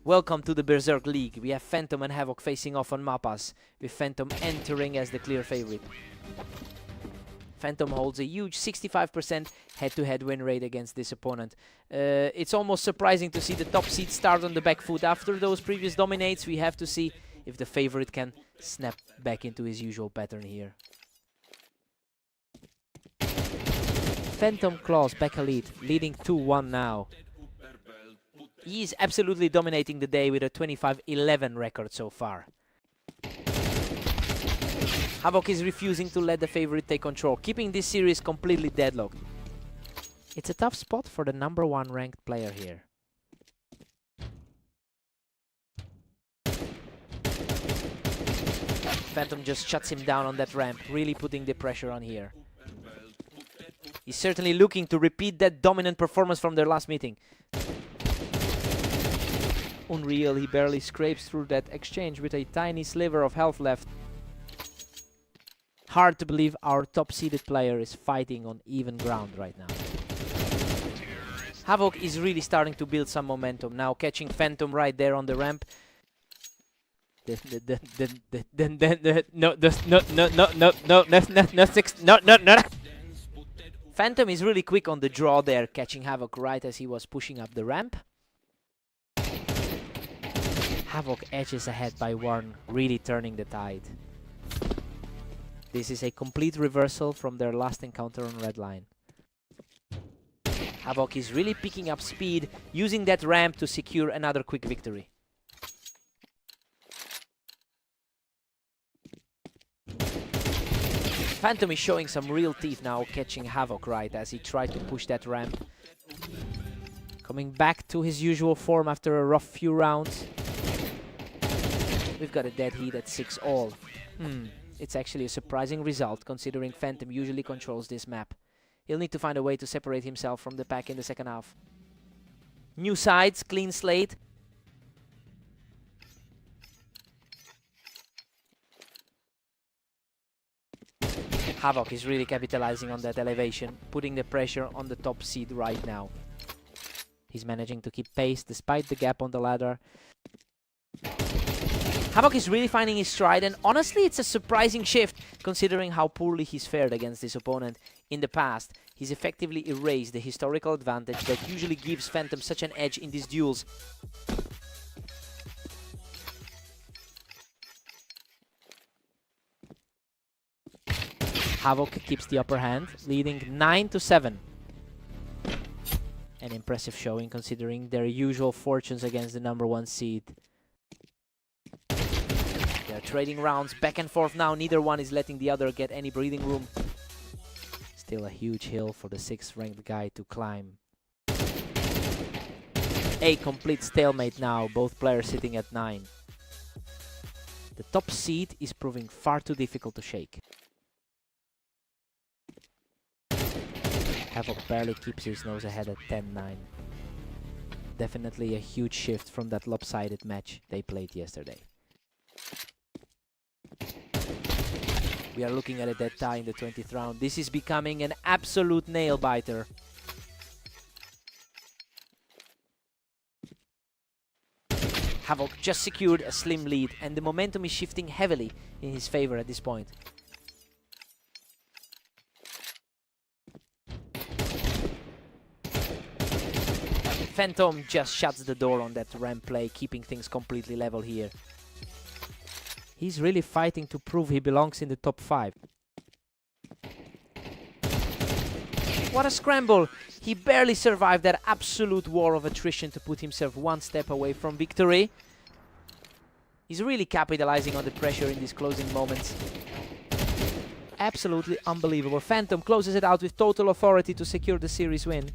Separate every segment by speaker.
Speaker 1: Welcome to the Berserk League. We have Phantom and Havoc facing off on Mappas, with Phantom entering as the clear favorite. Phantom holds a huge 65% head-to-head win rate against this opponent. It's almost surprising to see the top seed start on the back foot. After those previous dominates, we have to see if the favorite can snap back into his usual pattern here. Phantom Claws back elite, leading 2-1 now. He is absolutely dominating the day with a 25-11 record so far. Havoc is refusing to let the favorite take control, keeping this series completely deadlocked. It's a tough spot for the #1 ranked player here. Phantom just shuts him down on that ramp, really putting the pressure on here. He's certainly looking to repeat that dominant performance from their last meeting. Unreal, he barely scrapes through that exchange with a tiny sliver of health left. Hard to believe our top-seeded player is fighting on even ground right now. Havoc is really starting to build some momentum now, catching Phantom right there on the ramp. Phantom is really quick on the draw there, catching Havoc right as he was pushing up the ramp. Havoc edges ahead by 1, really turning the tide. This is a complete reversal from their last encounter on red line. Havoc is really picking up speed, using that ramp to secure another quick victory. Phantom is showing some real teeth now, catching Havoc right as he tried to push that ramp. Coming back to his usual form after a rough few rounds. We've got a dead heat at 6-all. It's actually a surprising result, considering Phantom usually controls this map. He'll need to find a way to separate himself from the pack in the second half. New sides, clean slate. Havoc is really capitalizing on that elevation, putting the pressure on the top seed right now. He's managing to keep pace despite the gap on the ladder. Havoc is really finding his stride, and honestly it's a surprising shift considering how poorly he's fared against this opponent in the past. He's effectively erased the historical advantage that usually gives Phantom such an edge in these duels. Havoc keeps the upper hand, leading 9-7. An impressive showing considering their usual fortunes against the #1 seed. They're trading rounds back and forth now. Neither one is letting the other get any breathing room. Still a huge hill for the 6th ranked guy to climb. A complete stalemate now, both players sitting at 9. The top seed is proving far too difficult to shake. Havoc barely keeps his nose ahead at 10-9. Definitely a huge shift from that lopsided match they played yesterday. We are looking at a dead tie in the 20th round. This is becoming an absolute nail-biter. Havoc just secured a slim lead, and the momentum is shifting heavily in his favor at this point. Phantom just shuts the door on that ramp play, keeping things completely level here. He's really fighting to prove he belongs in the top 5. What a scramble! He barely survived that absolute war of attrition to put himself 1 step away from victory. He's really capitalizing on the pressure in these closing moments. Absolutely unbelievable. Phantom closes it out with total authority to secure the series win.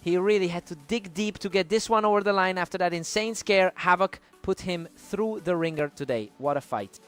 Speaker 1: He really had to dig deep to get this one over the line after that insane scare. Havoc put him through the ringer today. What a fight.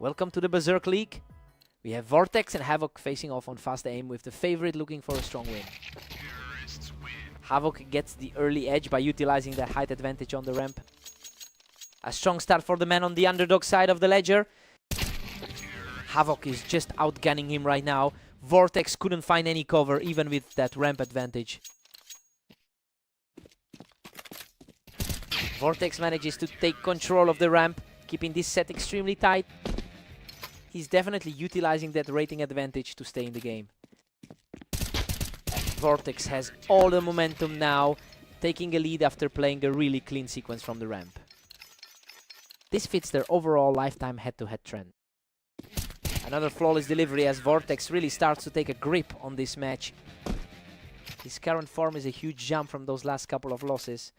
Speaker 1: Welcome to the Berserk League. We have Vortex and Havoc facing off on fast aim with the favorite looking for a strong win. Havoc gets the early edge by utilizing that height advantage on the ramp. A strong start for the man on the underdog side of the ledger. Havoc is just outgunning him right now. Vortex couldn't find any cover even with that ramp advantage. Vortex manages to take control of the ramp, keeping this set extremely tight. He's definitely utilizing that rating advantage to stay in the game. Vortex has all the momentum now, taking a lead after playing a really clean sequence from the ramp. This fits their overall lifetime head-to-head trend. Another flawless delivery as Vortex really starts to take a grip on this match. His current form is a huge jump from those last couple of losses.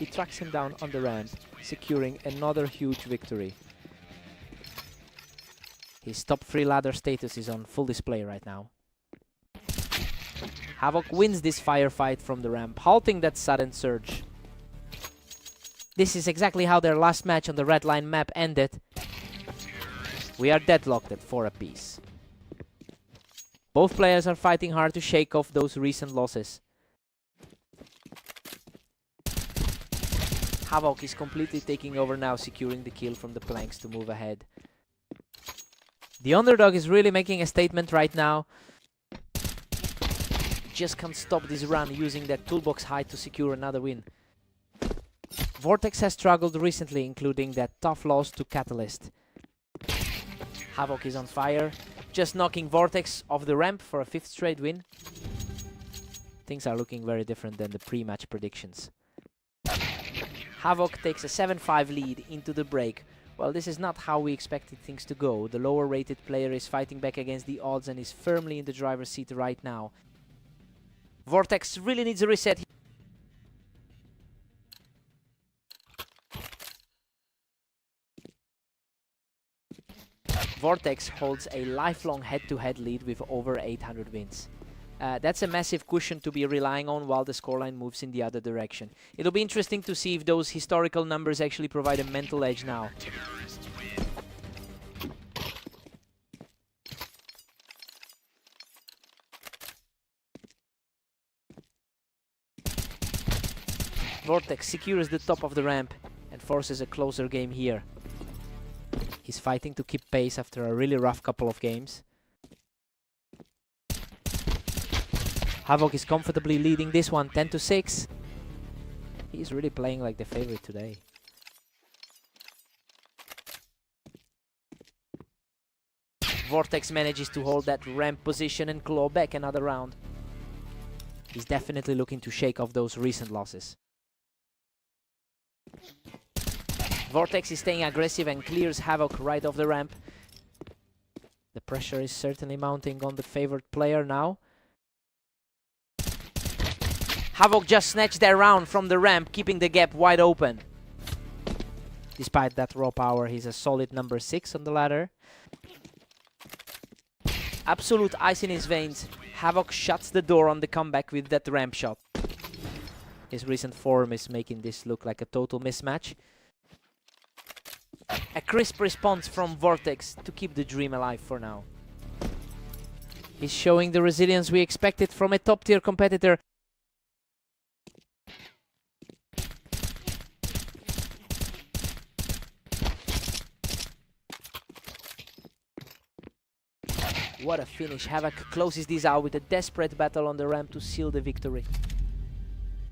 Speaker 1: He tracks him down on the ramp, securing another huge victory. His top 3 ladder status is on full display right now. Havoc wins this firefight from the ramp, halting that sudden surge. This is exactly how their last match on the red line map ended. We are deadlocked at 4 apiece. Both players are fighting hard to shake off those recent losses. Havoc is completely taking over now, securing the kill from the planks to move ahead. The underdog is really making a statement right now. Just can't stop this run using that toolbox height to secure another win. Vortex has struggled recently, including that tough loss to Catalyst. Havoc is on fire, just knocking Vortex off the ramp for a 5th straight win. Things are looking very different than the pre-match predictions. Havoc takes a 7-5 lead into the break. Well, this is not how we expected things to go. The lower rated player is fighting back against the odds and is firmly in the driver's seat right now. Vortex really needs a reset. Vortex holds a lifelong head-to-head lead with over 800 wins. That's a massive cushion to be relying on while the scoreline moves in the other direction. It'll be interesting to see if those historical numbers actually provide a mental edge now. Vortex secures the top of the ramp and forces a closer game here. He's fighting to keep pace after a really rough couple of games. Havoc is comfortably leading this one 10-6. He's really playing like the favorite today. Vortex manages to hold that ramp position and claw back another round. He's definitely looking to shake off those recent losses. Vortex is staying aggressive and clears Havoc right off the ramp. The pressure is certainly mounting on the favored player now. Havoc just snatched that round from the ramp, keeping the gap wide open. Despite that raw power, he's a solid number 6 on the ladder. Absolute ice in his veins. Havoc shuts the door on the comeback with that ramp shot. His recent form is making this look like a total mismatch. A crisp response from Vortex to keep the dream alive for now. He's showing the resilience we expected from a top-tier competitor. What a finish. Havoc closes this out with a desperate battle on the ramp to seal the victory.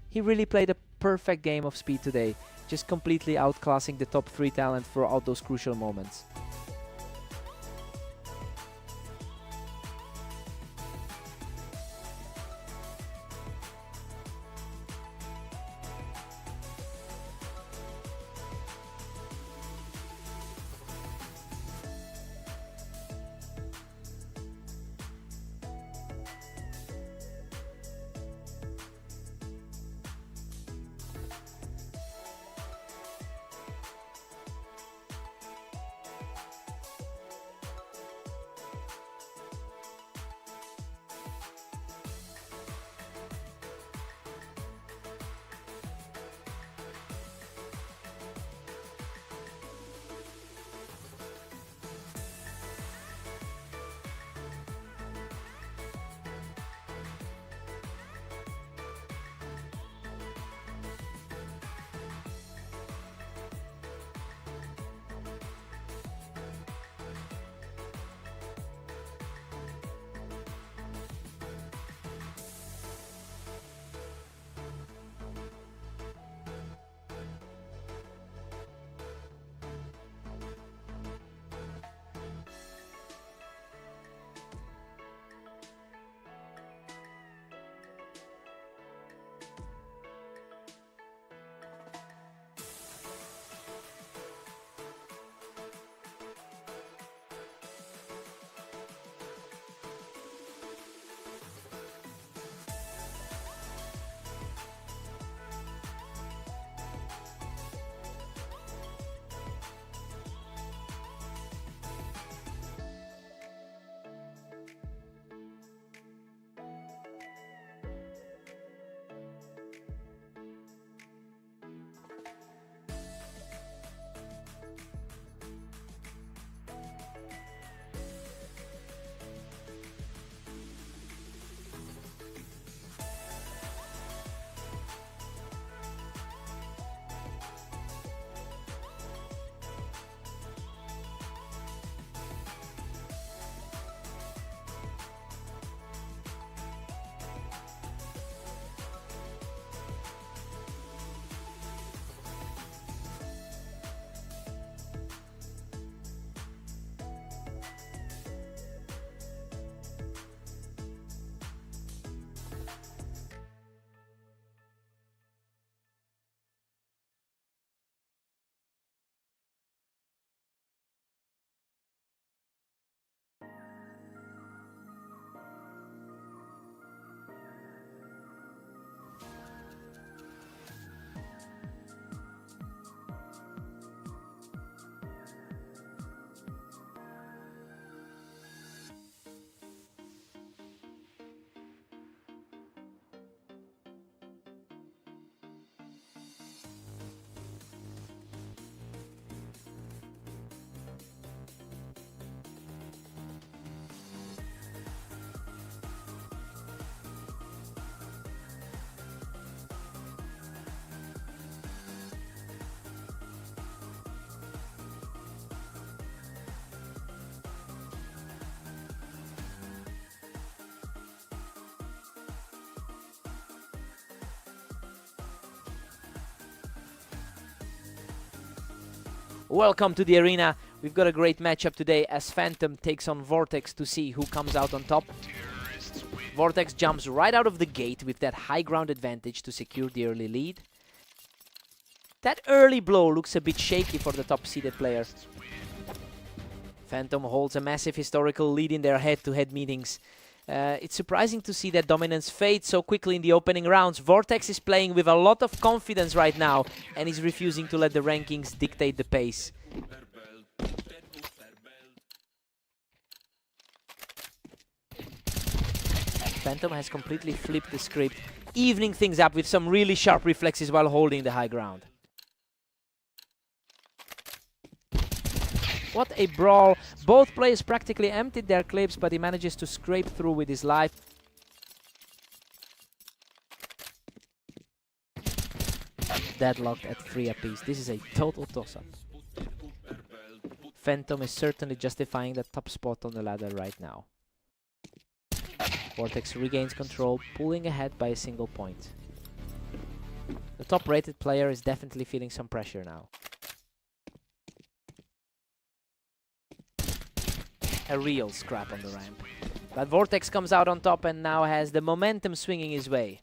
Speaker 1: He really played a perfect game of speed today, just completely outclassing the top 3 talent throughout those crucial moments. Welcome to the arena. We've got a great matchup today as Phantom takes on Vortex to see who comes out on top. Vortex jumps right out of the gate with that high ground advantage to secure the early lead. That early blow looks a bit shaky for the top-seeded player. Phantom holds a massive historical lead in their head-to-head meetings. It's surprising to see that dominance fade so quickly in the opening rounds. Vortex is playing with a lot of confidence right now and is refusing to let the rankings dictate the pace. Phantom has completely flipped the script, evening things up with some really sharp reflexes while holding the high ground. What a brawl. Both players practically emptied their clips, but he manages to scrape through with his life. Deadlocked at 3 apiece. This is a total toss-up. Phantom is certainly justifying the top spot on the ladder right now. Vortex regains control, pulling ahead by a single point. The top-rated player is definitely feeling some pressure now. A real scrap on the ramp. But Vortex comes out on top and now has the momentum swinging his way.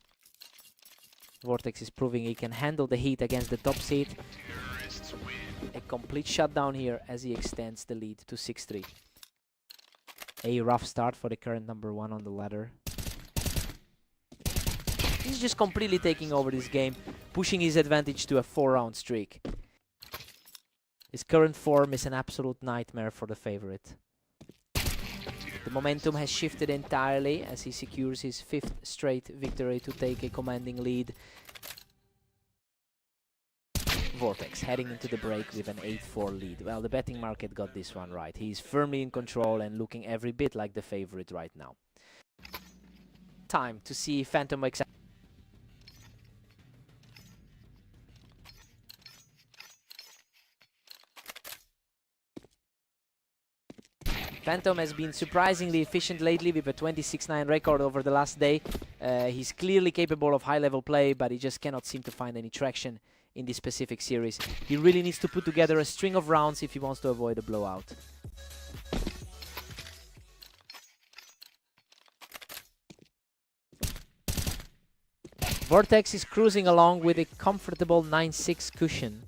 Speaker 1: Vortex is proving he can handle the heat against the top seed. A complete shutdown here as he extends the lead to 6-3. A rough start for the current #1 on the ladder. He's just completely taking over this game, pushing his advantage to a 4-round streak. His current form is an absolute nightmare for the favorite. The momentum has shifted entirely as he secures his 5th straight victory to take a commanding lead. Vortex heading into the break with an 8-4 lead. Well, the betting market got this one right. He's firmly in control and looking every bit like the favorite right now. Time to see Phantom accept. Phantom has been surprisingly efficient lately with a 26-9 record over the last day. He's clearly capable of high-level play, but he just cannot seem to find any traction in this specific series. He really needs to put together a string of rounds if he wants to avoid a blowout. Vortex is cruising along with a comfortable 9-6 cushion.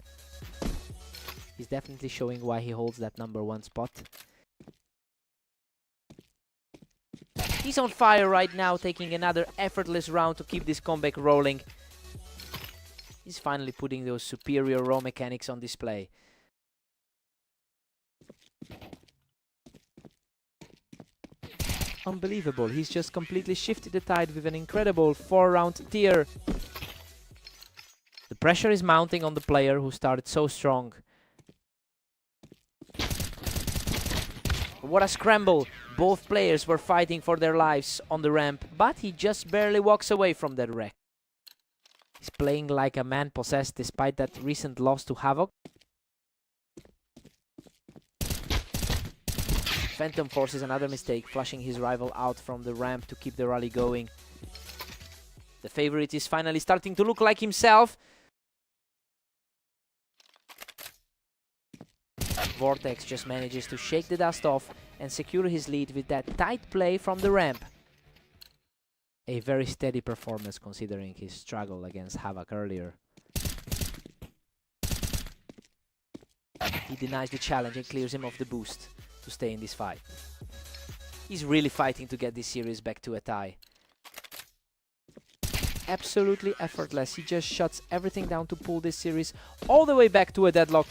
Speaker 1: He's definitely showing why he holds that #1 spot. He's on fire right now, taking another effortless round to keep this comeback rolling. He's finally putting those superior raw mechanics on display. Unbelievable, he's just completely shifted the tide with an incredible 4-round tier. The pressure is mounting on the player who started so strong. What a scramble! Both players were fighting for their lives on the ramp, but he just barely walks away from that wreck. He's playing like a man possessed despite that recent loss to Havoc. Phantom forces another mistake, flushing his rival out from the ramp to keep the rally going. The favorite is finally starting to look like himself. Vortex just manages to shake the dust off and secure his lead with that tight play from the ramp. A very steady performance considering his struggle against Havoc earlier. He denies the challenge and clears him of the boost to stay in this fight. He's really fighting to get this series back to a tie. Absolutely effortless. He just shuts everything down to pull this series all the way back to a deadlock.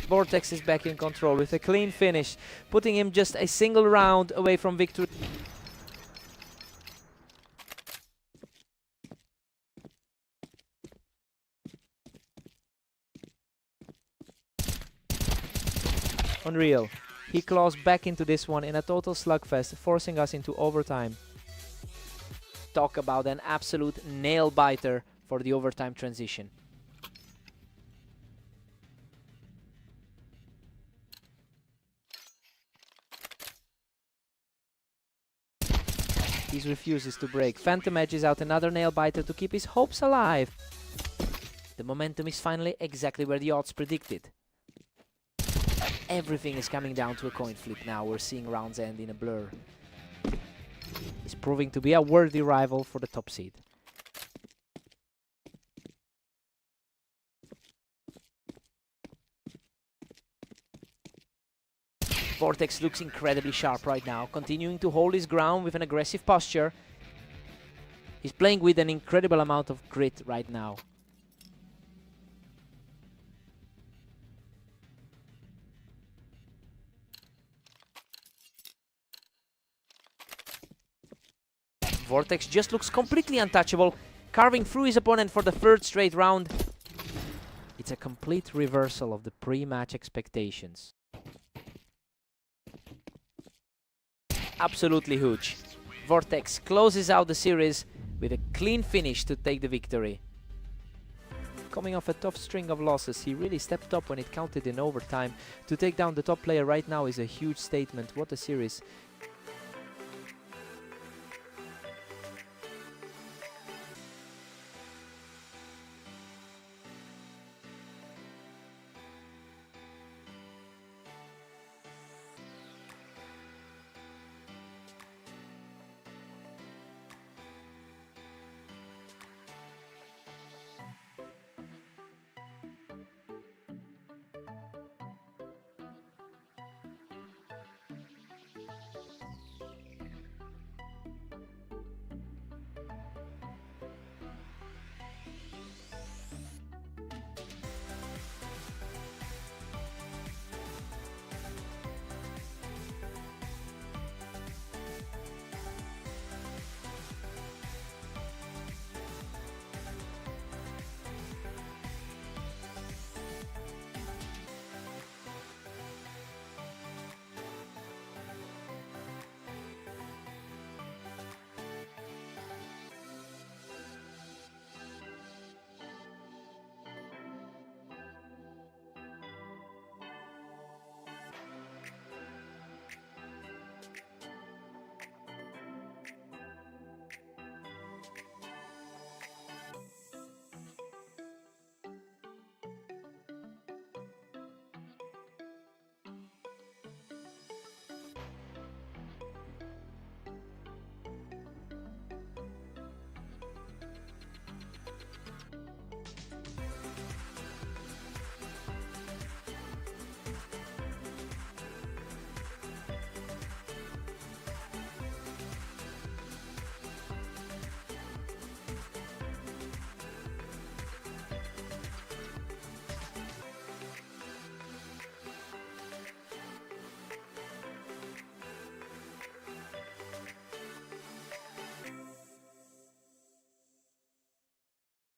Speaker 1: Vortex is back in control with a clean finish, putting him just a single round away from victory. Unreal. He claws back into this one in a total slugfest, forcing us into overtime. Talk about an absolute nail-biter for the overtime transition. He refuses to break. Phantom edges out another nail-biter to keep his hopes alive. The momentum is finally exactly where the odds predicted. Everything is coming down to a coin flip now. We're seeing rounds end in a blur. He's proving to be a worthy rival for the top seed. Vortex looks incredibly sharp right now, continuing to hold his ground with an aggressive posture. He's playing with an incredible amount of grit right now. Vortex just looks completely untouchable, carving through his opponent for the third straight round. It's a complete reversal of the pre-match expectations. Absolutely huge. Vortex closes out the series with a clean finish to take the victory. Coming off a tough string of losses, he really stepped up when it counted in overtime. To take down the top player right now is a huge statement. What a series.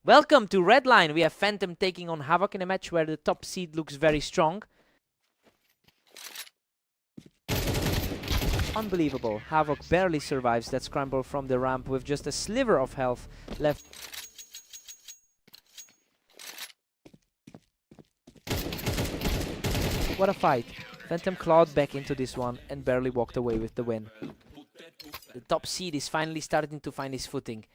Speaker 1: Welcome to Red Line. We have Phantom taking on Havoc in a match where the top seed looks very strong. Unbelievable. Havoc barely survives that scramble from the ramp with just a sliver of health left. What a fight. Phantom clawed back into this one and barely walked away with the win. The top seed is finally starting to find his footing.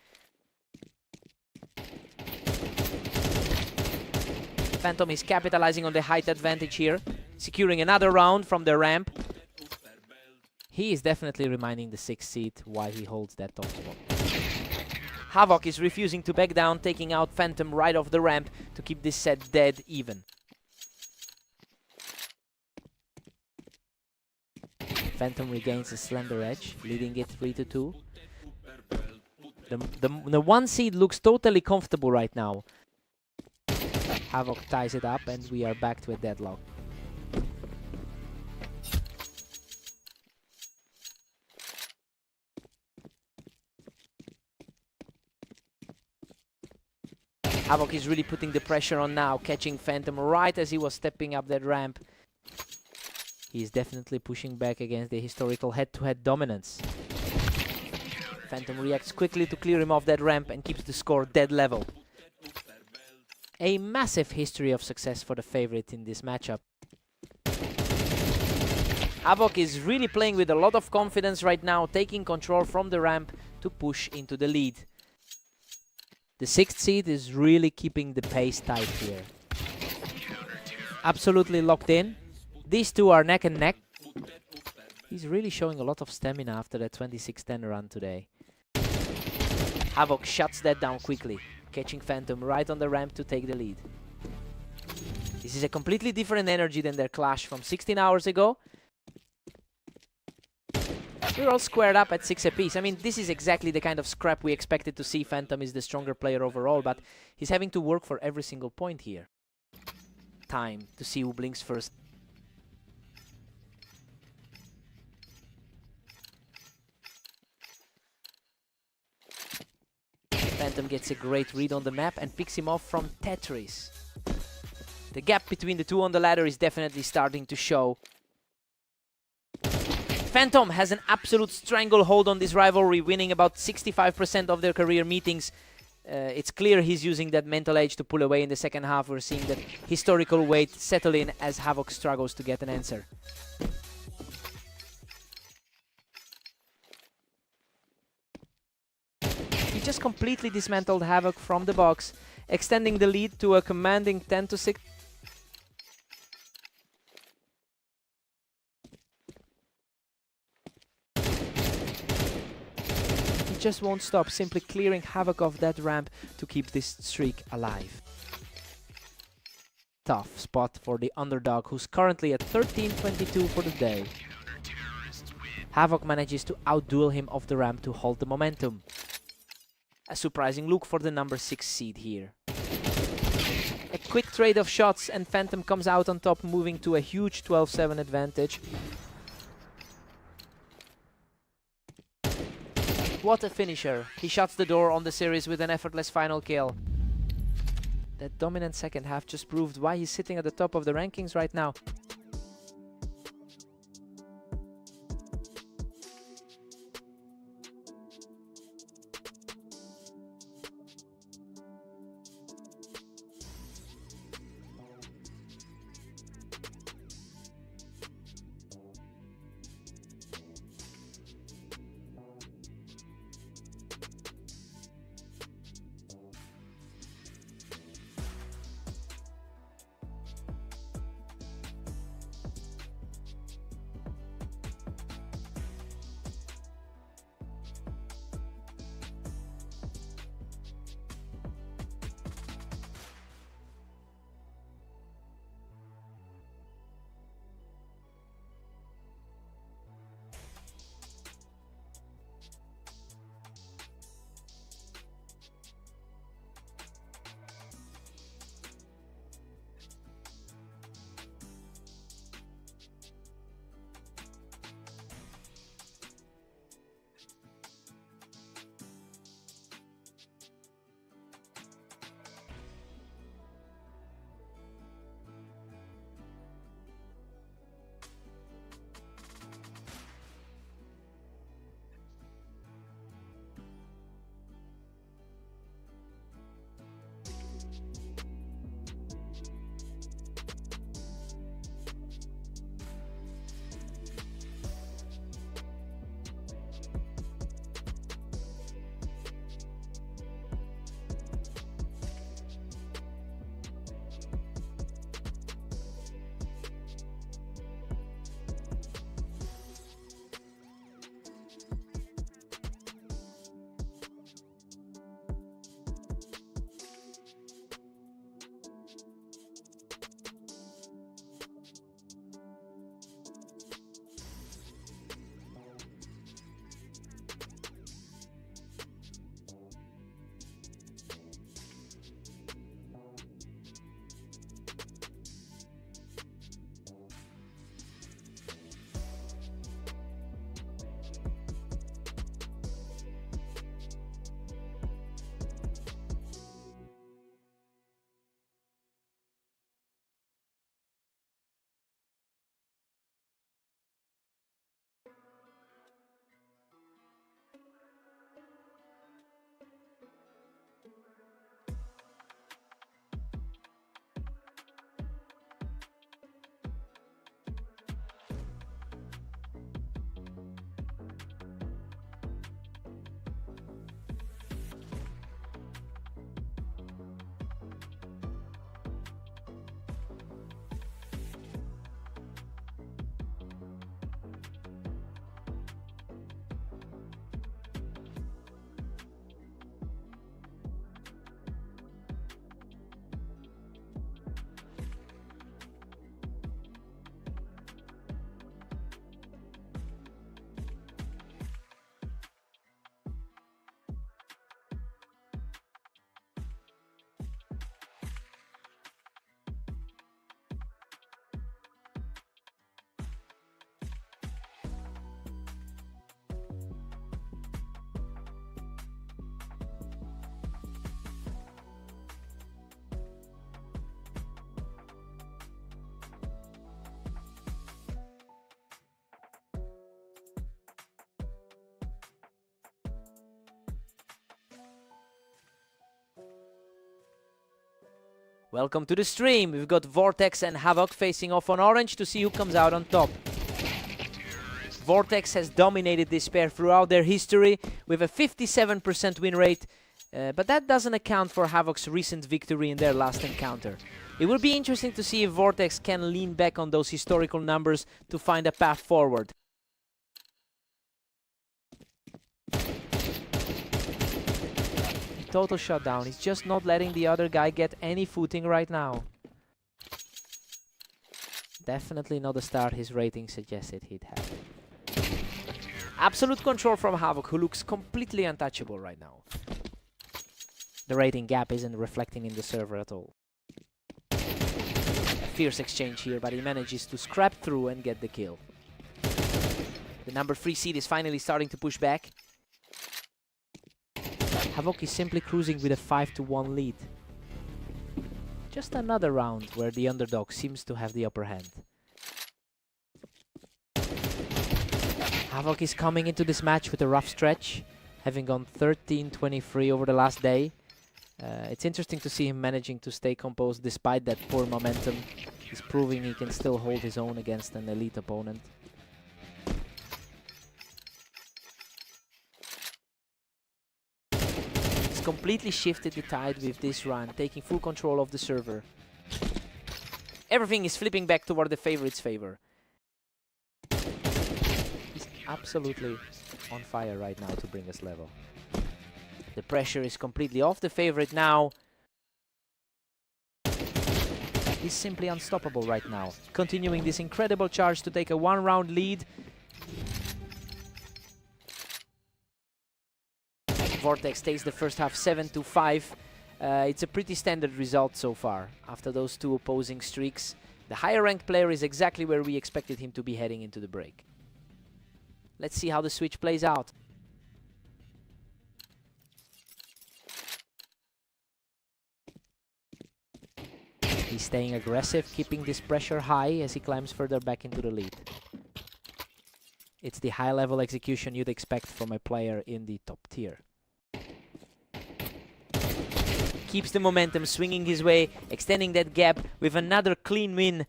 Speaker 1: Phantom is capitalizing on the height advantage here, securing another round from the ramp. He is definitely reminding the 6th seed why he holds that top spot. Havoc is refusing to back down, taking out Phantom right off the ramp to keep this set dead even. Phantom regains a slender edge, leading it 3-2. The 1 seed looks totally comfortable right now. Havoc ties it up and we are back to a deadlock. Havoc is really putting the pressure on now, catching Phantom right as he was stepping up that ramp. He is definitely pushing back against the historical head-to-head dominance. Phantom reacts quickly to clear him off that ramp and keeps the score dead level. A massive history of success for the favorite in this matchup. Havoc is really playing with a lot of confidence right now, taking control from the ramp to push into the lead. The 6th seed is really keeping the pace tight here. Absolutely locked in. These two are neck and neck. He's really showing a lot of stamina after that 26-10 run today. Havok shuts that down quickly, catching Phantom right on the ramp to take the lead. This is a completely different energy than their clash from 16 hours ago. We're all squared up at 6 apiece. I mean, this is exactly the kind of scrap we expected to see. Phantom is the stronger player overall, but he's having to work for every single point here. Time to see who blinks first. Phantom gets a great read on the map and picks him off from Tetris. The gap between the two on the ladder is definitely starting to show. Phantom has an absolute stranglehold on this rivalry, winning about 65% of their career meetings. It's clear he's using that mental edge to pull away in the second half. We're seeing that historical weight settle in as Havok struggles to get an answer. He just completely dismantled Havok from the box, extending the lead to a commanding 10-6. Just won't stop, simply clearing Havok off that ramp to keep this streak alive. Tough spot for the underdog, who's currently at 13-22 for the day. Havok manages to outduel him off the ramp to hold the momentum. A surprising look for the number 6 seed here. A quick trade of shots and Phantom comes out on top, moving to a huge 12-7 advantage. What a finisher. He shuts the door on the series with an effortless final kill. That dominant second half just proved why he's sitting at the top of the rankings right now. Welcome to the stream. We've got Vortex and Havoc facing off on orange to see who comes out on top. Vortex has dominated this pair throughout their history with a 57% win rate, but that doesn't account for Havoc's recent victory in their last encounter. It will be interesting to see if Vortex can lean back on those historical numbers to find a path forward. Total shutdown. He's just not letting the other guy get any footing right now. Definitely not the start his rating suggested he'd have. Absolute control from Havoc, who looks completely untouchable right now. The rating gap isn't reflecting in the server at all. A fierce exchange here, but he manages to scrap through and get the kill. The number 3 seed is finally starting to push back. Havoc is simply cruising with a 5-1 lead. Just another round where the underdog seems to have the upper hand. Havoc is coming into this match with a rough stretch, having gone 13-23 over the last day. It's interesting to see him managing to stay composed despite that poor momentum. He's proving he can still hold his own against an elite opponent. He's completely shifted the tide with this run, taking full control of the server. Everything is flipping back toward the favorite's favor. He's absolutely on fire right now to bring us level. The pressure is completely off the favorite now. He's simply unstoppable right now, continuing this incredible charge to take a 1-round lead. Vortex takes the first half 7-5. It's a pretty standard result so far after those two opposing streaks. The higher ranked player is exactly where we expected him to be heading into the break. Let's see how the switch plays out. He's staying aggressive, keeping this pressure high as he climbs further back into the lead. It's the high-level execution you'd expect from a player in the top tier. Keeps the momentum, swinging his way, extending that gap with another clean win.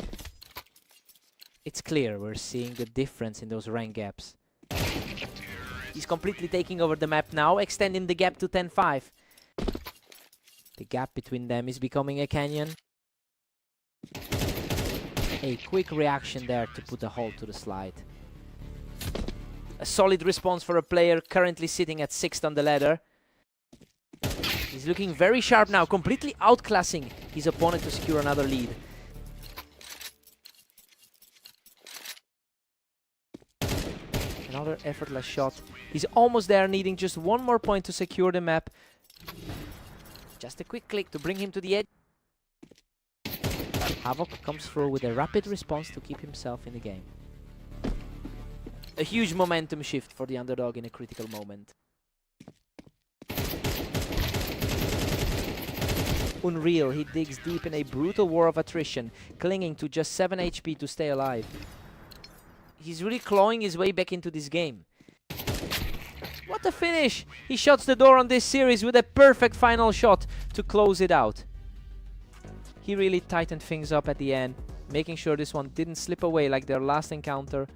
Speaker 1: It's clear we're seeing the difference in those rank gaps. He's completely taking over the map now, extending the gap to 10-5. The gap between them is becoming a canyon. A quick reaction there to put a halt to the slide. A solid response for a player currently sitting at 6th on the ladder. He's looking very sharp now, completely outclassing his opponent to secure another lead. Another effortless shot. He's almost there, needing just one more point to secure the map. Just a quick click to bring him to the edge. Havoc comes through with a rapid response to keep himself in the game. A huge momentum shift for the underdog in a critical moment. Unreal, he digs deep in a brutal war of attrition, clinging to just 7 HP to stay alive. He's really clawing his way back into this game. What a finish! He shuts the door on this series with a perfect final shot to close it out. He really tightened things up at the end, making sure this one didn't slip away like their last encounter.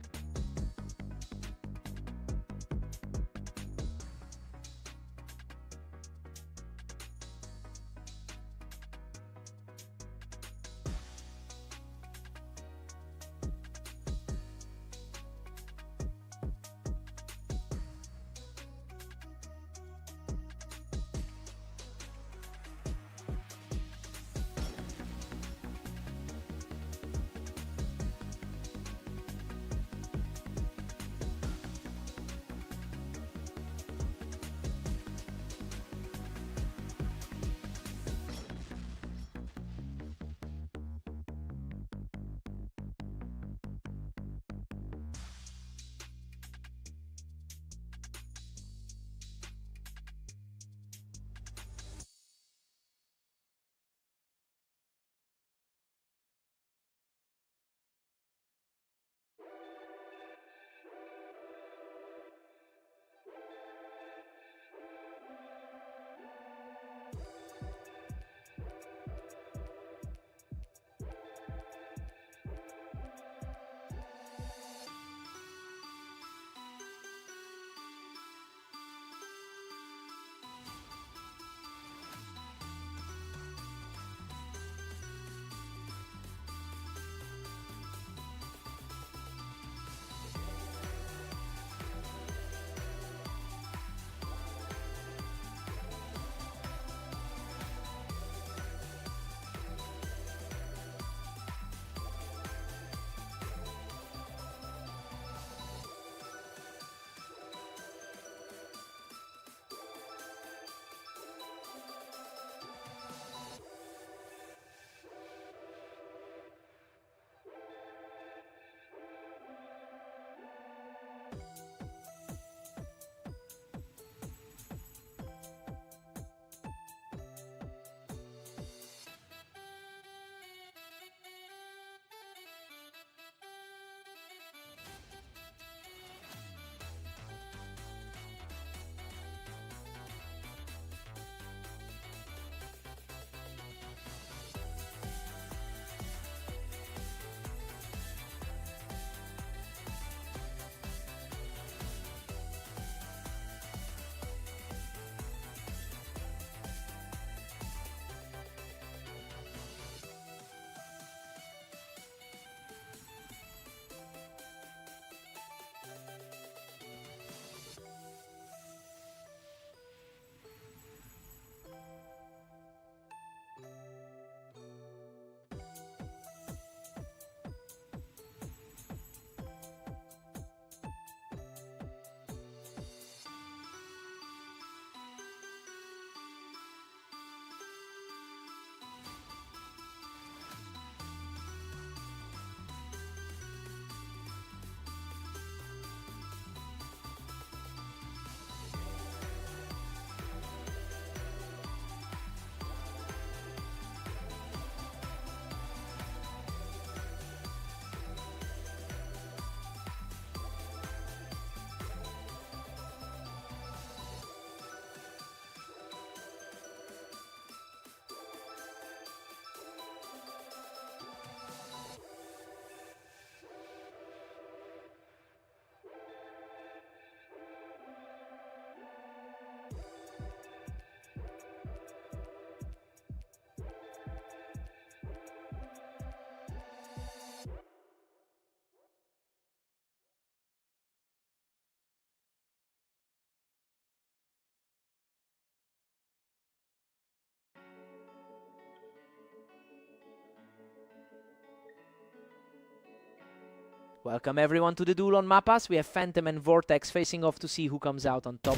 Speaker 1: Welcome everyone to the duel on Mapas. We have Phantom and Vortex facing off to see who comes out on top.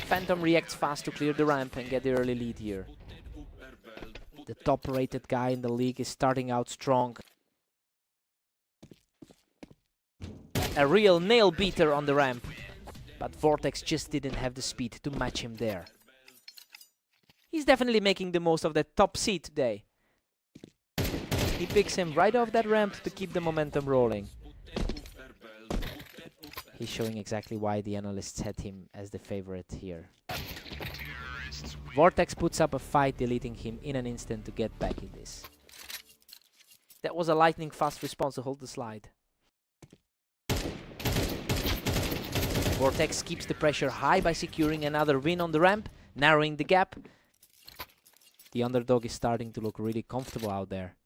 Speaker 1: Phantom reacts fast to clear the ramp and get the early lead here. The top-rated guy in the league is starting out strong. A real nail-beater on the ramp. But Vortex just didn't have the speed to match him there. He's definitely making the most of that top seed today. He picks him right off that ramp to keep the momentum rolling. He's showing exactly why the analysts had him as the favorite here. Vortex puts up a fight, deleting him in an instant to get back in this. That was a lightning fast response to hold the slide. Vortex keeps the pressure high by securing another win on the ramp, narrowing the gap. The underdog is starting to look really comfortable out there.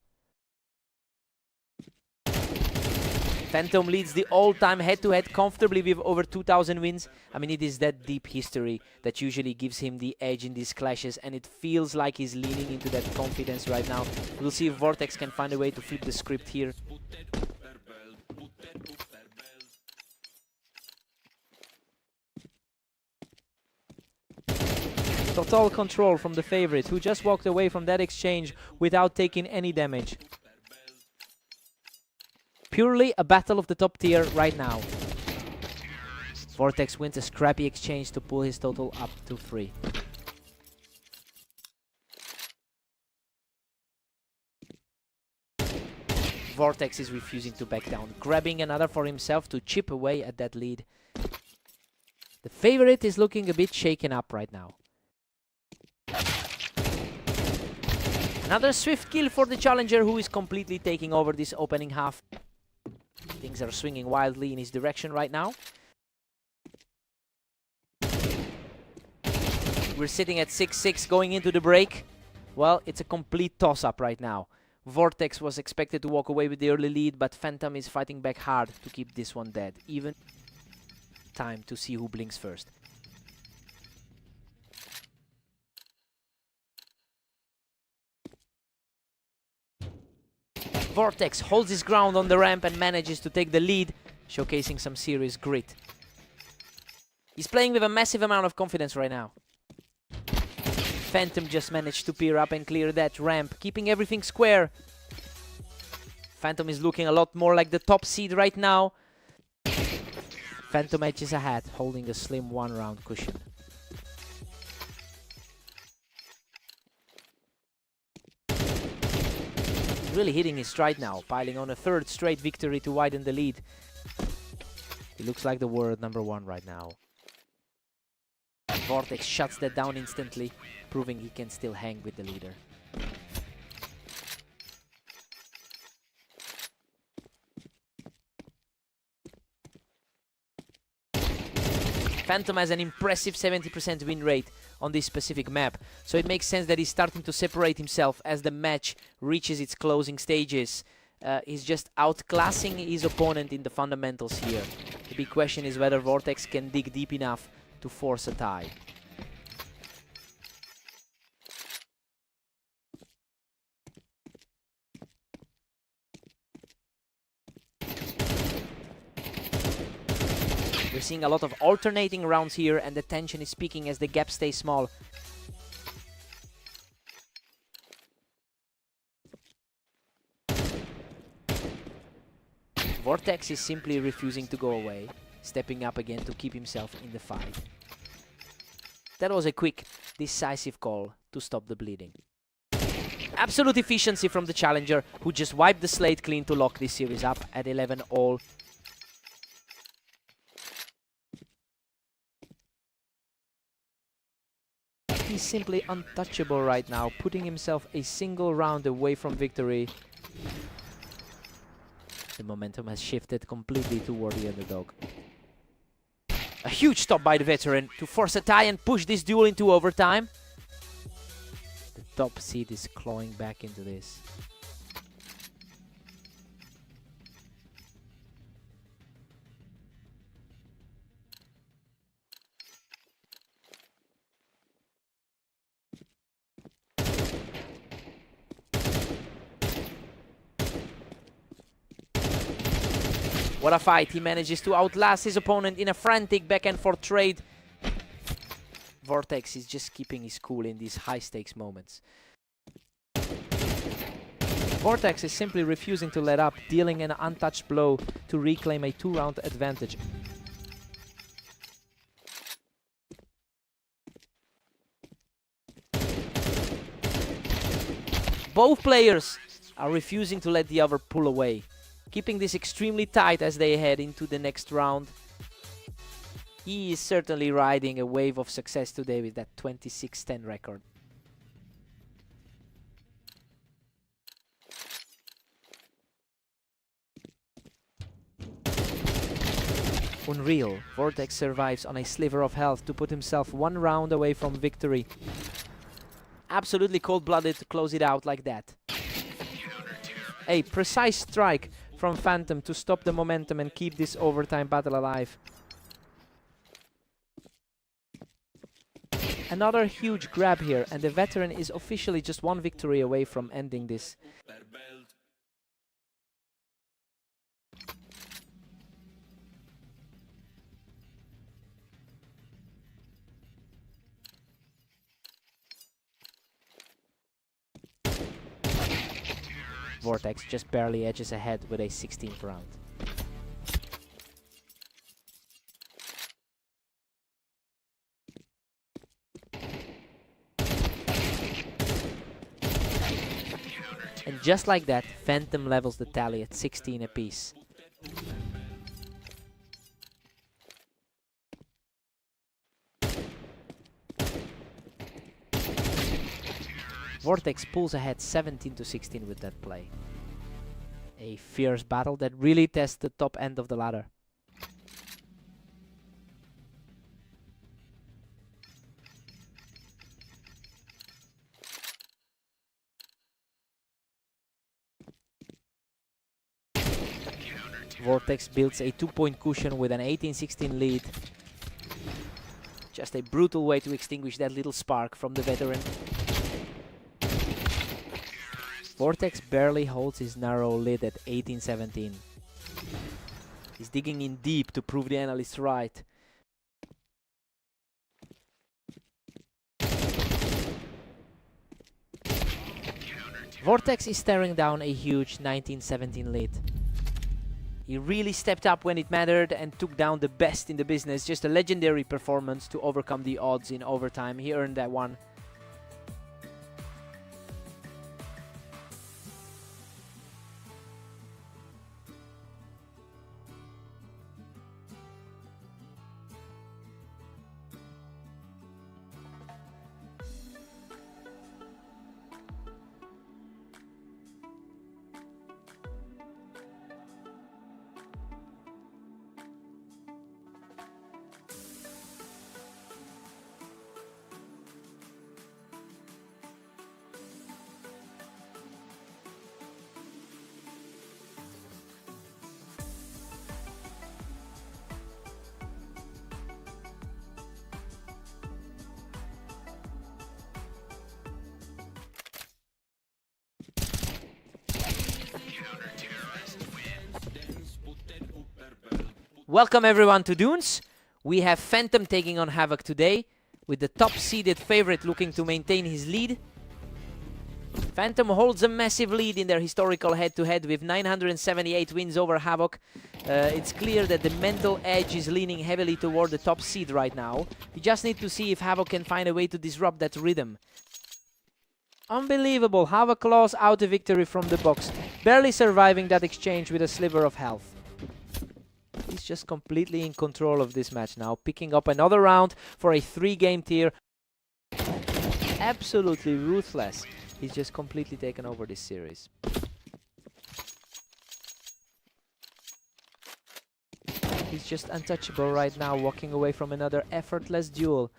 Speaker 1: Phantom leads the all-time head-to-head comfortably with over 2,000 wins. I mean, it is that deep history that usually gives him the edge in these clashes, and it feels like he's leaning into that confidence right now. We'll see if Vortex can find a way to flip the script here. Total control from the favorite, who just walked away from that exchange without taking any damage. Purely a battle of the top tier right now. Vortex wins a scrappy exchange to pull his total up to 3. Vortex is refusing to back down, grabbing another for himself to chip away at that lead. The favorite is looking a bit shaken up right now. Another swift kill for the challenger, who is completely taking over this opening half. Things are swinging wildly in his direction right now. We're sitting at 6-6 going into the break. Well, it's a complete toss-up right now. Vortex was expected to walk away with the early lead, but Phantom is fighting back hard to keep this one dead. Even time to see who blinks first. Vortex holds his ground on the ramp and manages to take the lead, showcasing some serious grit. He's playing with a massive amount of confidence right now. Phantom just managed to peer up and clear that ramp, keeping everything square. Phantom is looking a lot more like the top seed right now. Phantom edges ahead, holding a slim one-round cushion. Really hitting his stride now, piling on a third straight victory to widen the lead. He looks like the world #1 right now. Vortex shuts that down instantly, proving he can still hang with the leader. Phantom has an impressive 70% win rate on this specific map, so it makes sense that he's starting to separate himself as the match reaches its closing stages. He's just outclassing his opponent in the fundamentals here. The big question is whether Vortex can dig deep enough to force a tie. We're seeing a lot of alternating rounds here, and the tension is peaking as the gap stays small. Vortex is simply refusing to go away, stepping up again to keep himself in the fight. That was a quick, decisive call to stop the bleeding. Absolute efficiency from the challenger, who just wiped the slate clean to lock this series up at 11 all. He's simply untouchable right now, putting himself a single round away from victory. The momentum has shifted completely toward the underdog. A huge stop by the veteran to force a tie and push this duel into overtime. The top seed is clawing back into this. What a fight. He manages to outlast his opponent in a frantic back and forth trade. Vortex is just keeping his cool in these high stakes moments. Vortex is simply refusing to let up, dealing an untouched blow to reclaim a 2-round advantage. Both players are refusing to let the other pull away, keeping this extremely tight as they head into the next round. He is certainly riding a wave of success today with that 26-10 record. Unreal, Vortex survives on a sliver of health to put himself 1 round away from victory. Absolutely cold-blooded to close it out like that. A precise strike from Phantom to stop the momentum and keep this overtime battle alive. Another huge grab here, and the veteran is officially just 1 victory away from ending this. Vortex just barely edges ahead with a 16th round. And just like that, Phantom levels the tally at 16 apiece. Vortex pulls ahead 17-16 with that play. A fierce battle that really tests the top end of the ladder. Vortex builds a 2-point cushion with an 18-16 lead. Just a brutal way to extinguish that little spark from the veteran. Vortex barely holds his narrow lead at 18-17. He's digging in deep to prove the analysts right. Vortex is staring down a huge 19-17 lead. He really stepped up when it mattered and took down the best in the business. Just a legendary performance to overcome the odds in overtime. He earned that one. Welcome everyone to Dunes. We have Phantom taking on Havoc today, with the top-seeded favorite looking to maintain his lead. Phantom holds a massive lead in their historical head-to-head with 978 wins over Havoc. It's clear that the mental edge is leaning heavily toward the top seed right now. We just need to see if Havoc can find a way to disrupt that rhythm. Unbelievable, Havoc claws out a victory from the box, barely surviving that exchange with a sliver of health. He's just completely in control of this match now, picking up another round for a 3-game tier. Absolutely ruthless. He's just completely taken over this series. He's just untouchable right now, walking away from another effortless duel.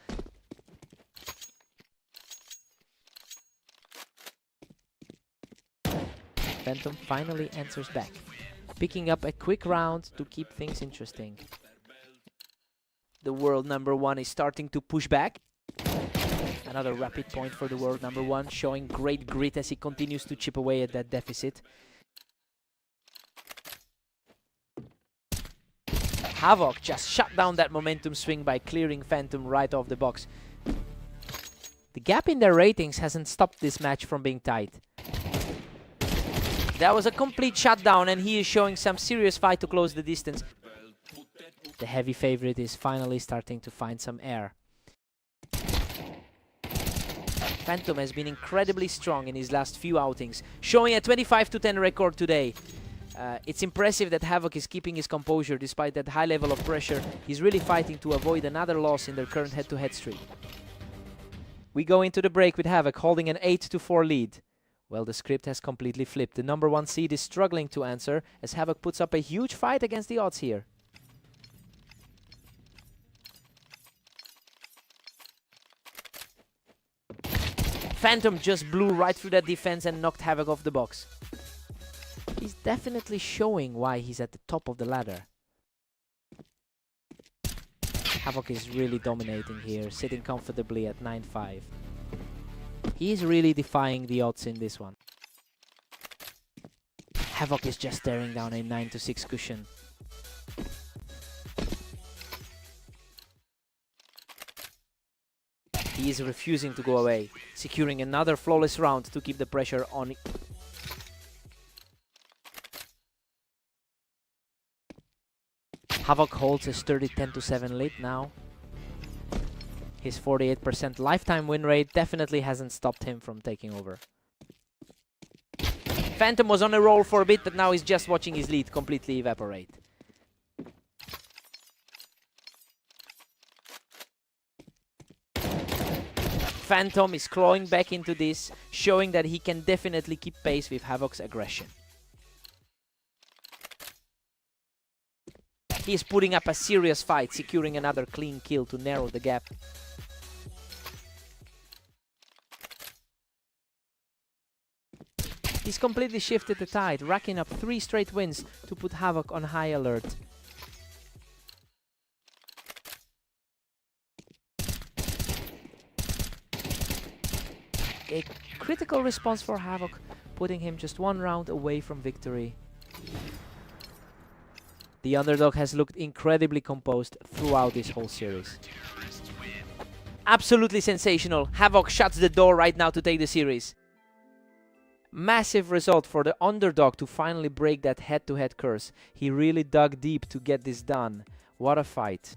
Speaker 1: Phantom finally answers back, picking up a quick round to keep things interesting. The world number 1 is starting to push back. Another rapid point for the world number 1, showing great grit as he continues to chip away at that deficit. Havoc just shut down that momentum swing by clearing Phantom right off the box. The gap in their ratings hasn't stopped this match from being tight. That was a complete shutdown, and he is showing some serious fight to close the distance. The heavy favorite is finally starting to find some air. Phantom has been incredibly strong in his last few outings, showing a 25-10 record today. It's impressive that Havoc is keeping his composure despite that high level of pressure. He's really fighting to avoid another loss in their current head-to-head streak. We go into the break with Havoc holding an 8-4 lead. Well, the script has completely flipped. The number 1 seed is struggling to answer as Havoc puts up a huge fight against the odds here. Phantom just blew right through that defense and knocked Havoc off the box. He's definitely showing why he's at the top of the ladder. Havoc is really dominating here, sitting comfortably at 9-5. He is really defying the odds in this one. Havoc is just staring down a 9-6 cushion. He is refusing to go away, securing another flawless round to keep the pressure on. Havoc holds his sturdy 10-7 lead now. His 48% lifetime win rate definitely hasn't stopped him from taking over. Phantom was on a roll for a bit, but now he's just watching his lead completely evaporate. Phantom is clawing back into this, showing that he can definitely keep pace with Havoc's aggression. He is putting up a serious fight, securing another clean kill to narrow the gap. He's completely shifted the tide, racking up 3 straight wins to put Havoc on high alert. A critical response for Havoc, putting him just 1 round away from victory. The underdog has looked incredibly composed throughout this whole series. Absolutely sensational. Havoc shuts the door right now to take the series. Massive result for the underdog to finally break that head-to-head curse. He really dug deep to get this done. What a fight.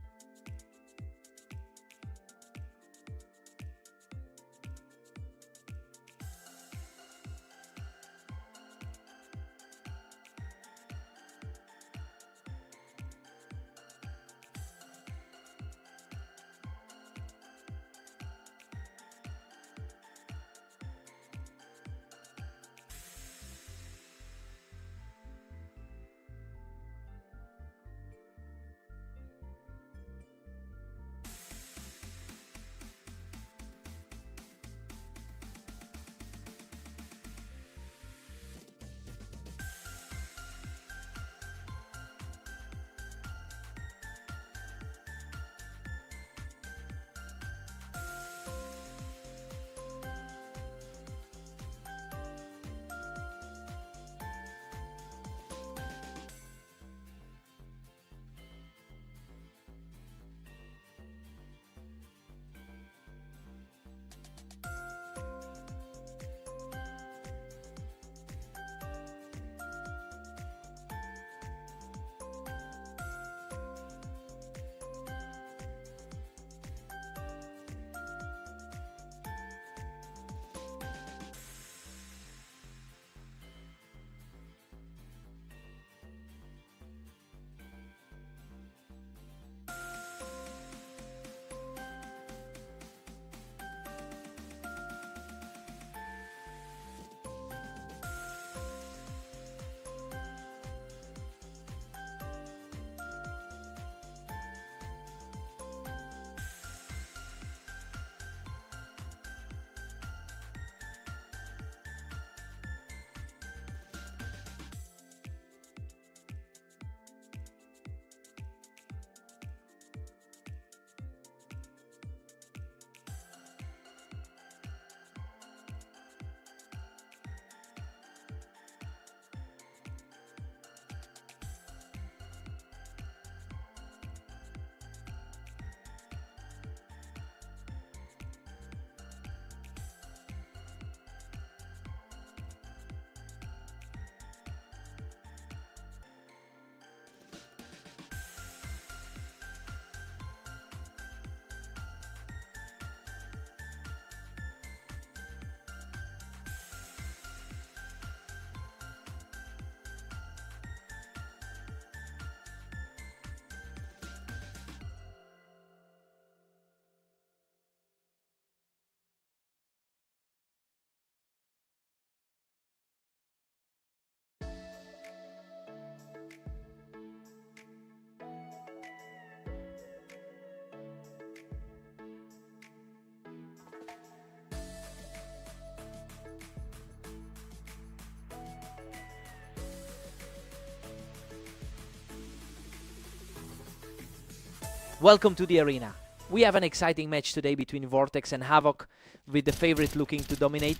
Speaker 1: Welcome to the arena. We have an exciting match today between Vortex and Havoc, with the favorite looking to dominate.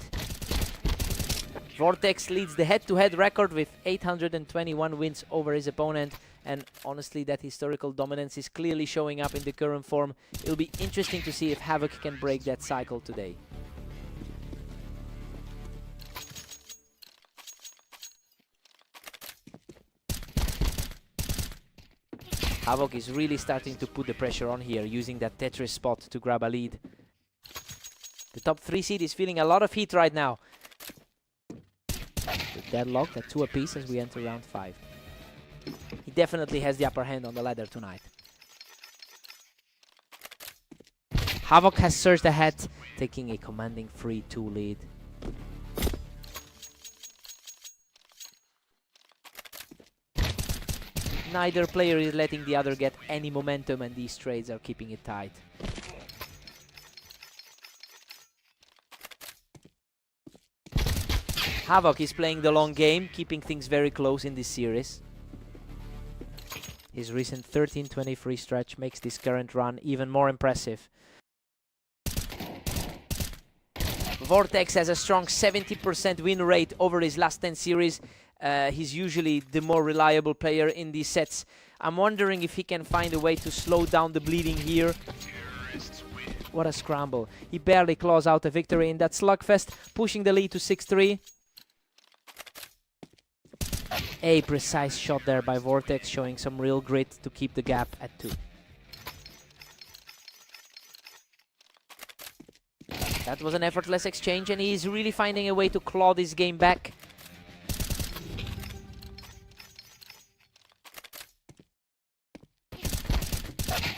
Speaker 1: Vortex leads the head-to-head record with 821 wins over his opponent, and honestly that historical dominance is clearly showing up in the current form. It'll be interesting to see if Havoc can break that cycle today. Havoc is really starting to put the pressure on here, using that Tetris spot to grab a lead. The top 3 seed is feeling a lot of heat right now. The deadlock at 2 apiece as we enter round 5. He definitely has the upper hand on the ladder tonight. Havoc has surged ahead, taking a commanding 3-2 lead. Neither player is letting the other get any momentum, and these trades are keeping it tight. Havoc is playing the long game, keeping things very close in this series. His recent 13-23 stretch makes this current run even more impressive. Vortex has a strong 70% win rate over his last 10 series. He's usually the more reliable player in these sets. I'm wondering if he can find a way to slow down the bleeding here. What a scramble. He barely claws out a victory in that slugfest, pushing the lead to 6-3. A precise shot there by Vortex, showing some real grit to keep the gap at 2. That was an effortless exchange, and he's really finding a way to claw this game back.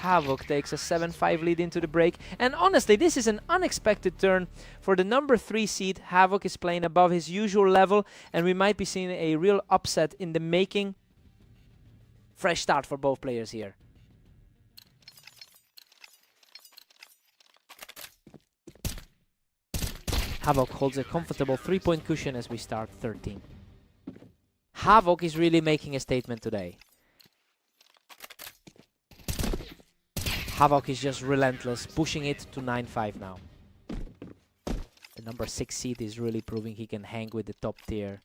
Speaker 1: Havoc takes a 7-5 lead into the break, and honestly this is an unexpected turn for the number 3 seed. Havoc is playing above his usual level, and we might be seeing a real upset in the making. Fresh start for both players here. Havoc holds a comfortable 3-point cushion as we start 13. Havoc is really making a statement today. Havoc is just relentless, pushing it to 9-5 now. The number 6 seed is really proving he can hang with the top tier.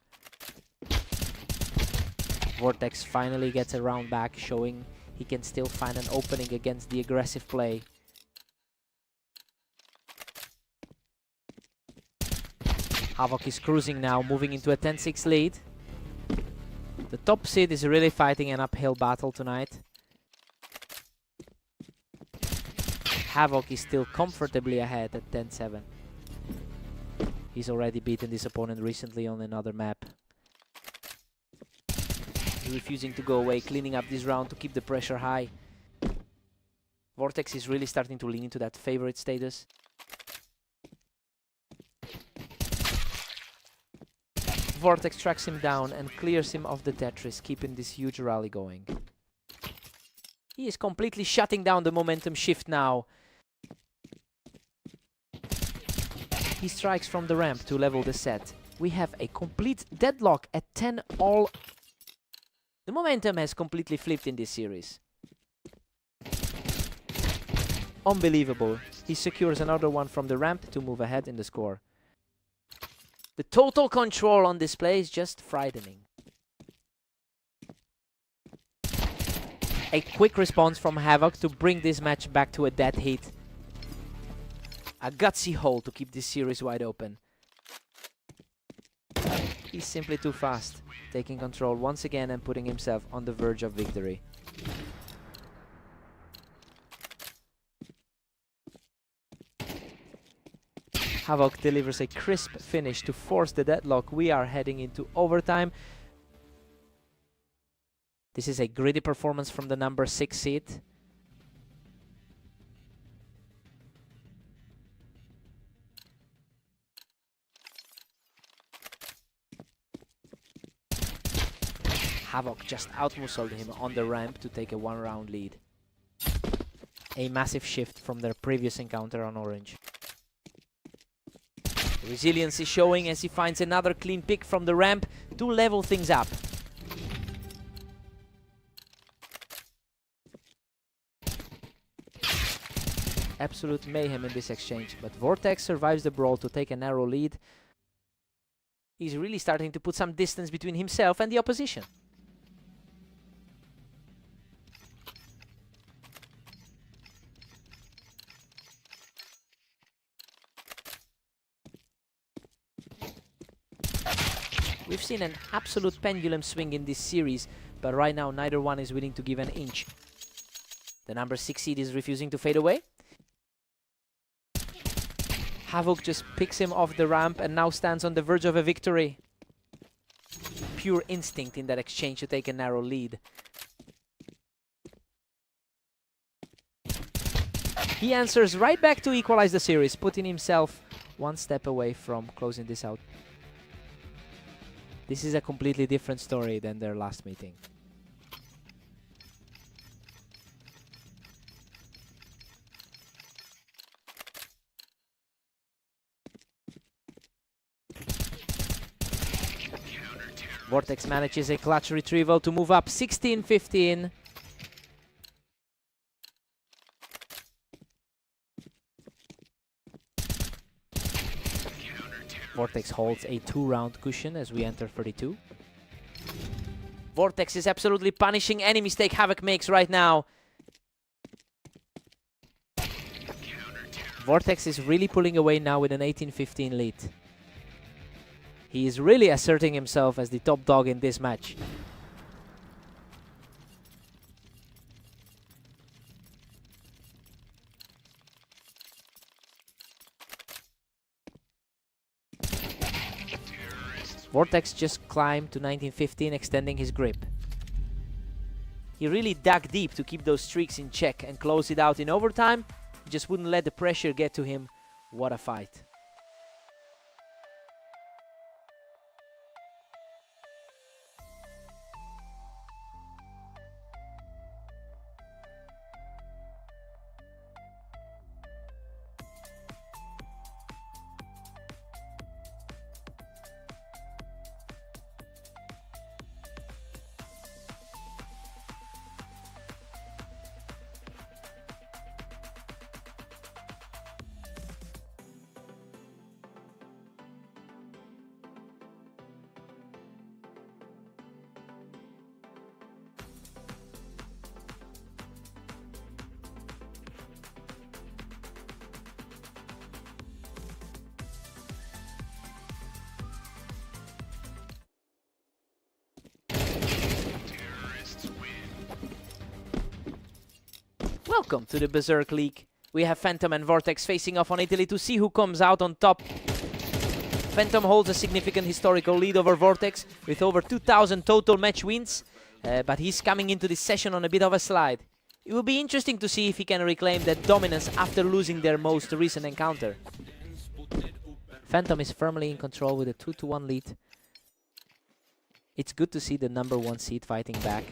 Speaker 1: Vortex finally gets a round back, showing he can still find an opening against the aggressive play. Havoc is cruising now, moving into a 10-6 lead. The top seed is really fighting an uphill battle tonight. Havoc is still comfortably ahead at 10-7. He's already beaten this opponent recently on another map. He's refusing to go away, cleaning up this round to keep the pressure high. Vortex is really starting to lean into that favorite status. Vortex tracks him down and clears him of the Tetris, keeping this huge rally going. He is completely shutting down the momentum shift now. He strikes from the ramp to level the set. We have a complete deadlock at 10 all. The momentum has completely flipped in this series. Unbelievable. He secures another one from the ramp to move ahead in the score. The total control on display is just frightening. A quick response from Havoc to bring this match back to a dead heat. A gutsy hole to keep this series wide open. He's simply too fast, taking control once again and putting himself on the verge of victory. Havoc delivers a crisp finish to force the deadlock. We are heading into overtime. This is a gritty performance from the number 6 seed. Havoc just outmuscled him on the ramp to take a 1-round lead. A massive shift from their previous encounter on Orange. Resilience is showing as he finds another clean pick from the ramp to level things up. absolute mayhem in this exchange. But Vortex survives the brawl to take a narrow lead. He's really starting to put some distance between himself and the opposition. We've seen an absolute pendulum swing in this series, but right now neither one is willing to give an inch. The number 6 seed is refusing to fade away. Havoc just picks him off the ramp and now stands on the verge of a victory. Pure instinct in that exchange to take a narrow lead. He answers right back to equalize the series, putting himself one step away from closing this out. This is a completely different story than their last meeting. Vortex manages a clutch retrieval to move up 16-15. Vortex holds a 2-round cushion as we enter 32. Vortex is absolutely punishing any mistake Havoc makes right now. Vortex is really pulling away now with an 18-15 lead. He is really asserting himself as the top dog in this match. Vortex just climbed to 19-15, extending his grip. He really dug deep to keep those streaks in check and close it out in overtime. He just wouldn't let the pressure get to him. What a fight. Welcome to the Berserk League. We have Phantom and Vortex facing off on Italy to see who comes out on top. Phantom holds a significant historical lead over Vortex with over 2,000 total match wins, but he's coming into this session on a bit of a slide. It will be interesting to see if he can reclaim that dominance after losing their most recent encounter. Phantom is firmly in control with a 2-1 lead. It's good to see the number 1 seed fighting back.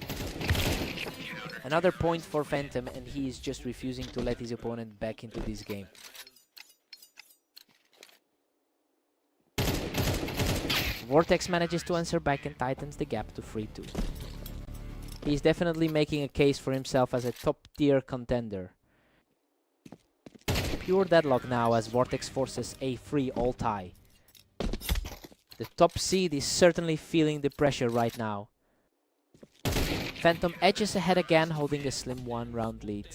Speaker 1: Another point for Phantom, and he is just refusing to let his opponent back into this game. Vortex manages to answer back and tightens the gap to 3-2. He's definitely making a case for himself as a top-tier contender. Pure deadlock now as Vortex forces a 3-all tie. The top seed is certainly feeling the pressure right now. Phantom edges ahead again, holding a slim 1-round lead.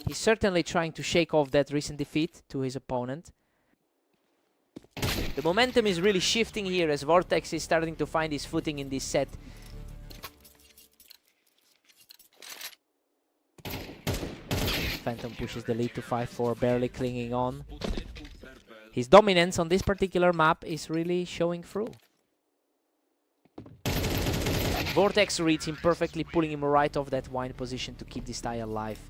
Speaker 1: He's certainly trying to shake off that recent defeat to his opponent. The momentum is really shifting here as Vortex is starting to find his footing in this set. Phantom pushes the lead to 5-4, barely clinging on. His dominance on this particular map is really showing through. Vortex reads him perfectly, pulling him right off that wine position to keep this tie alive.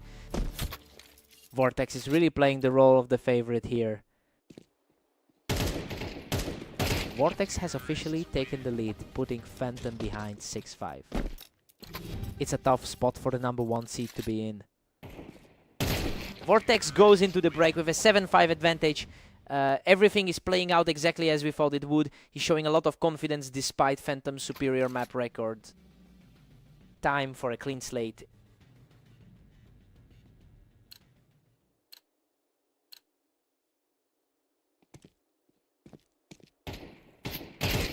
Speaker 1: Vortex is really playing the role of the favorite here. Vortex has officially taken the lead, putting Phantom behind 6-5. It's a tough spot for the number 1 seed to be in. Vortex goes into the break with a 7-5 advantage. Everything is playing out exactly as we thought it would. He's showing a lot of confidence despite Phantom's superior map record. Time for a clean slate.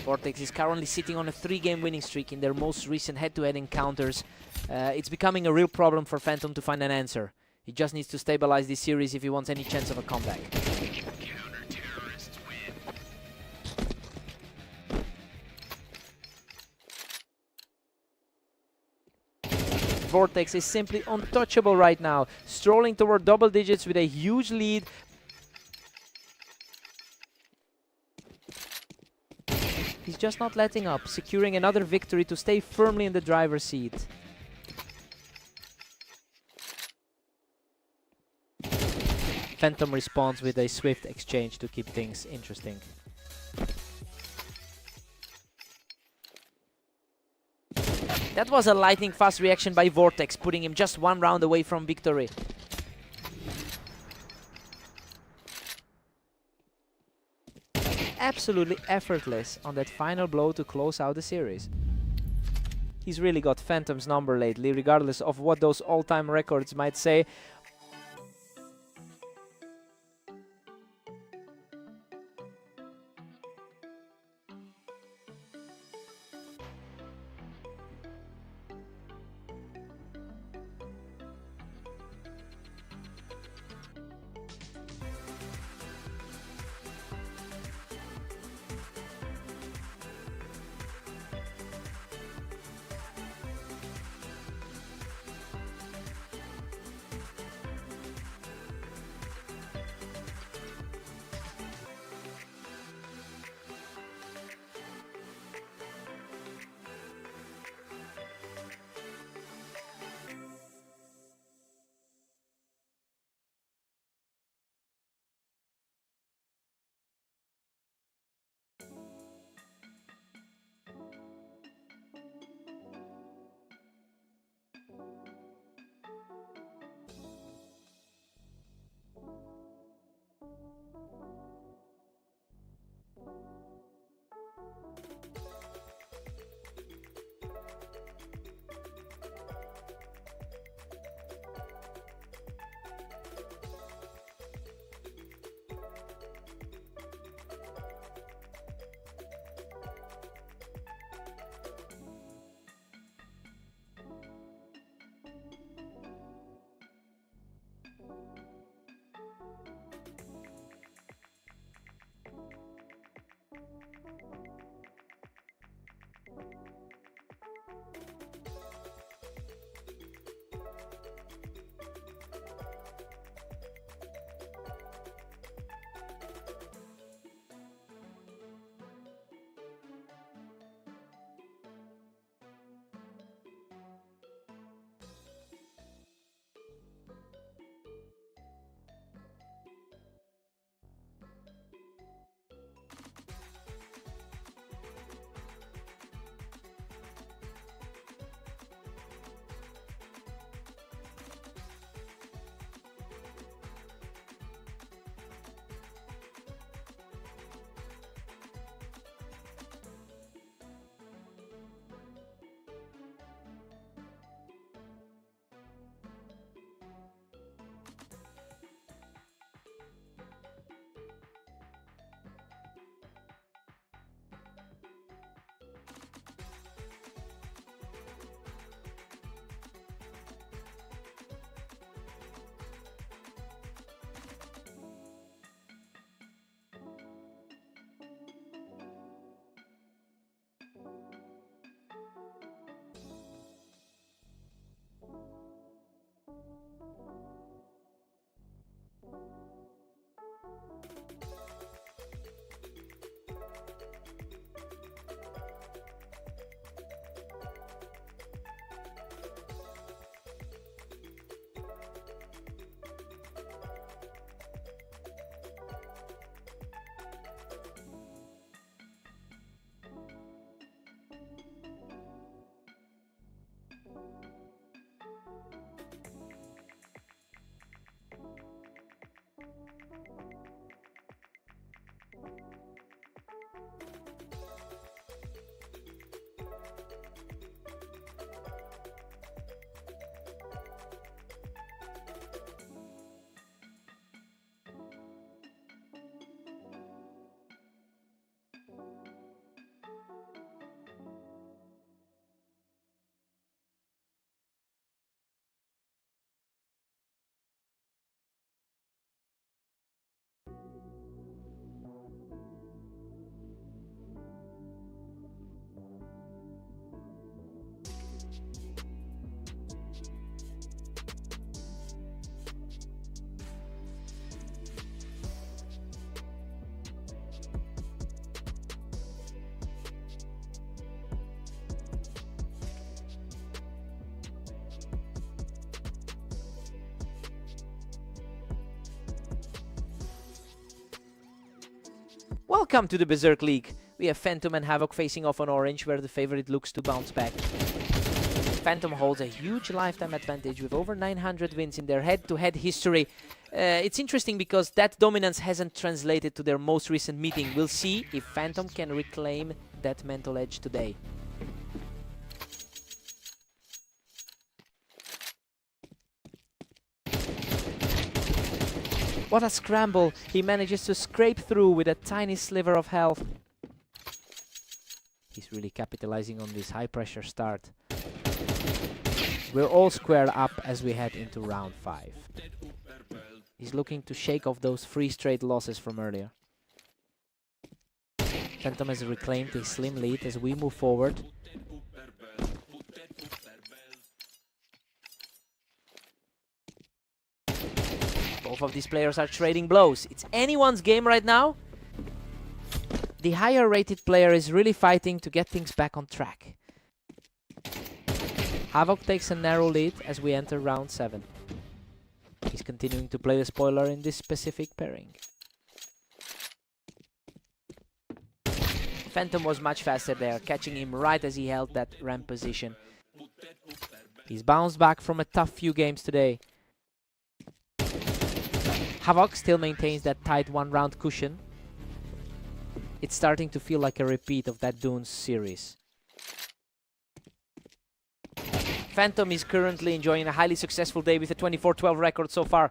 Speaker 1: Vortex is currently sitting on a 3-game winning streak in their most recent head-to-head encounters. It's becoming a real problem for Phantom to find an answer. He just needs to stabilize this series if he wants any chance of a comeback. Vortex is simply untouchable right now, strolling toward double digits with a huge lead. He's just not letting up, securing another victory to stay firmly in the driver's seat. Phantom responds with a swift exchange to keep things interesting. That was a lightning-fast reaction by Vortex, putting him just 1 round away from victory. Absolutely effortless on that final blow to close out the series. He's really got Phantom's number lately, regardless of what those all-time records might say. Welcome to the Berserk League. We have Phantom and Havoc facing off on orange, where the favorite looks to bounce back. Phantom holds a huge lifetime advantage with over 900 wins in their head-to-head history. It's interesting because that dominance hasn't translated to their most recent meeting. We'll see if Phantom can reclaim that mental edge today. What a scramble! He manages to scrape through with a tiny sliver of health. He's really capitalizing on this high-pressure start. We're all squared up as we head into round 5. He's looking to shake off those 3 straight losses from earlier. Phantom has reclaimed a slim lead as we move forward. Both of these players are trading blows. It's anyone's game right now. The higher rated player is really fighting to get things back on track. Havoc takes a narrow lead as we enter round 7. He's continuing to play the spoiler in this specific pairing. Phantom was much faster there, catching him right as he held that ramp position. He's bounced back from a tough few games today. Havoc still maintains that tight 1-round cushion. It's starting to feel like a repeat of that Dunes series. Phantom is currently enjoying a highly successful day with a 24-12 record so far.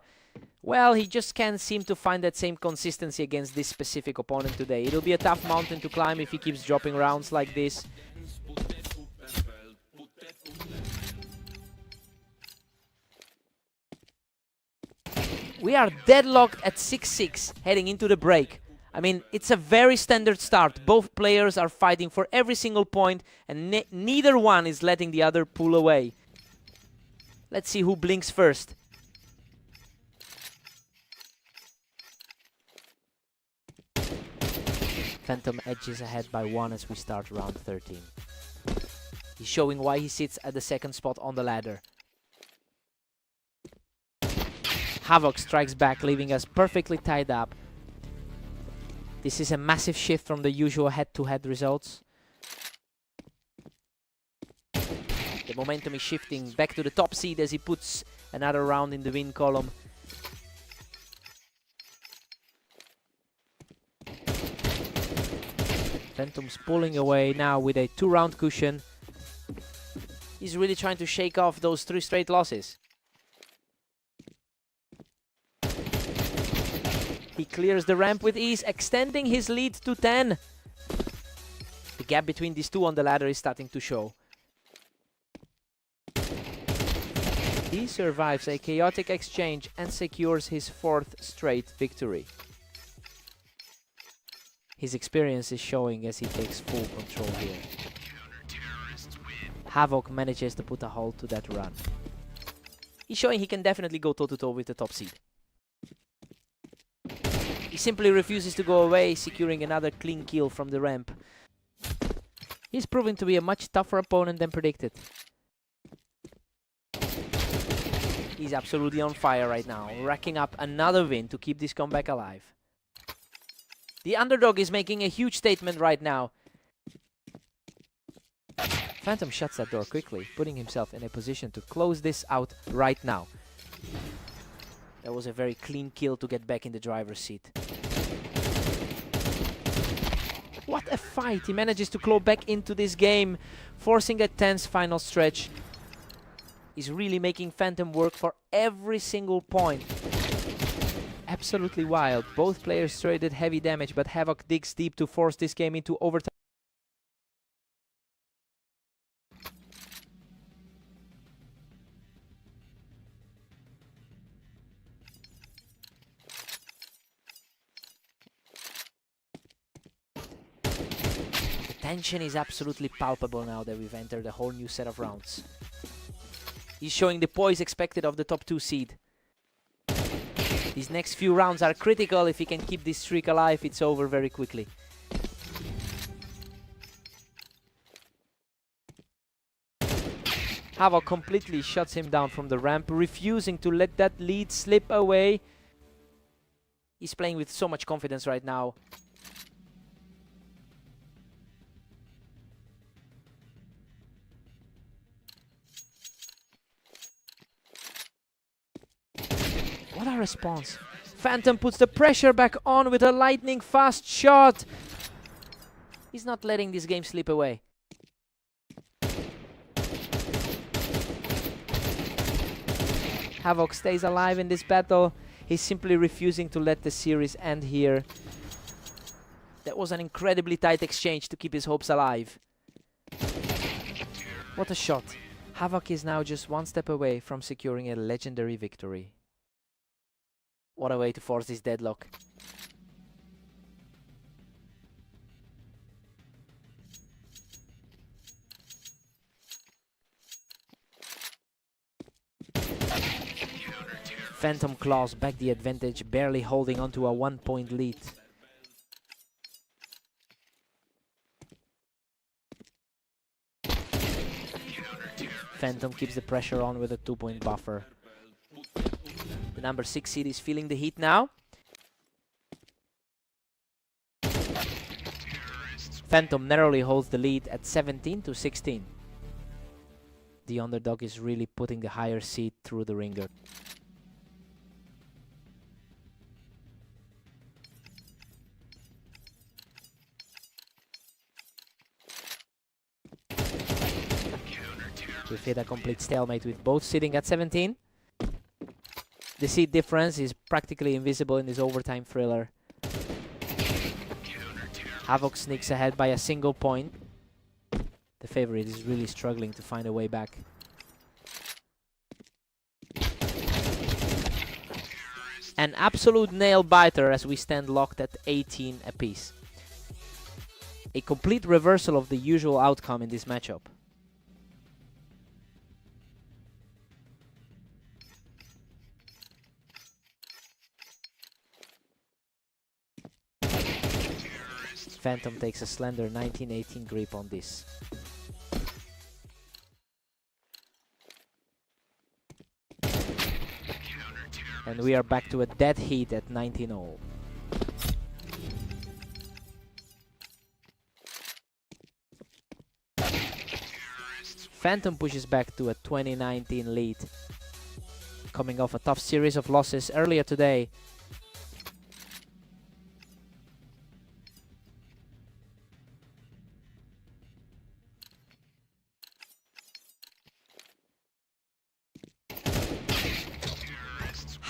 Speaker 1: Well, he just can't seem to find that same consistency against this specific opponent today. It'll be a tough mountain to climb if he keeps dropping rounds like this. We are deadlocked at 6-6 heading into the break. I mean, it's a very standard start. Both players are fighting for every single point, and neither one is letting the other pull away. Let's see who blinks first. Phantom edges ahead by 1 as we start round 13. He's showing why he sits at the second spot on the ladder. Havoc strikes back, leaving us perfectly tied up. This is a massive shift from the usual head-to-head results. The momentum is shifting back to the top seed as he puts another round in the win column. Phantom's pulling away now with a 2-round cushion. He's really trying to shake off those 3 straight losses. He clears the ramp with ease, extending his lead to 10. The gap between these two on the ladder is starting to show. He survives a chaotic exchange and secures his 4th straight victory. His experience is showing as he takes full control here. Havoc manages to put a halt to that run. He's showing he can definitely go toe-to-toe with the top seed. He simply refuses to go away, securing another clean kill from the ramp. He's proving to be a much tougher opponent than predicted. He's absolutely on fire right now, racking up another win to keep this comeback alive. The underdog is making a huge statement right now. Phantom shuts that door quickly, putting himself in a position to close this out right now. That was a very clean kill to get back in the driver's seat. What a fight! He manages to claw back into this game, forcing a tense final stretch. He's really making Phantom work for every single point. Absolutely wild. Both players traded heavy damage, but Havoc digs deep to force this game into overtime. Tension is absolutely palpable now that we've entered a whole new set of rounds. He's showing the poise expected of the top 2 seed. These next few rounds are critical. If he can keep this streak alive, it's over very quickly. Havoc completely shuts him down from the ramp, refusing to let that lead slip away. He's playing with so much confidence right now. What a response. Phantom puts the pressure back on with a lightning fast shot. He's not letting this game slip away. Havoc stays alive in this battle. He's simply refusing to let the series end here. That was an incredibly tight exchange to keep his hopes alive. What a shot. Havoc is now just one step away from securing a legendary victory. What a way to force this deadlock. Phantom claws back the advantage, barely holding on to a 1-point lead. Phantom keeps the pressure on with a 2-point buffer. The number 6 seed is feeling the heat now. Phantom narrowly holds the lead at 17-16. The underdog is really putting the higher seed through the ringer. We've hit a complete stalemate with both sitting at 17. The seed difference is practically invisible in this overtime thriller. Havoc sneaks ahead by a single point. The favorite is really struggling to find a way back. An absolute nail-biter as we stand locked at 18 apiece. A complete reversal of the usual outcome in this matchup. Phantom takes a slender 19-18 grip on this. And we are back to a dead heat at 19-0. Phantom pushes back to a 2019 lead. Coming off a tough series of losses earlier today.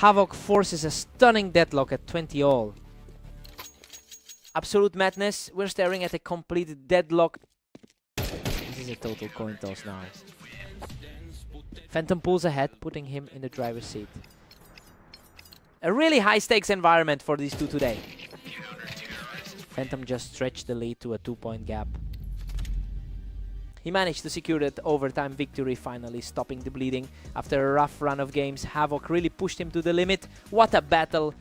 Speaker 1: Havoc forces a stunning deadlock at 20-all. Absolute madness. We're staring at a complete deadlock. This is a total coin toss now. Phantom pulls ahead, putting him in the driver's seat. A really high-stakes environment for these two today. Phantom just stretched the lead to a 2-point gap. He managed to secure that overtime victory, finally stopping the bleeding. After a rough run of games, Havoc really pushed him to the limit. What a battle!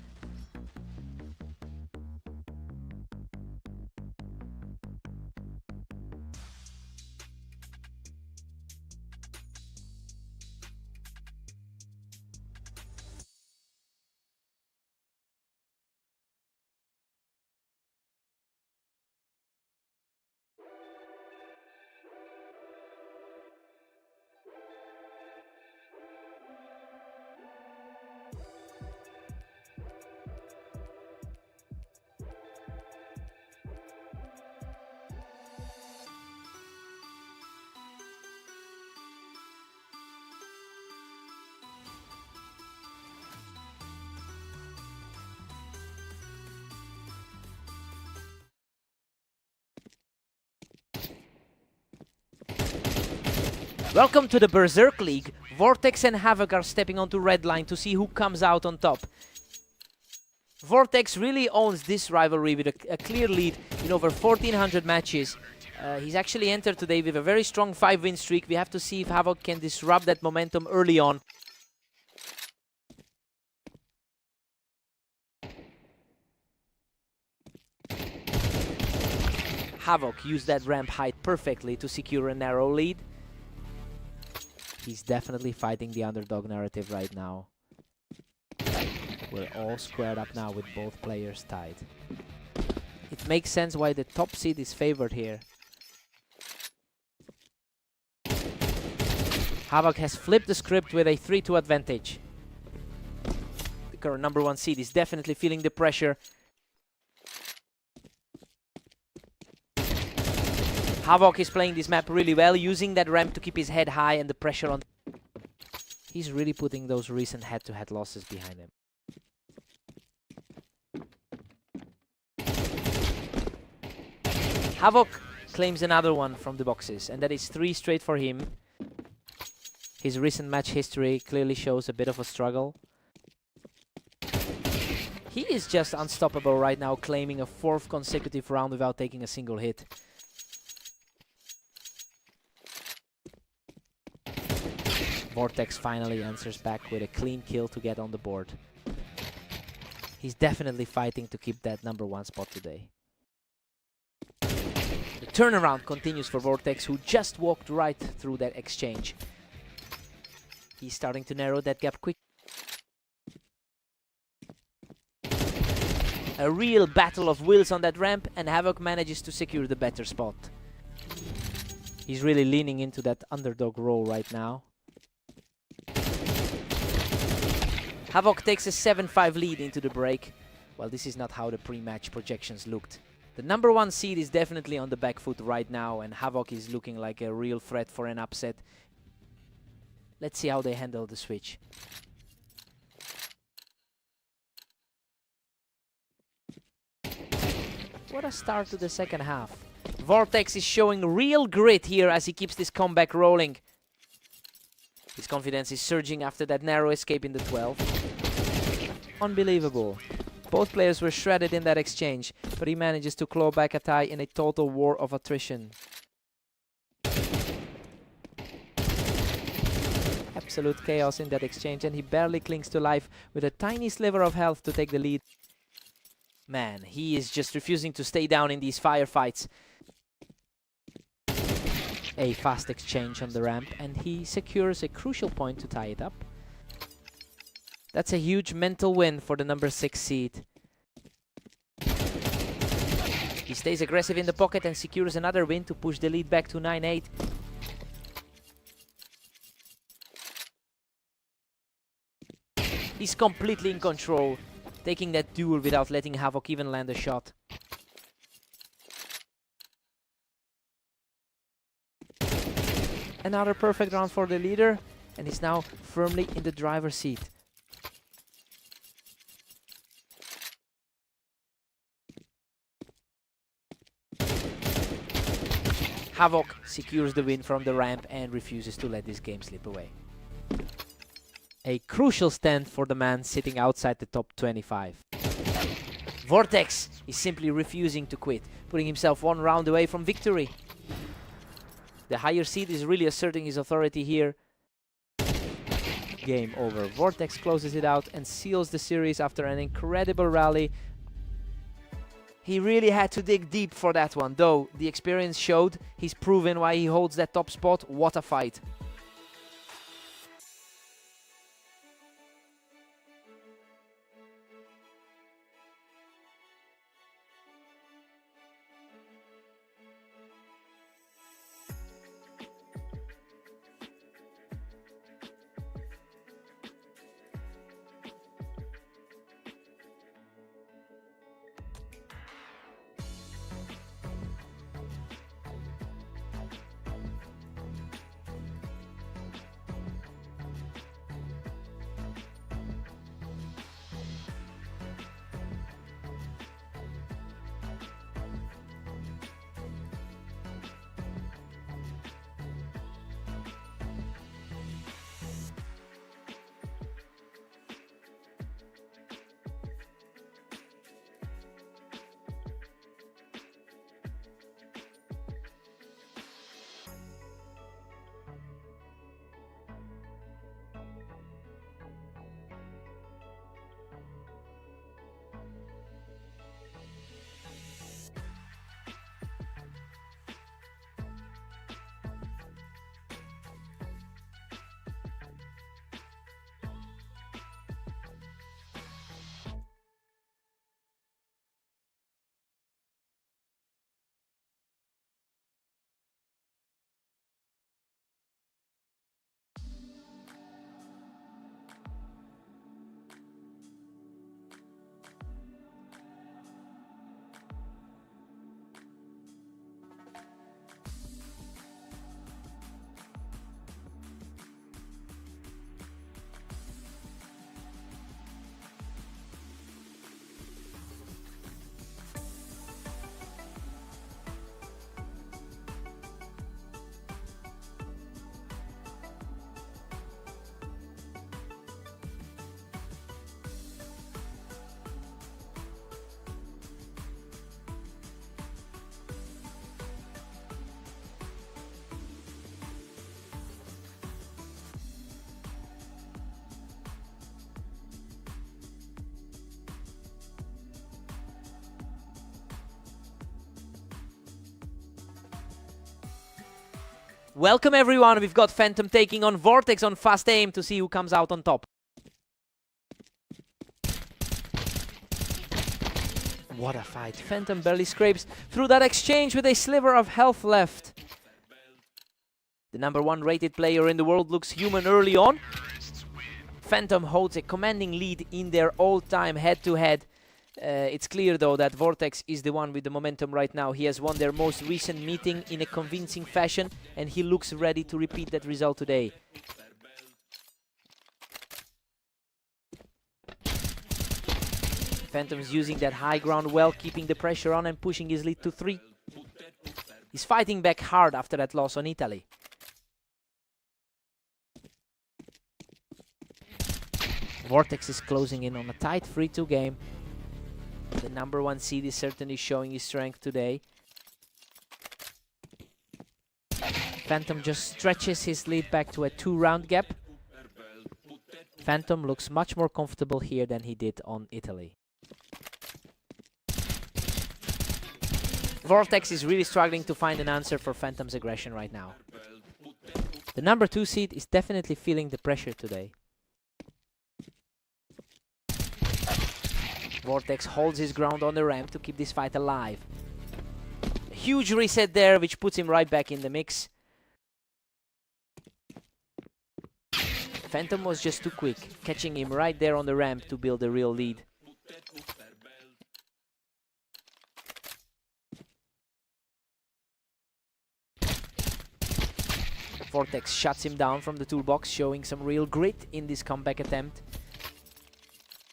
Speaker 1: Welcome to the Berserk League. Vortex and Havoc are stepping onto red line to see who comes out on top. Vortex really owns this rivalry with a clear lead in over 1,400 matches. He's actually entered today with a very strong 5-win streak. We have to see if Havoc can disrupt that momentum early on. Havoc used that ramp height perfectly to secure a narrow lead. He's definitely fighting the underdog narrative right now. We're all squared up now with both players tied. It makes sense why the top seed is favored here. Havoc has flipped the script with a 3-2 advantage. current number 1 seed is definitely feeling the pressure. Havoc is playing this map really well, using that ramp to keep his head high and the pressure on. He's really putting those recent head-to-head losses behind him. Havoc claims another one from the boxes, and that is 3 straight for him. His recent match history clearly shows a bit of a struggle. He is just unstoppable right now, claiming a 4th consecutive round without taking a single hit. Vortex finally answers back with a clean kill to get on the board. He's definitely fighting to keep that number 1 spot today. The turnaround continues for Vortex, who just walked right through that exchange. He's starting to narrow that gap quick. A real battle of wills on that ramp, and Havoc manages to secure the better spot. He's really leaning into that underdog role right now. Havoc takes a 7-5 lead into the break. Well, this is not how the pre-match projections looked. The number 1 seed is definitely on the back foot right now, and Havoc is looking like a real threat for an upset. Let's see how they handle the switch. What a start to the second half. Vortex is showing real grit here as he keeps this comeback rolling. His confidence is surging after that narrow escape in the 12th. Unbelievable. Both players were shredded in that exchange, but he manages to claw back a tie in a total war of attrition. Absolute chaos in that exchange, and he barely clings to life with a tiny sliver of health to take the lead. Man, he is just refusing to stay down in these firefights. A fast exchange on the ramp, and he secures a crucial point to tie it up. That's a huge mental win for the number 6 seed. He stays aggressive in the pocket and secures another win to push the lead back to 9-8. He's completely in control, taking that duel without letting Havoc even land a shot. Another perfect round for the leader, and he's now firmly in the driver's seat. Havoc secures the win from the ramp and refuses to let this game slip away. A crucial stand for the man sitting outside the top 25. Vortex is simply refusing to quit, putting himself 1 round away from victory. The higher seed is really asserting his authority here. Game over. Vortex closes it out and seals the series after an incredible rally. He really had to dig deep for that one, though the experience showed he's proven why he holds that top spot. What a fight. Welcome everyone, we've got Phantom taking on Vortex on fast aim to see who comes out on top. What a fight. Phantom barely scrapes through that exchange with a sliver of health left. The #1 rated player in the world looks human early on. Phantom holds a commanding lead in their all-time head-to-head. It's clear though that Vortex is the one with the momentum right now. He has won their most recent meeting in a convincing fashion and he looks ready to repeat that result today. Phantom's using that high ground well, keeping the pressure on and pushing his lead to 3. He's fighting back hard after that loss on Italy. Vortex is closing in on a tight 3-2 game. The #1 seed is certainly showing his strength today. Phantom just stretches his lead back to a 2-round gap. Phantom looks much more comfortable here than he did on Italy. Vortex is really struggling to find an answer for Phantom's aggression right now. The #2 seed is definitely feeling the pressure today. Vortex holds his ground on the ramp to keep this fight alive. A huge reset there, which puts him right back in the mix. Phantom was just too quick, catching him right there on the ramp to build a real lead. Vortex shuts him down from the toolbox, showing some real grit in this comeback attempt.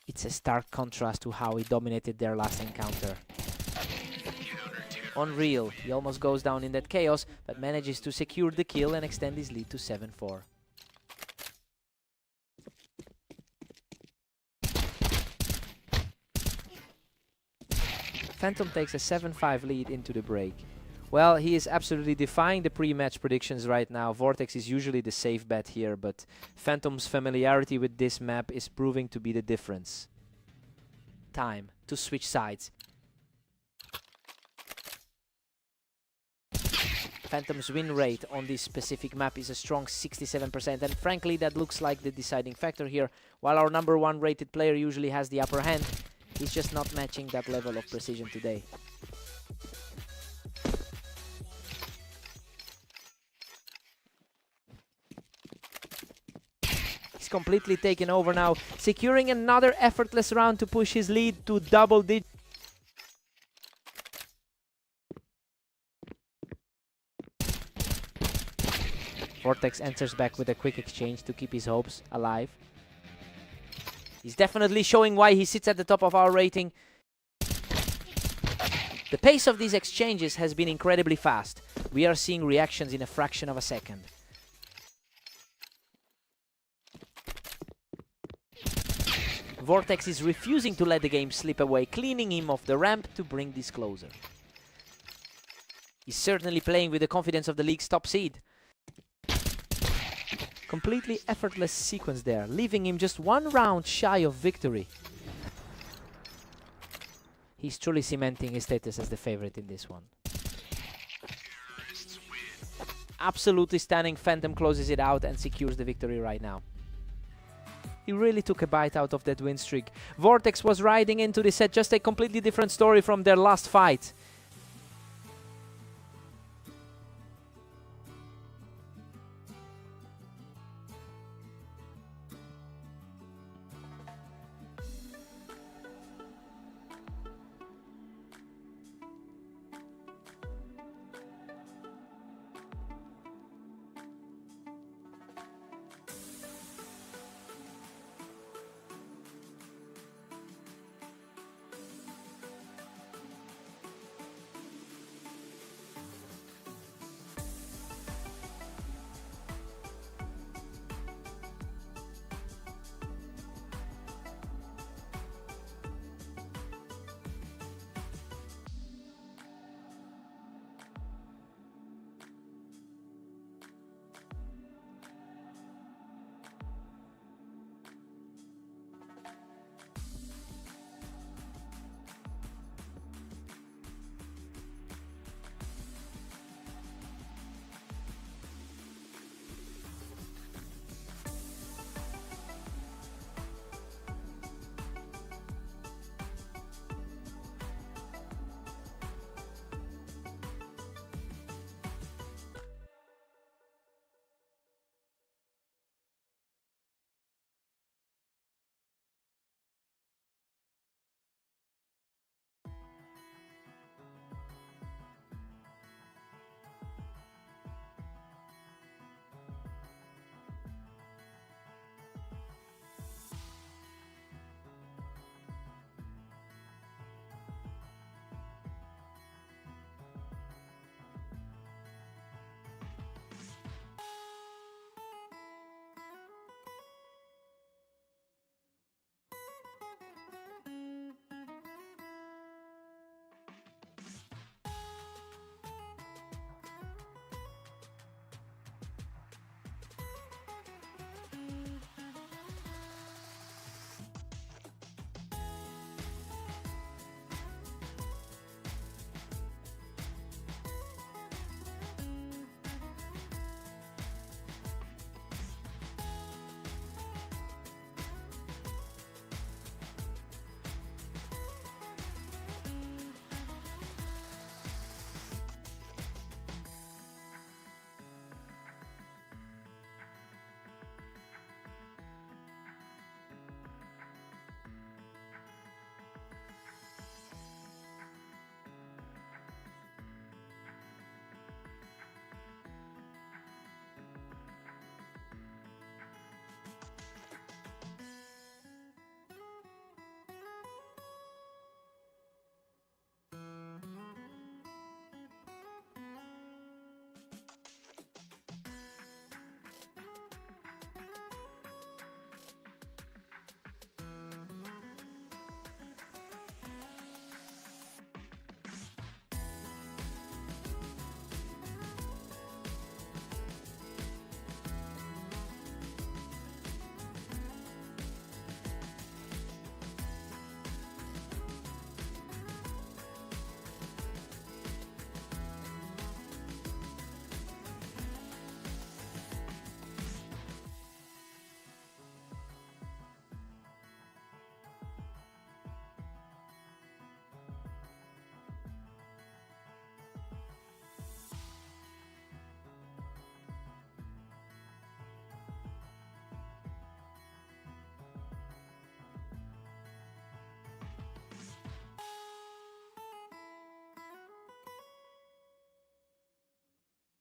Speaker 1: It's a stark contrast to how he dominated their last encounter. Unreal, he almost goes down in that chaos, but manages to secure the kill and extend his lead to 7-4. Phantom takes a 7-5 lead into the break. Well, he is absolutely defying the pre-match predictions right now. Vortex is usually the safe bet here, but Phantom's familiarity with this map is proving to be the difference. Time to switch sides. Phantom's win rate on this specific map is a strong 67%, and frankly that looks like the deciding factor here. While our #1 rated player usually has the upper hand, he's just not matching that level of precision today. He's completely taken over now, securing another effortless round to push his lead to double digits. Vortex enters back with a quick exchange to keep his hopes alive. He's definitely showing why he sits at the top of our rating. The pace of these exchanges has been incredibly fast. We are seeing reactions in a fraction of a second. Vortex is refusing to let the game slip away, cleaning him off the ramp to bring this closer. He's certainly playing with the confidence of the league's top seed. Completely effortless sequence there, leaving him just 1 round shy of victory. He's truly cementing his status as the favorite in this one. Absolutely stunning. Phantom closes it out and secures the victory right now. He really took a bite out of that win streak. Vortex was riding into the set, just a completely different story from their last fight.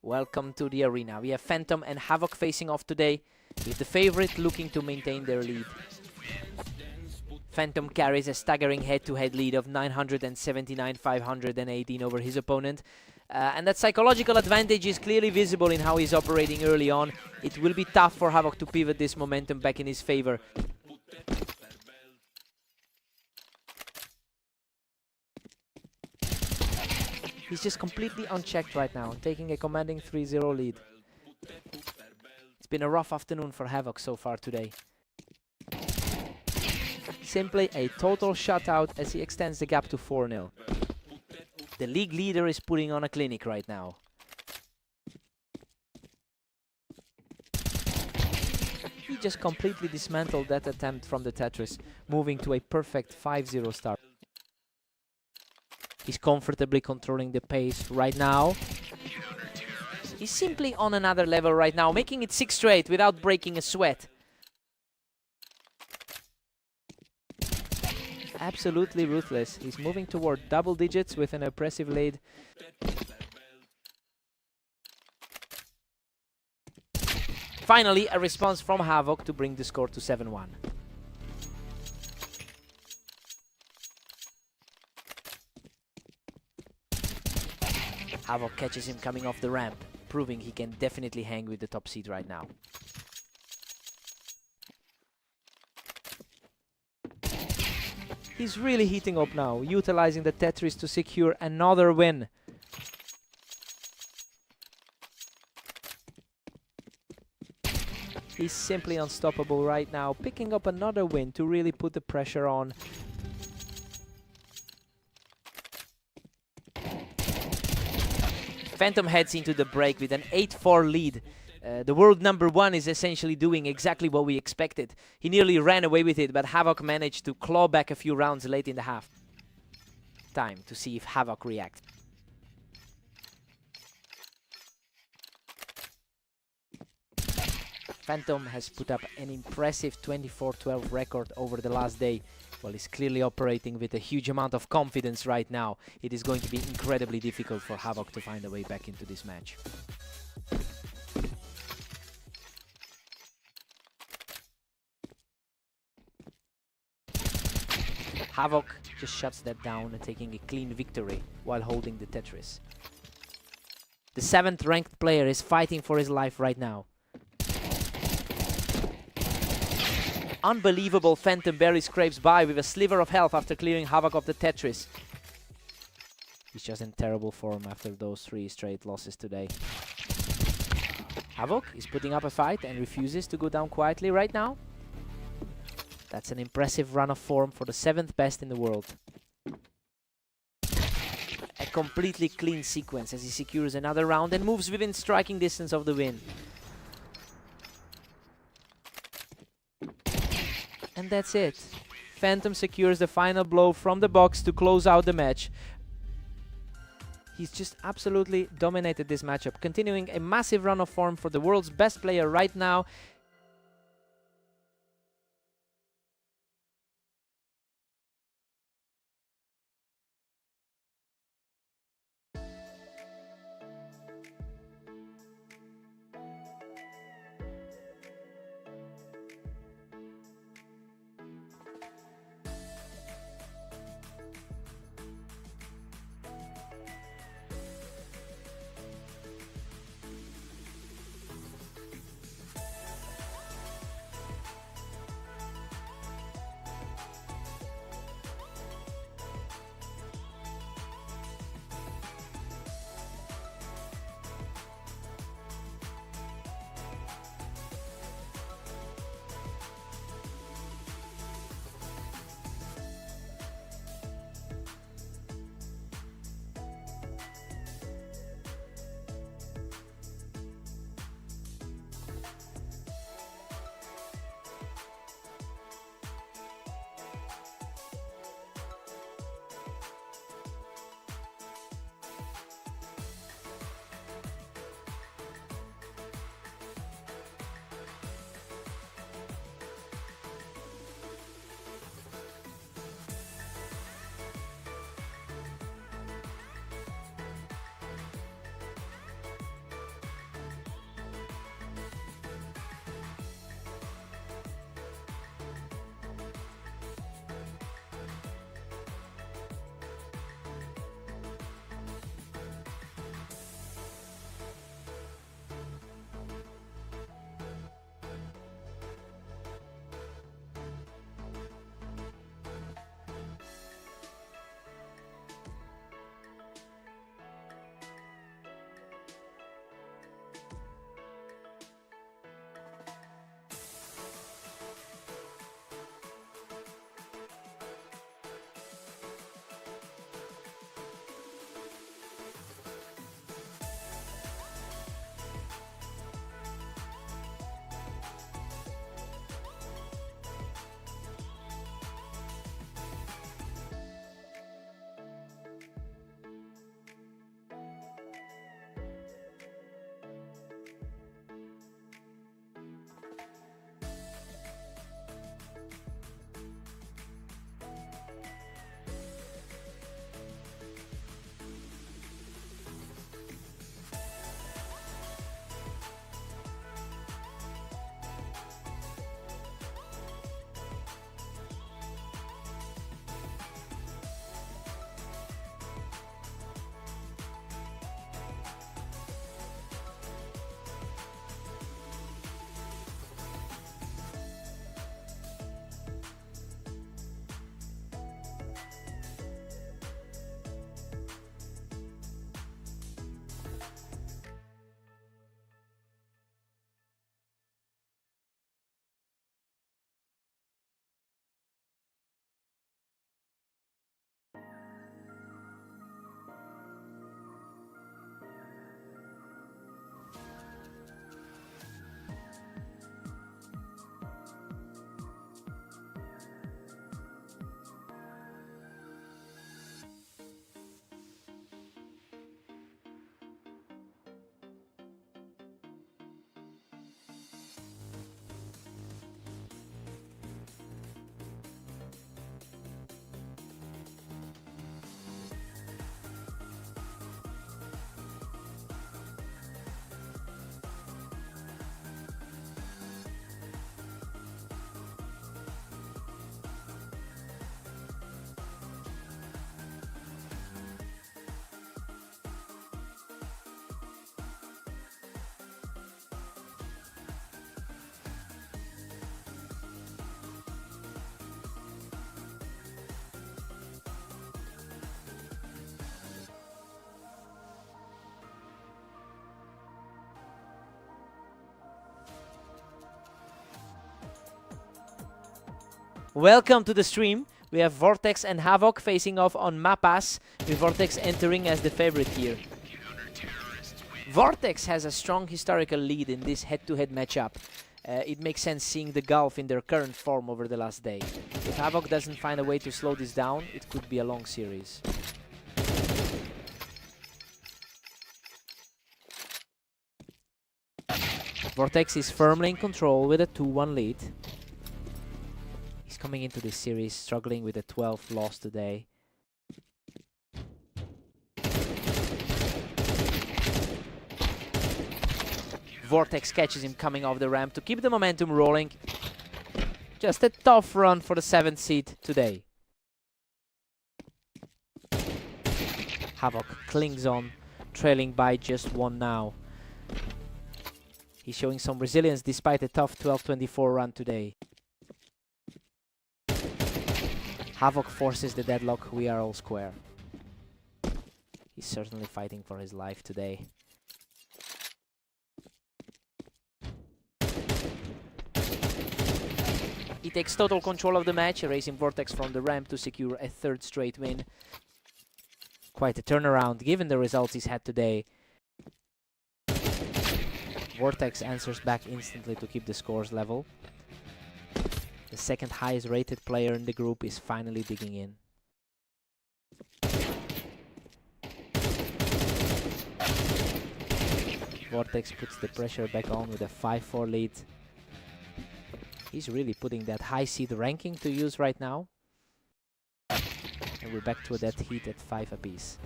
Speaker 1: Welcome to the arena. We have Phantom and Havoc facing off today, with the favorite looking to maintain their lead. Phantom carries a staggering head-to-head lead of 979-518 over his opponent. And that psychological advantage is clearly visible in how he's operating early on. It will be tough for Havoc to pivot this momentum back in his favor. He's just completely unchecked right now, taking a commanding 3-0 lead. It's been a rough afternoon for Havoc so far today. Simply a total shutout as he extends the gap to 4-0. The league leader is putting on a clinic right now. He just completely dismantled that attempt from the Tetris, moving to a perfect 5-0 start. He's comfortably controlling the pace right now. He's simply on another level right now, making it 6 straight without breaking a sweat. Absolutely ruthless. He's moving toward double digits with an impressive lead. Finally, a response from Havoc to bring the score to 7-1. Havoc catches him coming off the ramp, proving he can definitely hang with the top seed right now. He's really heating up now, utilizing the Tetris to secure another win. He's simply unstoppable right now, picking up another win to really put the pressure on. Phantom heads into the break with an 8-4 lead. The world #1 is essentially doing exactly what we expected. He nearly ran away with it, but Havoc managed to claw back a few rounds late in the half. Time to see if Havoc reacts. Phantom has put up an impressive 24-12 record over the last day. Well, he's clearly operating with a huge amount of confidence right now. It is going to be incredibly difficult for Havoc to find a way back into this match. Havoc just shuts that down and taking a clean victory while holding the Tetris. The 7th ranked player is fighting for his life right now. Unbelievable, Phantom barely scrapes by with a sliver of health after clearing Havoc of the Tetris. He's just in terrible form after those 3 straight losses today. Havoc is putting up a fight and refuses to go down quietly right now. That's an impressive run of form for the 7th best in the world. A completely clean sequence as he secures another round and moves within striking distance of the win. And that's it. Phantom secures the final blow from the box to close out the match. He's just absolutely dominated this matchup, continuing a massive run of form for the world's best player right now. Welcome to the stream. We have Vortex and Havoc facing off on Mapas, with Vortex entering as the favorite here. Vortex has a strong historical lead in this head-to-head matchup. It makes sense seeing the gulf in their current form over the last day. If Havoc doesn't find a way to slow this down, it could be a long series. Vortex is firmly in control with a 2-1 lead. He's coming into this series struggling with a 12th loss today. Vortex catches him coming off the ramp to keep the momentum rolling. Just a tough run for the 7th seed today. Havoc clings on, trailing by just 1 now. He's showing some resilience despite a tough 12-24 run today. Havoc forces the deadlock. We are all square. He's certainly fighting for his life today. He takes total control of the match, erasing Vortex from the ramp to secure a 3rd straight win. Quite a turnaround given the results he's had today. Vortex answers back instantly to keep the scores level. The 2nd highest rated player in the group is finally digging in. Vortex puts the pressure back on with a 5-4 lead. He's really putting that high seed ranking to use right now. And we're back to that heat at 5 apiece.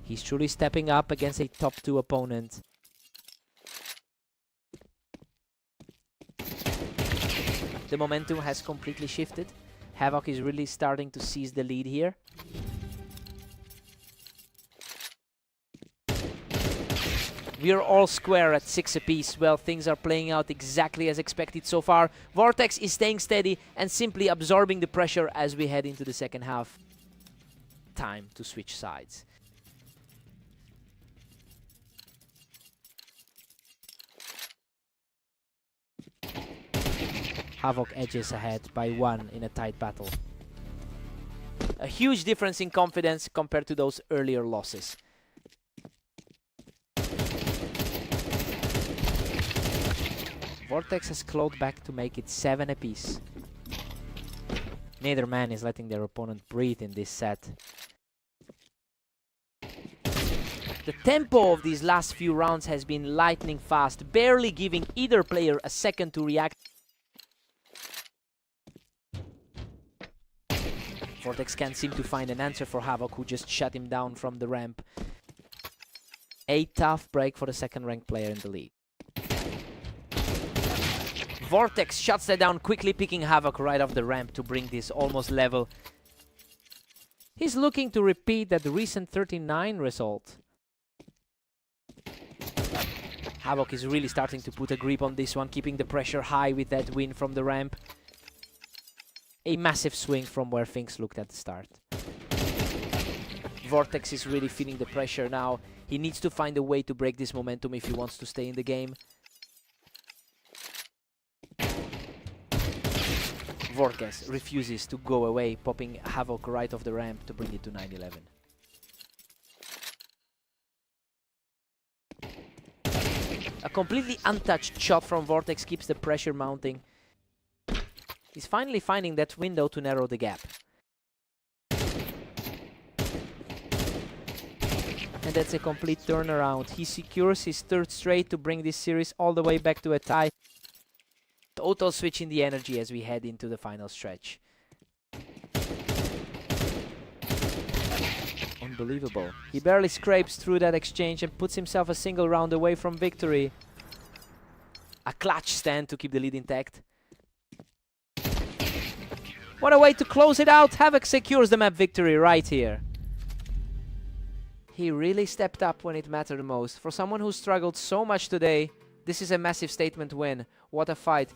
Speaker 1: He's truly stepping up against a top 2 opponent. The momentum has completely shifted. Havoc is really starting to seize the lead here. We are all square at 6 apiece. Well, things are playing out exactly as expected so far. Vortex is staying steady and simply absorbing the pressure as we head into the 2nd half. Time to switch sides. Havoc edges ahead by 1 in a tight battle. A huge difference in confidence compared to those earlier losses. Vortex has clawed back to make it 7 apiece. Neither man is letting their opponent breathe in this set. The tempo of these last few rounds has been lightning fast, barely giving either player a second to react. Vortex can't seem to find an answer for Havoc, who just shut him down from the ramp. A tough break for the 2nd ranked player in the league. Vortex shuts that down quickly, picking Havoc right off the ramp to bring this almost level. He's looking to repeat that recent 39 result. Havoc is really starting to put a grip on this one, keeping the pressure high with that win from the ramp. A massive swing from where things looked at the start. Vortex is really feeling the pressure now. He needs to find a way to break this momentum if he wants to stay in the game. Vortex refuses to go away, popping Havoc right off the ramp to bring it to 9-11. A completely untouched shot from Vortex keeps the pressure mounting. He's finally finding that window to narrow the gap. And that's a complete turnaround. He secures his 3rd straight to bring this series all the way back to a tie. Total switch in the energy as we head into the final stretch. Unbelievable. He barely scrapes through that exchange and puts himself a single round away from victory. A clutch stand to keep the lead intact. What a way to close it out. Havoc secures the map victory right here. He really stepped up when it mattered most. For someone who struggled so much today, this is a massive statement win. What a fight.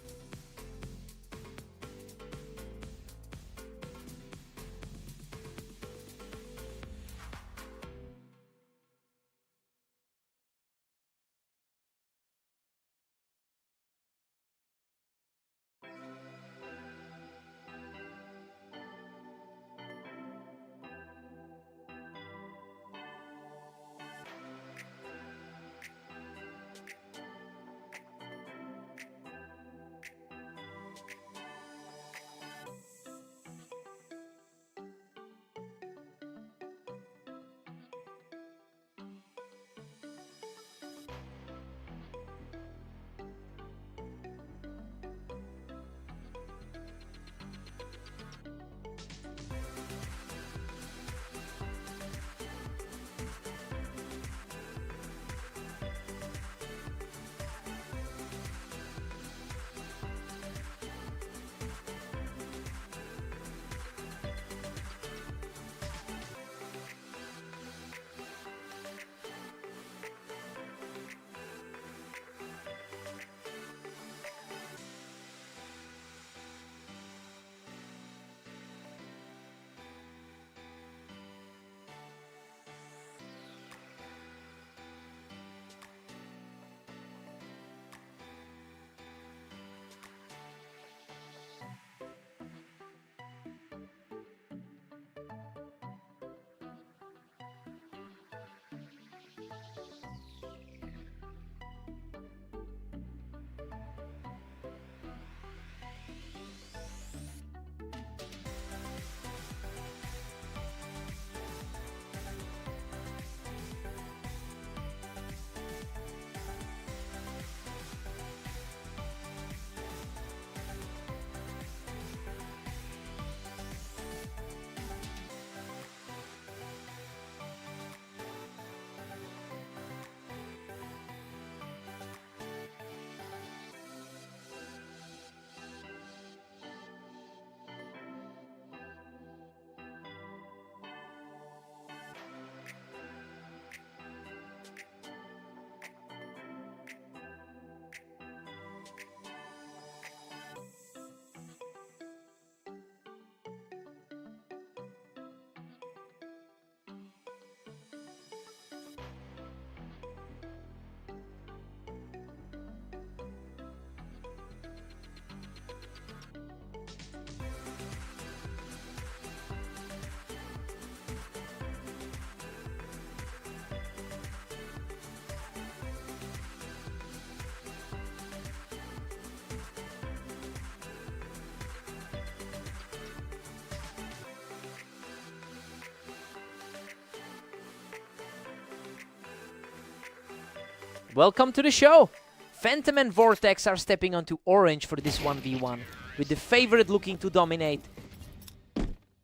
Speaker 1: Welcome to the show! Phantom and Vortex are stepping onto orange for this 1v1, with the favorite looking to dominate.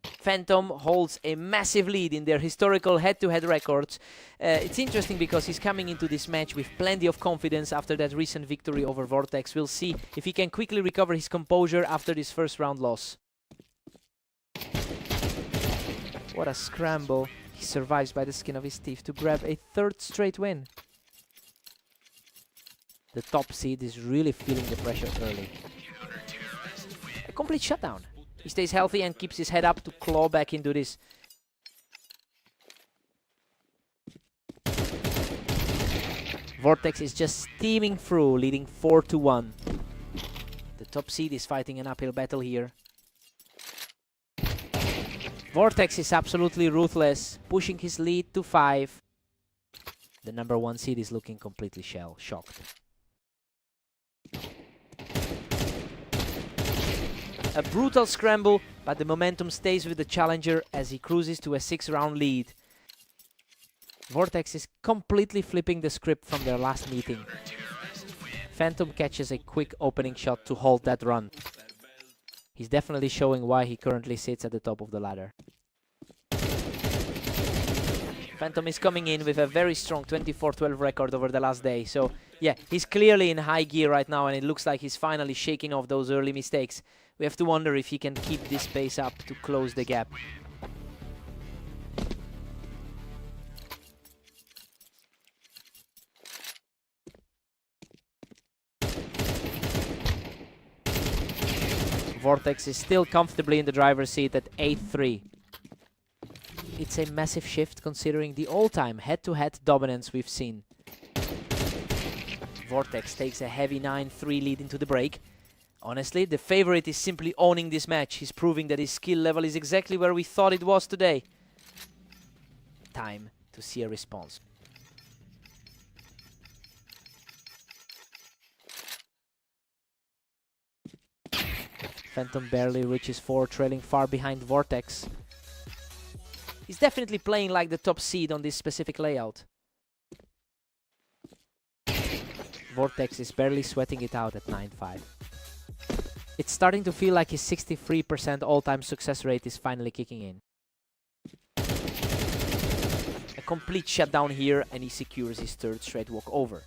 Speaker 1: Phantom holds a massive lead in their historical head-to-head records. It's interesting because he's coming into this match with plenty of confidence after that recent victory over Vortex. We'll see if he can quickly recover his composure after this first round loss. What a scramble. He survives by the skin of his teeth to grab a third straight win. The top seed is really feeling the pressure early. A complete shutdown. He stays healthy and keeps his head up to claw back into this. Vortex is just steaming through, leading 4-1. The top seed is fighting an uphill battle here. Vortex is absolutely ruthless, pushing his lead to 5. The number 1 seed is looking completely shell-shocked. A brutal scramble, but the momentum stays with the challenger as he cruises to a 6-round lead. Vortex is completely flipping the script from their last meeting. Phantom catches a quick opening shot to halt that run. He's definitely showing why he currently sits at the top of the ladder. Phantom is coming in with a very strong 24-12 record over the last day. So yeah, he's clearly in high gear right now, and it looks like he's finally shaking off those early mistakes. We have to wonder if he can keep this pace up to close the gap. Vortex is still comfortably in the driver's seat at 8-3. It's a massive shift considering the all-time head-to-head dominance we've seen. Vortex takes a heavy 9-3 lead into the break. Honestly, the favorite is simply owning this match. He's proving that his skill level is exactly where we thought it was today. Time to see a response. Phantom barely reaches 4, trailing far behind Vortex. He's definitely playing like the top seed on this specific layout. Vortex is barely sweating it out at 9-5. It's starting to feel like his 63% all-time success rate is finally kicking in. A complete shutdown here, and he secures his 3rd straight walkover.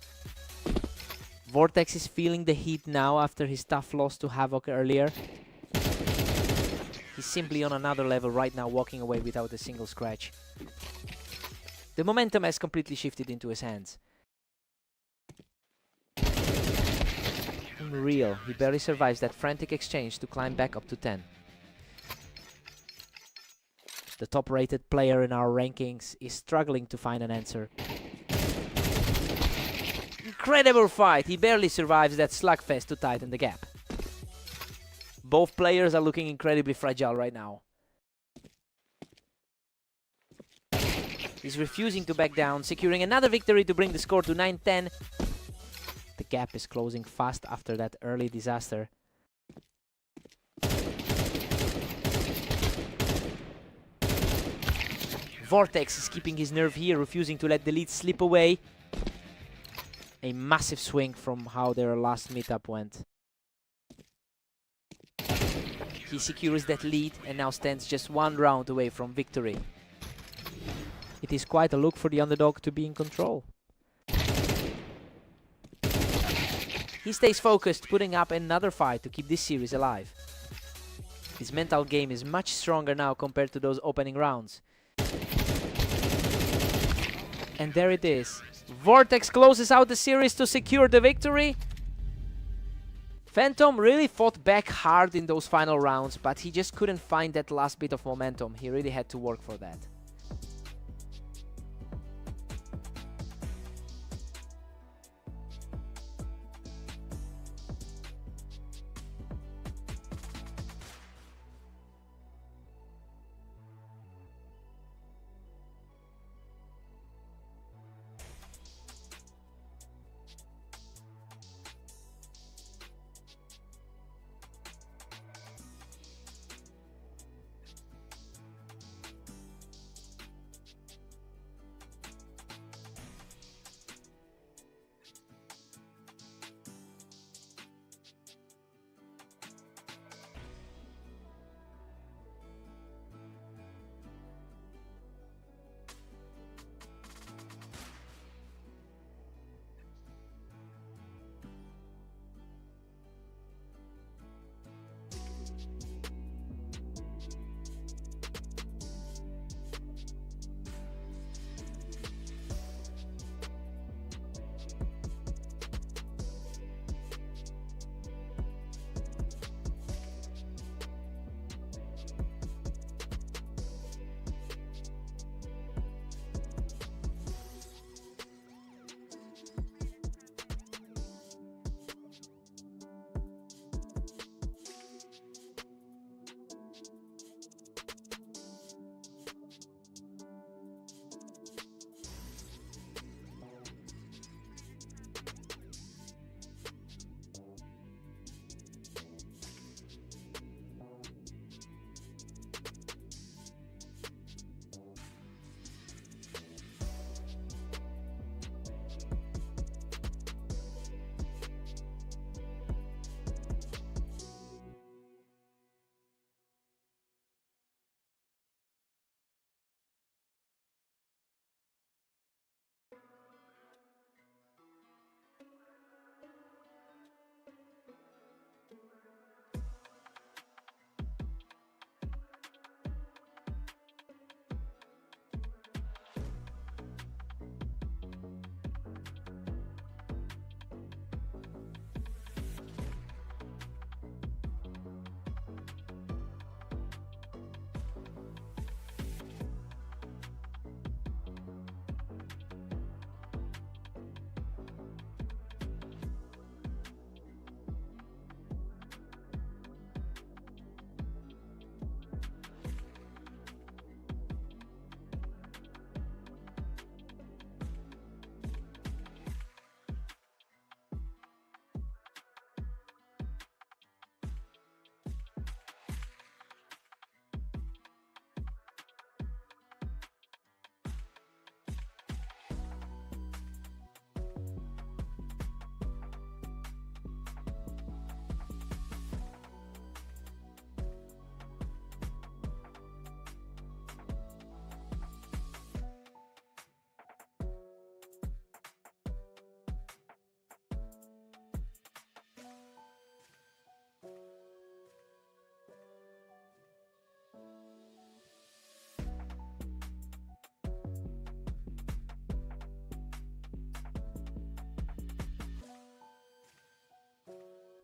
Speaker 1: Vortex is feeling the heat now after his tough loss to Havoc earlier. He's simply on another level right now, walking away without a single scratch. The momentum has completely shifted into his hands. Unreal, he barely survives that frantic exchange to climb back up to 10. The top-rated player in our rankings is struggling to find an answer. Incredible fight, he barely survives that slugfest to tighten the gap. Both players are looking incredibly fragile right now. He's refusing to back down, securing another victory to bring the score to 9-10. The gap is closing fast after that early disaster. Vortex is keeping his nerve here, refusing to let the lead slip away. A massive swing from how their last meetup went. He secures that lead and now stands just 1 round away from victory. It is quite a look for the underdog to be in control. He stays focused, putting up another fight to keep this series alive. His mental game is much stronger now compared to those opening rounds. And there it is. Vortex closes out the series to secure the victory. Phantom really fought back hard in those final rounds, but he just couldn't find that last bit of momentum. He really had to work for that.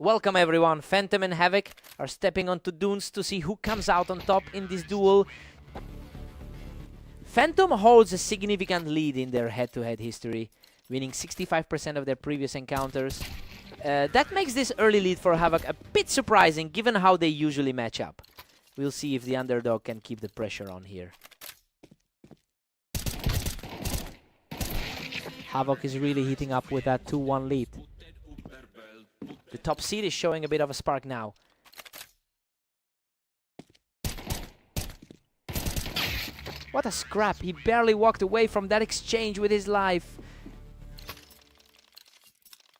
Speaker 1: Welcome everyone, Phantom and Havoc are stepping onto Dunes to see who comes out on top in this duel. Phantom holds a significant lead in their head-to-head history, winning 65% of their previous encounters. That makes this early lead for Havoc a bit surprising given how they usually match up. We'll see if the underdog can keep the pressure on here. Havoc is really heating up with that 2-1 lead. The top seed is showing a bit of a spark now. What a scrap! He barely walked away from that exchange with his life.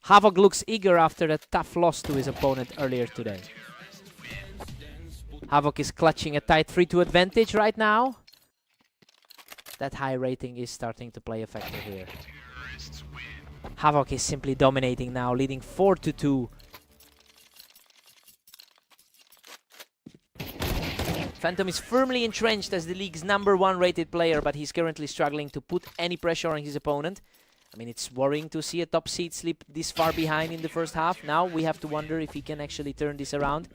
Speaker 1: Havoc looks eager after that tough loss to his opponent earlier today. Havoc is clutching a tight 3-2 advantage right now. That high rating is starting to play a factor here. Havoc is simply dominating now, leading 4-2. Phantom is firmly entrenched as the league's #1 rated player, but he's currently struggling to put any pressure on his opponent. I mean, it's worrying to see a top seed slip this far behind in the first half. Now we have to wonder if he can actually turn this around.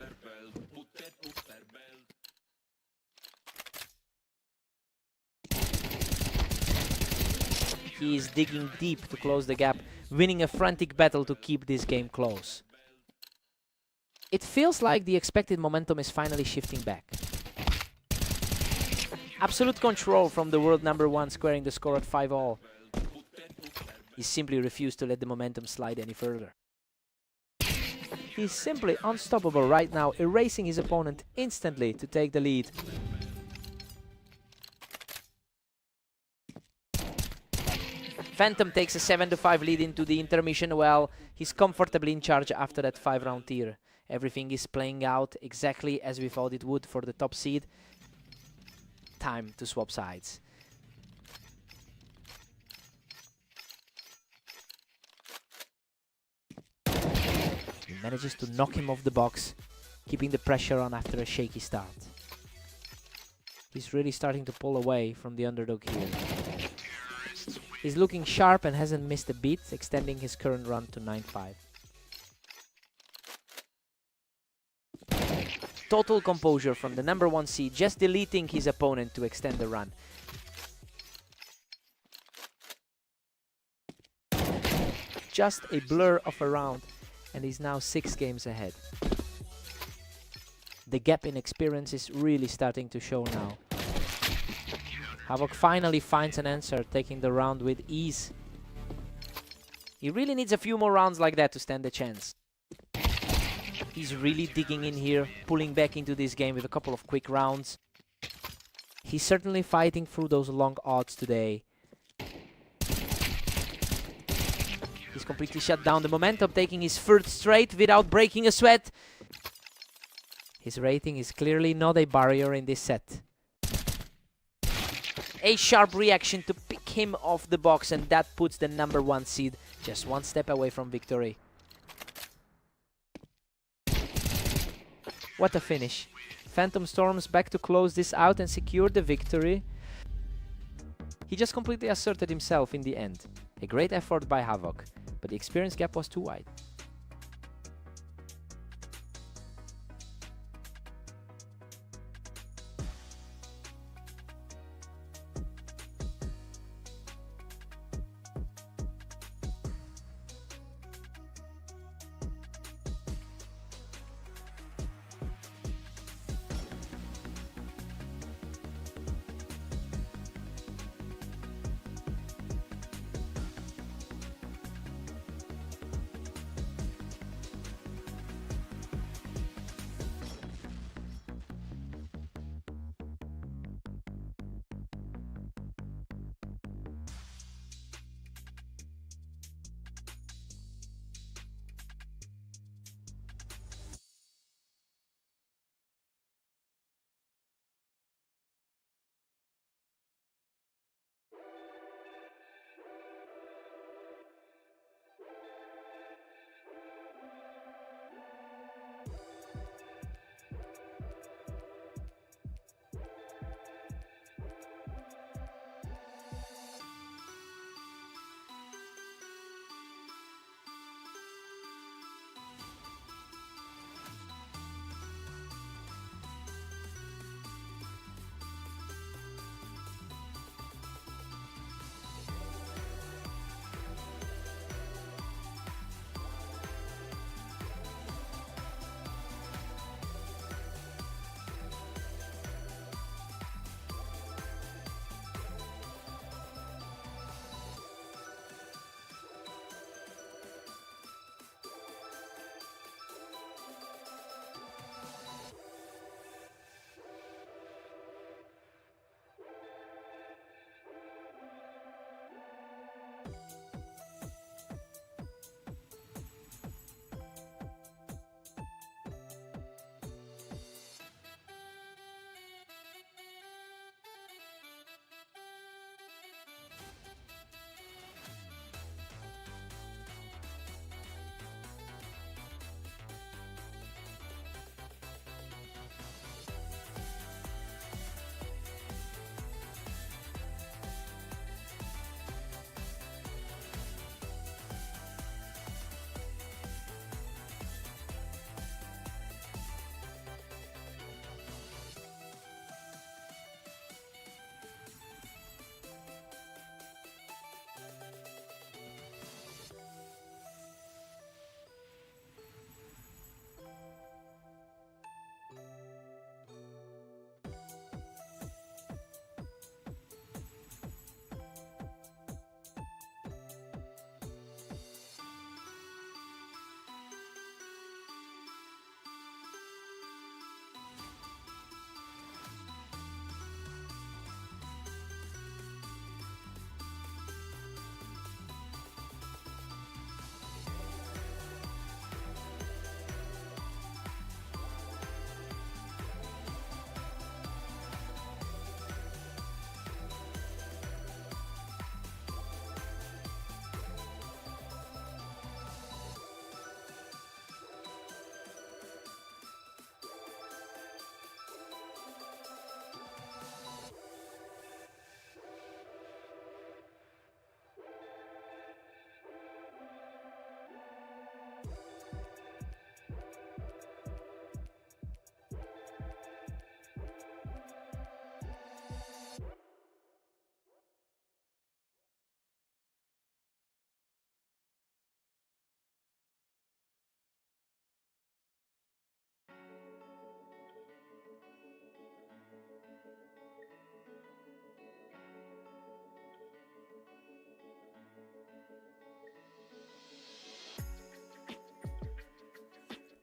Speaker 1: He is digging deep to close the gap, winning a frantic battle to keep this game close. It feels like the expected momentum is finally shifting back. Absolute control from the world #1, squaring the score at 5-all. He simply refused to let the momentum slide any further. He's simply unstoppable right now, erasing his opponent instantly to take the lead. Phantom takes a 7-5 lead into the intermission. Well, he's comfortably in charge after that 5-round tier. Everything is playing out exactly as we thought it would for the top seed. Time to swap sides. He manages to knock him off the box, keeping the pressure on after a shaky start. He's really starting to pull away from the underdog here. He's looking sharp and hasn't missed a beat, extending his current run to 9-5. Total composure from the #1 seed, just deleting his opponent to extend the run. Just a blur of a round, and he's now 6 games ahead. The gap in experience is really starting to show now. Havoc finally finds an answer, taking the round with ease. He really needs a few more rounds like that to stand a chance. He's really digging in here, pulling back into this game with a couple of quick rounds. He's certainly fighting through those long odds today. He's completely shut down the momentum, taking his 3rd straight without breaking a sweat. His rating is clearly not a barrier in this set. A sharp reaction to pick him off the box, and that puts the #1 seed just 1 step away from victory. What a finish. Phantom storms back to close this out and secure the victory. He just completely asserted himself in the end. A great effort by Havoc, but the experience gap was too wide.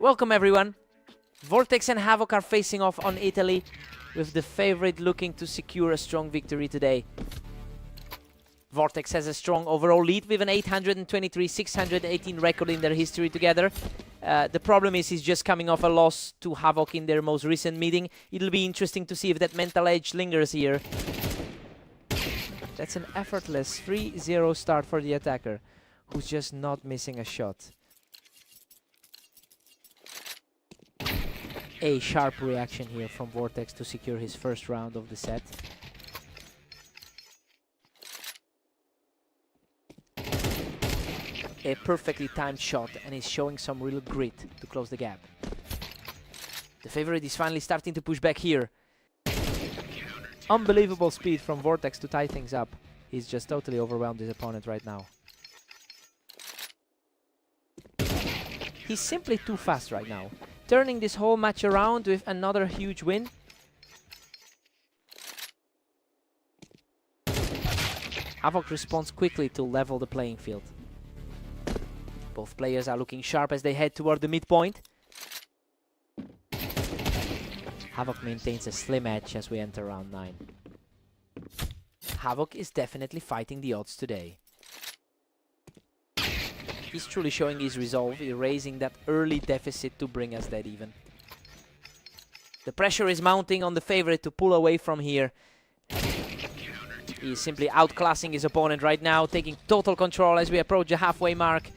Speaker 1: Welcome everyone. Vortex and Havoc are facing off on Italy, with the favorite looking to secure a strong victory today. Vortex has a strong overall lead with an 823-618 record in their history together. The problem is he's just coming off a loss to Havoc in their most recent meeting. It'll be interesting to see if that mental edge lingers here. That's an effortless 3-0 start for the attacker, who's just not missing a shot. A sharp reaction here from Vortex to secure his first round of the set. A perfectly timed shot, and he's showing some real grit to close the gap. The favorite is finally starting to push back here. Unbelievable speed from Vortex to tie things up. He's just totally overwhelmed his opponent right now. He's simply too fast right now, turning this whole match around with another huge win. Havoc responds quickly to level the playing field. Both players are looking sharp as they head toward the midpoint. Havoc maintains a slim edge as we enter round 9. Havoc is definitely fighting the odds today. He's truly showing his resolve, erasing that early deficit to bring us dead even. The pressure is mounting on the favorite to pull away from here. He's simply outclassing his opponent right now, taking total control as we approach the halfway mark.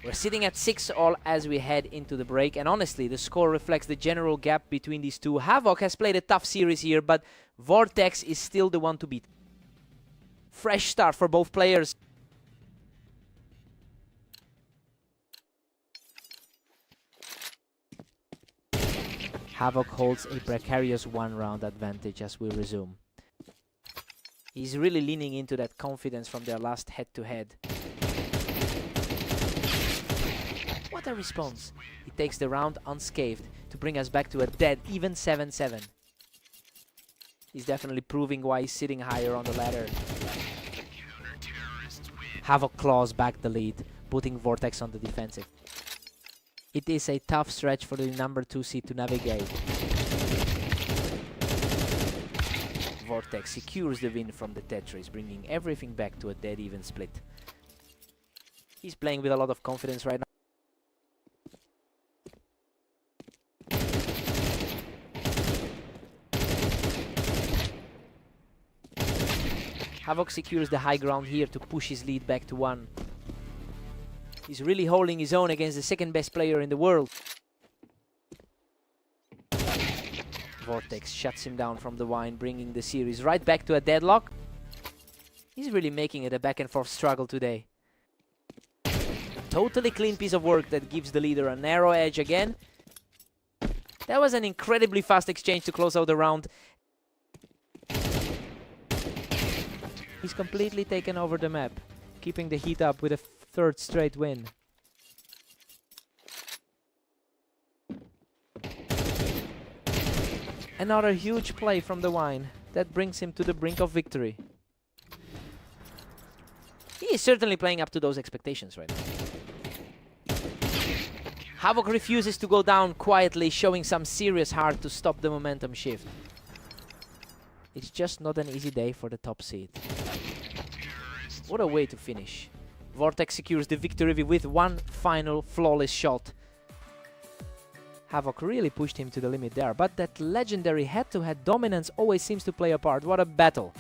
Speaker 1: We're sitting at 6-all as we head into the break, and honestly, the score reflects the general gap between these two. Havoc has played a tough series here, but Vortex is still the one to beat. Fresh start for both players. Havoc holds a precarious one-round advantage as we resume. He's really leaning into that confidence from their last head-to-head. What a response! He takes the round unscathed to bring us back to a dead even 7-7. He's definitely proving why he's sitting higher on the ladder. Havoc claws back the lead, putting Vortex on the defensive. It is a tough stretch for the number 2 seed to navigate. Vortex secures the win from the Tetris, bringing everything back to a dead even split. He's playing with a lot of confidence right now. Havoc secures the high ground here to push his lead back to 1. He's really holding his own against the second best player in the world. Vortex shuts him down from the wine, bringing the series right back to a deadlock. He's really making it a back and forth struggle today. Totally clean piece of work that gives the leader a narrow edge again. That was an incredibly fast exchange to close out the round. He's completely taken over the map, keeping the heat up with a third straight win. Another huge play from the wine that brings him to the brink of victory. He is certainly playing up to those expectations right now. Havoc refuses to go down quietly, showing some serious heart to stop the momentum shift. It's just not an easy day for the top seed. What a way to finish. Vortex secures the victory with one final flawless shot. Havoc really pushed him to the limit there, but that legendary head-to-head dominance always seems to play a part. What a battle.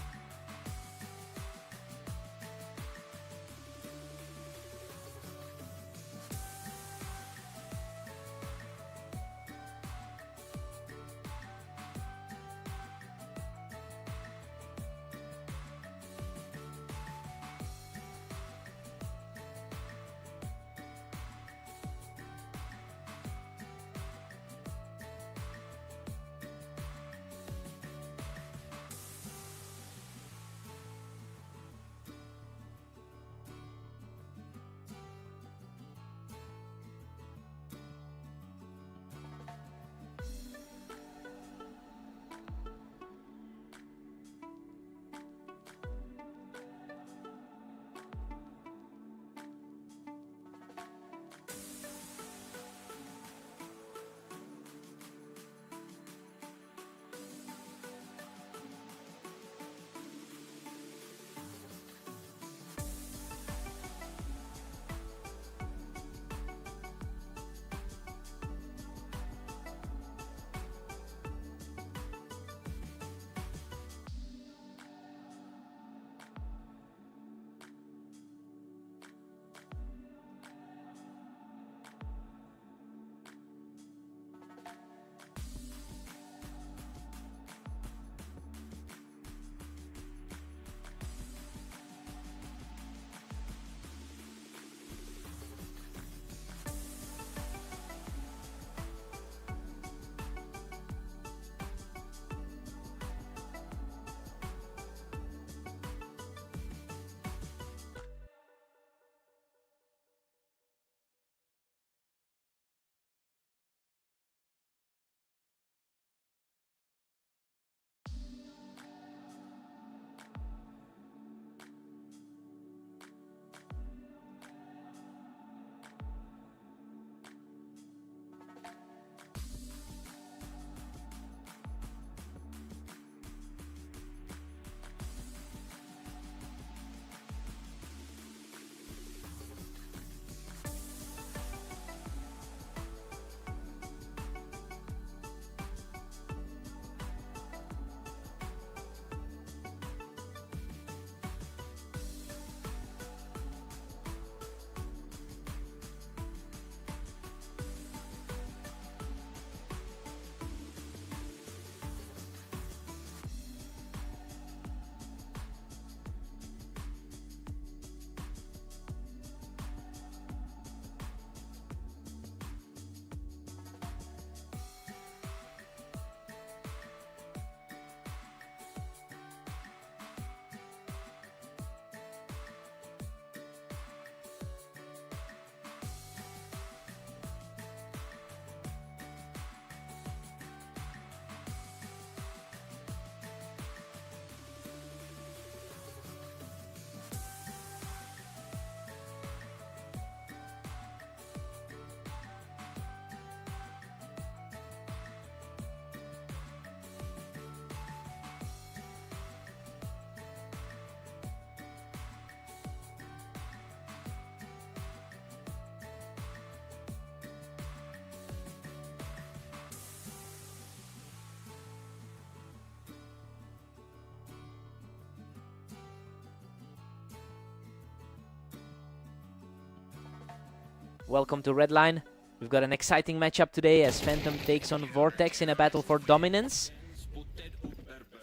Speaker 1: Welcome to Redline. We've got an exciting matchup today as Phantom takes on Vortex in a battle for dominance.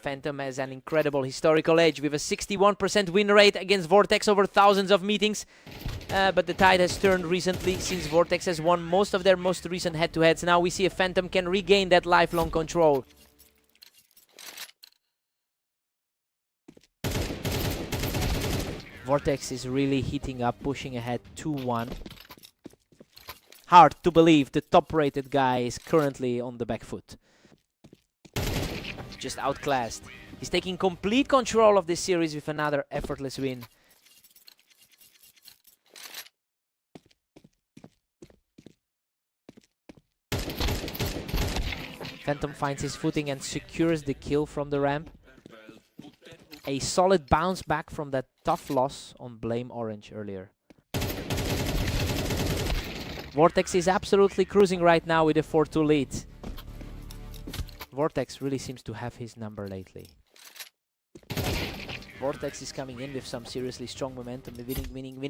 Speaker 1: Phantom has an incredible historical edge with a 61% win rate against Vortex over thousands of meetings. But the tide has turned recently since Vortex has won most of their most recent head-to-heads. Now we see if Phantom can regain that lifelong control. Vortex is really heating up, pushing ahead 2-1. Hard to believe the top-rated guy is currently on the back foot. Just outclassed. He's taking complete control of this series with another effortless win. Phantom finds his footing and secures the kill from the ramp. A solid bounce back from that tough loss on Blame Orange earlier. Vortex is absolutely cruising right now with a 4-2 lead. Vortex really seems to have his number lately. Vortex is coming in with some seriously strong momentum. Winning.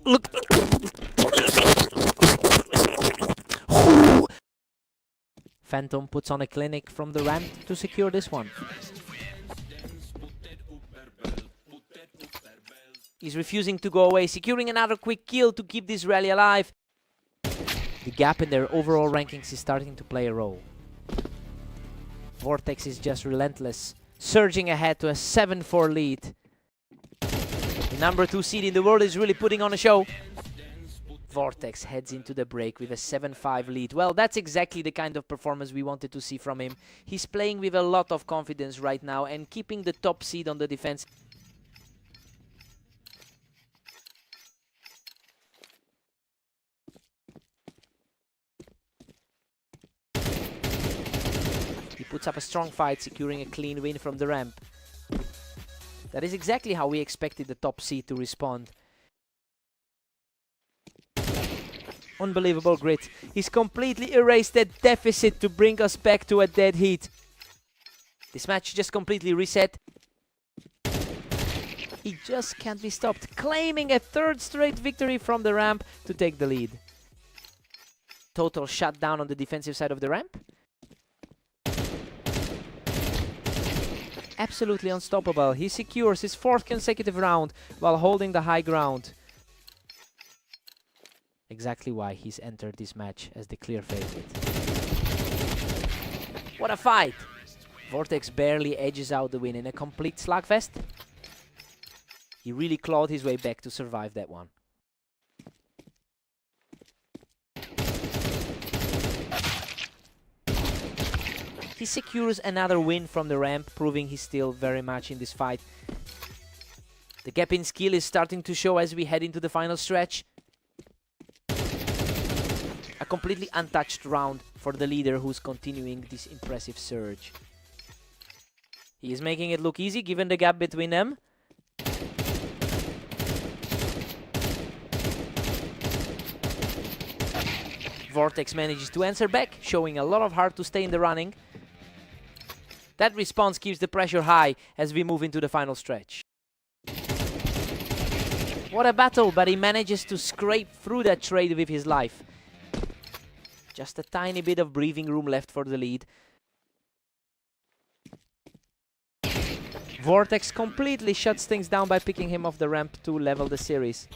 Speaker 1: Look. Phantom puts on a clinic from the ramp to secure this one. He's refusing to go away, securing another quick kill to keep this rally alive. The gap in their overall rankings is starting to play a role. Vortex is just relentless, surging ahead to a 7-4 lead. The number 2 seed in the world is really putting on a show. Vortex heads into the break with a 7-5 lead. Well, that's exactly the kind of performance we wanted to see from him. He's playing with a lot of confidence right now and keeping the top seed on the defense. He puts up a strong fight, securing a clean win from the ramp. That is exactly how we expected the top seed to respond. Unbelievable grit. He's completely erased that deficit to bring us back to a dead heat. This match just completely reset. He just can't be stopped, claiming a 3rd straight victory from the ramp to take the lead. Total shutdown on the defensive side of the ramp. Absolutely unstoppable. He secures his 4th consecutive round while holding the high ground. Exactly why he's entered this match as the clear favorite. What a fight! Vortex barely edges out the win in a complete slugfest. He really clawed his way back to survive that one. He secures another win from the ramp, proving he's still very much in this fight. The gap in skill is starting to show as we head into the final stretch. A completely untouched round for the leader who's continuing this impressive surge. He is making it look easy given the gap between them. Vortex manages to answer back, showing a lot of heart to stay in the running. That response keeps the pressure high as we move into the final stretch. What a battle, but he manages to scrape through that trade with his life. Just a tiny bit of breathing room left for the lead. Vortex completely shuts things down by picking him off the ramp to level the series.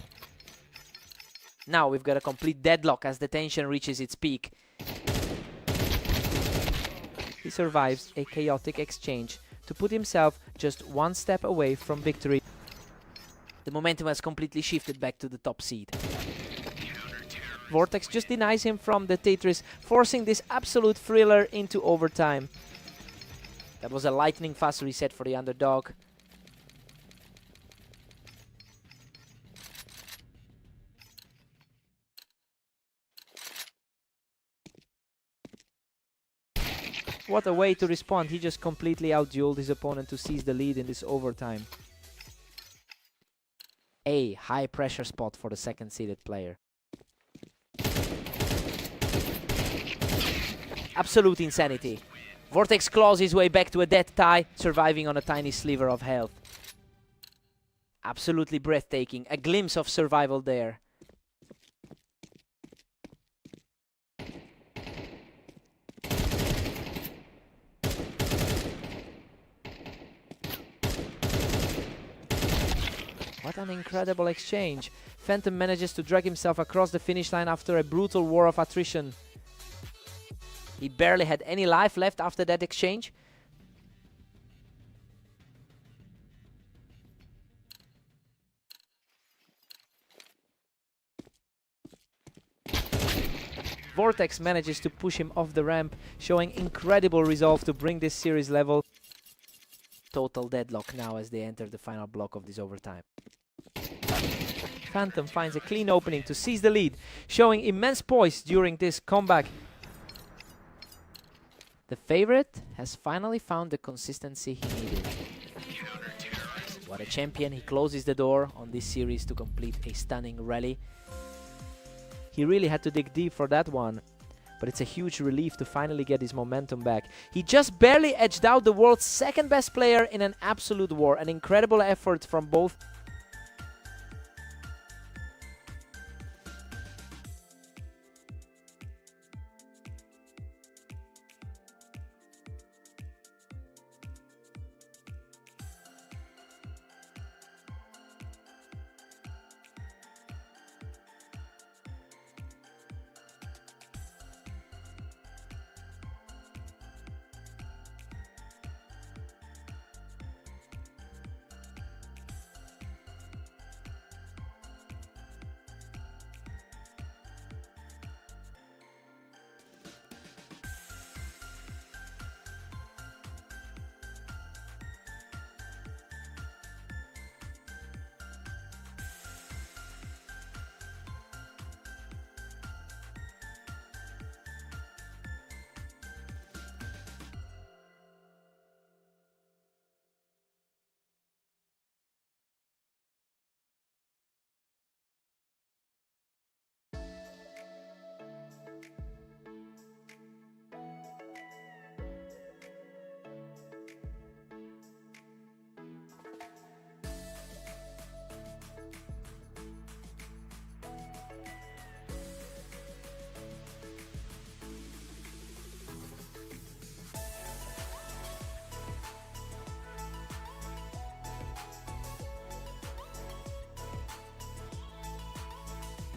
Speaker 1: Now we've got a complete deadlock as the tension reaches its peak. He survives a chaotic exchange to put himself just 1 step away from victory. The momentum has completely shifted back to the top seed. Vortex just denies him from the Tetris, forcing this absolute thriller into overtime. That was a lightning fast reset for the underdog. What a way to respond. He just completely outdueled his opponent to seize the lead in this overtime. a high pressure spot for the second seeded player. Absolute insanity. Vortex claws his way back to a dead tie, surviving on a tiny sliver of health. Absolutely breathtaking. A glimpse of survival there. What an incredible exchange. Phantom manages to drag himself across the finish line after a brutal war of attrition. He barely had any life left after that exchange. Vortex manages to push him off the ramp, showing incredible resolve to bring this series level. Total deadlock now as they enter the final block of this overtime. Phantom finds a clean opening to seize the lead, showing immense poise during this comeback. The favorite has finally found the consistency he needed. What a champion. He closes the door on this series to complete a stunning rally. He really had to dig deep for that one, but it's a huge relief to finally get his momentum back. He just barely edged out the world's second best player in an absolute war. An incredible effort from both.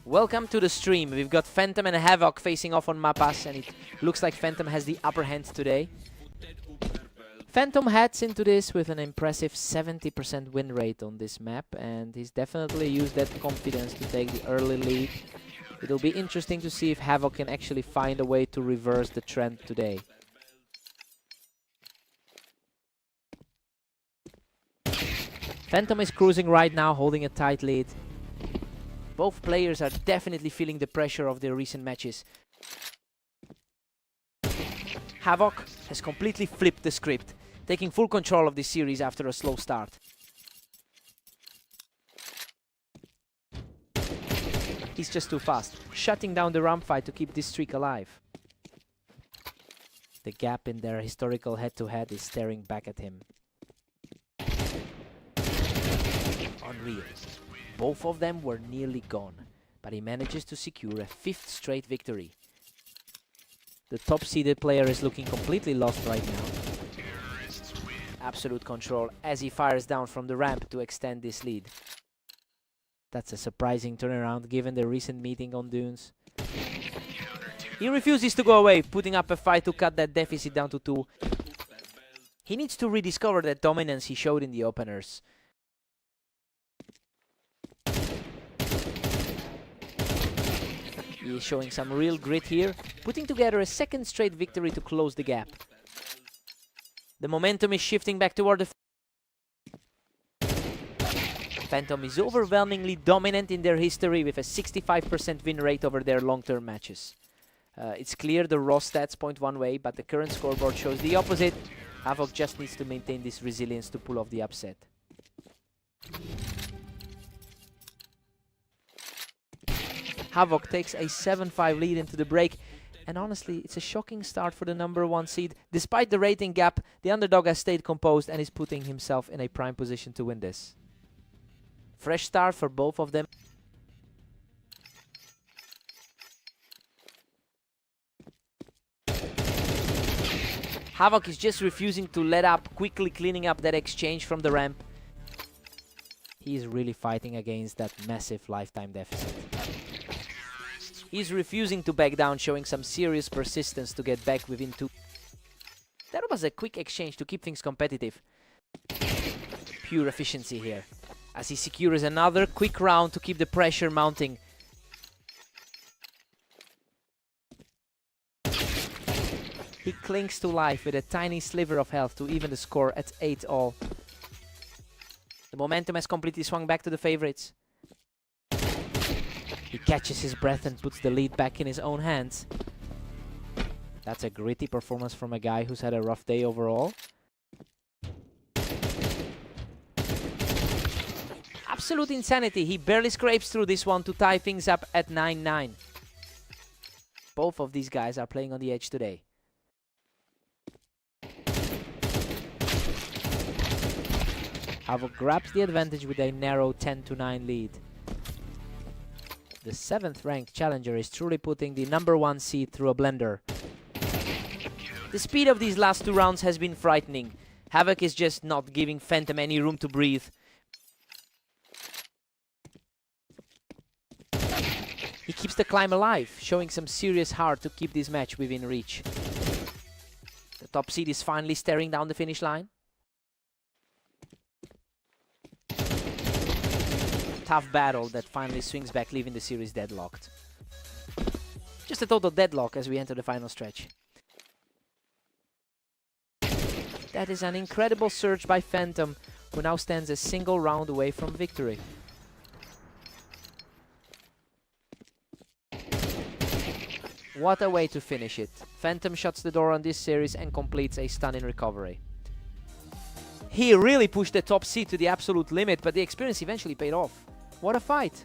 Speaker 1: Welcome to the stream. We've got Phantom and Havoc facing off on Mapas, and it looks like Phantom has the upper hand today. Phantom heads into this with an impressive 70% win rate on this map, and he's definitely used that confidence to take the early lead. It'll be interesting to see if Havoc can actually find a way to reverse the trend today. Phantom is cruising right now, holding a tight lead. Both players are definitely feeling the pressure of their recent matches. Havoc has completely flipped the script, taking full control of this series after a slow start. He's just too fast, shutting down the ramp fight to keep this streak alive. The gap in their historical head-to-head is staring back at him. Unreal. Both of them were nearly gone, but he manages to secure a 5th straight victory. The top-seeded player is looking completely lost right now. Absolute control as he fires down from the ramp to extend this lead. That's a surprising turnaround given the recent meeting on Dunes. He refuses to go away, putting up a fight to cut that deficit down to 2. He needs to rediscover that dominance he showed in the openers. He is showing some real grit here, putting together a 2nd straight victory to close the gap. The momentum is shifting back toward the... Phantom is overwhelmingly dominant in their history with a 65% win rate over their long-term matches. It's clear the raw stats point one way, but the current scoreboard shows the opposite. Havoc just needs to maintain this resilience to pull off the upset. Havoc takes a 7-5 lead into the break. And honestly, it's a shocking start for the #1 seed. Despite the rating gap, the underdog has stayed composed and is putting himself in a prime position to win this. Fresh start for both of them. Havoc is just refusing to let up, quickly cleaning up that exchange from the ramp. He is really fighting against that massive lifetime deficit. He's refusing to back down, showing some serious persistence to get back within 2. That was a quick exchange to keep things competitive. Pure efficiency here, as he secures another quick round to keep the pressure mounting. He clings to life with a tiny sliver of health to even the score at 8-all. The momentum has completely swung back to the favorites. He catches his breath and puts the lead back in his own hands. That's a gritty performance from a guy who's had a rough day overall. Absolute insanity. He barely scrapes through this one to tie things up at 9-9. Both of these guys are playing on the edge today. Havoc grabs the advantage with a narrow 10-9 lead. The 7th ranked challenger is truly putting the #1 seed through a blender. The speed of these last 2 rounds has been frightening. Havoc is just not giving Phantom any room to breathe. He keeps the climb alive, showing some serious heart to keep this match within reach. The top seed is finally staring down the finish line. Tough battle that finally swings back, leaving the series deadlocked. Just a total deadlock as we enter the final stretch. That is an incredible surge by Phantom, who now stands a single round away from victory. What a way to finish it. Phantom shuts the door on this series and completes a stunning recovery. He really pushed the top seed to the absolute limit, but the experience eventually paid off. What a fight!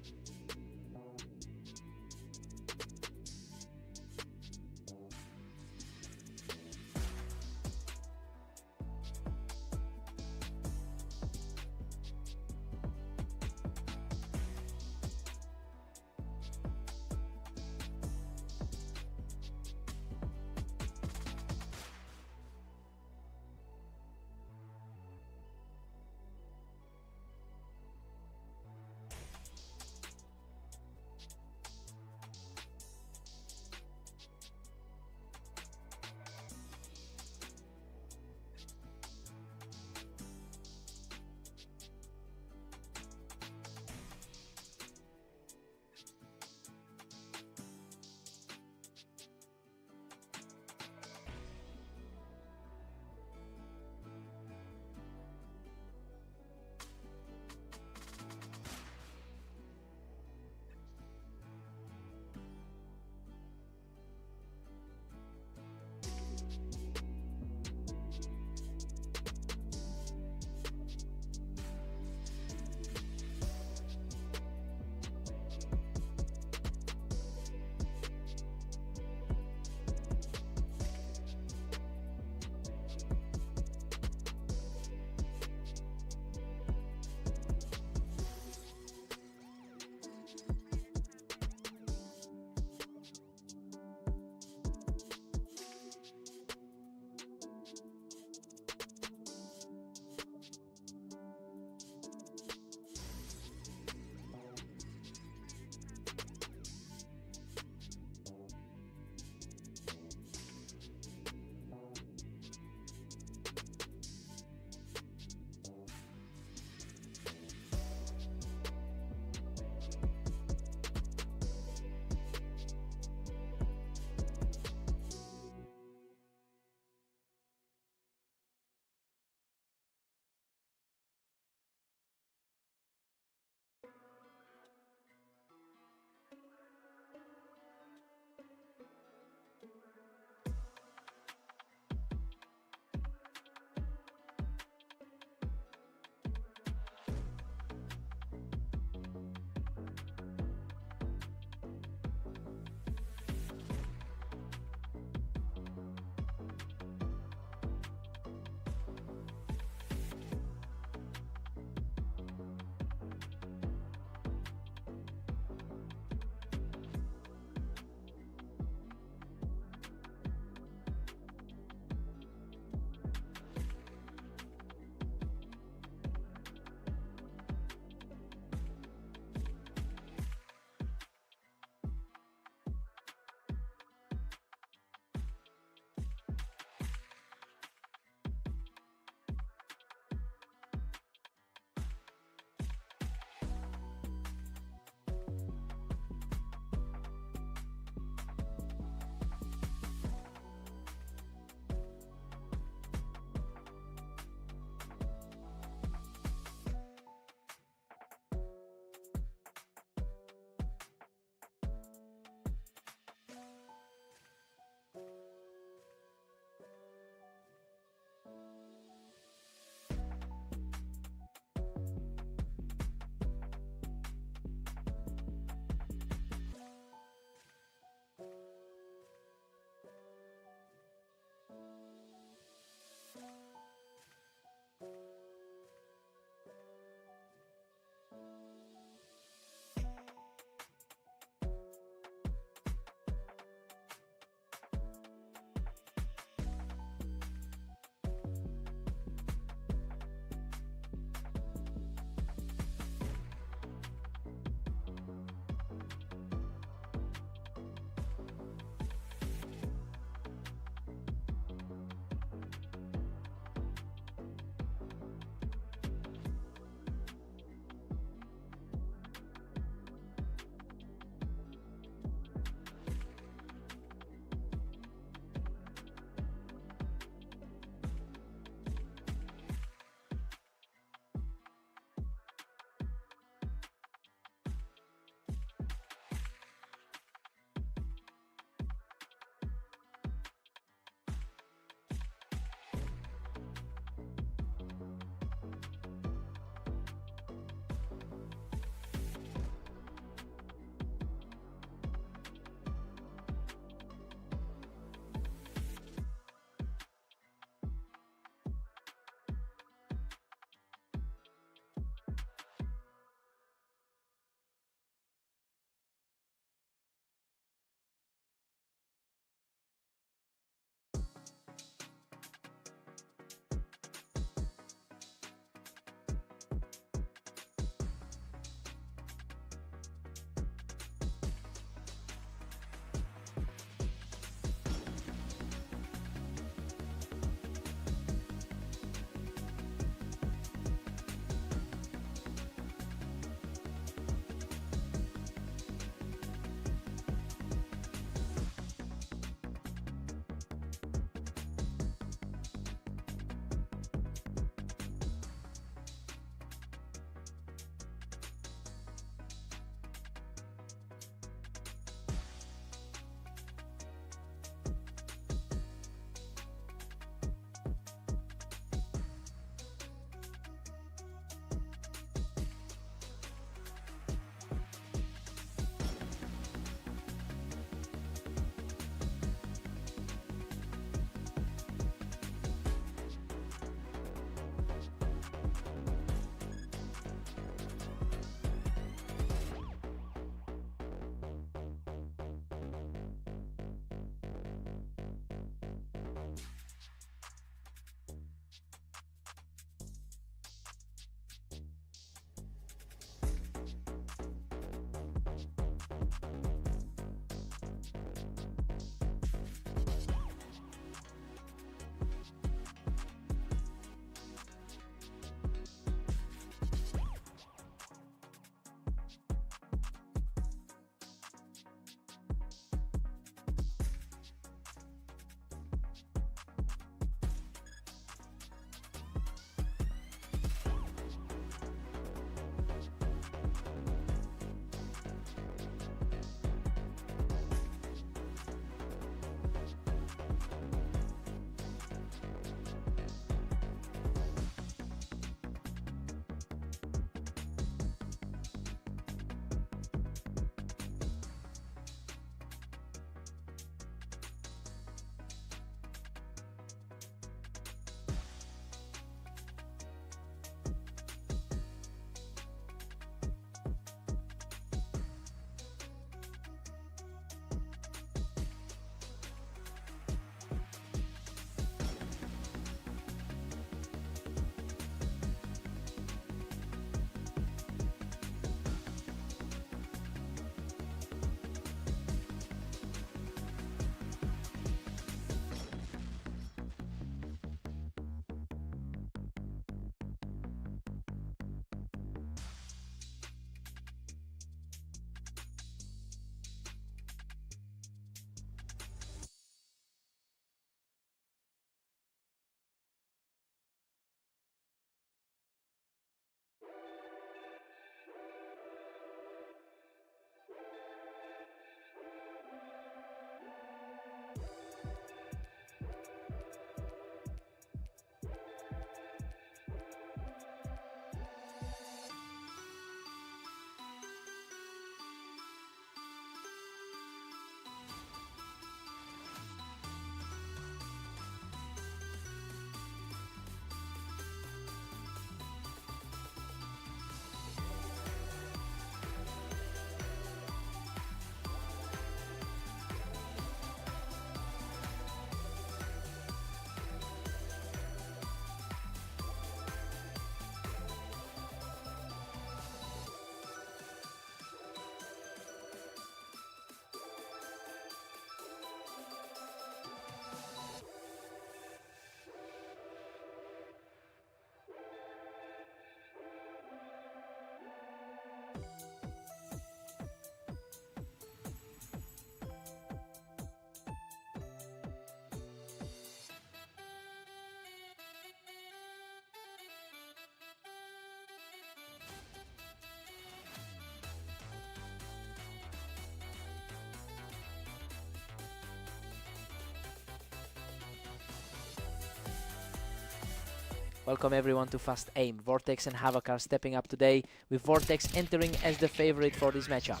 Speaker 1: Welcome everyone to Fast Aim. Vortex and Havoc are stepping up today, with Vortex entering as the favorite for this matchup.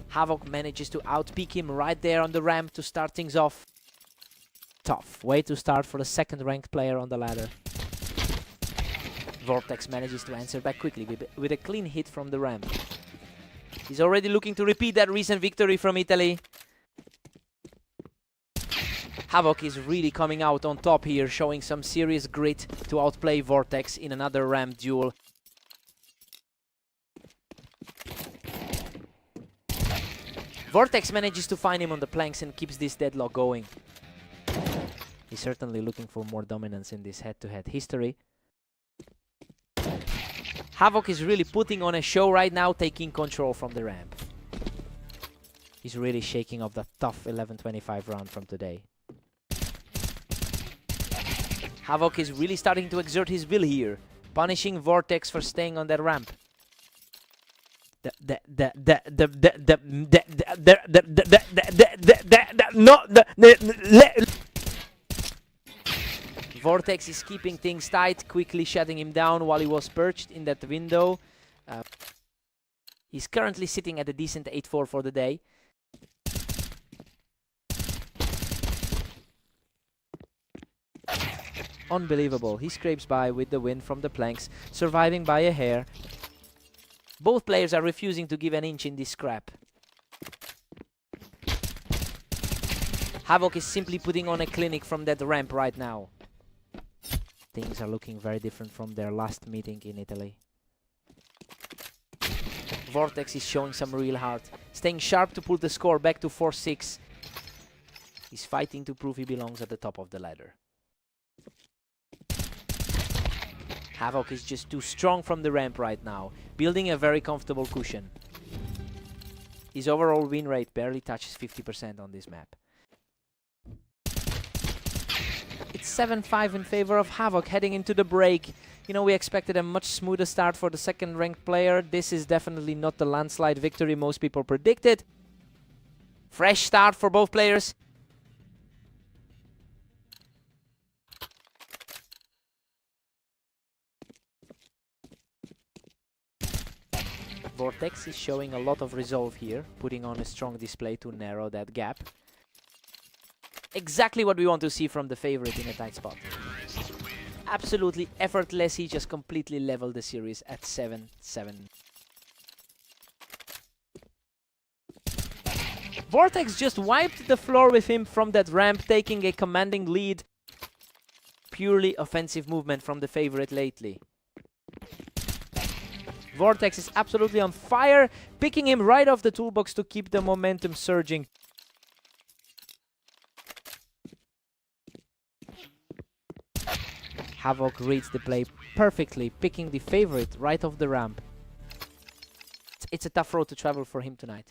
Speaker 1: Havoc manages to outpeak him right there on the ramp to start things off. Tough way to start for the second ranked player on the ladder. Vortex manages to answer back quickly with a clean hit from the ramp. He's already looking to repeat that recent victory from Italy. Havoc is really coming out on top here, showing some serious grit to outplay Vortex in another ramp duel. Vortex manages to find him on the planks and keeps this deadlock going. He's certainly looking for more dominance in this head-to-head history. Havoc is really putting on a show right now, taking control from the ramp. He's really shaking off the tough 11-25 round from today. Havoc is really starting to exert his will here, punishing Vortex for staying on that ramp. Vortex is keeping things tight, quickly shutting him down while he was perched in that window. He's currently sitting at a decent 8-4 for the day. Unbelievable. He scrapes by with the win from the planks, surviving by a hair. Both players are refusing to give an inch in this scrap. Havoc is simply putting on a clinic from that ramp right now. Things are looking very different from their last meeting in Italy. Vortex is showing some real heart, staying sharp to pull the score back to 4-6. He's fighting to prove he belongs at the top of the ladder. Havoc is just too strong from the ramp right now, building a very comfortable cushion. His overall win rate barely touches 50% on this map. It's 7-5 in favor of Havoc heading into the break. You know, we expected a much smoother start for the second ranked player. This is definitely not the landslide victory most people predicted. Fresh start for both players. Vortex is showing a lot of resolve here, putting on a strong display to narrow that gap. Exactly what we want to see from the favorite in a tight spot. Absolutely effortless, he just completely leveled the series at 7-7. Vortex just wiped the floor with him from that ramp, taking a commanding lead. Purely offensive movement from the favorite lately. Vortex is absolutely on fire, picking him right off the toolbox to keep the momentum surging. Havoc reads the play perfectly, picking the favorite right off the ramp. It's a tough road to travel for him tonight.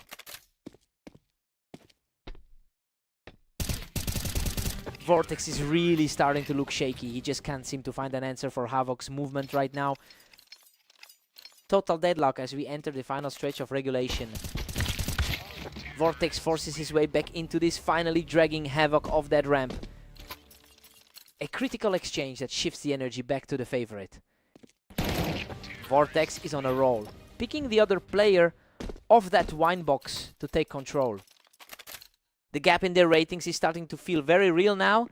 Speaker 1: Vortex is really starting to look shaky. He just can't seem to find an answer for Havoc's movement right now. Total deadlock as we enter the final stretch of regulation. Vortex forces his way back into this, finally dragging Havoc off that ramp. A critical exchange that shifts the energy back to the favorite. Vortex is on a roll, picking the other player off that wine box to take control. The gap in their ratings is starting to feel very real now.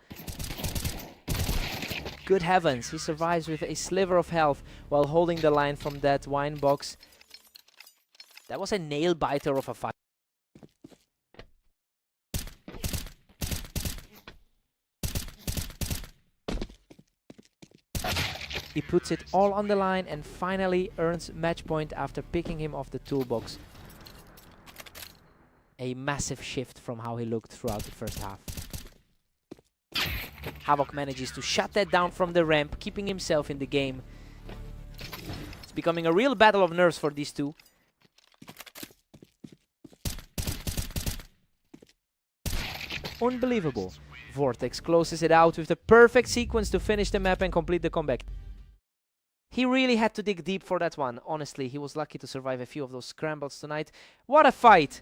Speaker 1: Good heavens, he survives with a sliver of health while holding the line from that wine box. That was a nail-biter of a fight. He puts it all on the line and finally earns match point after picking him off the toolbox. A massive shift from how he looked throughout the first half. Havoc manages to shut that down from the ramp, keeping himself in the game. It's becoming a real battle of nerves for these two. Unbelievable. Vortex closes it out with the perfect sequence to finish the map and complete the comeback. He really had to dig deep for that one. Honestly, he was lucky to survive a few of those scrambles tonight. What a fight!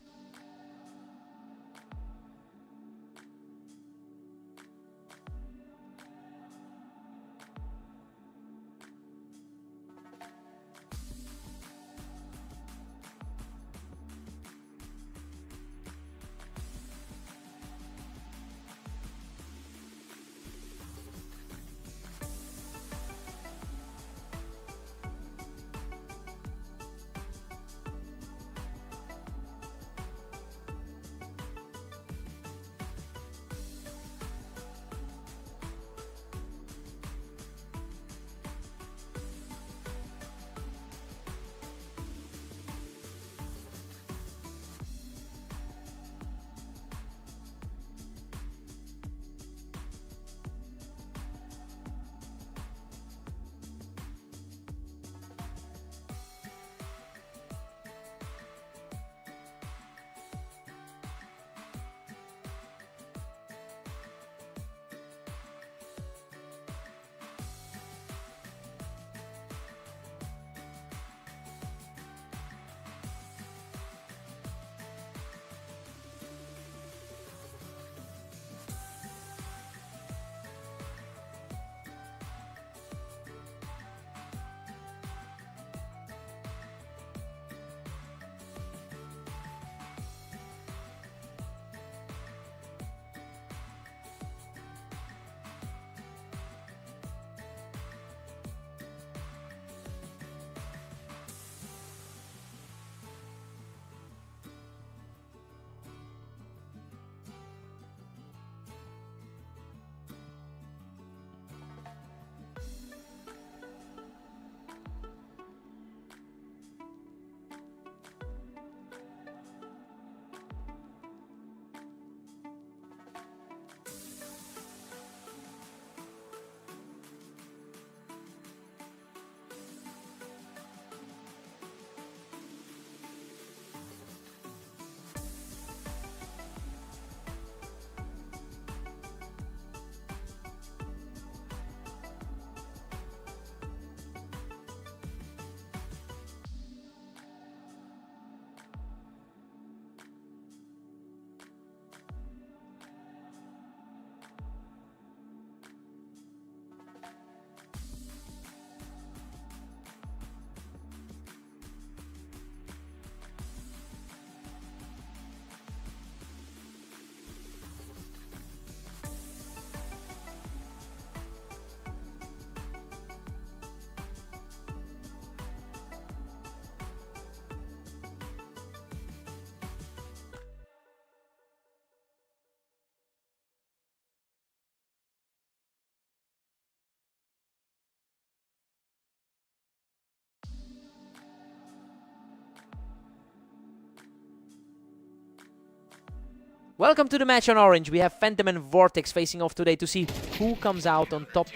Speaker 1: Welcome to the match on Orange. We have Phantom and Vortex facing off today to see who comes out on top.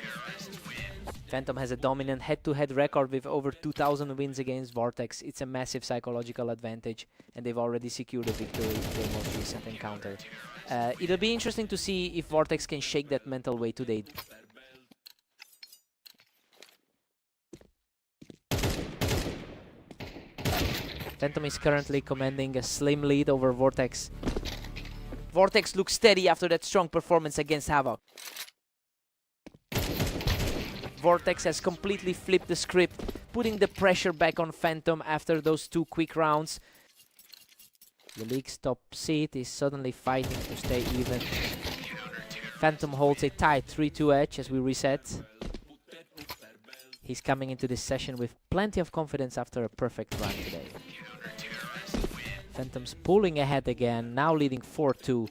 Speaker 1: Phantom has a dominant head-to-head record with over 2,000 wins against Vortex. It's a massive psychological advantage, and they've already secured a victory in their most recent encounter. It'll be interesting to see if Vortex can shake that mental weight today. Phantom is currently commanding a slim lead over Vortex. Vortex looks steady after that strong performance against Havoc. Vortex has completely flipped the script, putting the pressure back on Phantom after those 2 quick rounds. The league's top seed is suddenly fighting to stay even. Phantom holds a tight 3-2 edge as we reset. He's coming into this session with plenty of confidence after a perfect run today. Phantom's pulling ahead again, now leading 4-2.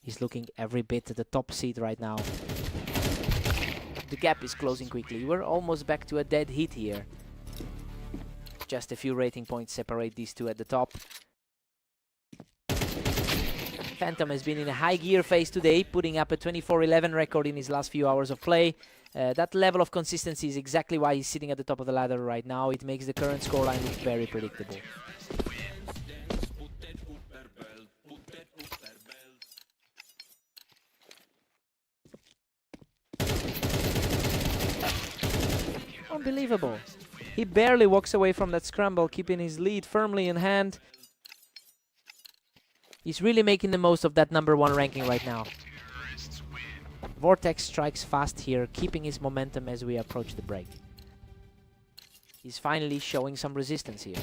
Speaker 1: He's looking every bit at the top seed right now. The gap is closing quickly. We're almost back to a dead heat here. Just a few rating points separate these two at the top. Phantom has been in a high gear phase today, putting up a 24-11 record in his last few hours of play. That level of consistency is exactly why he's sitting at the top of the ladder right now. It makes the current scoreline look very predictable. Unbelievable. He barely walks away from that scramble, keeping his lead firmly in hand. He's really making the most of that #1 ranking right now. Vortex strikes fast here, keeping his momentum as we approach the break. He's finally showing some resistance here.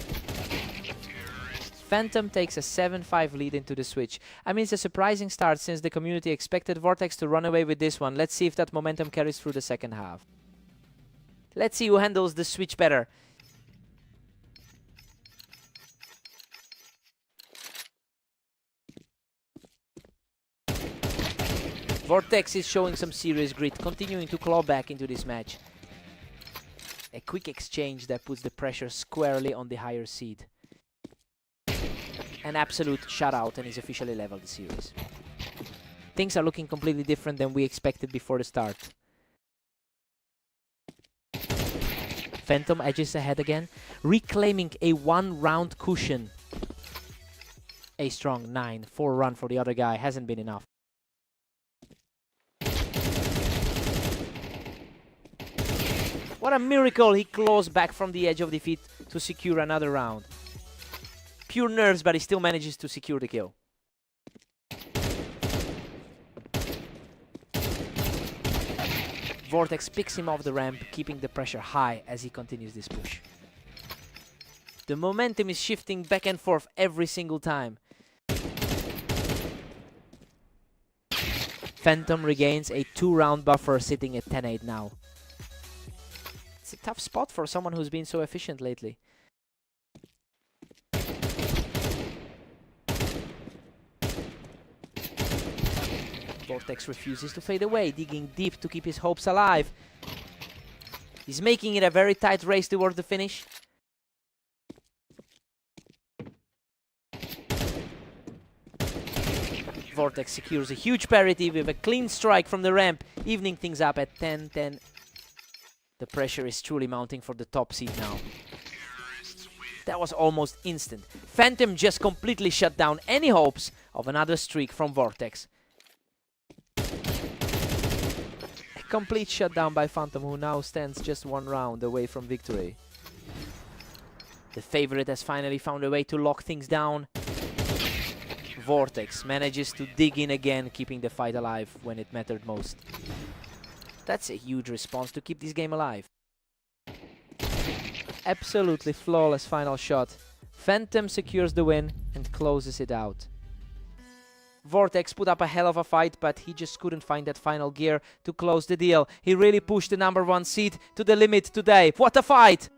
Speaker 1: Phantom takes a 7-5 lead into the switch. I mean, it's a surprising start since the community expected Vortex to run away with this one. Let's see if that momentum carries through the second half. Let's see who handles the switch better. Vortex is showing some serious grit, continuing to claw back into this match. A quick exchange that puts the pressure squarely on the higher seed. An absolute shutout, and he's officially leveled the series. Things are looking completely different than we expected before the start. Phantom edges ahead again, reclaiming a 1-round cushion. A strong 9-4 run for the other guy hasn't been enough. What a miracle! He claws back from the edge of defeat to secure another round. Pure nerves, but he still manages to secure the kill. Vortex picks him off the ramp, keeping the pressure high as he continues this push. The momentum is shifting back and forth every single time. Phantom regains a 2-round buffer, sitting at 10-8 now. It's a tough spot for someone who's been so efficient lately. Vortex refuses to fade away, digging deep to keep his hopes alive. He's making it a very tight race towards the finish. Vortex secures a huge parity with a clean strike from the ramp, evening things up at 10-10. The pressure is truly mounting for the top seed now. That was almost instant. Phantom just completely shut down any hopes of another streak from Vortex. Complete shutdown by Phantom, who now stands just 1 round away from victory. The favorite has finally found a way to lock things down. Vortex manages to dig in again, keeping the fight alive when it mattered most. That's a huge response to keep this game alive. Absolutely flawless final shot. Phantom secures the win and closes it out. Vortex put up a hell of a fight, but he just couldn't find that final gear to close the deal. He really pushed the #1 seed to the limit today. What a fight!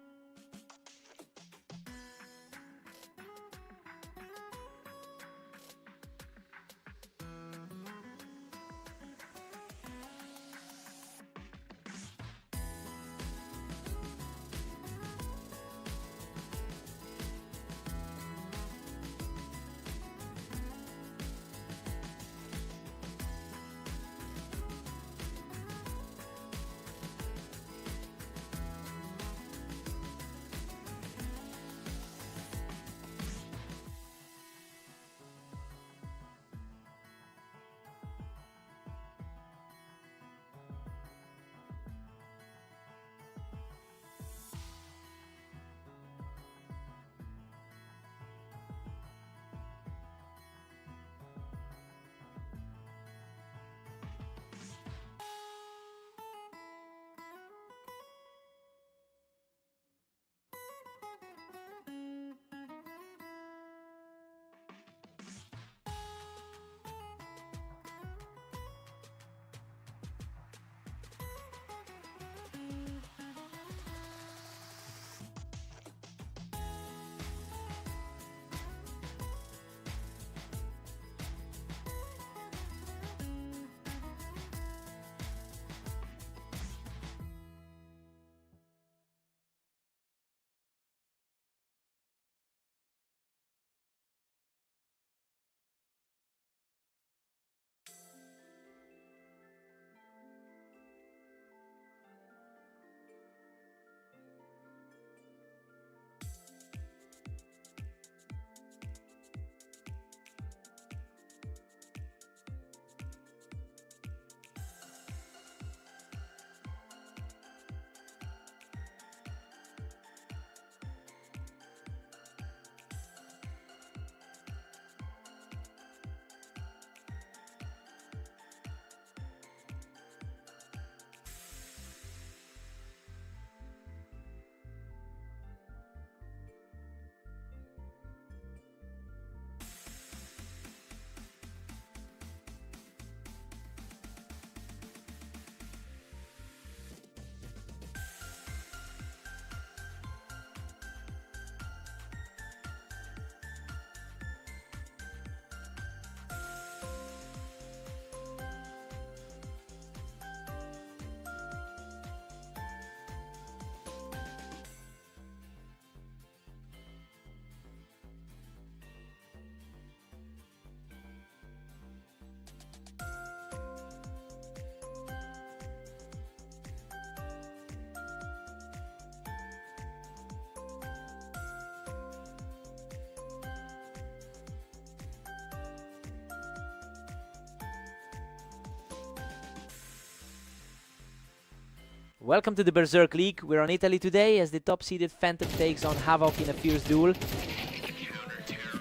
Speaker 1: Welcome to the Berserk League. We're on Italy today as the top-seeded Phantom takes on Havoc in a fierce duel.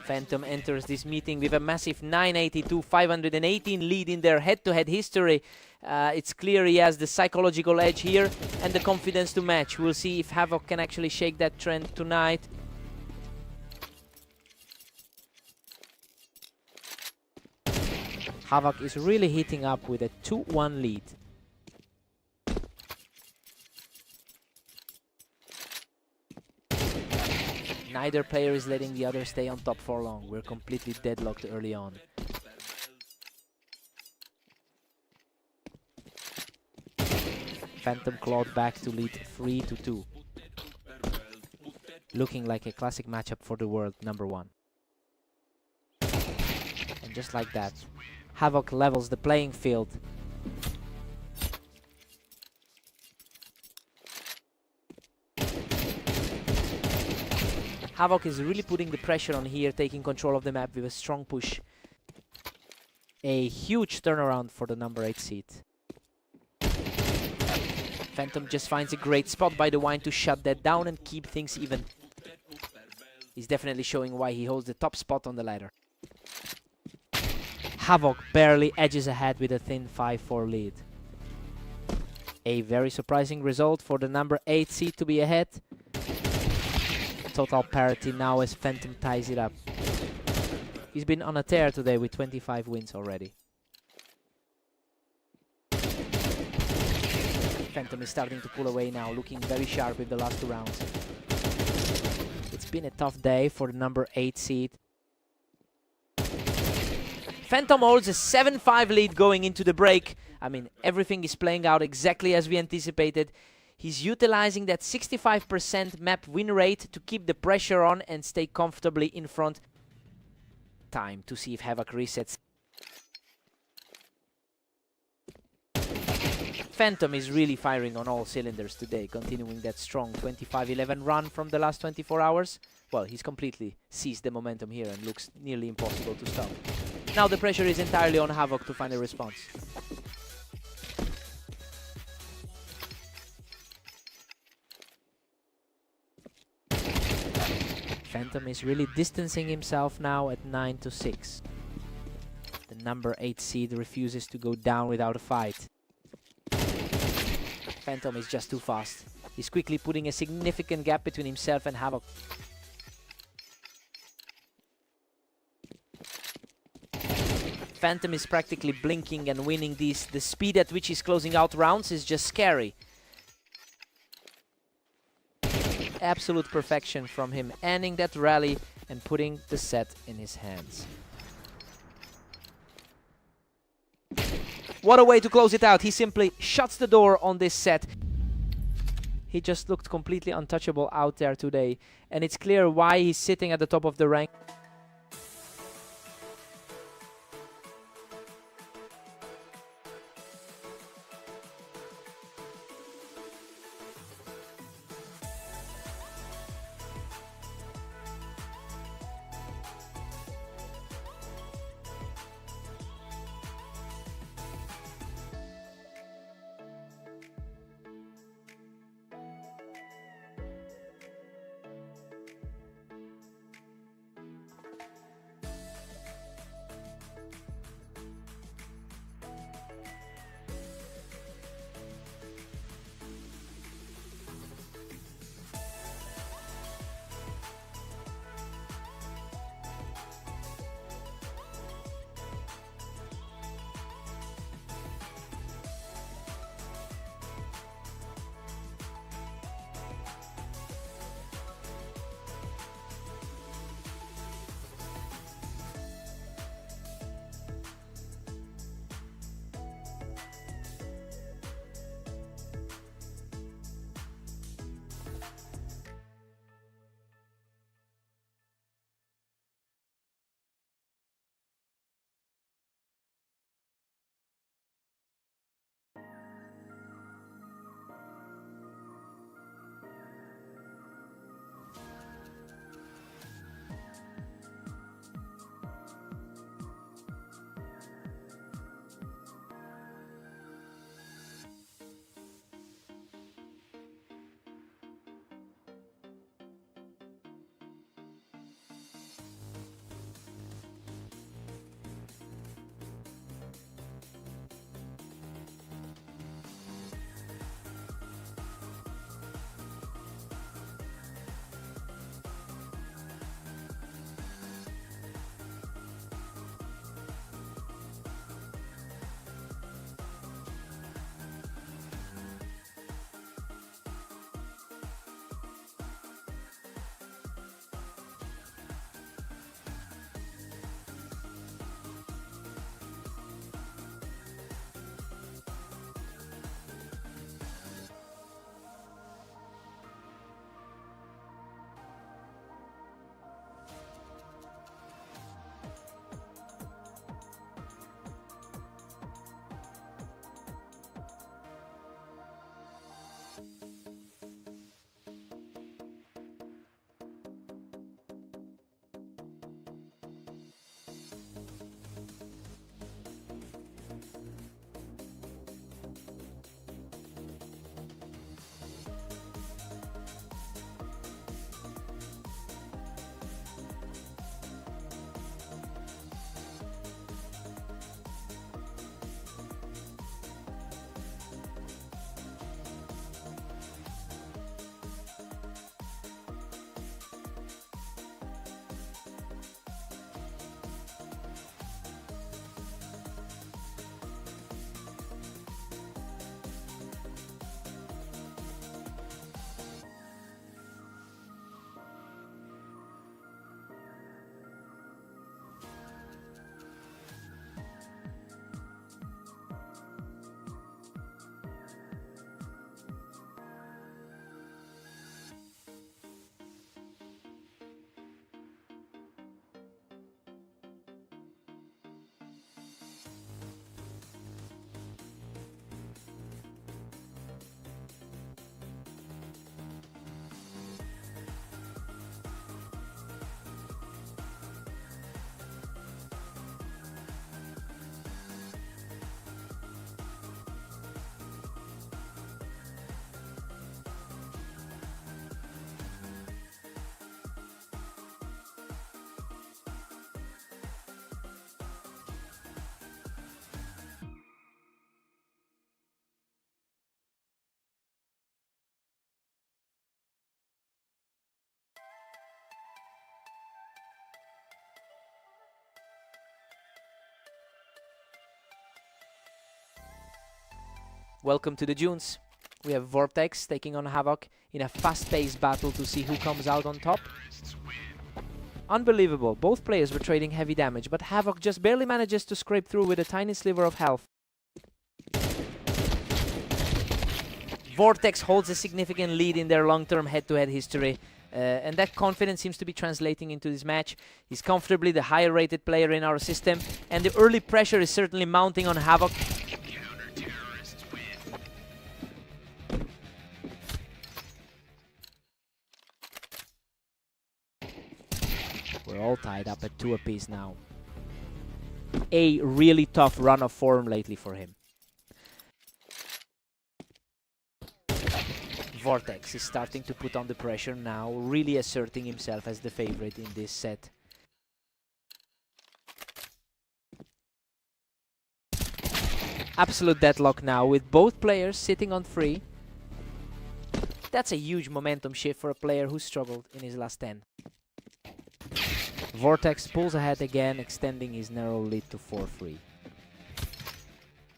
Speaker 1: Phantom enters this meeting with a massive 982, 518 lead in their head-to-head history. It's clear he has the psychological edge here and the confidence to match. We'll see if Havoc can actually shake that trend tonight. Havoc is really heating up with a 2-1 lead. Neither player is letting the other stay on top for long. We're completely deadlocked early on. Phantom clawed back to lead 3-2. Looking like a classic matchup for the world number 1. And just like that, Havoc levels the playing field. Havoc is really putting the pressure on here, taking control of the map with a strong push. A huge turnaround for the number 8 seed. Phantom just finds a great spot by the wine to shut that down and keep things even. He's definitely showing why he holds the top spot on the ladder. Havoc barely edges ahead with a thin 5-4 lead. A very surprising result for the number 8 seed to be ahead. Total parity now as Phantom ties it up. He's been on a tear today with 25 wins already. Phantom is starting to pull away now, looking very sharp in the last 2 rounds. It's been a tough day for the number 8 seed. Phantom holds a 7-5 lead going into the break. I mean, everything is playing out exactly as we anticipated. He's utilizing that 65% map win rate to keep the pressure on and stay comfortably in front. Time to see if Havoc resets. Phantom is really firing on all cylinders today, continuing that strong 25-11 run from the last 24 hours. Well, he's completely seized the momentum here and looks nearly impossible to stop. Now the pressure is entirely on Havoc to find a response. Phantom is really distancing himself now at 9-6. The number 8 seed refuses to go down without a fight. Phantom is just too fast. He's quickly putting a significant gap between himself and Havoc. Phantom is practically blinking and winning these. The speed at which he's closing out rounds is just scary. Absolute perfection from him, ending that rally and putting the set in his hands. What a way to close it out. He simply shuts the door on this set. He just looked completely untouchable out there today, and it's clear why he's sitting at the top of the rank. Welcome to the Dunes. We have Vortex taking on Havoc in a fast-paced battle to see who comes out on top. Unbelievable. Both players were trading heavy damage, but Havoc just barely manages to scrape through with a tiny sliver of health. Vortex holds a significant lead in their long-term head-to-head history, and that confidence seems to be translating into this match. He's comfortably the higher-rated player in our system, and the early pressure is certainly mounting on Havoc. We're all tied up at 2 apiece now. A really tough run of form lately for him. Vortex is starting to put on the pressure now, really asserting himself as the favorite in this set. Absolute deadlock now with both players sitting on 3. That's a huge momentum shift for a player who struggled in his last 10. Vortex pulls ahead again, extending his narrow lead to 4-3.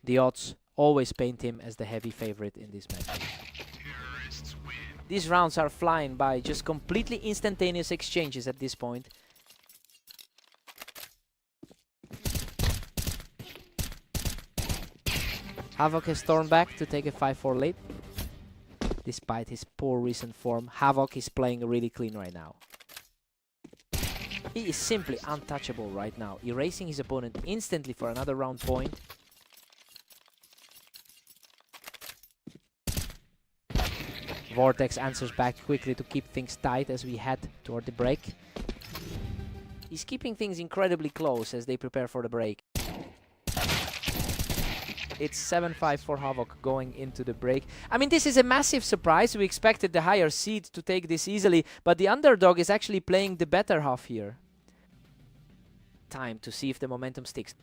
Speaker 1: The odds always paint him as the heavy favorite in this match. These rounds are flying by, just completely instantaneous exchanges at this point. Havoc has stormed back to take a 5-4 lead. Despite his poor recent form, Havoc is playing really clean right now. He is simply untouchable right now, erasing his opponent instantly for another round point. Vortex answers back quickly to keep things tight as we head toward the break. He's keeping things incredibly close as they prepare for the break. It's 7-5 for Havoc going into the break. I mean, this is a massive surprise. We expected the higher seed to take this easily, but the underdog is actually playing the better half here. Time to see if the momentum sticks.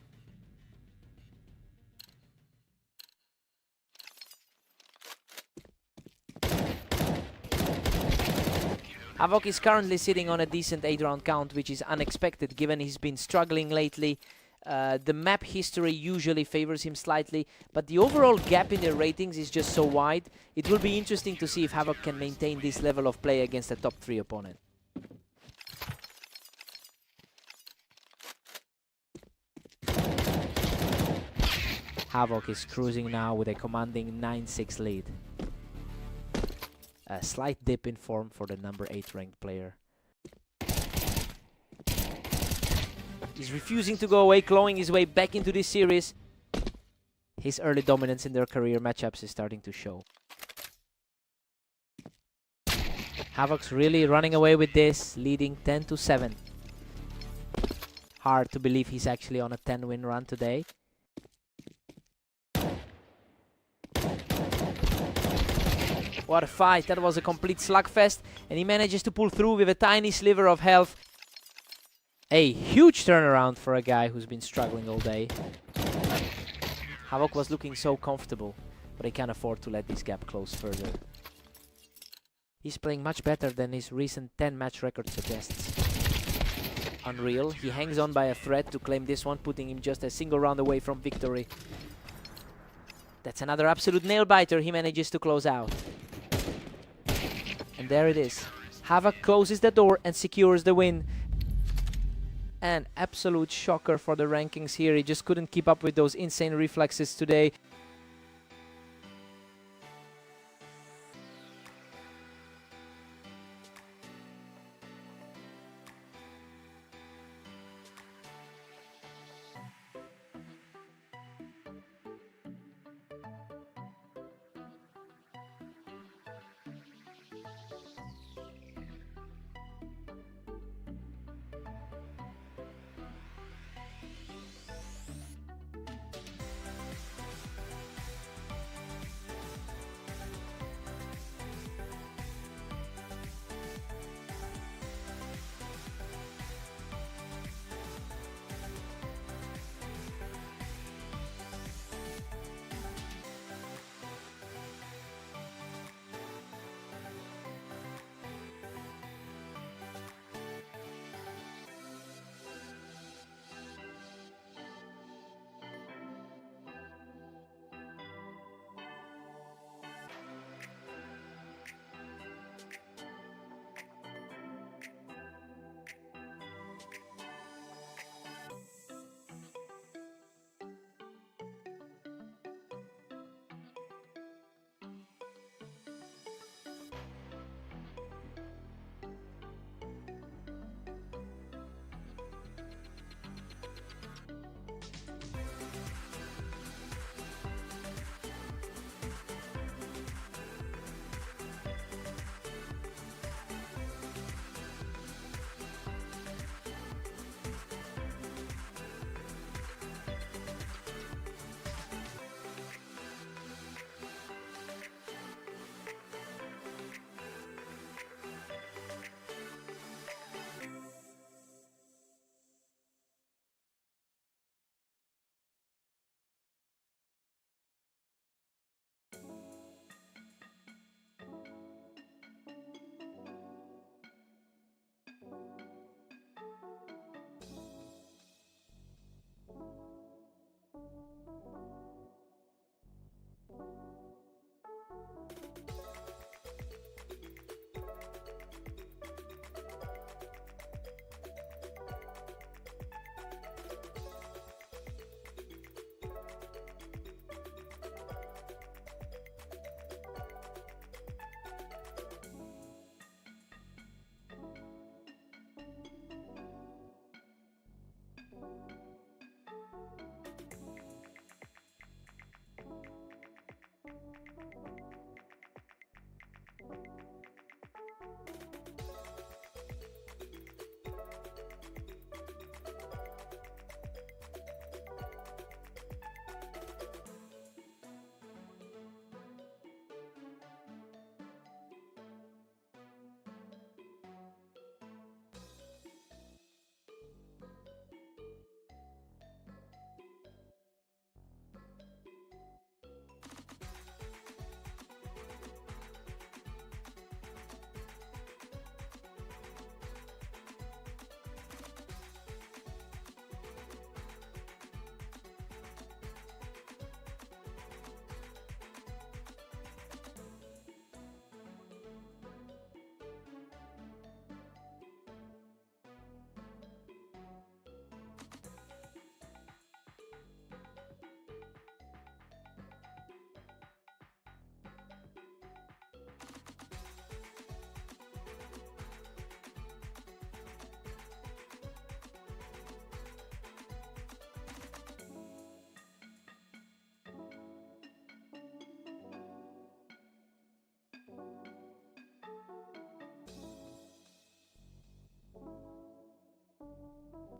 Speaker 1: Havoc is currently sitting on a decent 8-round count, which is unexpected given he's been struggling lately. The map history usually favors him slightly, but the overall gap in their ratings is just so wide. It will be interesting to see if Havoc can maintain this level of play against a top 3 opponent. Havoc is cruising now with a commanding 9-6 lead. A slight dip in form for the number 8 ranked player. He's refusing to go away, clawing his way back into this series. His early dominance in their career matchups is starting to show. Havoc's really running away with this, leading 10-7. Hard to believe he's actually on a 10-win run today. What a fight, that was a complete slugfest, and he manages to pull through with a tiny sliver of health. A huge turnaround for a guy who's been struggling all day. Havoc was looking so comfortable, but he can't afford to let this gap close further. He's playing much better than his recent 10-match record suggests. Unreal, he hangs on by a thread to claim this one, putting him just a single round away from victory. That's another absolute nail-biter he manages to close out. And there it is. Havoc closes the door and secures the win. An absolute shocker for the rankings here. He just couldn't keep up with those insane reflexes today.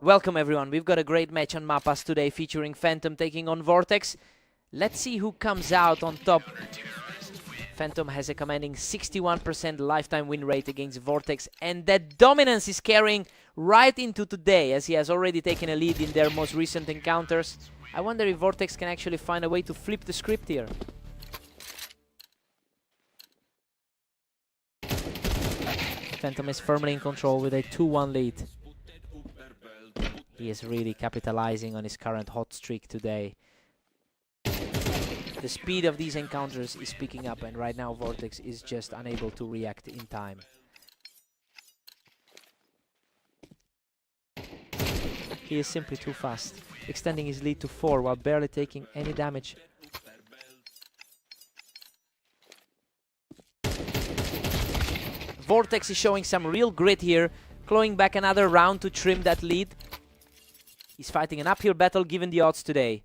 Speaker 1: Welcome everyone, we've got a great match on Mapas today featuring Phantom taking on Vortex. Let's see who comes out on top. Phantom has a commanding 61% lifetime win rate against Vortex, and that dominance is carrying right into today, as he has already taken a lead in their most recent encounters. I wonder if Vortex can actually find a way to flip the script here. Phantom is firmly in control with a 2-1 lead. He is really capitalizing on his current hot streak today. The speed of these encounters is picking up, and right now Vortex is just unable to react in time. He is simply too fast, extending his lead to 4 while barely taking any damage. Vortex is showing some real grit here, clawing back another round to trim that lead. He's fighting an uphill battle given the odds today.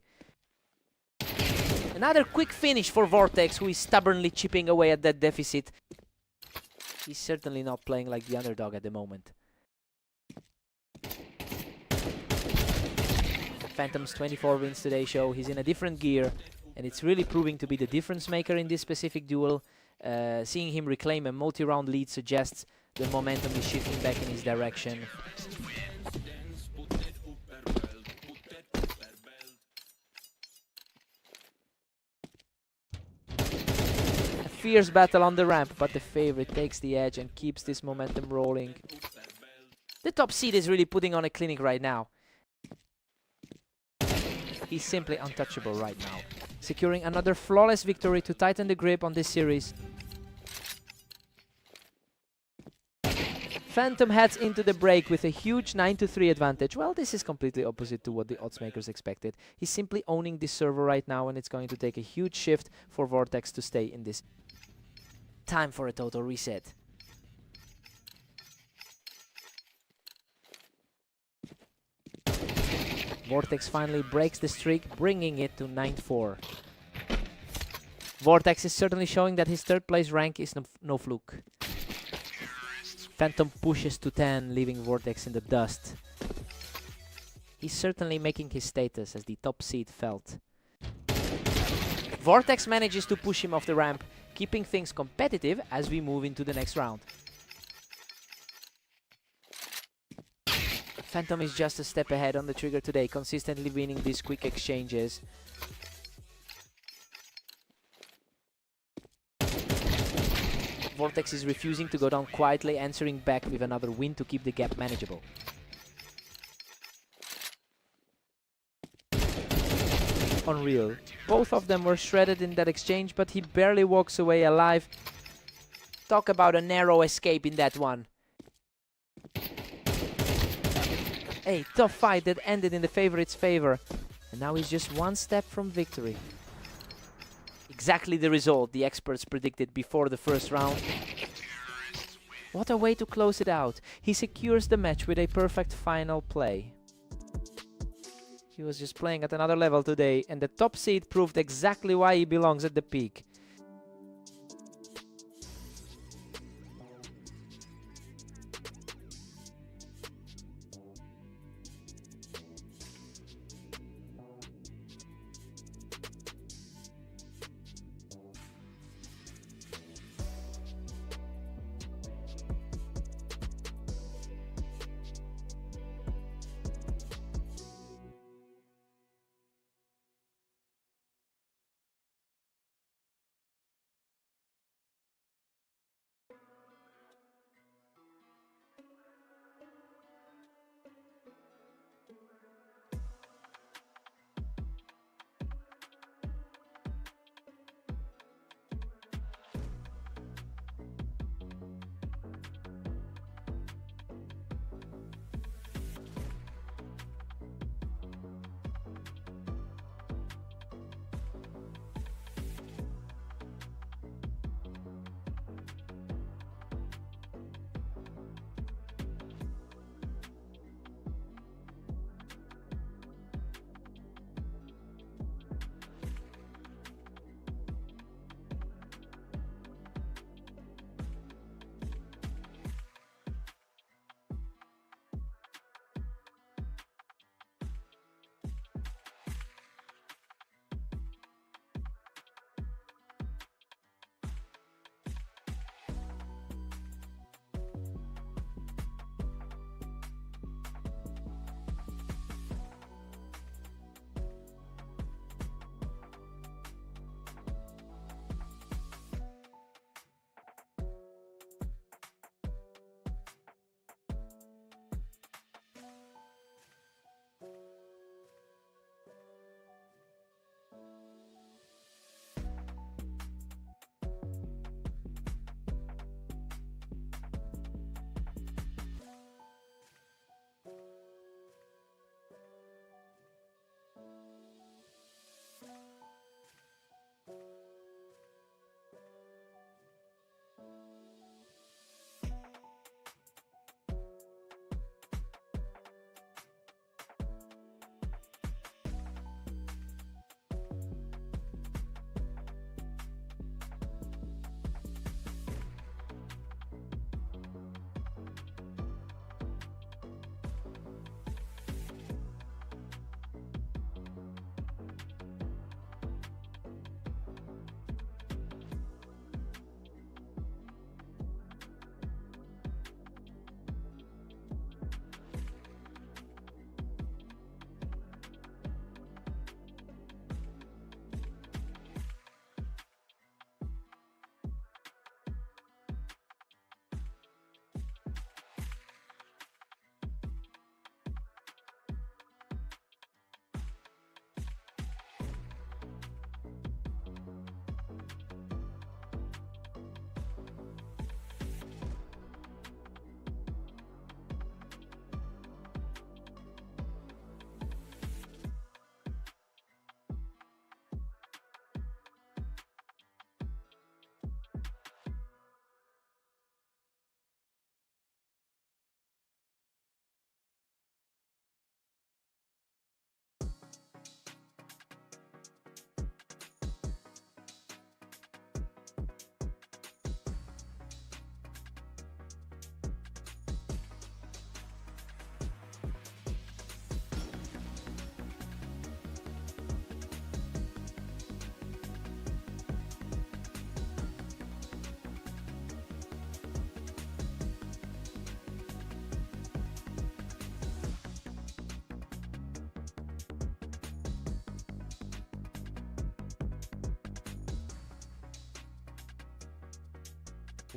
Speaker 1: Another quick finish for Vortex, who is stubbornly chipping away at that deficit. He's certainly not playing like the underdog at the moment. Phantom's 24 wins today show he's in a different gear, and it's really proving to be the difference maker in this specific duel. Seeing him reclaim a multi-round lead suggests the momentum is shifting back in his direction. Fierce battle on the ramp, but the favorite takes the edge and keeps this momentum rolling. The top seed is really putting on a clinic right now. He's simply untouchable right now, securing another flawless victory to tighten the grip on this series. Phantom heads into the break with a huge 9-3 advantage. Well, this is completely opposite to what the odds makers expected. He's simply owning this server right now, and it's going to take a huge shift for Vortex to stay in this. Time for a total reset. Vortex finally breaks the streak, bringing it to 9-4. Vortex is certainly showing that his third place rank is no fluke. Phantom pushes to 10, leaving Vortex in the dust. He's certainly making his status as the top seed felt. Vortex manages to push him off the ramp, keeping things competitive as we move into the next round. Phantom is just a step ahead on the trigger today, consistently winning these quick exchanges. Vortex is refusing to go down quietly, answering back with another win to keep the gap manageable. Unreal. Both of them were shredded in that exchange, but he barely walks away alive. Talk about a narrow escape in that one. A tough fight that ended in the favorite's favor, and now he's just one step from victory. Exactly the result the experts predicted before the first round. What a way to close it out. He secures the match with a perfect final play. He was just playing at another level today, and the top seed proved exactly why he belongs at the peak.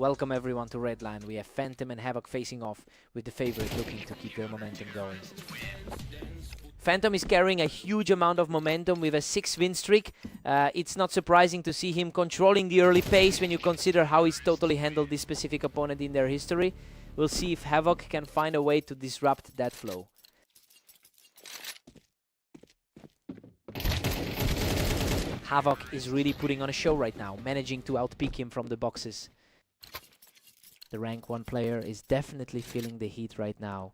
Speaker 1: Welcome everyone to Redline. We have Phantom and Havoc facing off with the favorite looking to keep their momentum going. Phantom is carrying a huge amount of momentum with a 6-win streak. It's not surprising to see him controlling the early pace when you consider how he's totally handled this specific opponent in their history. We'll see if Havoc can find a way to disrupt that flow. Havoc is really putting on a show right now, managing to outpeak him from the boxes. The rank 1 player is definitely feeling the heat right now.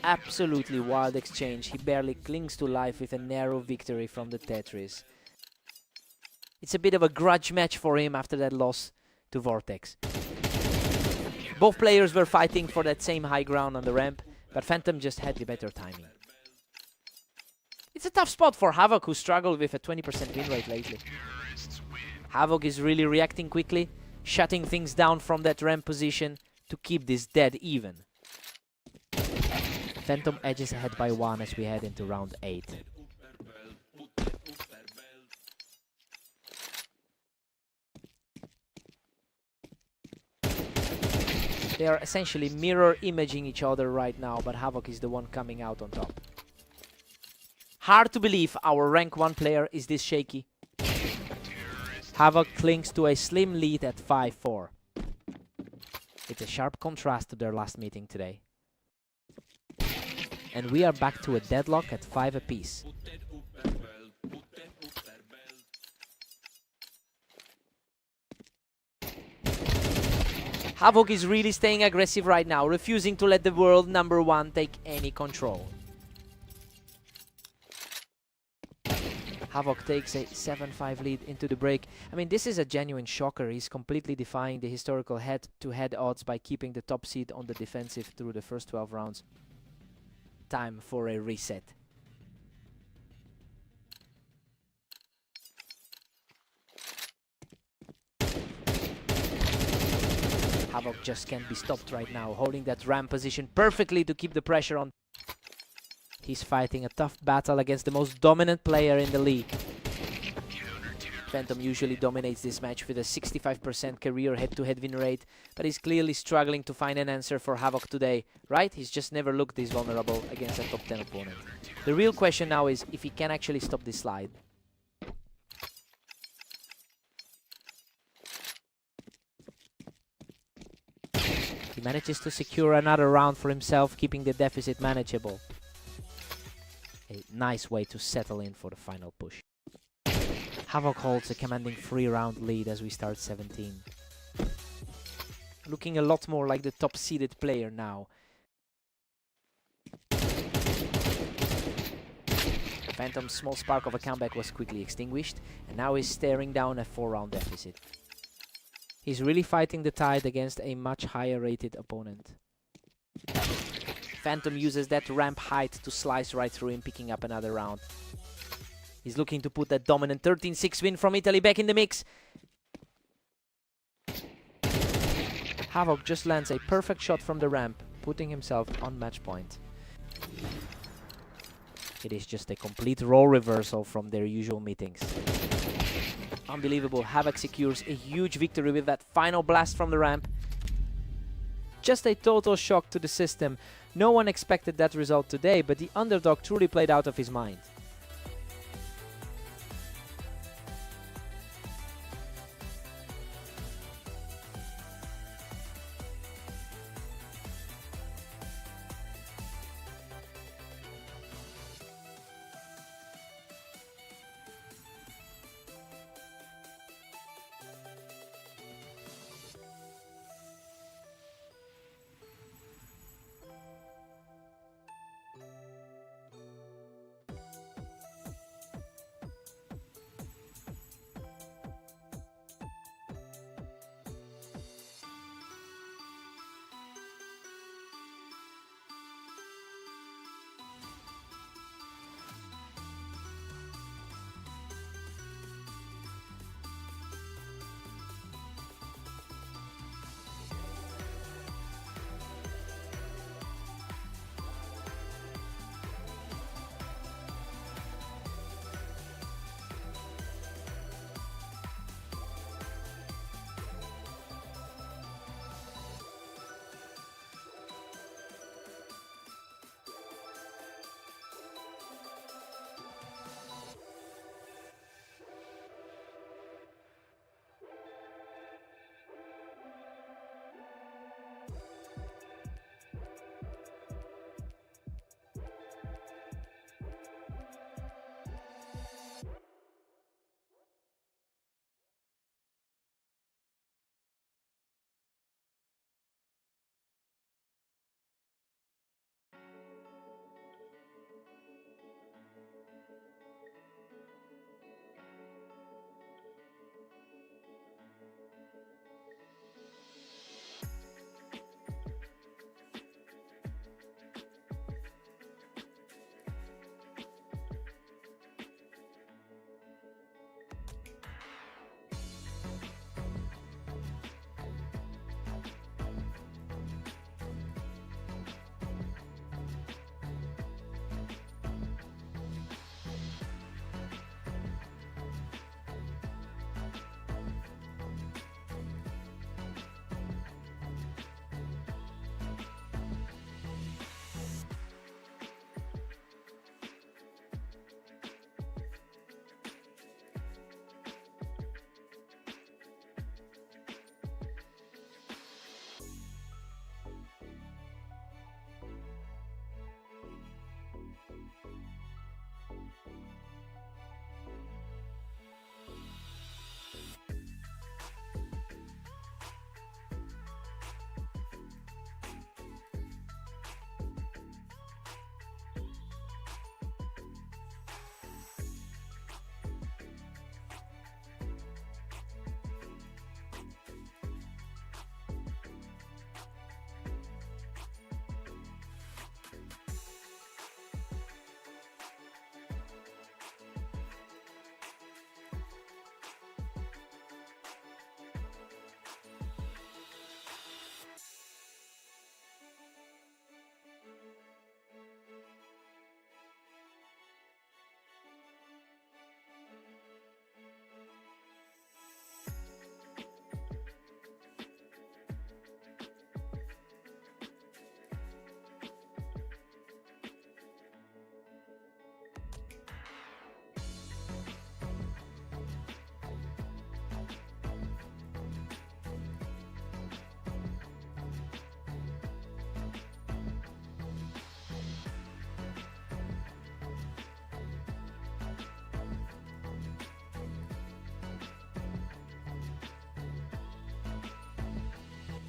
Speaker 1: Absolutely wild exchange. He barely clings to life with a narrow victory from the Tetris. It's a bit of a grudge match for him after that loss to Vortex. Both players were fighting for that same high ground on the ramp, but Phantom just had the better timing. It's a tough spot for Havoc, who struggled with a 20% win rate lately. Havoc is really reacting quickly, shutting things down from that ramp position to keep this dead even. Phantom edges ahead by 1 as we head into round 8. They are essentially mirror imaging each other right now, but Havoc is the one coming out on top. Hard to believe our rank 1 player is this shaky. Havoc clings to a slim lead at 5-4. It's a sharp contrast to their last meeting today. And we are back to a deadlock at 5 apiece. Havoc is really staying aggressive right now, refusing to let the world number 1 take any control. Havoc takes a 7-5 lead into the break. I mean, this is a genuine shocker. He's completely defying the historical head-to-head odds by keeping the top seed on the defensive through the first 12 rounds. Time for a reset. Havoc just can't be stopped right now, holding that ramp position perfectly to keep the pressure on. He's fighting a tough battle against the most dominant player in the league. Phantom usually dominates this match with a 65% career head-to-head win rate, but he's clearly struggling to find an answer for Havoc today, right? He's just never looked this vulnerable against a top 10 opponent. The real question now is if he can actually stop this slide. He manages to secure another round for himself, keeping the deficit manageable. A nice way to settle in for the final push. Havoc holds a commanding 3-round lead as we start 17. Looking a lot more like the top-seeded player now. Phantom's small spark of a comeback was quickly extinguished, and now he's staring down a 4-round deficit. He's really fighting the tide against a much higher-rated opponent. Phantom uses that ramp height to slice right through him, picking up another round. He's looking to put that dominant 13-6 win from Italy back in the mix. Havoc just lands a perfect shot from the ramp, putting himself on match point. It is just a complete role reversal from their usual meetings. Unbelievable. Havoc secures a huge victory with that final blast from the ramp. Just a total shock to the system. No one expected that result today, but the underdog truly played out of his mind.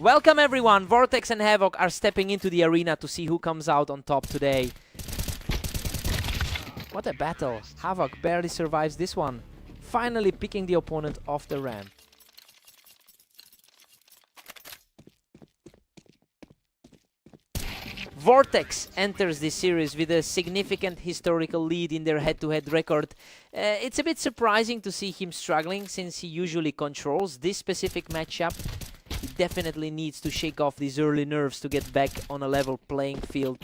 Speaker 1: Welcome everyone, Vortex and Havoc are stepping into the arena to see who comes out on top today. What a battle. Havoc barely survives this one, finally picking the opponent off the ramp. Vortex enters this series with a significant historical lead in their head-to-head record. It's a bit surprising to see him struggling since he usually controls this specific matchup. He definitely needs to shake off these early nerves to get back on a level playing field.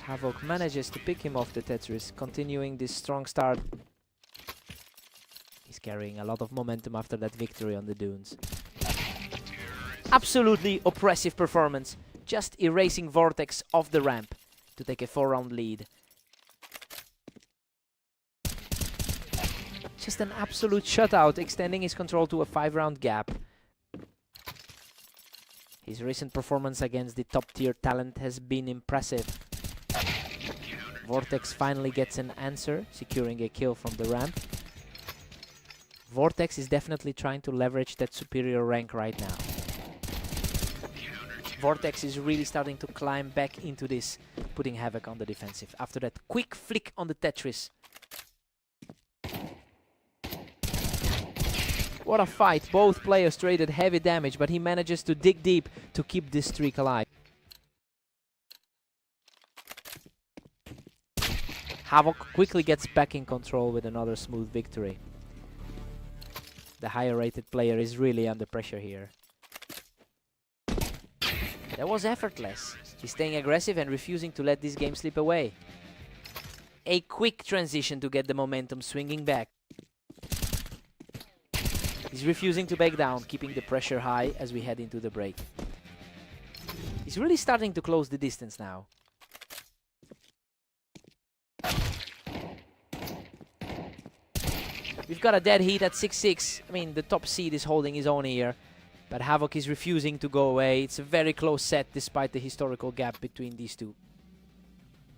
Speaker 1: Havoc manages to pick him off the Tetris, continuing this strong start. He's carrying a lot of momentum after that victory on the dunes. Absolutely oppressive performance, just erasing Vortex off the ramp to take a 4-round lead. Just an absolute shutout, extending his control to a 5-round gap. His recent performance against the top-tier talent has been impressive. Vortex finally gets an answer, securing a kill from the ramp. Vortex is definitely trying to leverage that superior rank right now. Vortex is really starting to climb back into this, putting Havoc on the defensive after that quick flick on the Tetris. What a fight. Both players traded heavy damage, but he manages to dig deep to keep this streak alive. Havoc quickly gets back in control with another smooth victory. The higher rated player is really under pressure here. That was effortless. He's staying aggressive and refusing to let this game slip away. A quick transition to get the momentum swinging back. He's refusing to back down, keeping the pressure high as we head into the break. He's really starting to close the distance now. We've got a dead heat at 6-6. I mean, the top seed is holding his own here. But Havoc is refusing to go away. It's a very close set despite the historical gap between these two.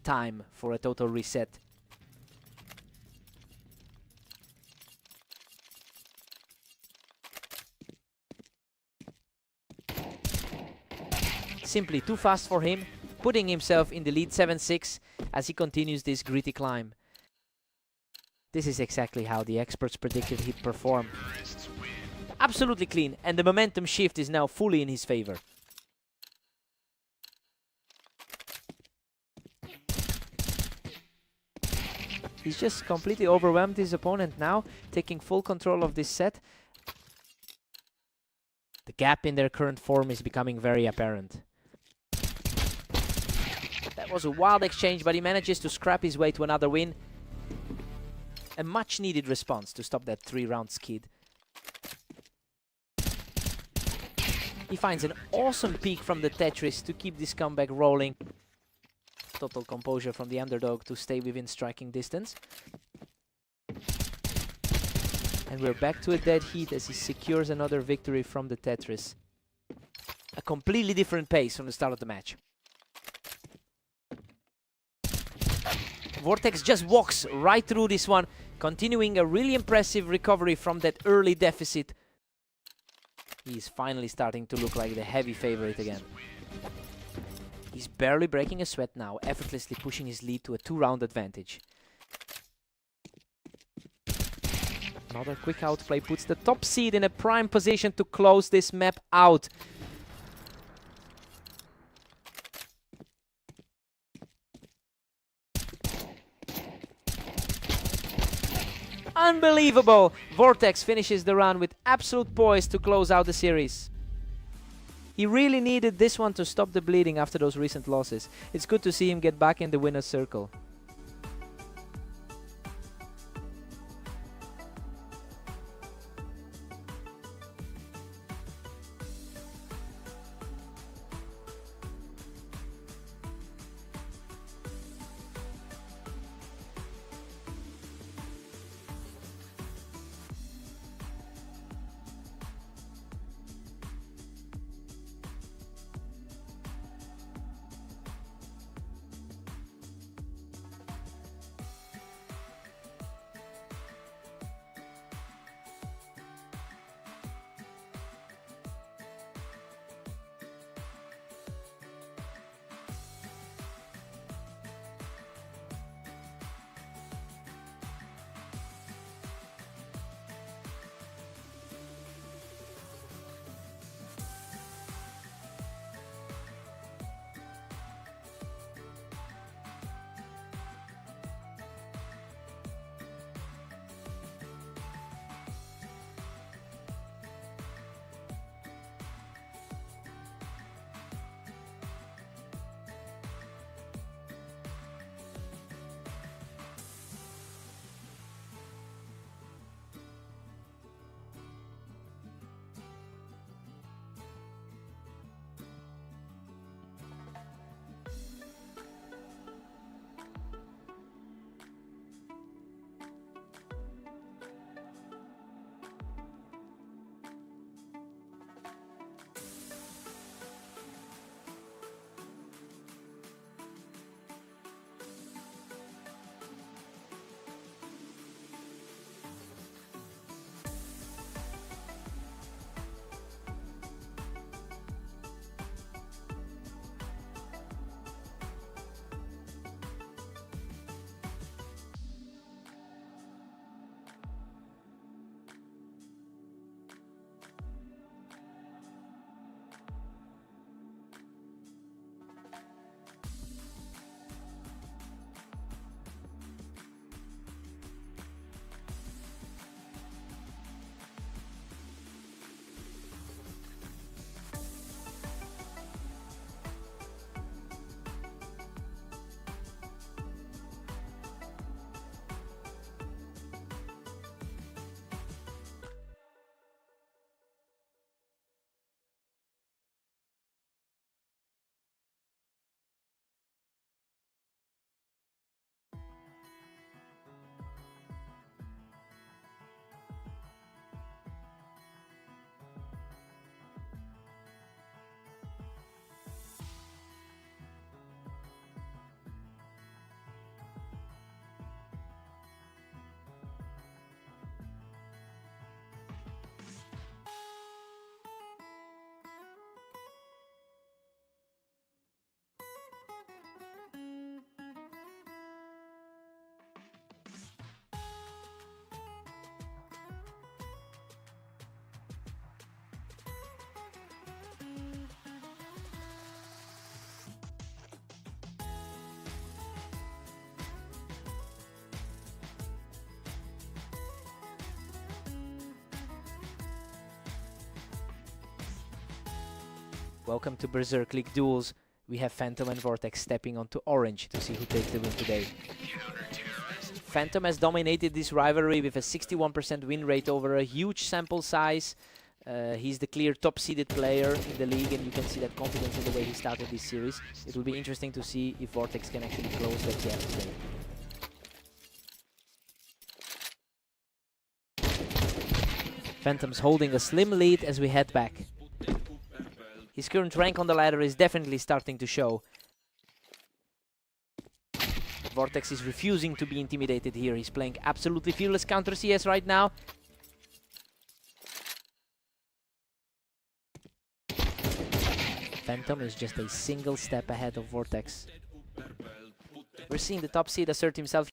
Speaker 1: Time for a total reset. Simply too fast for him, putting himself in the lead 7-6 as he continues this gritty climb. This is exactly how the experts predicted he'd perform. Absolutely clean, and the momentum shift is now fully in his favor. He's just completely overwhelmed his opponent now, taking full control of this set. The gap in their current form is becoming very apparent. That was a wild exchange, but he manages to scrap his way to another win. A much needed response to stop that 3-round skid. He finds an awesome peek from the Tetris to keep this comeback rolling. Total composure from the underdog to stay within striking distance. And we're back to a dead heat as he secures another victory from the Tetris. A completely different pace from the start of the match. Vortex just walks right through this one, continuing a really impressive recovery from that early deficit. He's finally starting to look like the heavy favorite again. He's barely breaking a sweat now, effortlessly pushing his lead to a 2-round advantage. Another quick outplay puts the top seed in a prime position to close this map out. Unbelievable! Vortex finishes the round with absolute poise to close out the series. He really needed this one to stop the bleeding after those recent losses. It's good to see him get back in the winner's circle. Welcome to Berserk League duels. We have Phantom and Vortex stepping onto orange to see who takes the win today. Phantom has dominated this rivalry with a 61% win rate over a huge sample size. He's the clear top-seeded player in the league, and you can see that confidence in the way he started this series. It will be interesting to see if Vortex can actually close that gap today. Phantom's holding a slim lead as we head back. His current rank on the ladder is definitely starting to show. Vortex is refusing to be intimidated here. He's playing absolutely fearless counter CS right now. Phantom is just a single step ahead of Vortex. We're seeing the top seed assert himself.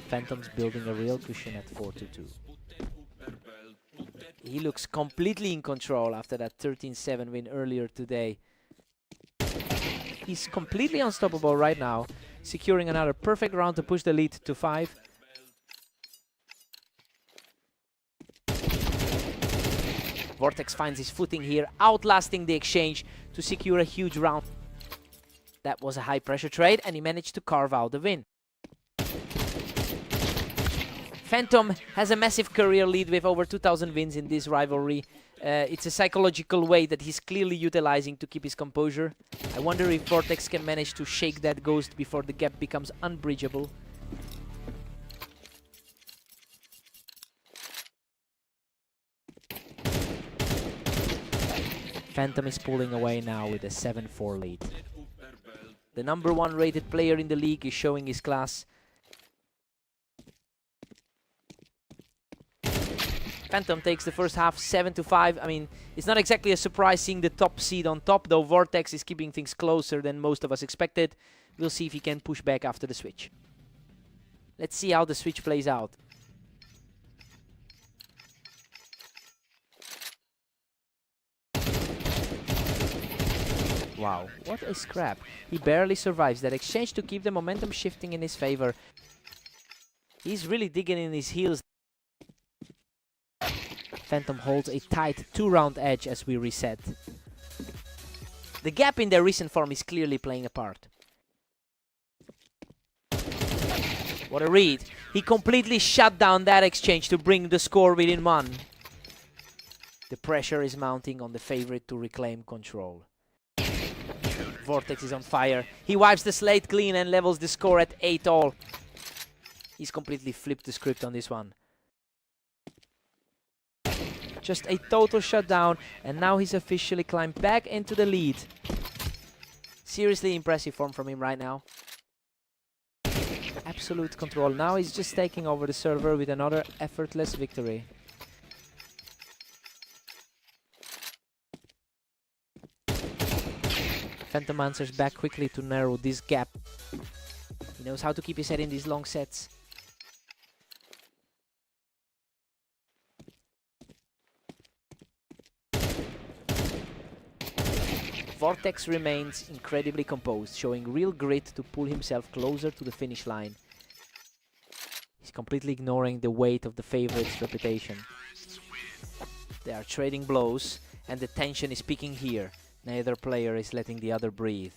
Speaker 1: Phantom's building a real cushion at 4-2. He looks completely in control after that 13-7 win earlier today. He's completely unstoppable right now, securing another perfect round to push the lead to 5. Vortex finds his footing here, outlasting the exchange to secure a huge round. That was a high pressure trade, and he managed to carve out the win. Phantom has a massive career lead with over 2,000 wins in this rivalry. It's a psychological way that he's clearly utilizing to keep his composure. I wonder if Vortex can manage to shake that ghost before the gap becomes unbridgeable. Phantom is pulling away now with a 7-4 lead. The #1 rated player in the league is showing his class. Phantom takes the first half 7-5. I mean, it's not exactly a surprise seeing the top seed on top, though Vortex is keeping things closer than most of us expected. We'll see if he can push back after the switch. Let's see how the switch plays out. Wow, what a scrap. He barely survives that exchange to keep the momentum shifting in his favor. He's really digging in his heels. Phantom holds a tight 2-round edge as we reset. The gap in their recent form is clearly playing a part. What a read. He completely shut down that exchange to bring the score within 1. The pressure is mounting on the favorite to reclaim control. Vortex is on fire. He wipes the slate clean and levels the score at 8-all. He's completely flipped the script on this one. Just a total shutdown, and now he's officially climbed back into the lead. Seriously impressive form from him right now. Absolute control. Now he's just taking over the server with another effortless victory. Phantom answers back quickly to narrow this gap. He knows how to keep his head in these long sets. Vortex remains incredibly composed, showing real grit to pull himself closer to the finish line. He's completely ignoring the weight of the favorite's reputation. They are trading blows, and the tension is peaking here. Neither player is letting the other breathe.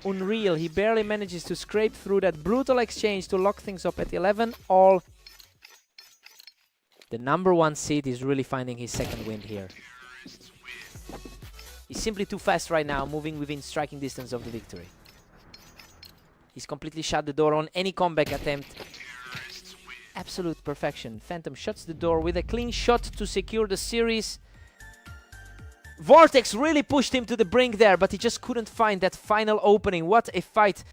Speaker 1: Unreal, he barely manages to scrape through that brutal exchange to lock things up at 11-all. The #1 seed is really finding his second wind here. He's simply too fast right now, moving within striking distance of the victory. He's completely shut the door on any comeback attempt. Absolute perfection. Phantom shuts the door with a clean shot to secure the series. Vortex really pushed him to the brink there, but he just couldn't find that final opening. What a fight.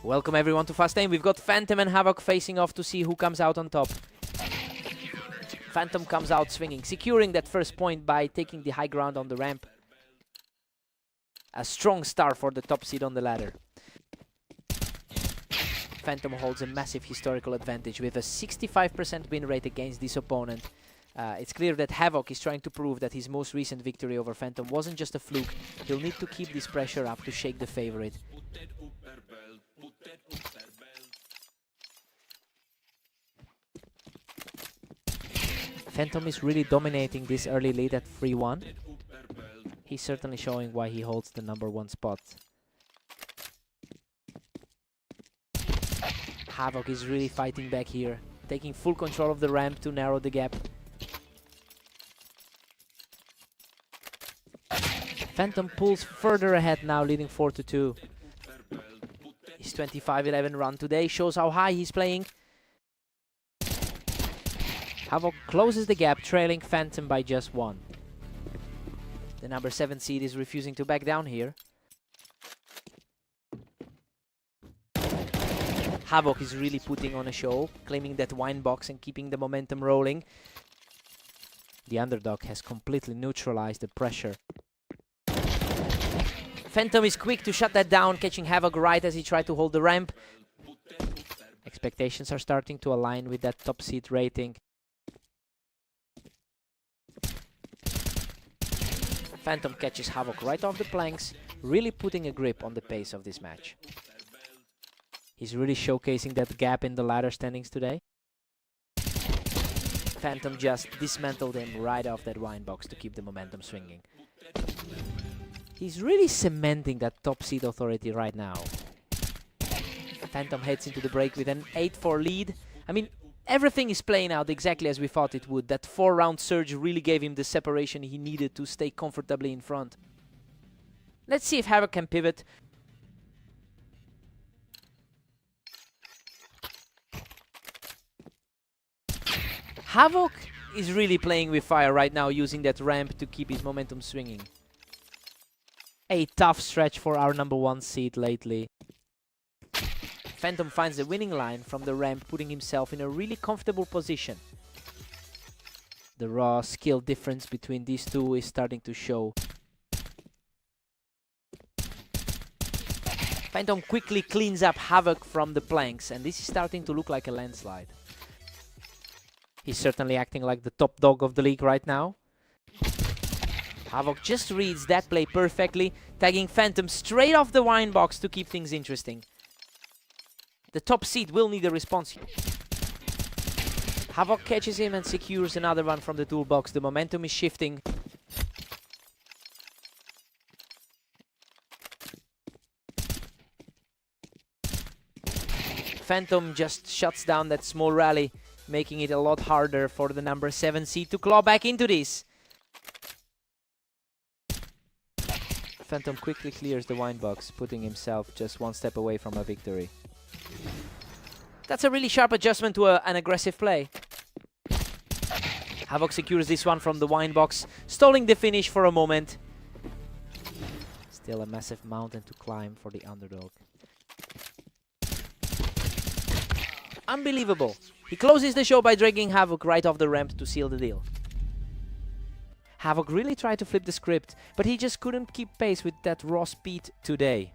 Speaker 1: Welcome everyone to Fast Aim. We've got Phantom and Havoc facing off to see who comes out on top. Phantom comes out swinging, securing that first point by taking the high ground on the ramp. A strong start for the top seed on the ladder. Phantom holds a massive historical advantage with a 65% win rate against this opponent. It's clear that Havoc is trying to prove that his most recent victory over Phantom wasn't just a fluke. He'll need to keep this pressure up to shake the favorite. Phantom is really dominating this early lead at 3-1. He's certainly showing why he holds the #1 spot. Havoc is really fighting back here, taking full control of the ramp to narrow the gap. Phantom pulls further ahead now, leading 4-2. His 25-11 run today shows how high he's playing. Havoc closes the gap, trailing Phantom by just 1. The #7 seed is refusing to back down here. Havoc is really putting on a show, claiming that wine box and keeping the momentum rolling. The underdog has completely neutralized the pressure. Phantom is quick to shut that down, catching Havoc right as he tried to hold the ramp. Expectations are starting to align with that top seed rating. Phantom catches Havoc right off the planks, really putting a grip on the pace of this match. He's really showcasing that gap in the ladder standings today. Phantom just dismantled him right off that wine box to keep the momentum swinging. He's really cementing that top seed authority right now. Phantom heads into the break with an 8-4 lead. I mean, everything is playing out exactly as we thought it would. That 4-round surge really gave him the separation he needed to stay comfortably in front. Let's see if Havoc can pivot. Havoc is really playing with fire right now, using that ramp to keep his momentum swinging. A tough stretch for our #1 seed lately. Phantom finds the winning line from the ramp, putting himself in a really comfortable position. The raw skill difference between these two is starting to show. Phantom quickly cleans up Havoc from the planks, and this is starting to look like a landslide. He's certainly acting like the top dog of the league right now. Havoc just reads that play perfectly, tagging Phantom straight off the wine box to keep things interesting. The top seed will need a response. Havoc catches him and secures another one from the toolbox. The momentum is shifting. Phantom just shuts down that small rally, making it a lot harder for the #7 seed to claw back into this. Phantom quickly clears the wine box, putting himself just one step away from a victory. That's a really sharp adjustment to an aggressive play. Havoc secures this one from the wine box, stalling the finish for a moment. Still a massive mountain to climb for the underdog. Unbelievable. He closes the show by dragging Havoc right off the ramp to seal the deal. Havoc really tried to flip the script, but he just couldn't keep pace with that raw speed today.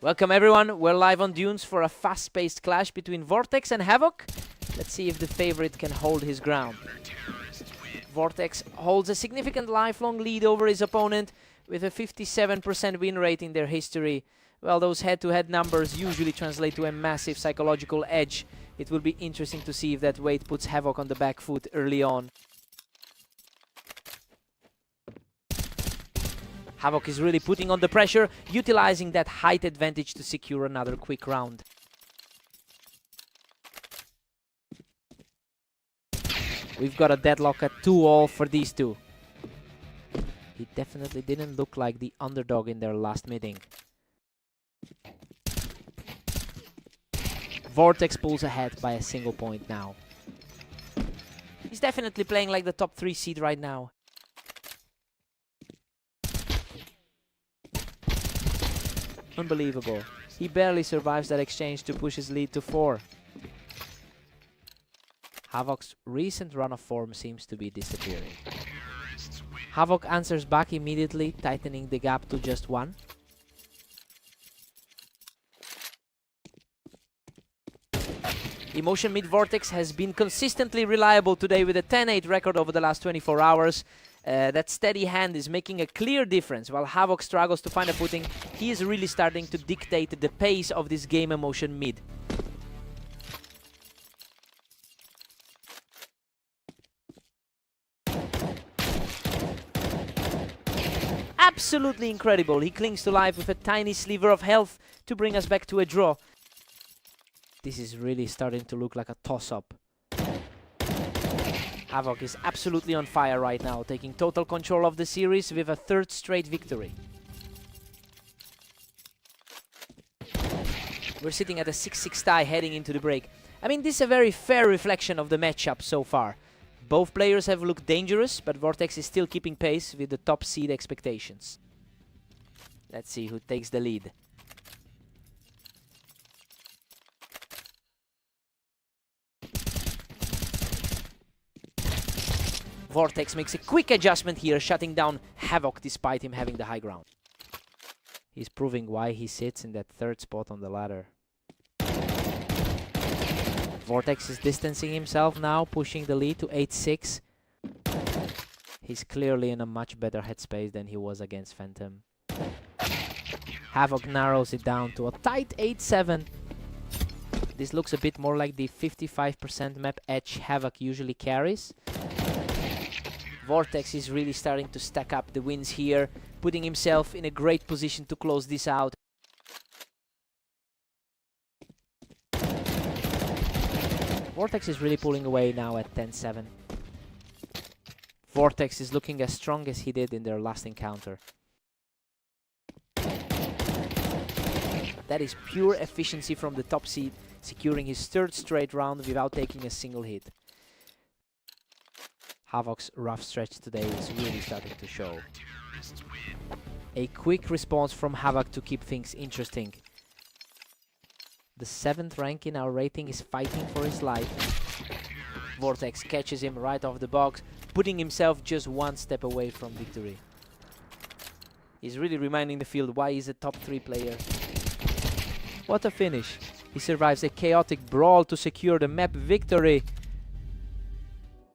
Speaker 1: Welcome everyone, we're live on Dunes for a fast-paced clash between Vortex and Havoc. Let's see if the favorite can hold his ground. Vortex holds a significant lifelong lead over his opponent with a 57% win rate in their history. Well, those head-to-head numbers usually translate to a massive psychological edge. It will be interesting to see if that weight puts Havoc on the back foot early on. Havoc is really putting on the pressure, utilizing that height advantage to secure another quick round. We've got a deadlock at 2-all for these two. He definitely didn't look like the underdog in their last meeting. Vortex pulls ahead by a single point now. He's definitely playing like the top 3 seed right now. Unbelievable. He barely survives that exchange to push his lead to 4. Havoc's recent run of form seems to be disappearing. Havoc answers back immediately, tightening the gap to just 1. Emotion Mid Vortex has been consistently reliable today with a 10-8 record over the last 24 hours. That steady hand is making a clear difference. While Havoc struggles to find a footing, he is really starting to dictate the pace of this game Emotion Mid. Absolutely incredible. He clings to life with a tiny sliver of health to bring us back to a draw. This is really starting to look like a toss-up. Havoc is absolutely on fire right now, taking total control of the series with a 3rd straight victory. We're sitting at a 6-6 tie heading into the break. I mean, this is a very fair reflection of the matchup so far. Both players have looked dangerous, but Vortex is still keeping pace with the top seed expectations. Let's see who takes the lead. Vortex makes a quick adjustment here, shutting down Havoc despite him having the high ground. He's proving why he sits in that 3rd spot on the ladder. Vortex is distancing himself now, pushing the lead to 8-6. He's clearly in a much better headspace than he was against Phantom. Havoc narrows it down to a tight 8-7. This looks a bit more like the 55% map edge Havoc usually carries. Vortex is really starting to stack up the wins here, putting himself in a great position to close this out. Vortex is really pulling away now at 10-7. Vortex is looking as strong as he did in their last encounter. That is pure efficiency from the top seed, securing his 3rd straight round without taking a single hit. Havoc's rough stretch today is really starting to show. A quick response from Havoc to keep things interesting. The 7th rank in our rating is fighting for his life. Vortex catches him right off the box, putting himself just 1 step away from victory. He's really reminding the field why he's a top 3 player. What a finish. He survives a chaotic brawl to secure the map victory.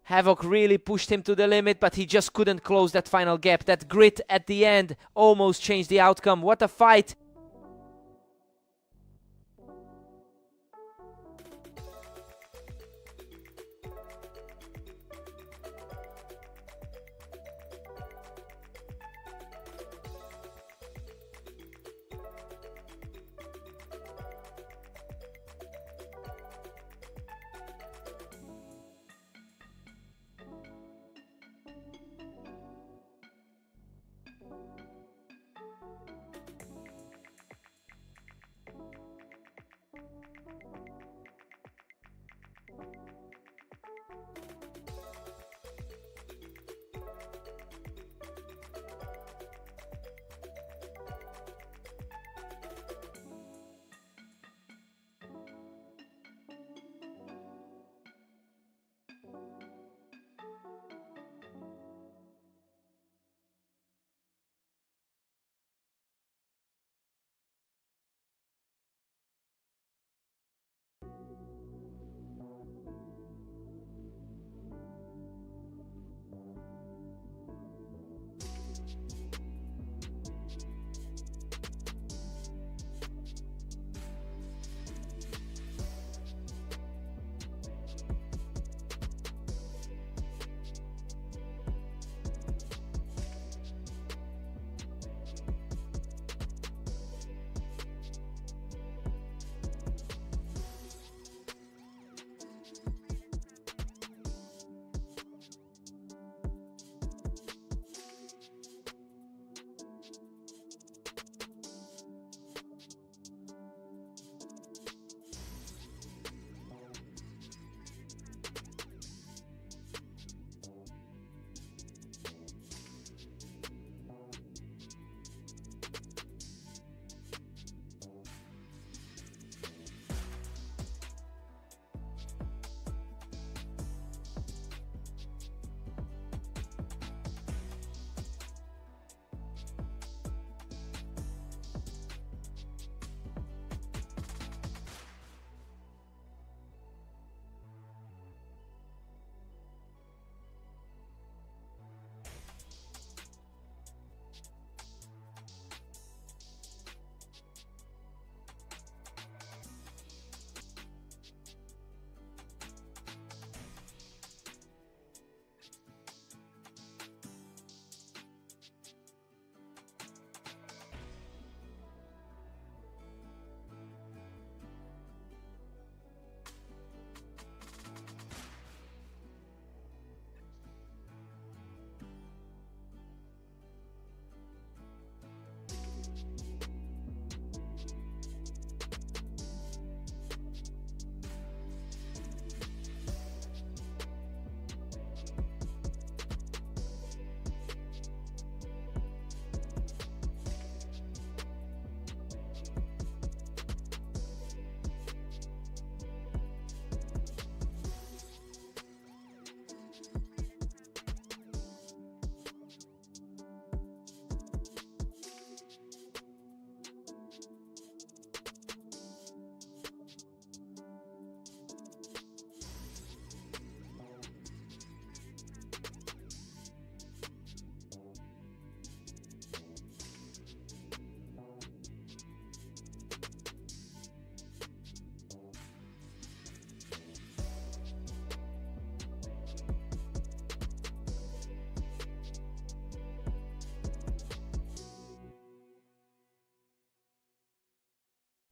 Speaker 1: Havoc really pushed him to the limit, but he just couldn't close that final gap. That grit at the end almost changed the outcome. What a fight!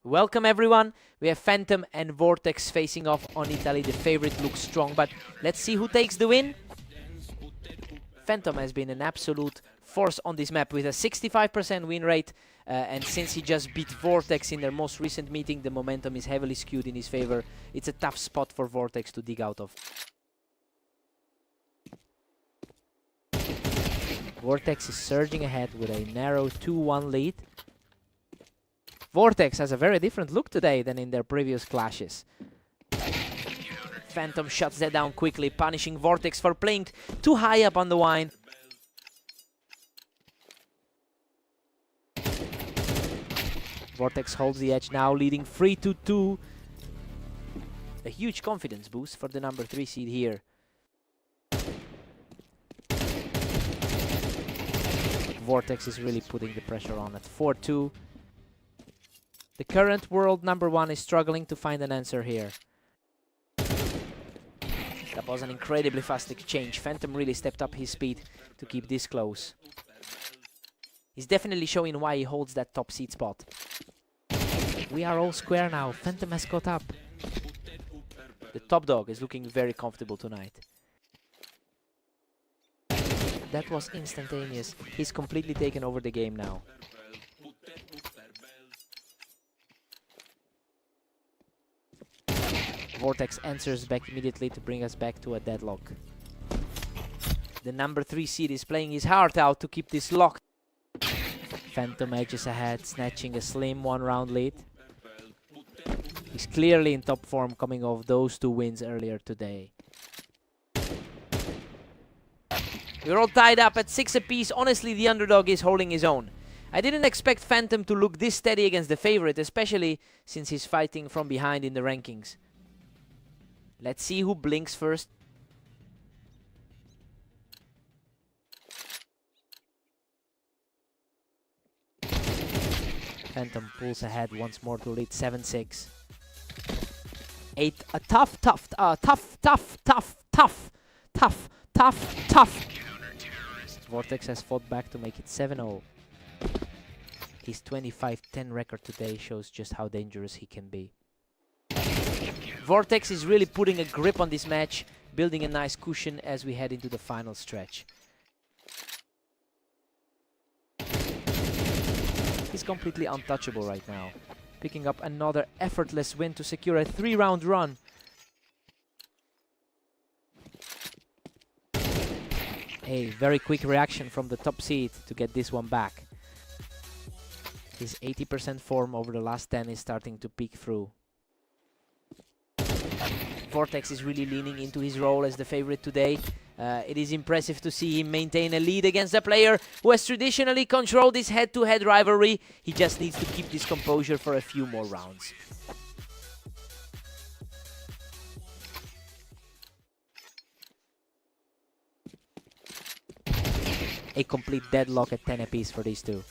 Speaker 1: Welcome everyone. We have Phantom and Vortex facing off on Italy. The favorite looks strong, but let's see who takes the win. Phantom has been an absolute force on this map with a 65% win rate. And since he just beat Vortex in their most recent meeting, the momentum is heavily skewed in his favor. It's a tough spot for Vortex to dig out of. Vortex is surging ahead with a narrow 2-1 lead. Vortex has a very different look today than in their previous clashes. Phantom shuts that down quickly, punishing Vortex for playing too high up on the wine. Vortex holds the edge now, leading 3-2. A huge confidence boost for the number 3 seed here. Vortex is really putting the pressure on at 4-2. The current world number 1 is struggling to find an answer here. That was an incredibly fast exchange. Phantom really stepped up his speed to keep this close. He's definitely showing why he holds that top seed spot. We are all square now. Phantom has caught up. The top dog is looking very comfortable tonight. That was instantaneous. He's completely taken over the game now. Vortex answers back immediately to bring us back to a deadlock. The number 3 seed is playing his heart out to keep this locked. Phantom edges ahead, snatching a slim 1-round lead. He's clearly in top form coming off those 2 wins earlier today. We're all tied up at 6 apiece. Honestly, the underdog is holding his own. I didn't expect Phantom to look this steady against the favorite, especially since he's fighting from behind in the rankings. Let's see who blinks first. Phantom pulls ahead once more to lead 7-6. A tough. Vortex has fought back to make it 7-0. His 25-10 record today shows just how dangerous he can be. Vortex is really putting a grip on this match, building a nice cushion as we head into the final stretch. He's completely untouchable right now, picking up another effortless win to secure a 3-round run. A very quick reaction from the top seed to get this one back. His 80% form over the last 10 is starting to peek through. Vortex is really leaning into his role as the favorite today. It is impressive to see him maintain a lead against a player who has traditionally controlled this head-to-head rivalry. He just needs to keep this composure for a few more rounds. A complete deadlock at 10 apiece for these two.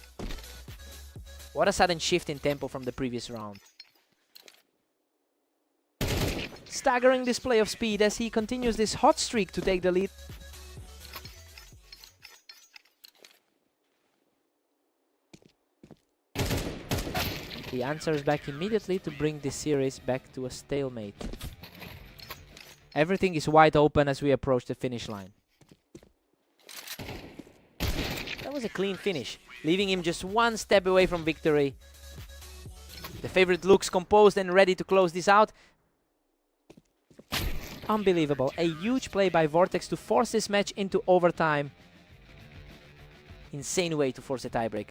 Speaker 1: What a sudden shift in tempo from the previous round. Staggering display of speed as he continues this hot streak to take the lead. He answers back immediately to bring this series back to a stalemate. Everything is wide open as we approach the finish line. That was a clean finish, leaving him just one step away from victory. The favorite looks composed and ready to close this out. Unbelievable. A huge play by Vortex to force this match into overtime. Insane way to force a tiebreak.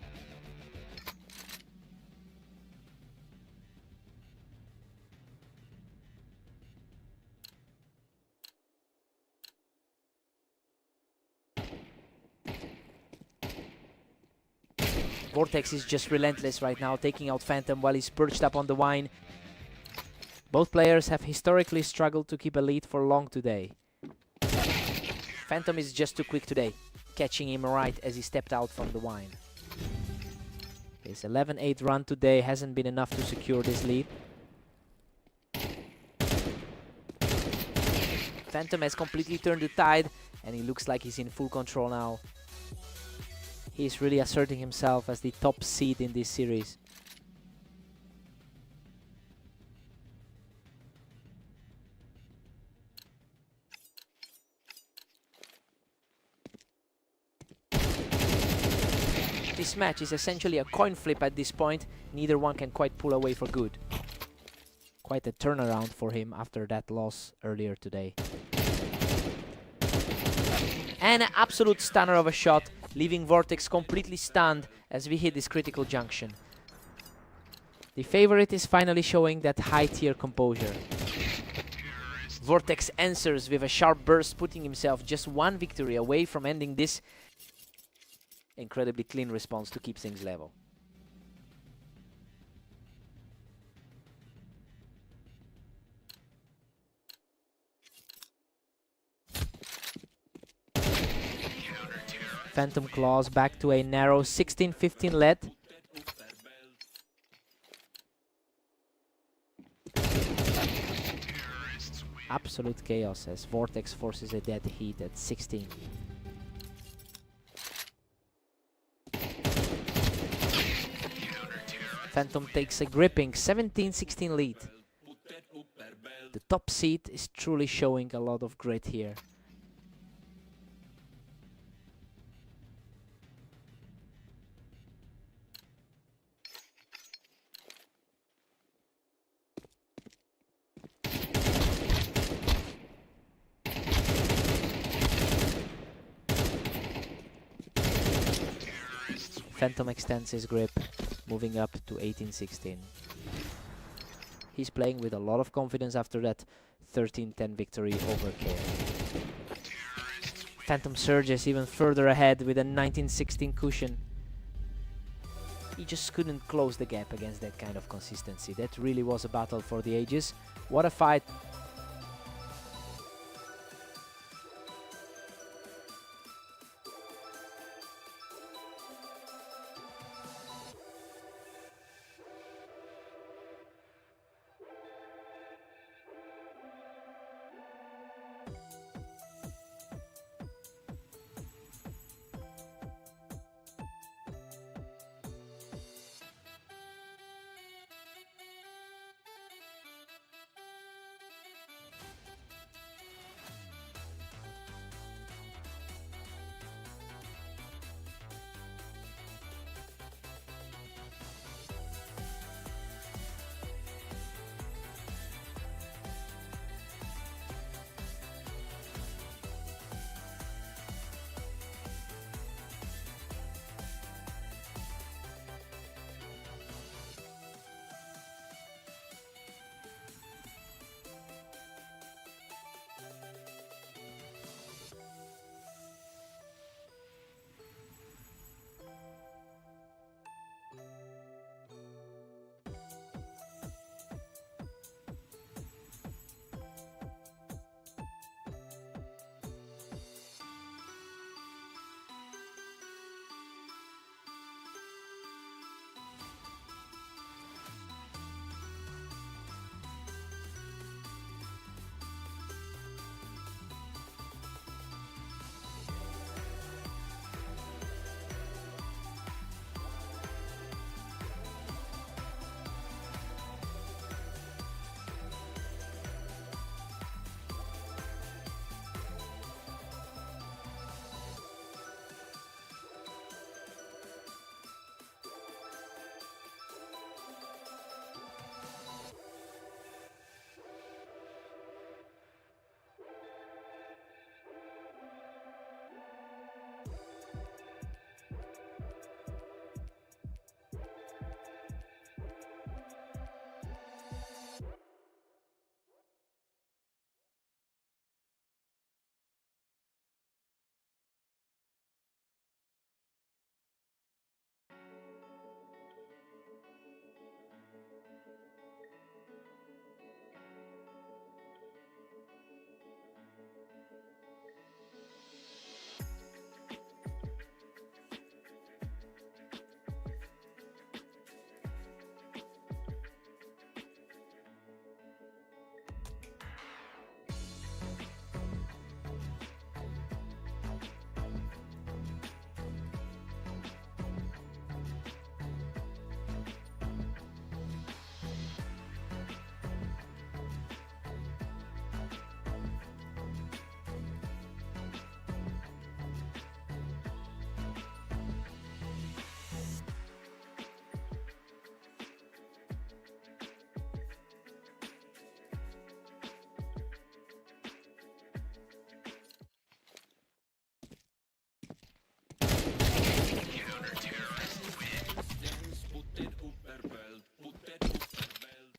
Speaker 1: Vortex is just relentless right now, taking out Phantom while he's perched up on the wine. Both players have historically struggled to keep a lead for long today. Phantom is just too quick today, catching him right as he stepped out from the wine. His 11-8 run today hasn't been enough to secure this lead. Phantom has completely turned the tide, and he looks like he's in full control now. He's really asserting himself as the top seed in this series. This match is essentially a coin flip at this point. Neither one can quite pull away for good. Quite a turnaround for him after that loss earlier today. And an absolute stunner of a shot, leaving Vortex completely stunned as we hit this critical junction. The favorite is finally showing that high-tier composure. Vortex answers with a sharp burst, putting himself just one victory away from ending this incredibly clean response to keep things level. Phantom Claws back to a narrow 16-15 lead. Absolute chaos as Vortex forces a dead heat at 16. Phantom takes a gripping 17-16 lead. The top seed is truly showing a lot of grit here. Phantom extends his grip, moving up to 18-16. He's playing with a lot of confidence after that 13-10 victory over KO. Phantom surges even further ahead with a 19-16 cushion. He just couldn't close the gap against that kind of consistency. That really was a battle for the ages. What a fight.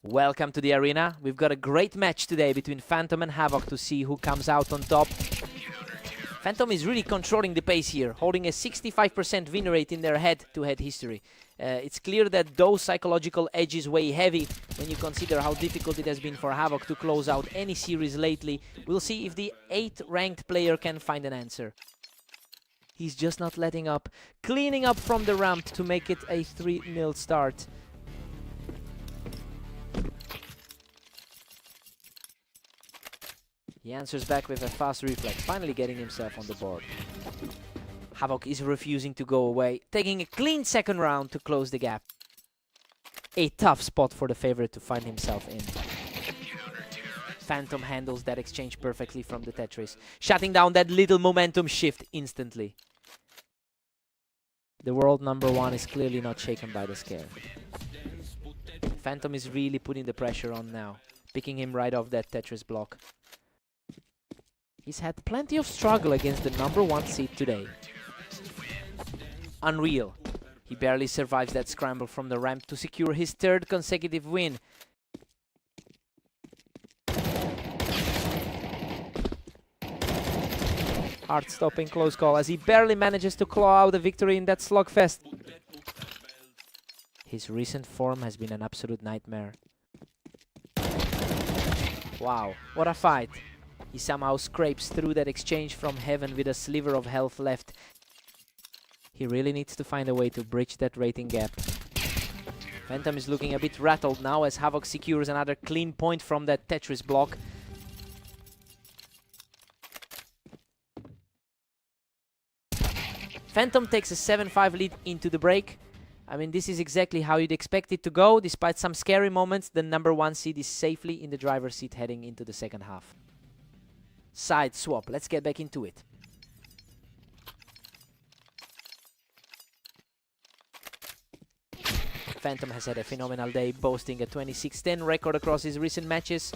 Speaker 1: Welcome to the arena. We've got a great match today between Phantom and Havoc to see who comes out on top. Phantom is really controlling the pace here, holding a 65% win rate in their head-to-head history. It's clear that those psychological edges weigh heavy when you consider how difficult it has been for Havoc to close out any series lately. We'll see if the 8th ranked player can find an answer. He's just not letting up, cleaning up from the ramp to make it a 3-0 start. He answers back with a fast reflex, finally getting himself on the board. Havoc is refusing to go away, taking a clean second round to close the gap. A tough spot for the favorite to find himself in. Phantom handles that exchange perfectly from the Tetris, shutting down that little momentum shift instantly. The world #1 is clearly not shaken by the scare. Phantom is really putting the pressure on now, picking him right off that Tetris block. He's had plenty of struggle against the #1 seed today. Unreal. He barely survives that scramble from the ramp to secure his 3rd consecutive win. Heart-stopping close call as he barely manages to claw out a victory in that slugfest. His recent form has been an absolute nightmare. Wow, what a fight. He somehow scrapes through that exchange from heaven with a sliver of health left. He really needs to find a way to bridge that rating gap. Phantom is looking a bit rattled now as Havoc secures another clean point from that Tetris block. Phantom takes a 7-5 lead into the break. I mean, this is exactly how you'd expect it to go. Despite some scary moments, the #1 seed is safely in the driver's seat heading into the second half. Side swap. Let's get back into it. Phantom has had a phenomenal day, boasting a 26-10 record across his recent matches.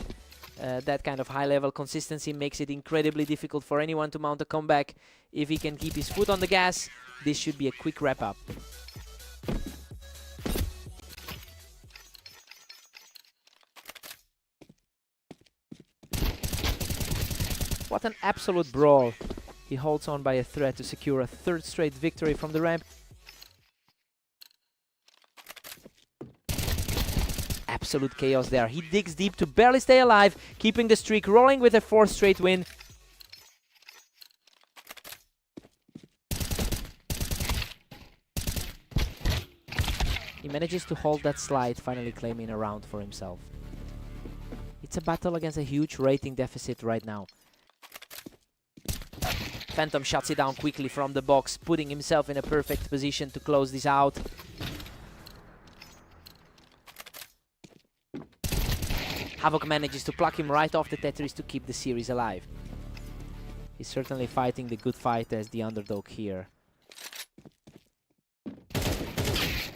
Speaker 1: That kind of high-level consistency makes it incredibly difficult for anyone to mount a comeback. If he can keep his foot on the gas, this should be a quick wrap-up. What an absolute brawl. He holds on by a thread to secure a 3rd straight victory from the ramp. Absolute chaos there. He digs deep to barely stay alive, keeping the streak rolling with a 4th straight win. He manages to hold that slide, finally claiming a round for himself. It's a battle against a huge rating deficit right now. Phantom shuts it down quickly from the box, putting himself in a perfect position to close this out. Havoc manages to pluck him right off the Tetris to keep the series alive. He's certainly fighting the good fight as the underdog here.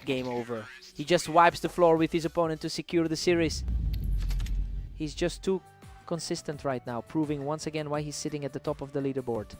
Speaker 1: Game over. He just wipes the floor with his opponent to secure the series. He's just too consistent right now, proving once again why he's sitting at the top of the leaderboard.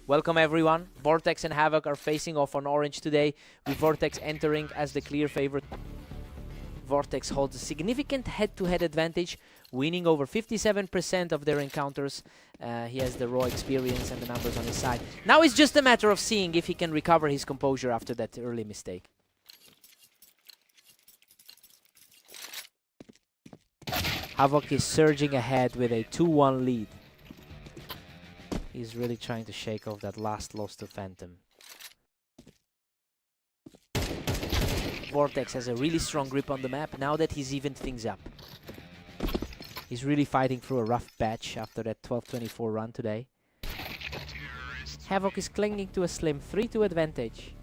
Speaker 1: Welcome everyone. Vortex and Havoc are facing off on orange today, with Vortex entering as the clear favorite. Vortex holds a significant head-to-head advantage, winning over 57% of their encounters. He has the raw experience and the numbers on his side. Now it's just a matter of seeing if he can recover his composure after that early mistake. Havoc is surging ahead with a 2-1 lead. He's really trying to shake off that last loss to Phantom. Vortex has a really strong grip on the map now that he's evened things up. He's really fighting through a rough patch after that 12-24 run today. Havoc is clinging to a slim 3-2 advantage.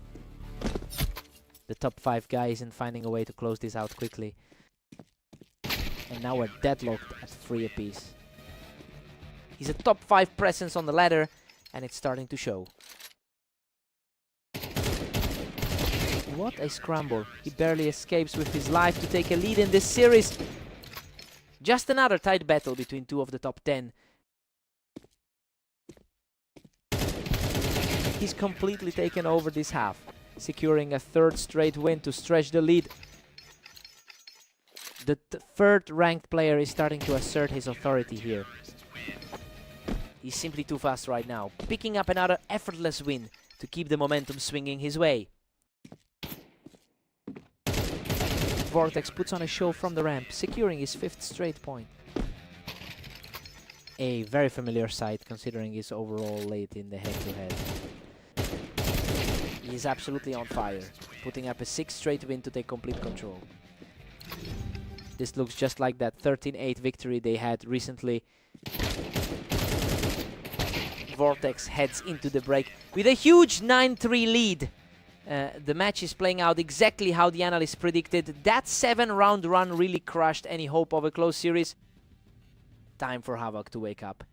Speaker 1: The top 5 guy isn't finding a way to close this out quickly. And now we're deadlocked at 3 apiece. He's a top 5 presence on the ladder, and it's starting to show. What a scramble. He barely escapes with his life to take a lead in this series. Just another tight battle between 2 of the top 10. He's completely taken over this half, securing a 3rd straight win to stretch the lead. The 3rd ranked player is starting to assert his authority here. He's simply too fast right now, picking up another effortless win to keep the momentum swinging his way. Vortex puts on a show from the ramp, securing his 5th straight point. A very familiar sight considering his overall late in the head-to-head. He is absolutely on fire, putting up a 6th straight win to take complete control. This looks just like that 13-8 victory they had recently. Vortex heads into the break with a huge 9-3 lead. The match is playing out exactly how the analysts predicted. That 7-round run really crushed any hope of a close series. Time for Havoc to wake up.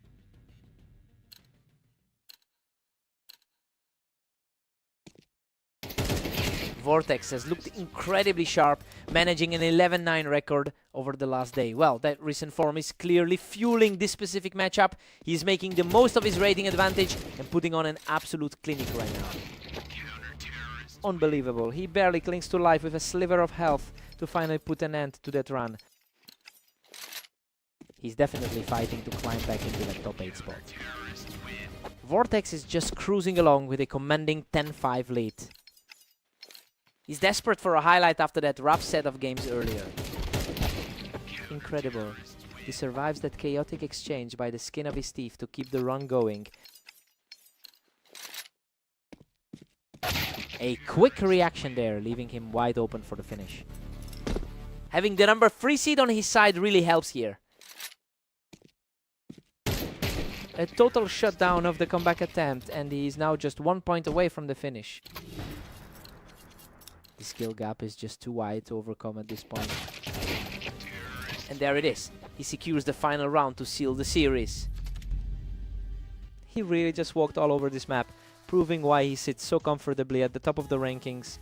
Speaker 1: Vortex has looked incredibly sharp, managing an 11-9 record over the last day. Well, that recent form is clearly fueling this specific matchup. He's making the most of his rating advantage and putting on an absolute clinic right now. Unbelievable. He barely clings to life with a sliver of health to finally put an end to that run. He's definitely fighting to climb back into that top 8 spot. Vortex is just cruising along with a commanding 10-5 lead. He's desperate for a highlight after that rough set of games earlier. Incredible. He survives that chaotic exchange by the skin of his teeth to keep the run going. A quick reaction there, leaving him wide open for the finish. Having the number 3 seed on his side really helps here. A total shutdown of the comeback attempt, and he is now just 1 point away from the finish. The skill gap is just too wide to overcome at this point. And there it is. He secures the final round to seal the series. He really just walked all over this map, proving why he sits so comfortably at the top of the rankings.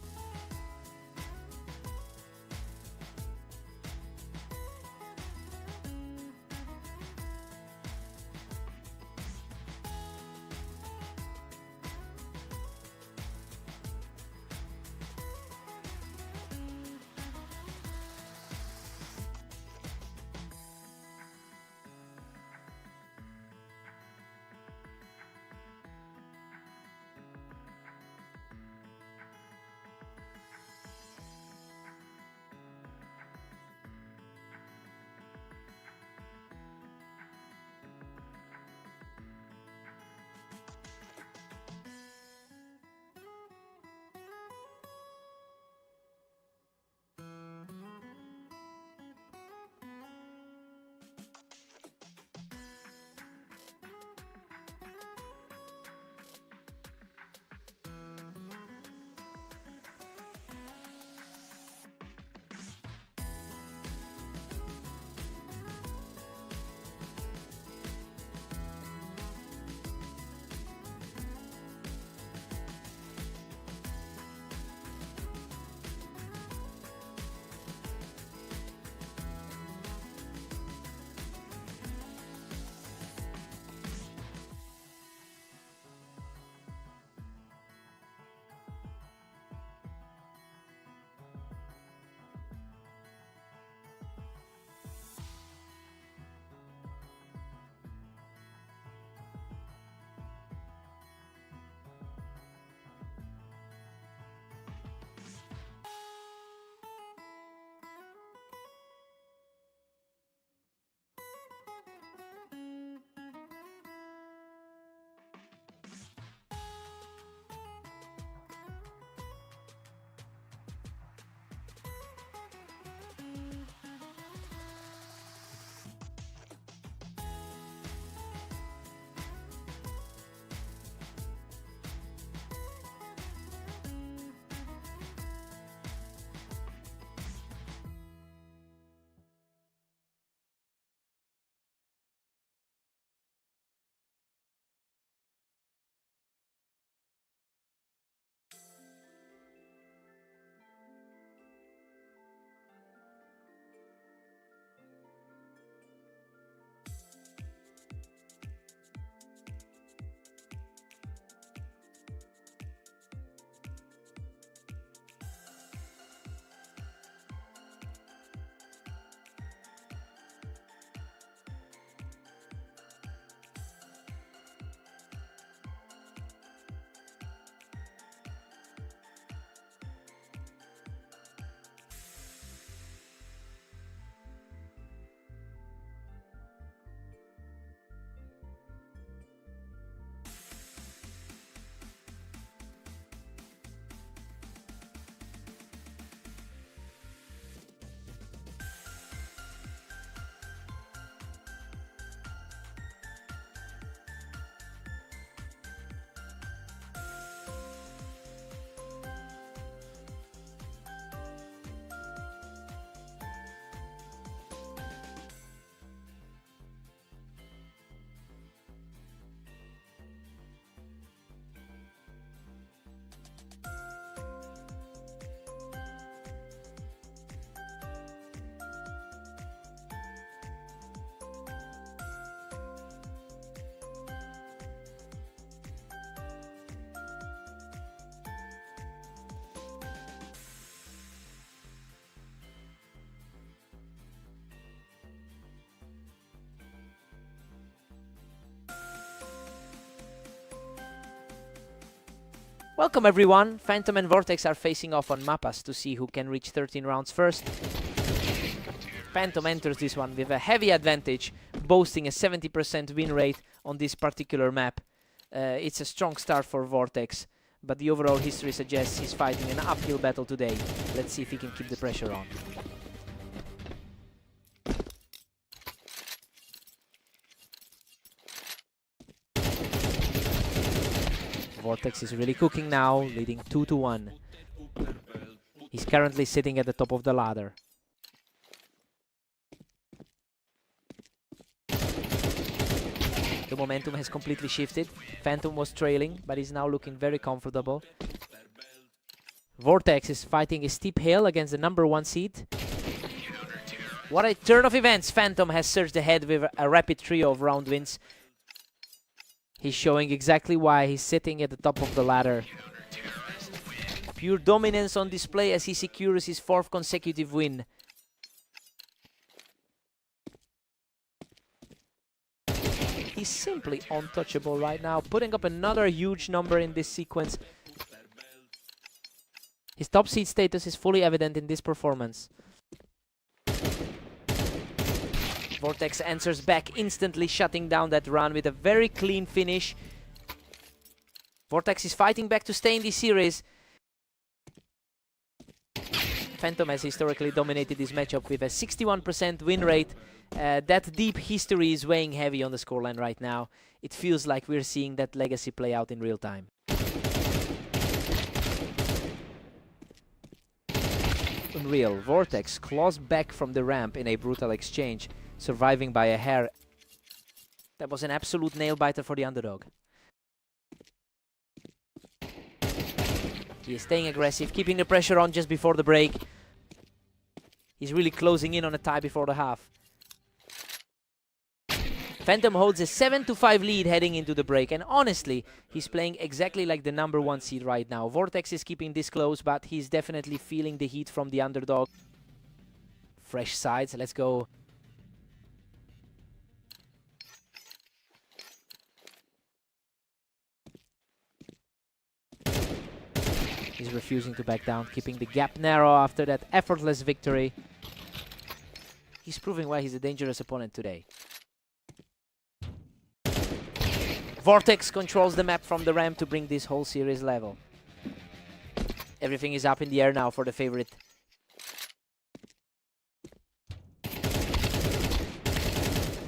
Speaker 1: Welcome everyone, Phantom and Vortex are facing off on Mappas to see who can reach 13 rounds first. Phantom enters this one with a heavy advantage, boasting a 70% win rate on this particular map. It's a strong start for Vortex, but the overall history suggests he's fighting an uphill battle today. Let's see if he can keep the pressure on. Vortex is really cooking now, leading 2-1. He's currently sitting at the top of the ladder. The momentum has completely shifted. Phantom was trailing, but is now looking very comfortable. Vortex is fighting a steep hill against the #1 seed. What a turn of events! Phantom has surged ahead with a rapid trio of round wins. He's showing exactly why he's sitting at the top of the ladder. Pure dominance on display as he secures his 4th consecutive win. He's simply untouchable right now, putting up another huge number in this sequence. His top seed status is fully evident in this performance. Vortex answers back instantly, shutting down that run with a very clean finish. Vortex is fighting back to stay in this series. Phantom has historically dominated this matchup with a 61% win rate. That deep history is weighing heavy on the scoreline right now. It feels like we're seeing that legacy play out in real time. Unreal. Vortex claws back from the ramp in a brutal exchange, surviving by a hair. That was an absolute nail-biter for the underdog. He is staying aggressive, keeping the pressure on just before the break. He's really closing in on a tie before the half. Phantom holds a 7-5 lead heading into the break, and honestly, he's playing exactly like the #1 seed right now. Vortex is keeping this close, but he's definitely feeling the heat from the underdog. Fresh sides, let's go. He's refusing to back down, keeping the gap narrow after that effortless victory. He's proving why he's a dangerous opponent today. Vortex controls the map from the ramp to bring this whole series level. Everything is up in the air now for the favorite.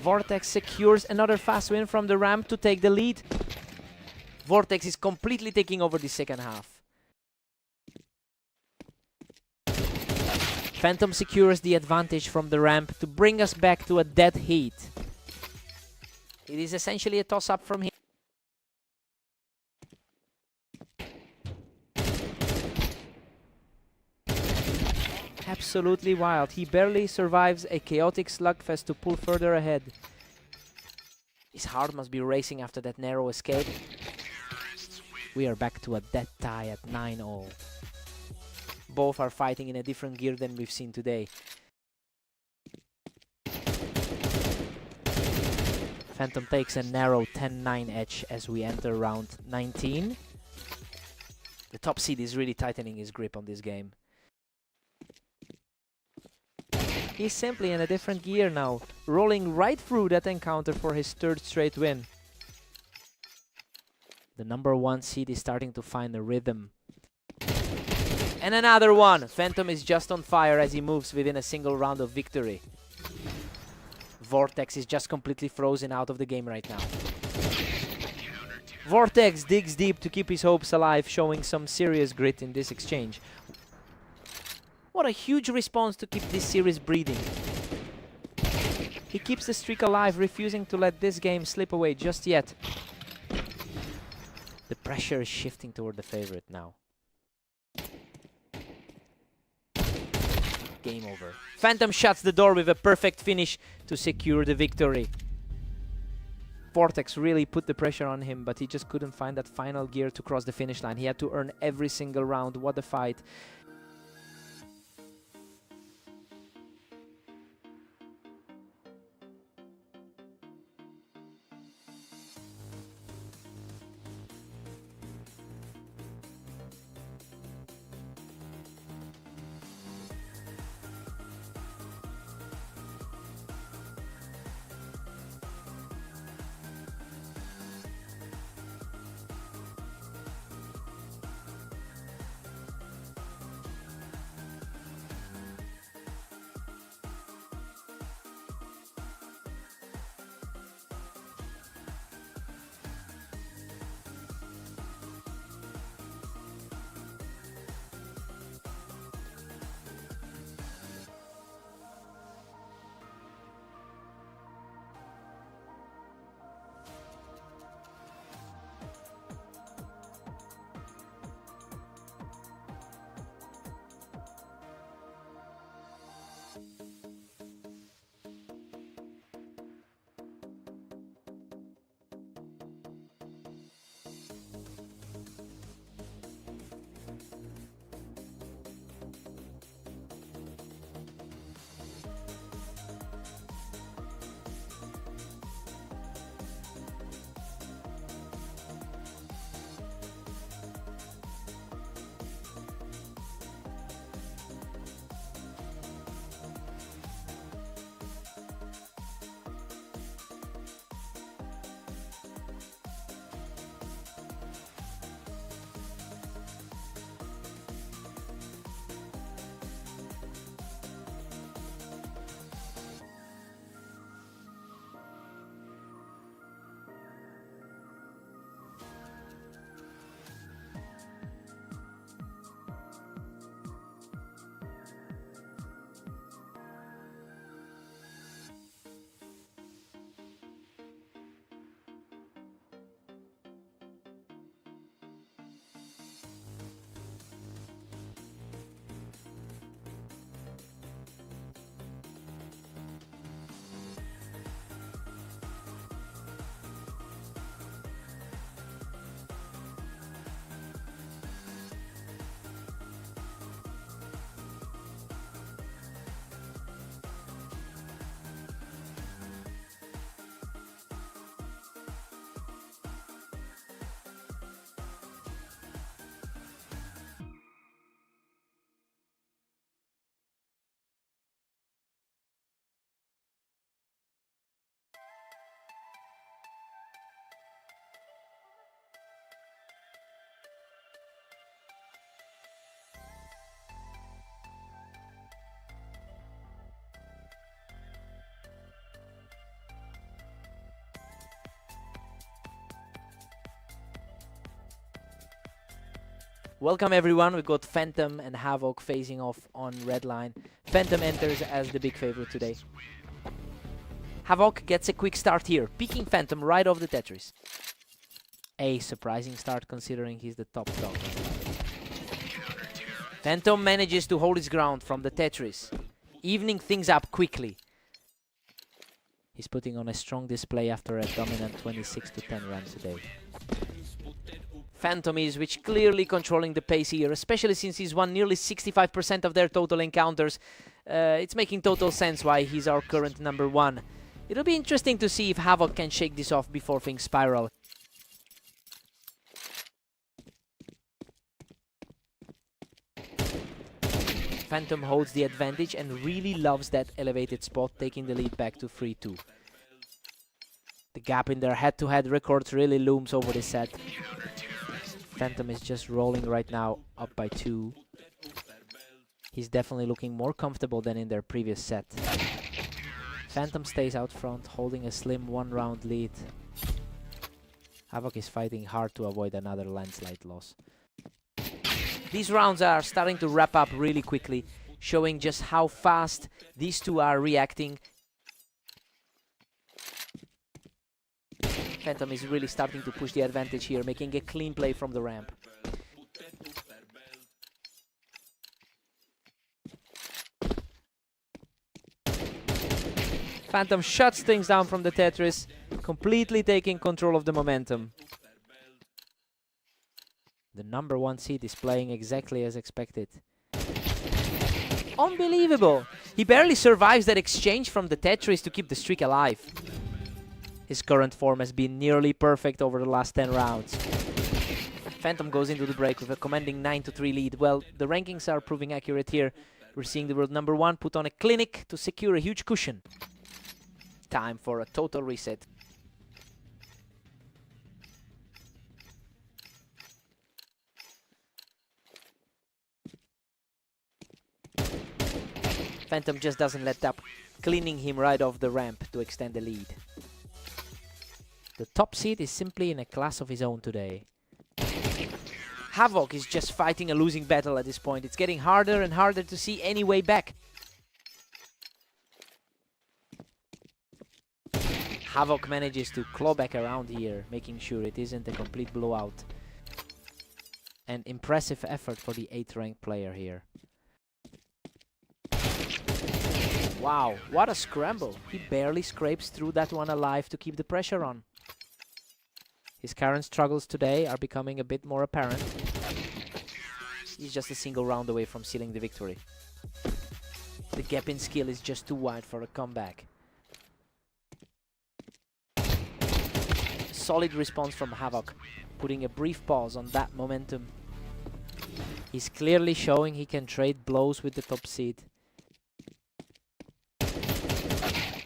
Speaker 1: Vortex secures another fast win from the ramp to take the lead. Vortex is completely taking over the second half. Phantom secures the advantage from the ramp to bring us back to a dead heat. It is essentially a toss-up from here. Absolutely wild. He barely survives a chaotic slugfest to pull further ahead. His heart must be racing after that narrow escape. We are back to a dead tie at 9-all. Both are fighting in a different gear than we've seen today. Phantom takes a narrow 10-9 edge as we enter round 19. The top seed is really tightening his grip on this game. He's simply in a different gear now, rolling right through that encounter for his 3rd straight win. The #1 seed is starting to find a rhythm. And another one! Phantom is just on fire as he moves within a single round of victory. Vortex is just completely frozen out of the game right now. Vortex digs deep to keep his hopes alive, showing some serious grit in this exchange. What a huge response to keep this series breathing. He keeps the streak alive, refusing to let this game slip away just yet. The pressure is shifting toward the favorite now. game over. Phantom shuts the door with a perfect finish to secure the victory. Vortex really put the pressure on him, but he just couldn't find that final gear to cross the finish line. He had to earn every single round. What a fight. Welcome everyone, we got Phantom and Havoc facing off on red line. Phantom enters as the big favorite today. Havoc gets a quick start here, picking Phantom right off the Tetris. A surprising start considering he's the top dog. Phantom manages to hold his ground from the Tetris, evening things up quickly. He's putting on a strong display after a dominant 26-10 run today. Phantom is which clearly controlling the pace here, especially since he's won nearly 65% of their total encounters. It's making total sense why he's our current number one. It'll be interesting to see if Havoc can shake this off before things spiral. Phantom holds the advantage and really loves that elevated spot, taking the lead back to 3-2. The gap in their head-to-head records really looms over this set. Phantom is just rolling right now, up by 2. He's definitely looking more comfortable than in their previous set. Phantom stays out front, holding a slim one-round lead. Havoc is fighting hard to avoid another landslide loss. These rounds are starting to wrap up really quickly, showing just how fast these two are reacting. Phantom is really starting to push the advantage here, making a clean play from the ramp. Phantom shuts things down from the Tetris, completely taking control of the momentum. The number 1 seed is playing exactly as expected. Unbelievable! He barely survives that exchange from the Tetris to keep the streak alive. His current form has been nearly perfect over the last 10 rounds. Phantom goes into the break with a commanding 9-3 lead. Well, the rankings are proving accurate here. We're seeing the world number 1 put on a clinic to secure a huge cushion. Time for a total reset. Phantom just doesn't let up, cleaning him right off the ramp to extend the lead. The top seed is simply in a class of his own today. Havoc is just fighting a losing battle at this point. It's getting harder and harder to see any way back. Havoc manages to claw back around here, making sure it isn't a complete blowout. An impressive effort for the 8th ranked player here. Wow, what a scramble. He barely scrapes through that one alive to keep the pressure on. His current struggles today are becoming a bit more apparent. He's just a single round away from sealing the victory. The gap in skill is just too wide for a comeback. Solid response from Havoc, putting a brief pause on that momentum. He's clearly showing he can trade blows with the top seed.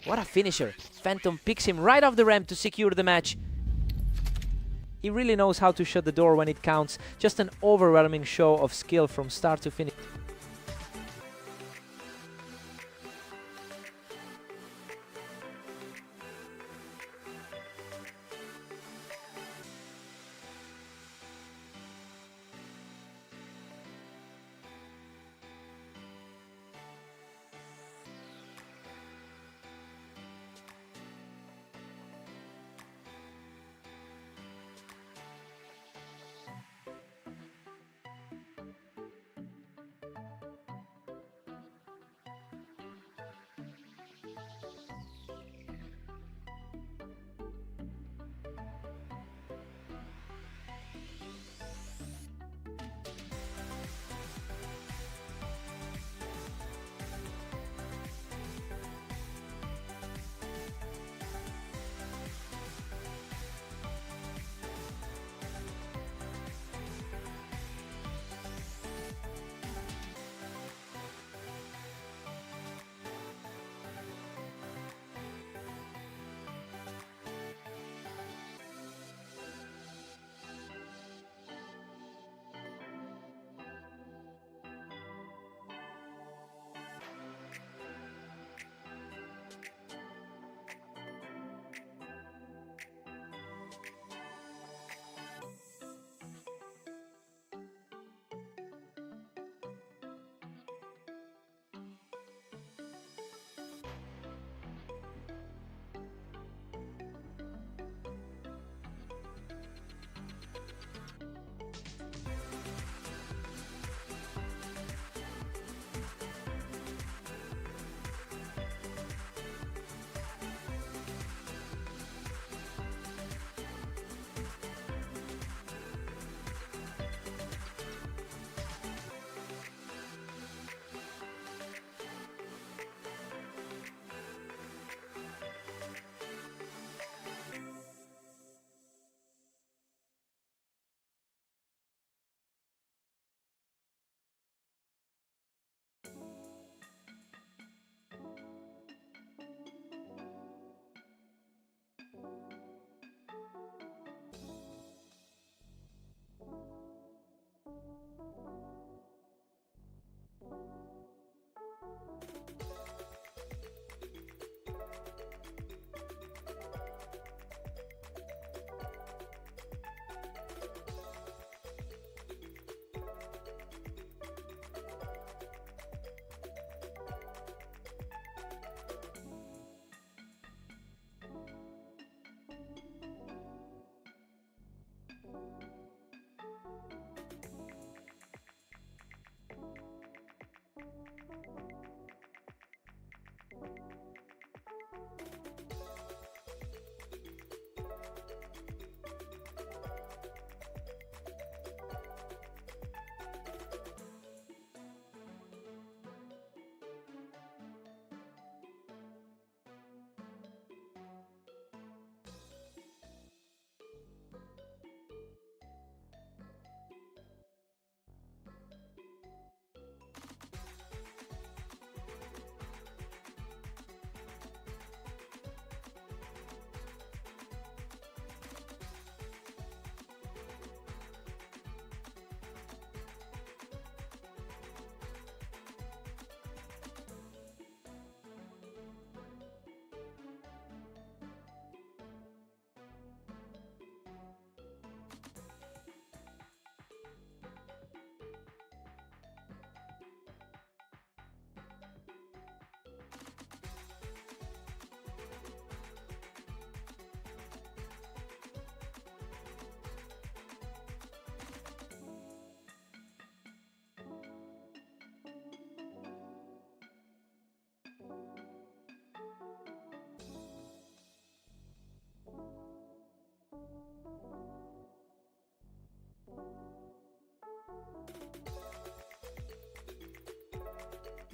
Speaker 1: What a finisher! Phantom picks him right off the ramp to secure the match. He really knows how to shut the door when it counts. Just an overwhelming show of skill from start to finish.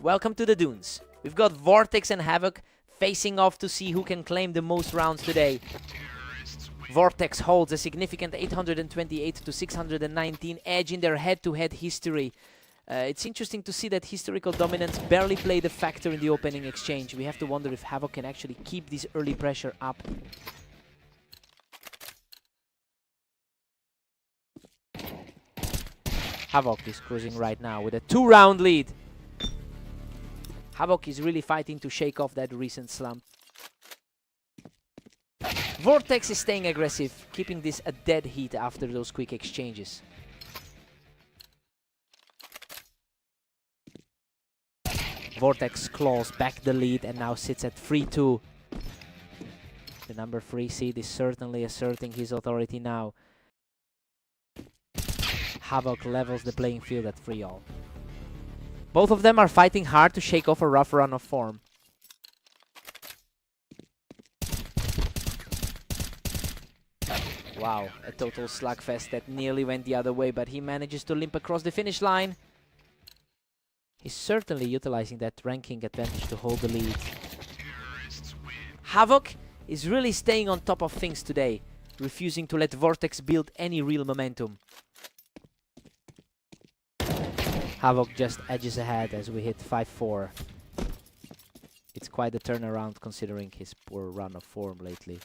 Speaker 1: Welcome to the Dunes. We've got Vortex and Havoc facing off to see who can claim the most rounds today. Vortex holds a significant 828 to 619 edge in their head-to-head history. It's interesting to see that historical dominance barely played a factor in the opening exchange. We have to wonder if Havoc can actually keep this early pressure up. Havoc is cruising right now with a 2-round lead. Havoc is really fighting to shake off that recent slump. Vortex is staying aggressive, keeping this a dead heat after those quick exchanges. Vortex claws back the lead and now sits at 3-2. The number 3 seed is certainly asserting his authority now. Havoc levels the playing field at 3-all. Both of them are fighting hard to shake off a rough run of form. Wow, a total slugfest that nearly went the other way, but he manages to limp across the finish line. He's certainly utilizing that ranking advantage to hold the lead. Havoc is really staying on top of things today, refusing to let Vortex build any real momentum. Havoc just edges ahead as we hit 5-4. It's quite a turnaround considering his poor run of form lately.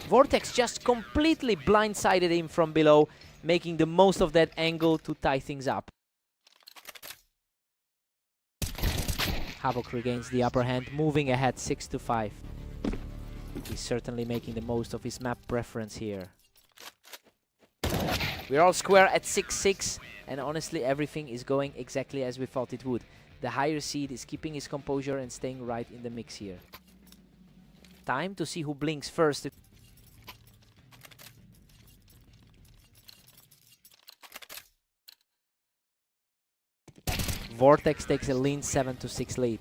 Speaker 1: Vortex just completely blindsided him from below, making the most of that angle to tie things up. Havoc regains the upper hand, moving ahead 6-5. He's certainly making the most of his map preference here. We're all square at 6-6, and honestly everything is going exactly as we thought it would. The higher seed is keeping his composure and staying right in the mix here. Time to see who blinks first. Vortex takes a lean 7-6 lead.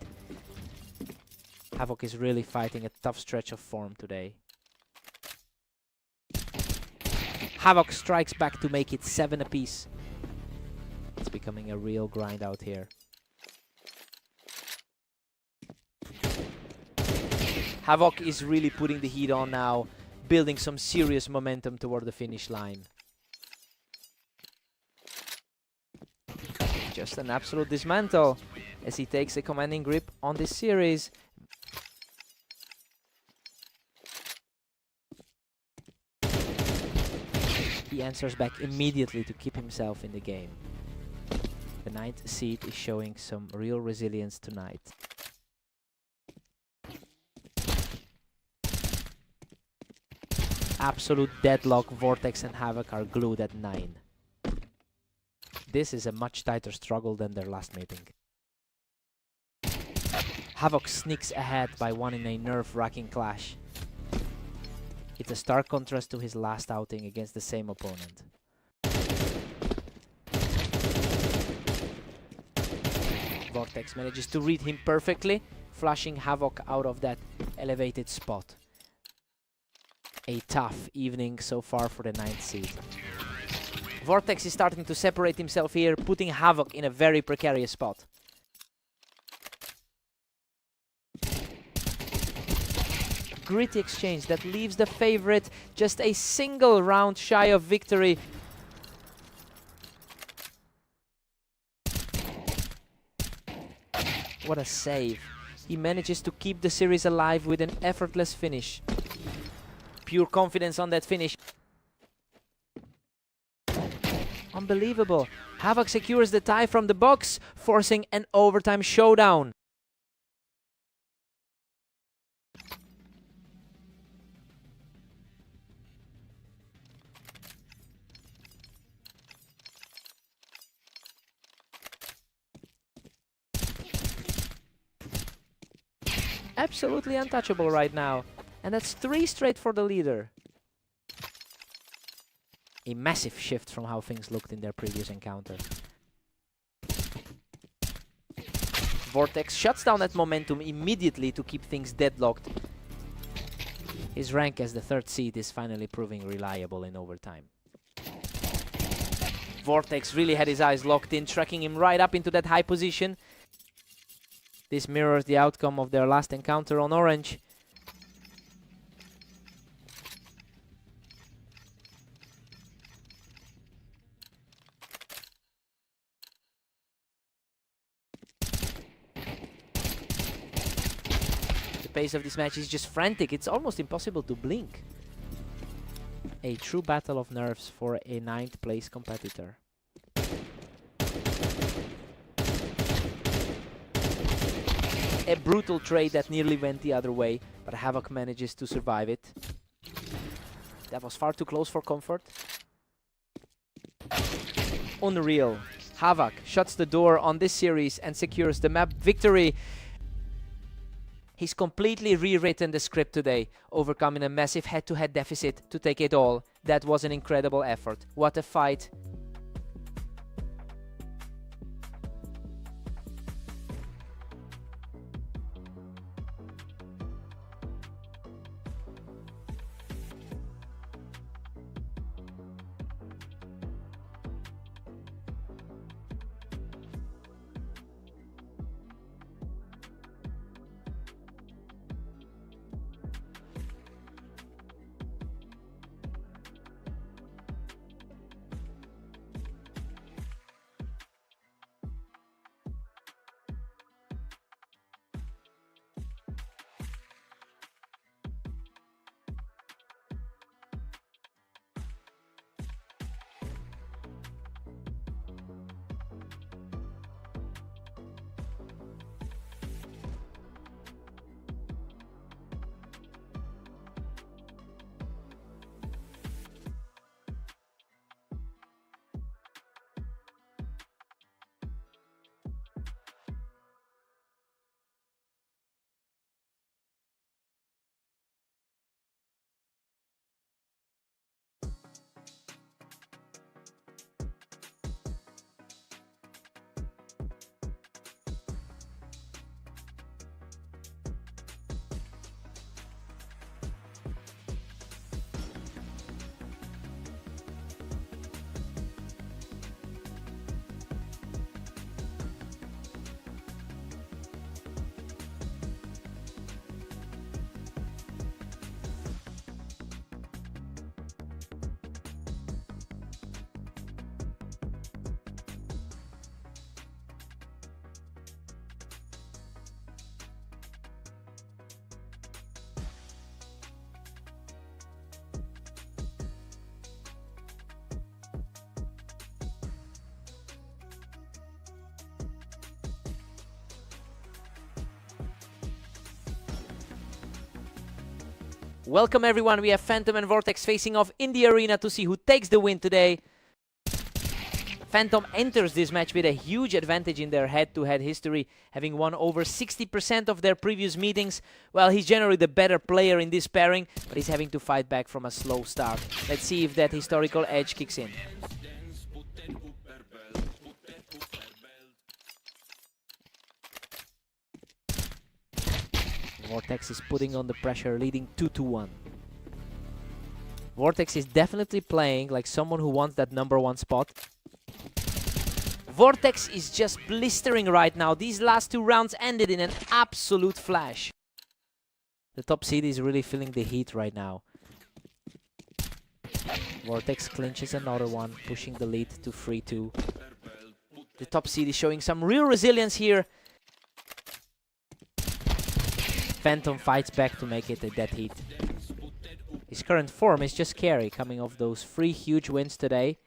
Speaker 1: Havoc is really fighting a tough stretch of form today. Havoc strikes back to make it 7 apiece. It's becoming a real grind out here. Havoc is really putting the heat on now, building some serious momentum toward the finish line. Just an absolute dismantle as he takes a commanding grip on this series. He answers back immediately to keep himself in the game. The 9th seed is showing some real resilience tonight. Absolute deadlock. Vortex and Havoc are glued at 9. This is a much tighter struggle than their last meeting. Havoc sneaks ahead by 1 in a nerve-wracking clash. It's a stark contrast to his last outing against the same opponent. Vortex manages to read him perfectly, flushing Havoc out of that elevated spot. A tough evening so far for the 9th seed. Vortex is starting to separate himself here, putting Havoc in a very precarious spot. Gritty exchange that leaves the favorite just a single round shy of victory. What a save. He manages to keep the series alive with an effortless finish. Pure confidence on that finish. Unbelievable. Havoc secures the tie from the box, forcing an overtime showdown. Absolutely untouchable right now. And that's 3 straight for the leader. A massive shift from how things looked in their previous encounter. Vortex shuts down that momentum immediately to keep things deadlocked. His rank as the 3rd seed is finally proving reliable in overtime. Vortex really had his eyes locked in, tracking him right up into that high position. This mirrors the outcome of their last encounter on orange. The pace of this match is just frantic. It's almost impossible to blink. A true battle of nerves for a 9th place competitor. A brutal trade that nearly went the other way, but Havoc manages to survive it. That was far too close for comfort. Unreal. Havoc shuts the door on this series and secures the map victory. He's completely rewritten the script today, overcoming a massive head-to-head deficit to take it all. That was an incredible effort. What a fight. Welcome everyone, we have Phantom and Vortex facing off in the arena to see who takes the win today. Phantom enters this match with a huge advantage in their head-to-head history, having won over 60% of their previous meetings. Well, he's generally the better player in this pairing, but he's having to fight back from a slow start. Let's see if that historical edge kicks in. Vortex is putting on the pressure, leading 2-1. Vortex is definitely playing like someone who wants that #1 spot. Vortex is just blistering right now. These last 2 rounds ended in an absolute flash. The top seed is really feeling the heat right now. Vortex clinches another one, pushing the lead to 3-2. The top seed is showing some real resilience here. Phantom fights back to make it a dead heat. His current form is just scary, coming off those 3 huge wins today.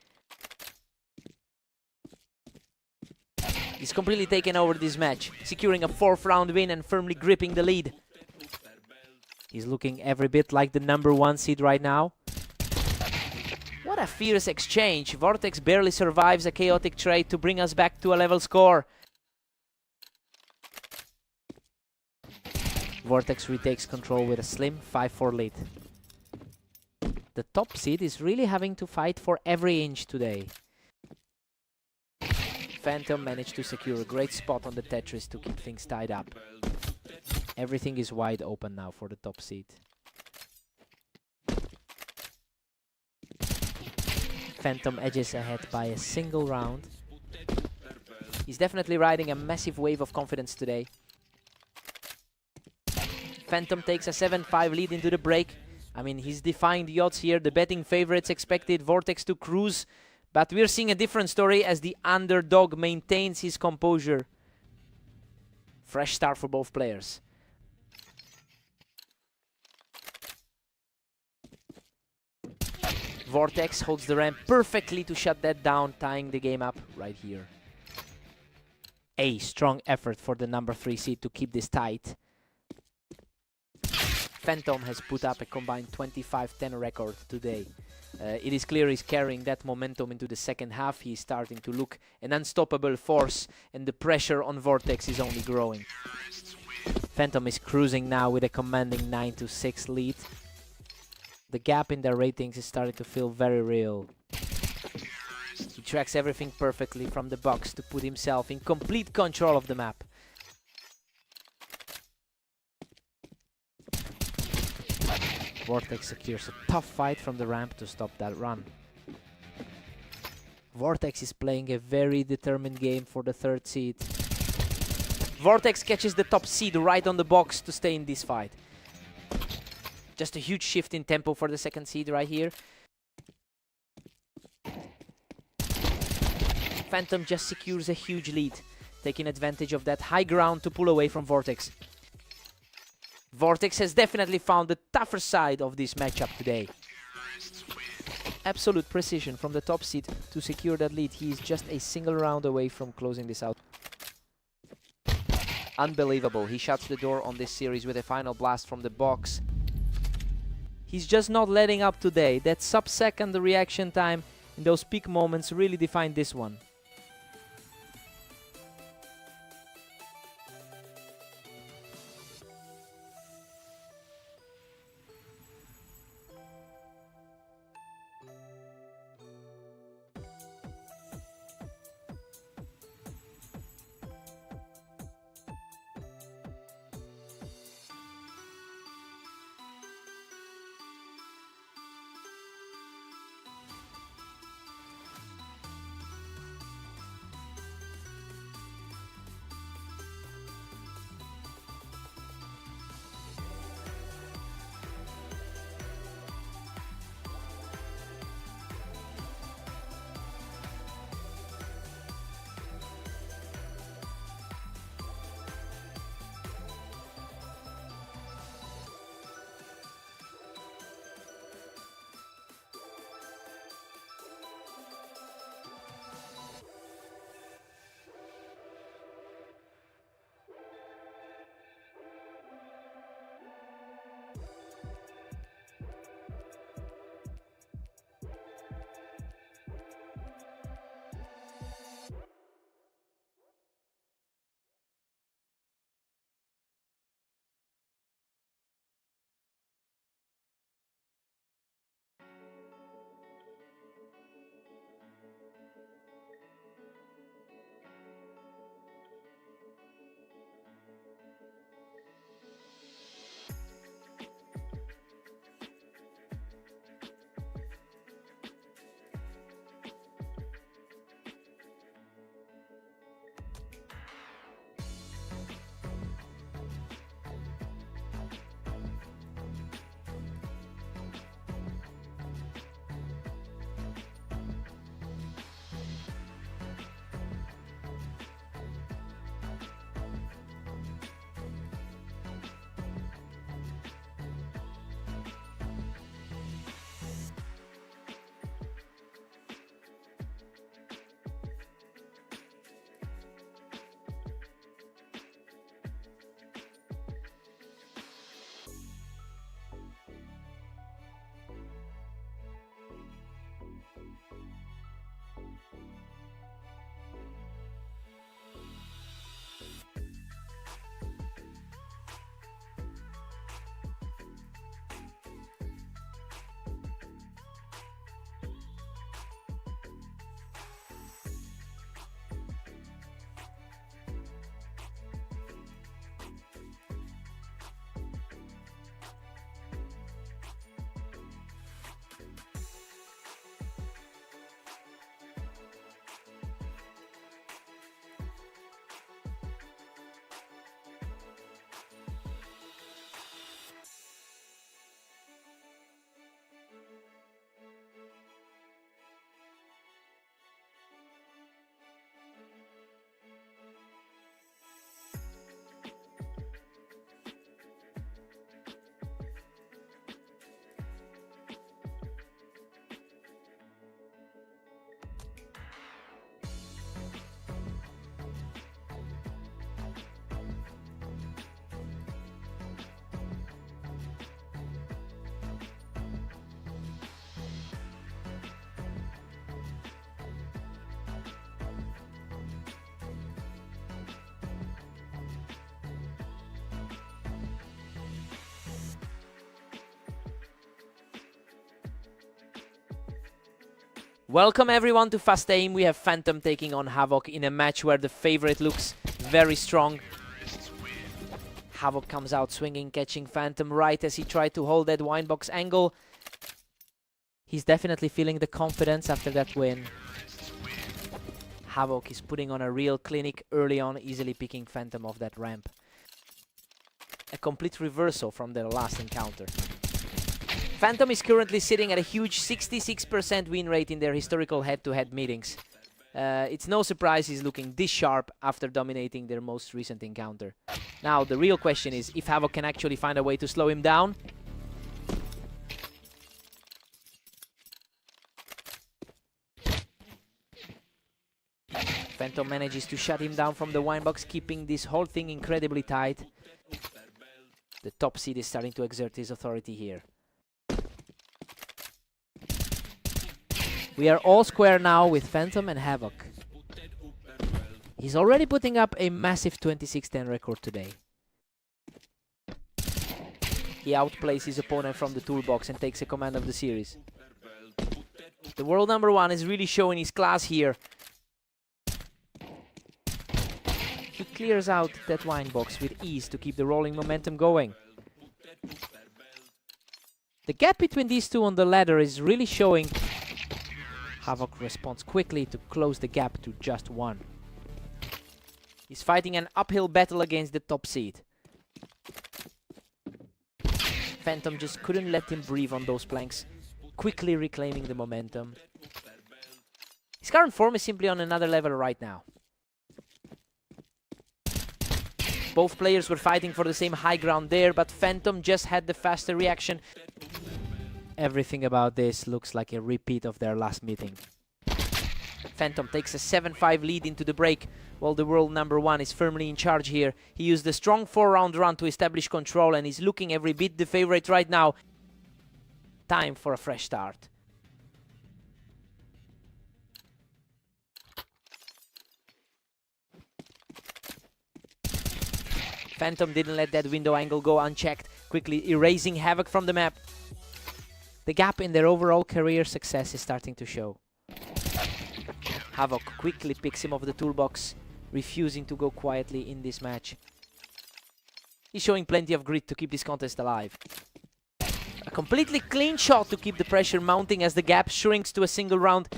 Speaker 1: He's completely taken over this match, securing a 4th round win and firmly gripping the lead. He's looking every bit like the #1 seed right now. What a fierce exchange. Vortex barely survives a chaotic trade to bring us back to a level score. Vortex retakes control with a slim 5-4 lead. The top seed is really having to fight for every inch today. Phantom managed to secure a great spot on the Tetris to keep things tied up. Everything is wide open now for the top seed. Phantom edges ahead by a single round. He's definitely riding a massive wave of confidence today. Phantom takes a 7-5 lead into the break. I mean, he's defying the odds here. The betting favorites expected Vortex to cruise, but we're seeing a different story as the underdog maintains his composure. Fresh start for both players. Vortex holds the ramp perfectly to shut that down, tying the game up right here. A strong effort for the number 3 seed to keep this tight. Phantom has put up a combined 25-10 record today. It is clear he's carrying that momentum into the second half. He's starting to look an unstoppable force, and the pressure on Vortex is only growing. Phantom is cruising now with a commanding 9-6 lead. The gap in their ratings is starting to feel very real. He tracks everything perfectly from the box to put himself in complete control of the map. Vortex secures a tough fight from the ramp to stop that run. Vortex is playing a very determined game for the 3rd seed. Vortex catches the top seed right on the box to stay in this fight. Just a huge shift in tempo for the 2nd seed right here. Phantom just secures a huge lead, taking advantage of that high ground to pull away from Vortex. Vortex has definitely found the tougher side of this matchup today. Absolute precision from the top seed to secure that lead. He is just a single round away from closing this out. Unbelievable. He shuts the door on this series with a final blast from the box. He's just not letting up today. That sub-second reaction time in those peak moments really defined this one. Welcome everyone to Fast Aim. We have Phantom taking on Havoc in a match where the favorite looks very strong. Havoc comes out swinging, catching Phantom right as he tried to hold that winebox angle. He's definitely feeling the confidence after that win. Havoc is putting on a real clinic early on, easily picking Phantom off that ramp. A complete reversal from their last encounter. Phantom is currently sitting at a huge 66% win rate in their historical head-to-head meetings. It's no surprise he's looking this sharp after dominating their most recent encounter. Now, the real question is if Havoc can actually find a way to slow him down. Phantom manages to shut him down from the winebox, keeping this whole thing incredibly tight. The top seed is starting to exert his authority here. We are all square now with Phantom and Havoc. He's already putting up a massive 26-10 record today. He outplays his opponent from the toolbox and takes a command of the series. The world number one is really showing his class here. He clears out that winebox with ease to keep the rolling momentum going. The gap between these two on the ladder is really showing. Havoc responds quickly to close the gap to just one. He's fighting an uphill battle against the top seed. Phantom just couldn't let him breathe on those planks, quickly reclaiming the momentum. His current form is simply on another level right now. Both players were fighting for the same high ground there, but Phantom just had the faster reaction. Everything about this looks like a repeat of their last meeting. Phantom takes a 7-5 lead into the break, while the world number one is firmly in charge here. He used a strong 4-round run to establish control and is looking every bit the favorite right now. Time for a fresh start. Phantom didn't let that window angle go unchecked, quickly erasing Havoc from the map. The gap in their overall career success is starting to show. Havoc quickly picks him off the toolbox, refusing to go quietly in this match. He's showing plenty of grit to keep this contest alive. A completely clean shot to keep the pressure mounting as the gap shrinks to a single round.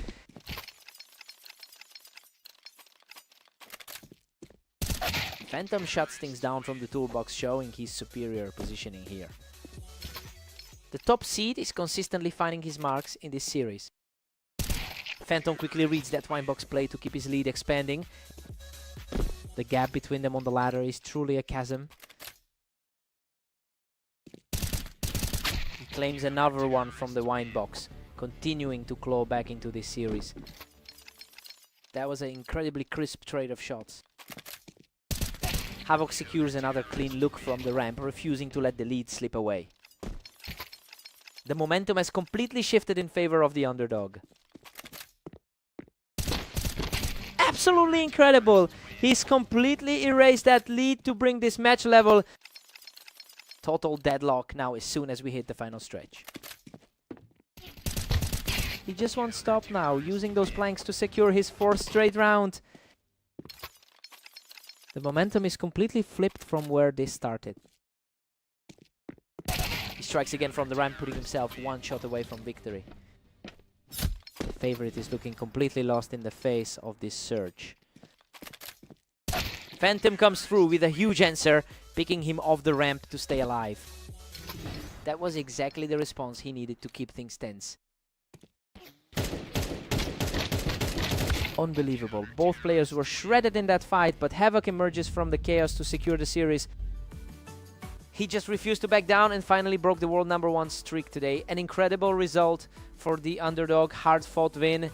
Speaker 1: Phantom shuts things down from the toolbox, showing his superior positioning here. The top seed is consistently finding his marks in this series. Phantom quickly reads that winebox play to keep his lead expanding. The gap between them on the ladder is truly a chasm. He claims another one from the winebox, continuing to claw back into this series. That was an incredibly crisp trade of shots. Havoc secures another clean look from the ramp, refusing to let the lead slip away. The momentum has completely shifted in favor of the underdog. Absolutely incredible! He's completely erased that lead to bring this match level. Total deadlock now as soon as we hit the final stretch. He just won't stop now, using those planks to secure his 4th straight round. The momentum is completely flipped from where this started. He strikes again from the ramp, putting himself one shot away from victory. The favorite is looking completely lost in the face of this surge. Phantom comes through with a huge answer, picking him off the ramp to stay alive. That was exactly the response he needed to keep things tense. Unbelievable. Both players were shredded in that fight, but Havoc emerges from the chaos to secure the series. He just refused to back down and finally broke the world number one streak today. An incredible result for the underdog, hard-fought win.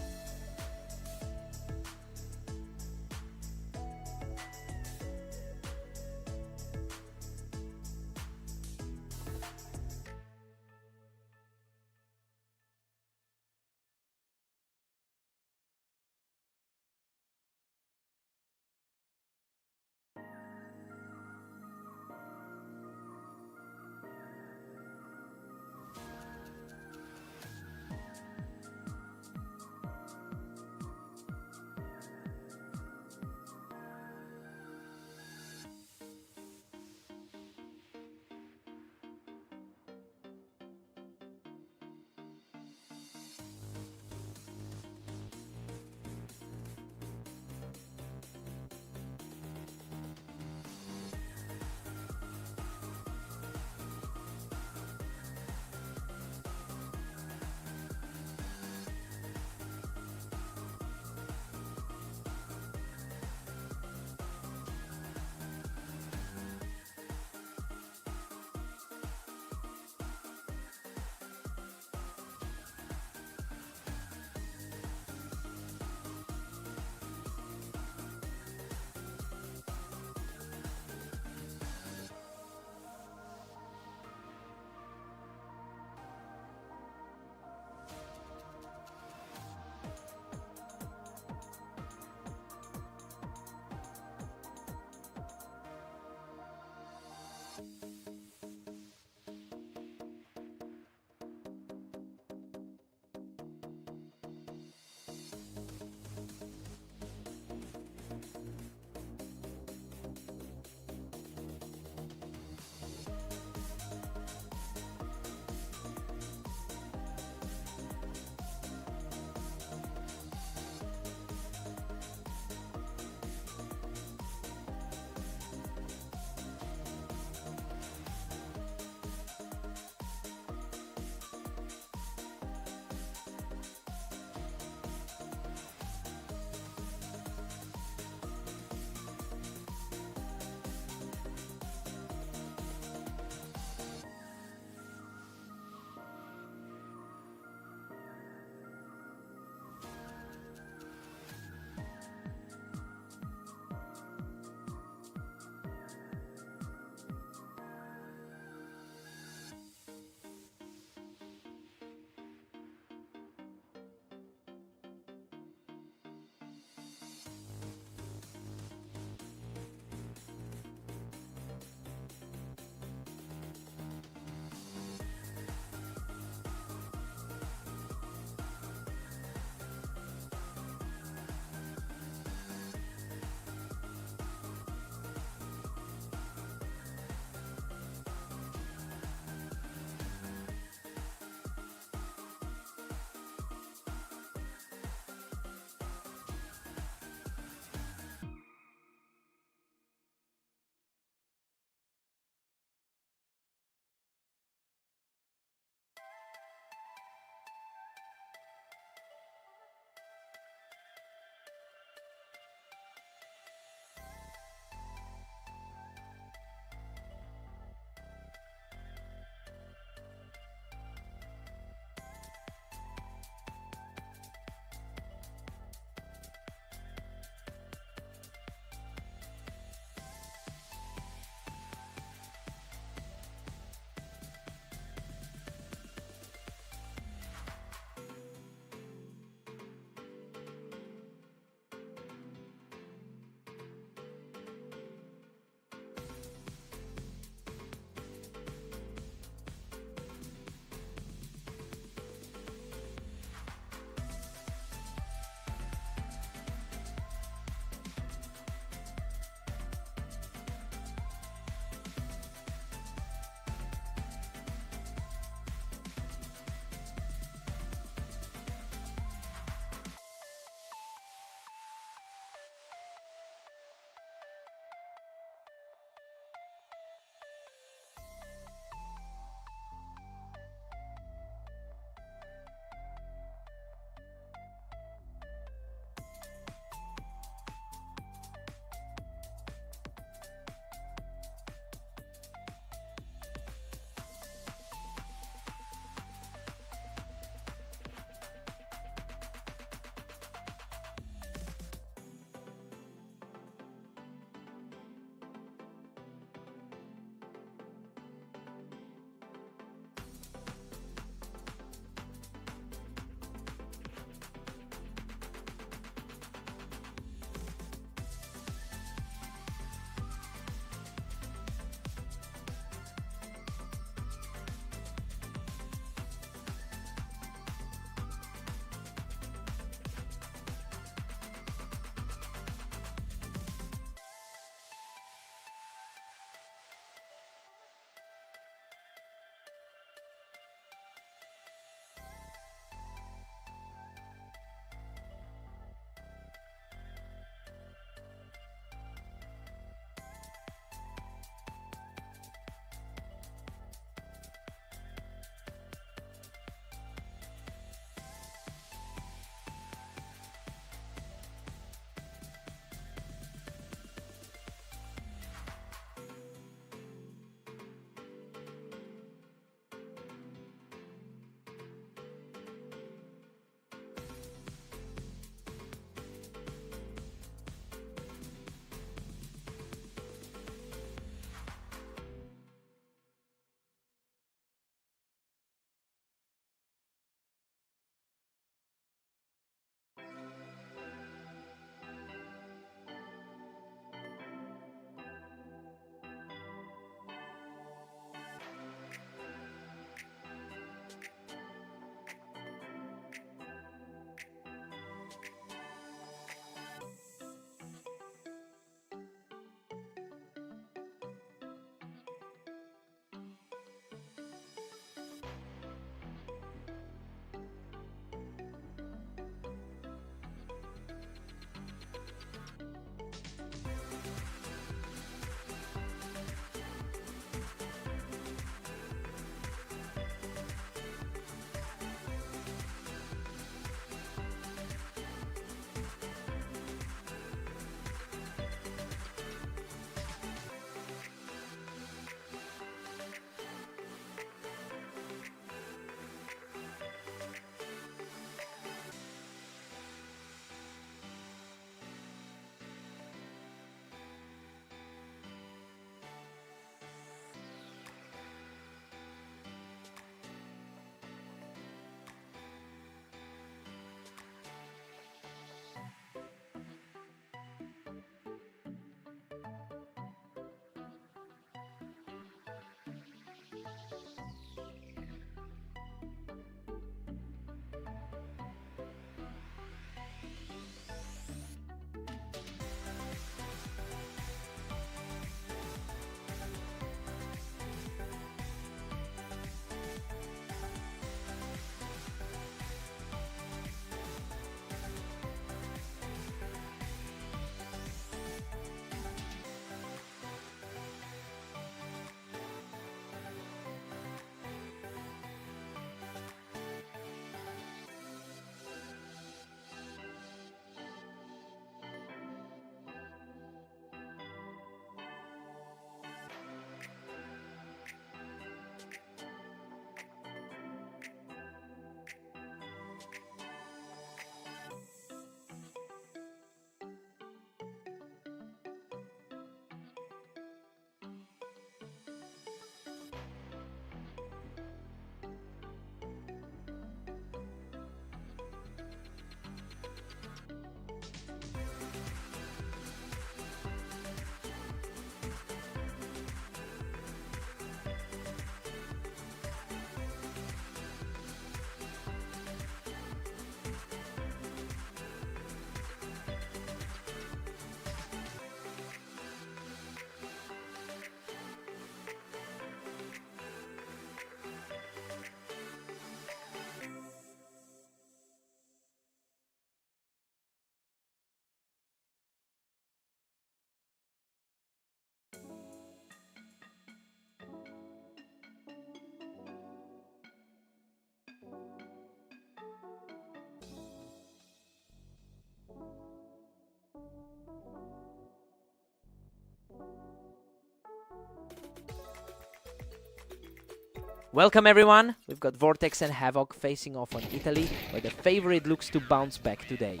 Speaker 1: Welcome everyone! We've got Vortex and Havoc facing off on Italy, where the favorite looks to bounce back today.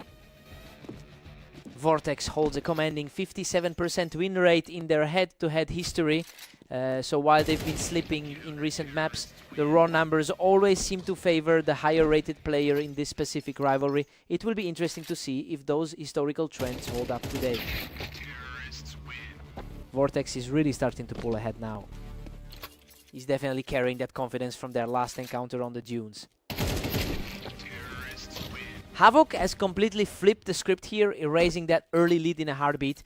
Speaker 1: Vortex holds a commanding 57% win rate in their head-to-head history, so while they've been slipping in recent maps, the raw numbers always seem to favor the higher-rated player in this specific rivalry. It will be interesting to see if those historical trends hold up today. Vortex is really starting to pull ahead now. He's definitely carrying that confidence from their last encounter on the dunes. Havoc has completely flipped the script here, erasing that early lead in a heartbeat.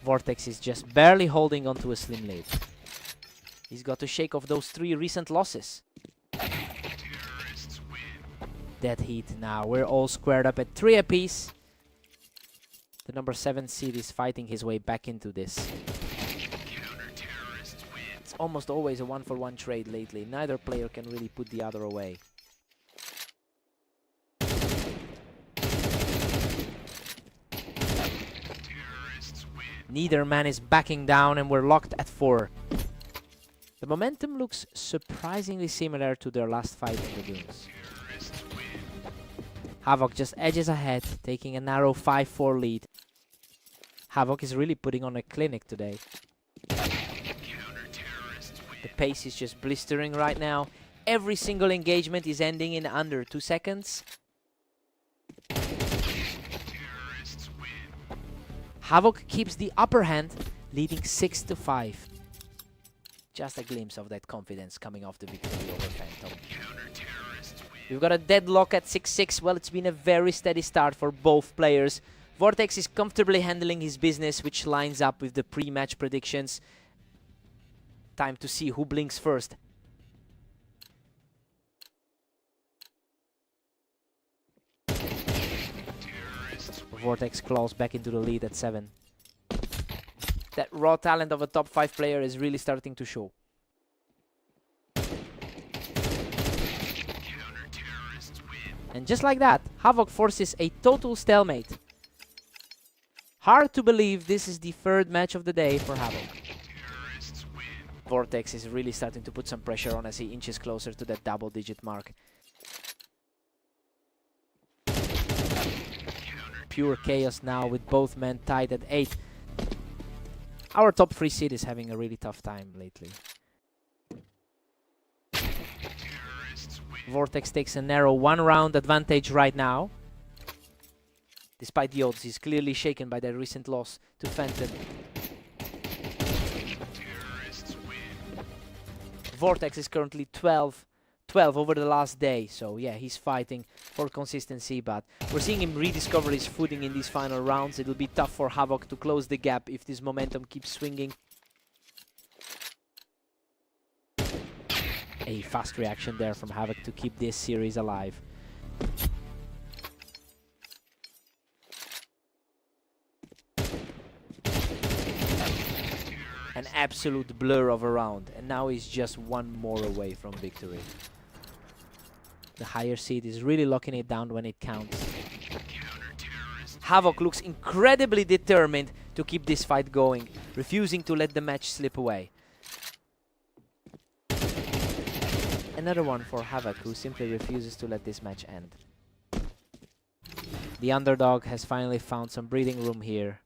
Speaker 1: Vortex is just barely holding on to a slim lead. He's got to shake off those 3 recent losses. Dead heat now. We're all squared up at 3 apiece. The number 7 seed is fighting his way back into this. It's almost always a 1-for-1 trade lately. Neither player can really put the other away. Neither man is backing down and we're locked at 4. The momentum looks surprisingly similar to their last fight in the dunes. Havoc just edges ahead, taking a narrow 5-4 lead. Havoc is really putting on a clinic today. The pace is just blistering right now. Every single engagement is ending in under 2 seconds. Havoc keeps the upper hand, leading 6-5. Just a glimpse of that confidence coming off the victory over Phantom. We've got a deadlock at 6-6. Well, it's been a very steady start for both players. Vortex is comfortably handling his business, which lines up with the pre-match predictions. Time to see who blinks first. Vortex claws back into the lead at 7. That raw talent of a top 5 player is really starting to show. And just like that, Havoc forces a total stalemate. Hard to believe this is the 3rd match of the day for Havoc. Vortex is really starting to put some pressure on as he inches closer to that double-digit mark. Pure chaos now with both men tied at 8. Our top 3 seed is having a really tough time lately. Vortex takes a narrow 1-round advantage right now. Despite the odds, he's clearly shaken by their recent loss to Phantom. Vortex is currently 12 over the last day, so yeah, he's fighting for consistency, but we're seeing him rediscover his footing in these final rounds. It'll be tough for Havoc to close the gap if this momentum keeps swinging. A fast reaction there from Havoc to keep this series alive. An absolute blur of a round, and now he's just 1 more away from victory. The higher seed is really locking it down when it counts. Havoc looks incredibly determined to keep this fight going, refusing to let the match slip away. Another one for Havoc, who simply refuses to let this match end. The underdog has finally found some breathing room here.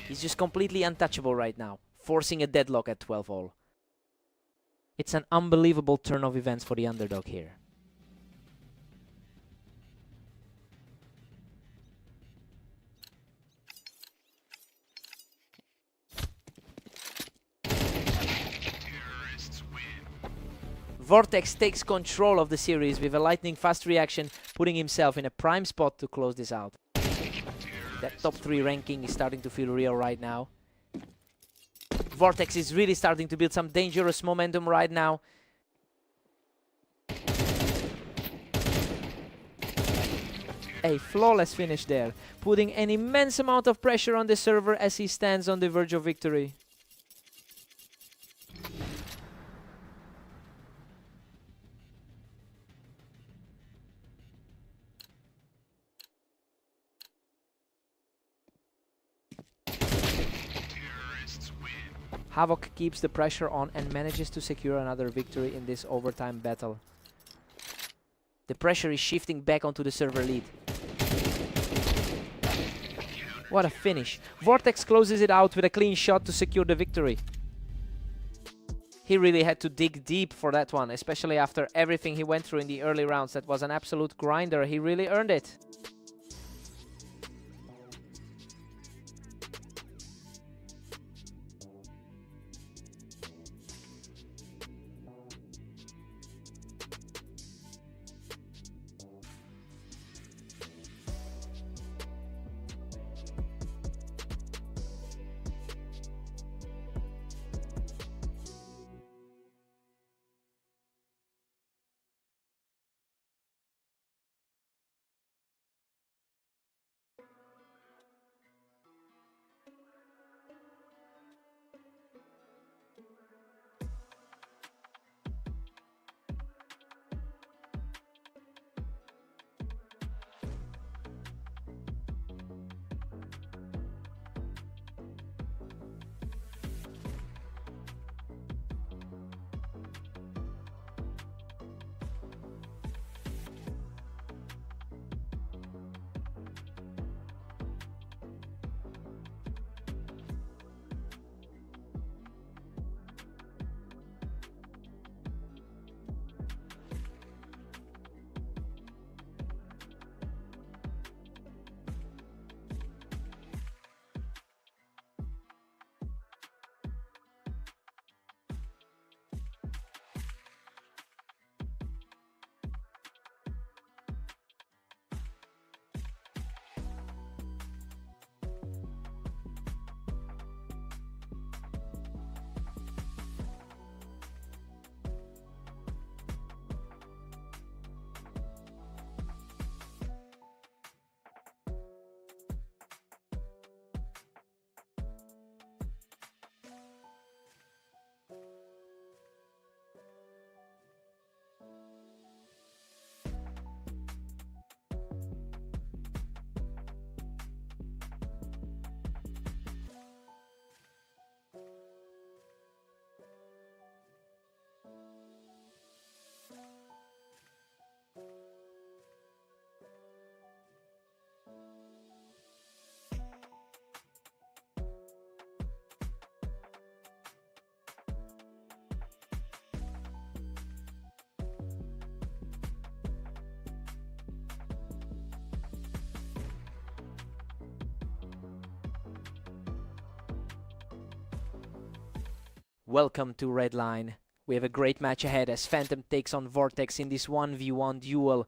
Speaker 1: He's just completely untouchable right now, forcing a deadlock at 12-all. It's an unbelievable turn of events for the underdog here. Vortex takes control of the series with a lightning fast reaction, putting himself in a prime spot to close this out. That top 3 ranking is starting to feel real right now. Vortex is really starting to build some dangerous momentum right now. A flawless finish there, putting an immense amount of pressure on the server as he stands on the verge of victory. Havoc keeps the pressure on and manages to secure another victory in this overtime battle. The pressure is shifting back onto the server lead. What a finish. Vortex closes it out with a clean shot to secure the victory. He really had to dig deep for that one, especially after everything he went through in the early rounds. That was an absolute grinder. He really earned it. Welcome to Red Line. We have a great match ahead as Phantom takes on Vortex in this 1v1 duel.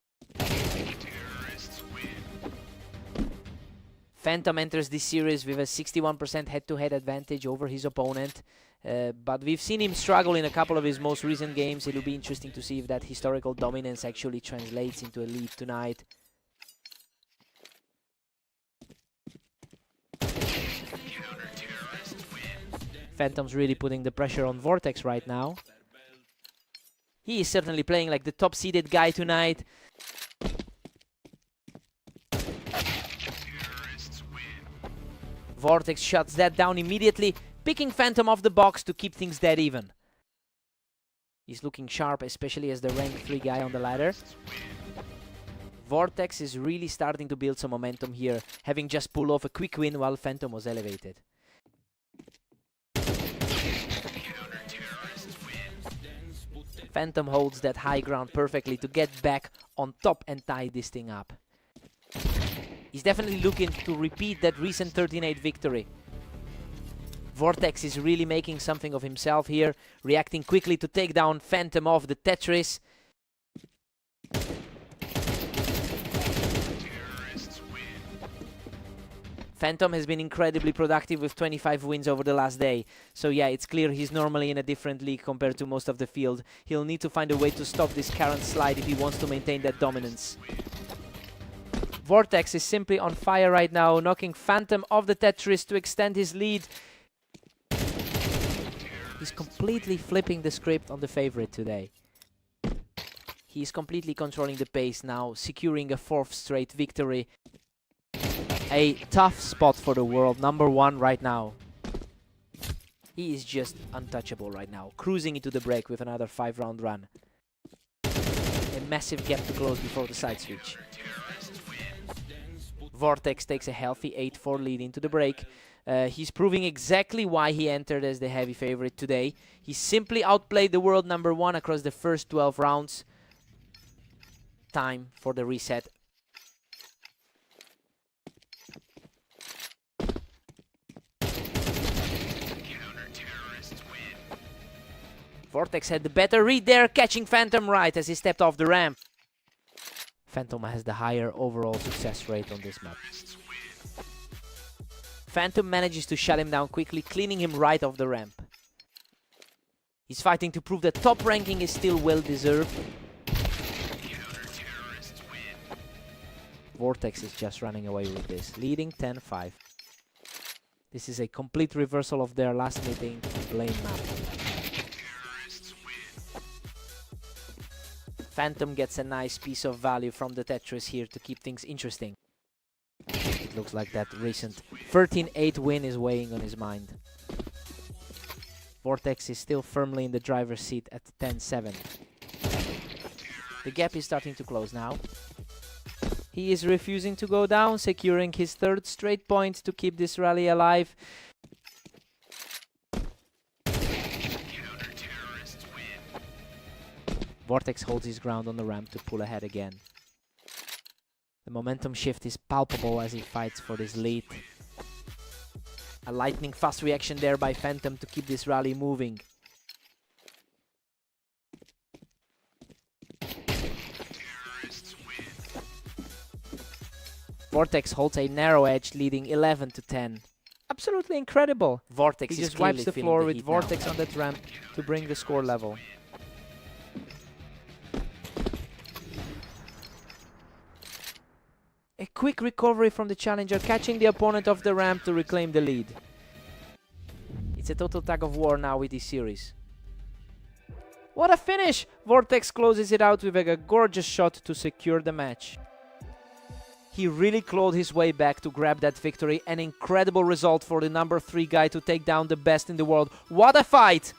Speaker 1: Phantom enters this series with a 61% head-to-head advantage over his opponent, but we've seen him struggle in a couple of his most recent games. It'll be interesting to see if that historical dominance actually translates into a lead tonight. Phantom's really putting the pressure on Vortex right now. He is certainly playing like the top-seeded guy tonight. Vortex shuts that down immediately, picking Phantom off the box to keep things dead even. He's looking sharp, especially as the rank 3 guy on the ladder. Vortex is really starting to build some momentum here, having just pulled off a quick win while Phantom was elevated. Phantom holds that high ground perfectly to get back on top and tie this thing up. He's definitely looking to repeat that recent 13-8 victory. Vortex is really making something of himself here, reacting quickly to take down Phantom off the Tetris. Phantom has been incredibly productive with 25 wins over the last day. So yeah, it's clear he's normally in a different league compared to most of the field. He'll need to find a way to stop this current slide if he wants to maintain that dominance. Vortex is simply on fire right now, knocking Phantom off the Tetris to extend his lead. He's completely flipping the script on the favorite today. He's completely controlling the pace now, securing a 4th straight victory. A tough spot for the world, #1 right now. He is just untouchable right now, cruising into the break with another 5-round run. A massive gap to close before the side switch. Vortex takes a healthy 8-4 lead into the break. He's proving exactly why he entered as the heavy favorite today. He simply outplayed the world #1 across the first 12 rounds. Time for the reset. Vortex had the better read there, catching Phantom right as he stepped off the ramp. Phantom has the higher overall success rate on this map. Phantom manages to shut him down quickly, cleaning him right off the ramp. He's fighting to prove that top ranking is still well deserved. Vortex is just running away with this, leading 10-5. This is a complete reversal of their last meeting lane map. Phantom gets a nice piece of value from the Tetris here to keep things interesting. It looks like that recent 13-8 win is weighing on his mind. Vortex is still firmly in the driver's seat at 10-7. The gap is starting to close now. He is refusing to go down, securing his 3rd straight point to keep this rally alive. Vortex holds his ground on the ramp to pull ahead again. The momentum shift is palpable as he fights for this lead. A lightning fast reaction there by Phantom to keep this rally moving. Vortex holds a narrow edge, leading 11-10. Absolutely incredible. Vortex just wipes the floor with Vortex on that ramp to bring the score level. A quick recovery from the challenger, catching the opponent off the ramp to reclaim the lead. It's a total tug of war now with this series. What a finish! Vortex closes it out with a gorgeous shot to secure the match. He really clawed his way back to grab that victory. An incredible result for the #3 guy to take down the best in the world. What a fight!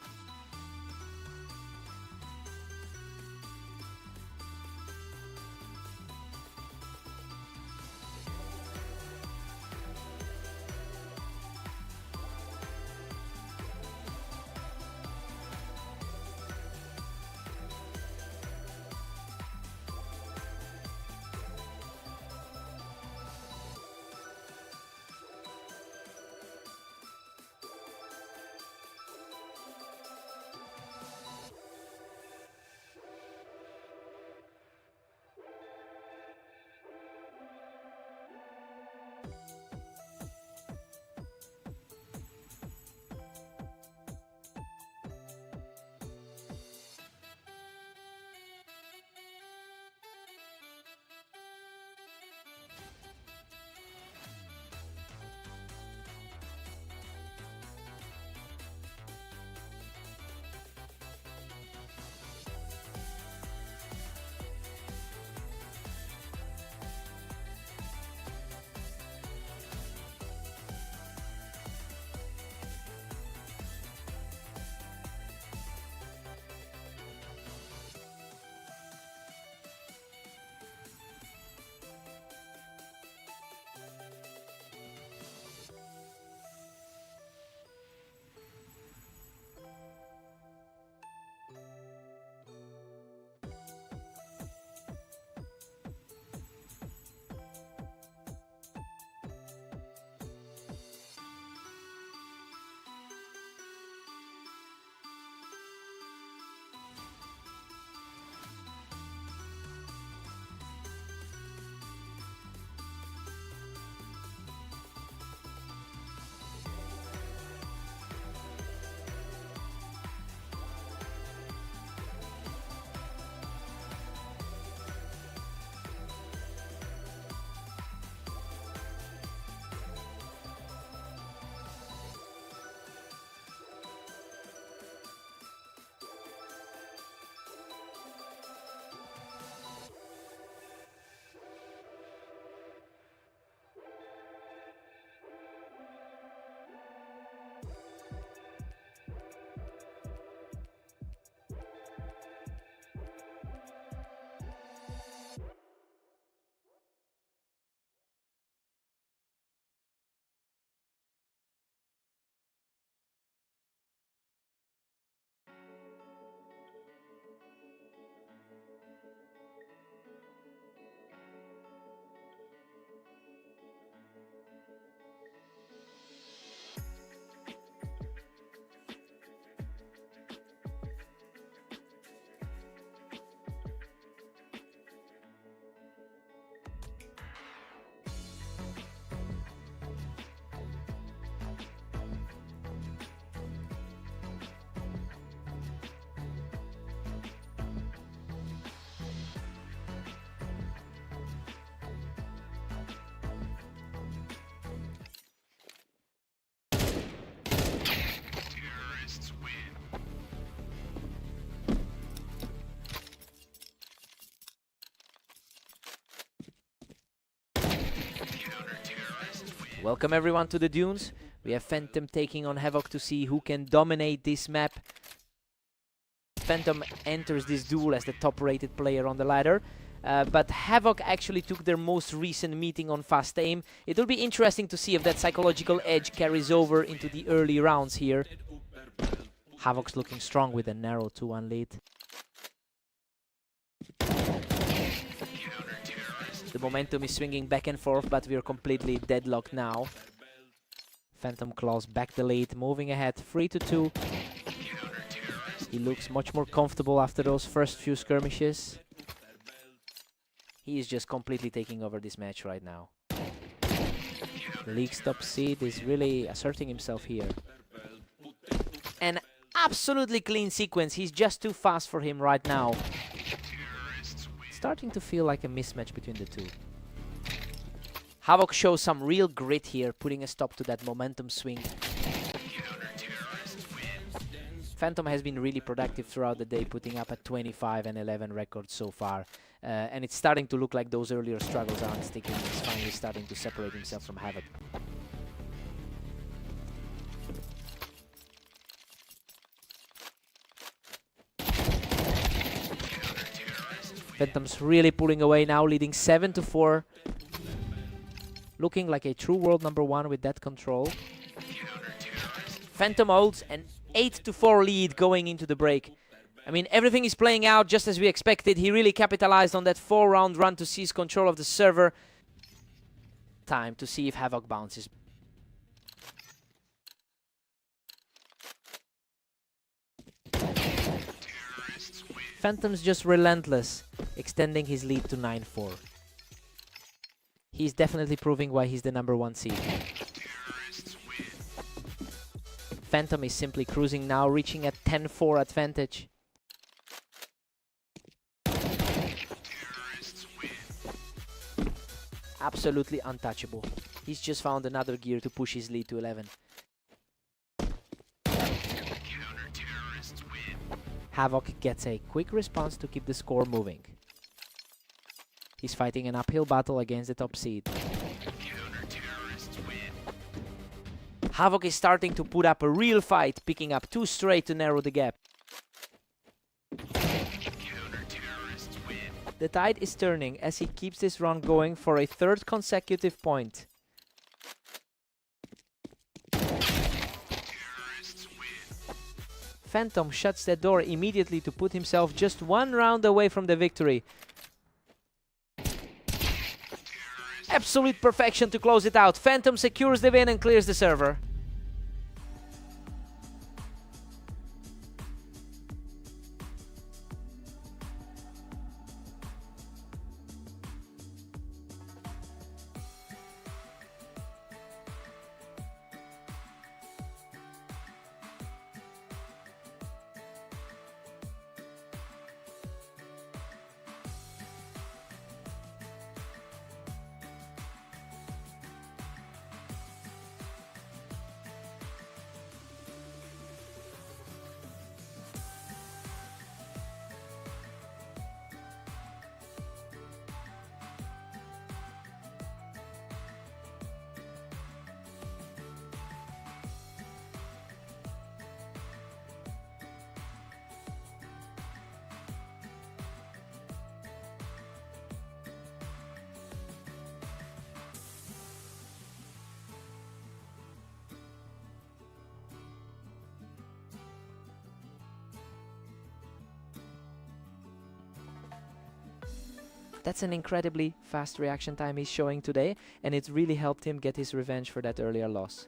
Speaker 1: Welcome everyone to the Dunes. We have Phantom taking on Havoc to see who can dominate this map. Phantom enters this duel as the top-rated player on the ladder. But Havoc actually took their most recent meeting on fast aim. It will be interesting to see if that psychological edge carries over into the early rounds here. Havoc's looking strong with a narrow 2-1 lead. The momentum is swinging back and forth, but we are completely deadlocked now. Phantom claws back the lead, moving ahead 3-2. He looks much more comfortable after those first few skirmishes. He is just completely taking over this match right now. League's top seed is really asserting himself here. An absolutely clean sequence. He's just too fast for him right now. Starting to feel like a mismatch between the two. Havoc shows some real grit here, putting a stop to that momentum swing. Phantom has been really productive throughout the day, putting up a 25 and 11 record so far. And it's starting to look like those earlier struggles aren't sticking. He's finally starting to separate himself from Havoc. Phantom's really pulling away now, leading 7-4. Looking like a true world #1 with that control. Phantom holds an 8-4 lead going into the break. I mean, everything is playing out just as we expected. He really capitalized on that 4-round run to seize control of the server. Time to see if Havoc bounces. Phantom's just relentless, extending his lead to 9-4. He's definitely proving why he's the #1 seed. Phantom is simply cruising now, reaching a 10-4 advantage. Absolutely untouchable. He's just found another gear to push his lead to 11. Havoc gets a quick response to keep the score moving. He's fighting an uphill battle against the top seed. Havoc is starting to put up a real fight, picking up 2 straight to narrow the gap. The tide is turning as he keeps this run going for a 3rd consecutive point. Phantom shuts that door immediately to put himself just 1 round away from the victory. Absolute perfection to close it out. Phantom secures the win and clears the server. That's an incredibly fast reaction time he's showing today, and it really helped him get his revenge for that earlier loss.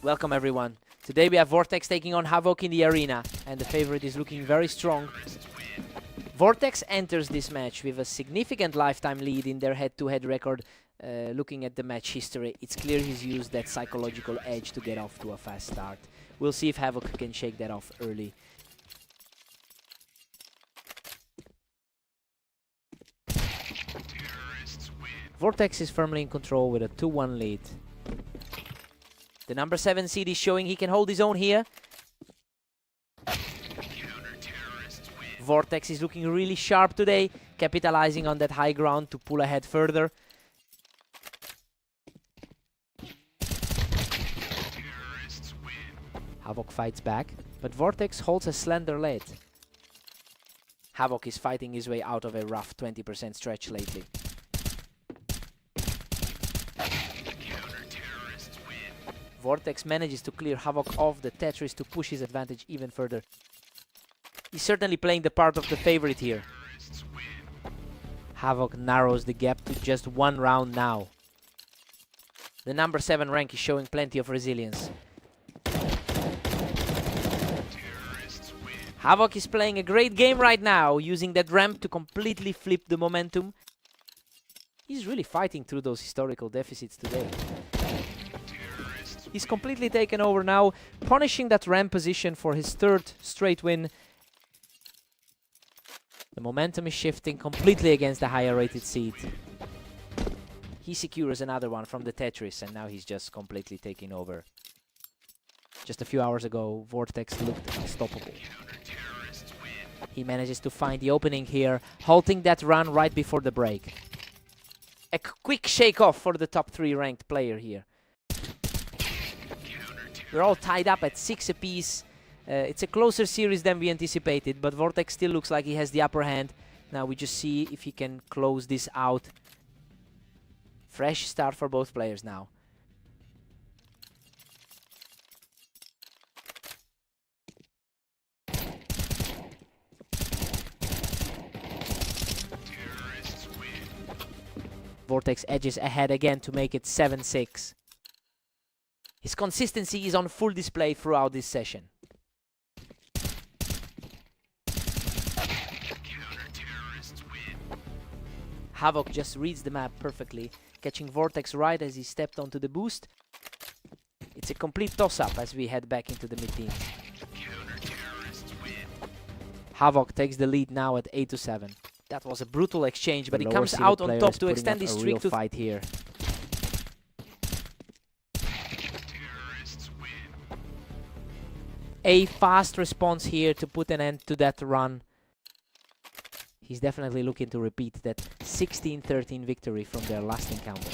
Speaker 1: Welcome everyone. Today we have Vortex taking on Havoc in the arena, and the favorite is looking very strong. Vortex enters this match with a significant lifetime lead in their head-to-head record. Looking at the match history, it's clear he's used that psychological edge to get off to a fast start. We'll see if Havoc can shake that off early. Vortex is firmly in control with a 2-1 lead. The number 7 seed is showing he can hold his own here. Vortex is looking really sharp today, capitalizing on that high ground to pull ahead further. Havoc fights back, but Vortex holds a slender lead. Havoc is fighting his way out of a rough 20% stretch lately. Vortex manages to clear Havoc off the Tetris to push his advantage even further. He's certainly playing the part of the favorite here. Havoc narrows the gap to just 1 round now. The number 7 rank is showing plenty of resilience. Havoc is playing a great game right now, using that ramp to completely flip the momentum. He's really fighting through those historical deficits today. He's completely taken over now, punishing that ramp position for his 3rd straight win. The momentum is shifting completely against the higher rated seed. He secures another one from the Tetris, and now he's just completely taking over. Just a few hours ago, Vortex looked unstoppable. He manages to find the opening here, halting that run right before the break. A quick shake-off for the top 3 ranked player here. We're all tied up at 6 apiece. It's a closer series than we anticipated, but Vortex still looks like he has the upper hand. Now we just see if he can close this out. Fresh start for both players now. Vortex edges ahead again to make it 7-6. His consistency is on full display throughout this session. Havoc just reads the map perfectly, catching Vortex right as he stepped onto the boost. It's a complete toss-up as we head back into the mid-teens. Havoc takes the lead now at 8-7. That was a brutal exchange, but he comes out on top to extend his streak to fight here. A fast response here to put an end to that run. He's definitely looking to repeat that 16-13 victory from their last encounter.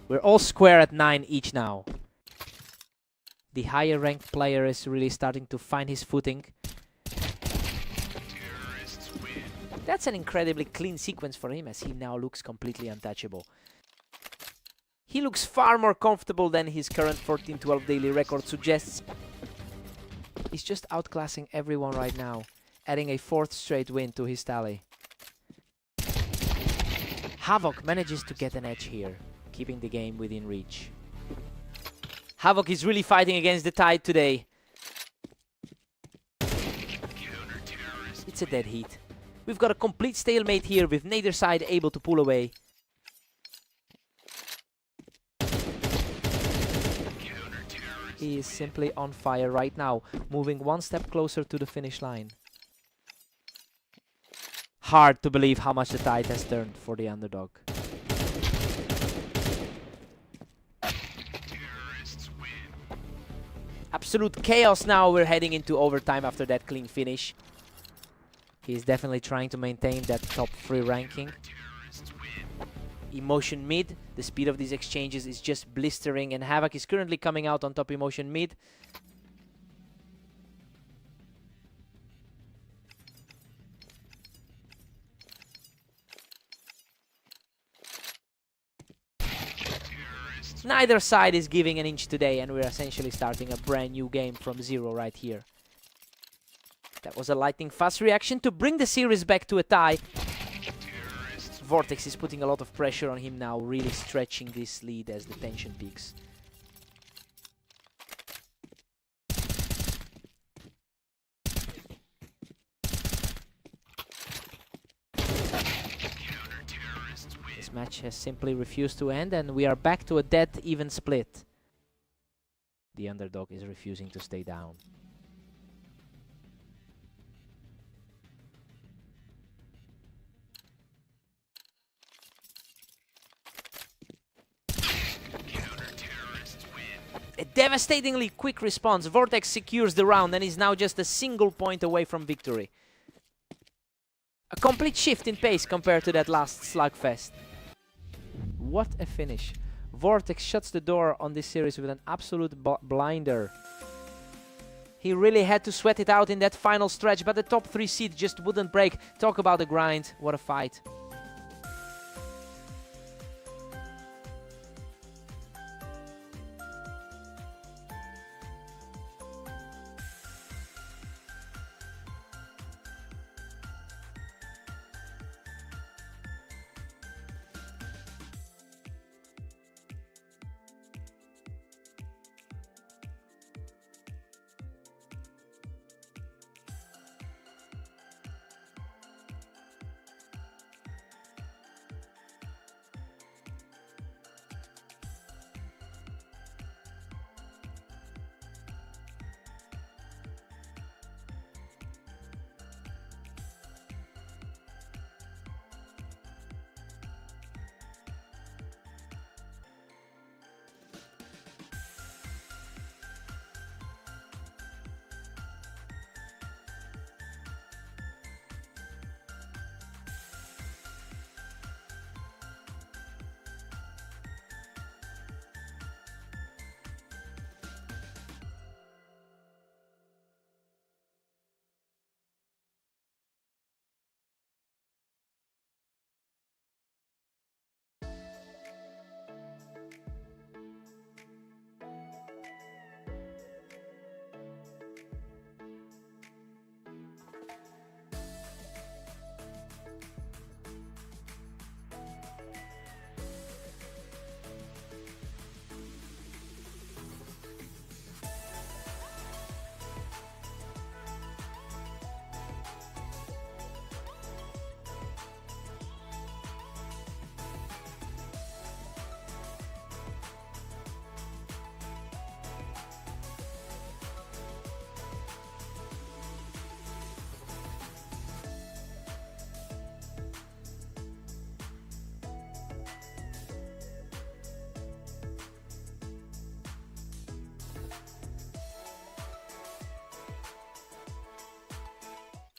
Speaker 1: We're all square at 9 each now. The higher ranked player is really starting to find his footing. That's an incredibly clean sequence for him, as he now looks completely untouchable. He looks far more comfortable than his current 14-12 daily record suggests. He's just outclassing everyone right now, adding a 4th straight win to his tally. Havoc manages to get an edge here, keeping the game within reach. Havoc is really fighting against the tide today. It's a dead heat. We've got a complete stalemate here with neither side able to pull away. He is simply on fire right now, moving 1 step closer to the finish line. Hard to believe how much the tide has turned for the underdog. Absolute chaos now. We're heading into overtime after that clean finish. He's definitely trying to maintain that top 3 ranking. Emotion mid, the speed of these exchanges is just blistering, and Havoc is currently coming out on top emotion mid. Neither side is giving an inch today, and we're essentially starting a brand new game from 0 right here. That was a lightning fast reaction to bring the series back to a tie. Vortex is putting a lot of pressure on him now, really stretching this lead as the tension peaks. This match has simply refused to end, and we are back to a dead even split. The underdog is refusing to stay down. A devastatingly quick response. Vortex secures the round and is now just a single point away from victory. A complete shift in pace compared to that last slugfest. What a finish. Vortex shuts the door on this series with an absolute blinder. He really had to sweat it out in that final stretch, but the top 3 seed just wouldn't break. Talk about the grind. What a fight.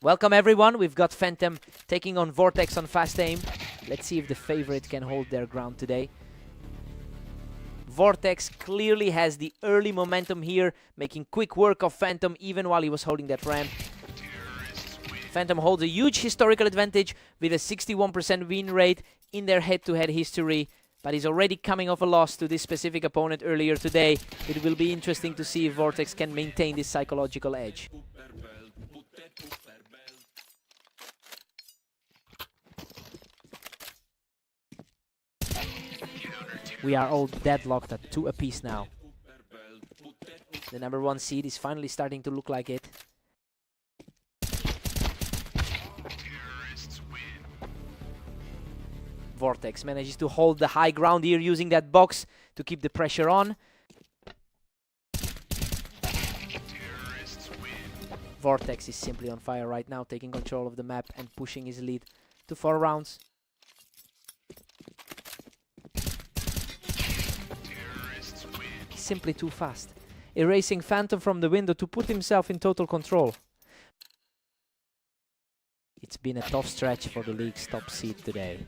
Speaker 1: Welcome everyone, we've got Phantom taking on Vortex on fast aim. Let's see if the favorite can hold their ground today. Vortex clearly has the early momentum here, making quick work of Phantom even while he was holding that ramp. Phantom holds a huge historical advantage with a 61% win rate in their head-to-head history, but he's already coming off a loss to this specific opponent earlier today. It will be interesting to see if Vortex can maintain this psychological edge. We are all deadlocked at 2 apiece now. The number 1 seed is finally starting to look like it. Vortex manages to hold the high ground here using that box to keep the pressure on. Vortex is simply on fire right now, taking control of the map and pushing his lead to 4 rounds. Simply too fast, erasing Phantom from the window to put himself in total control. It's been a tough stretch for the league's top seed today.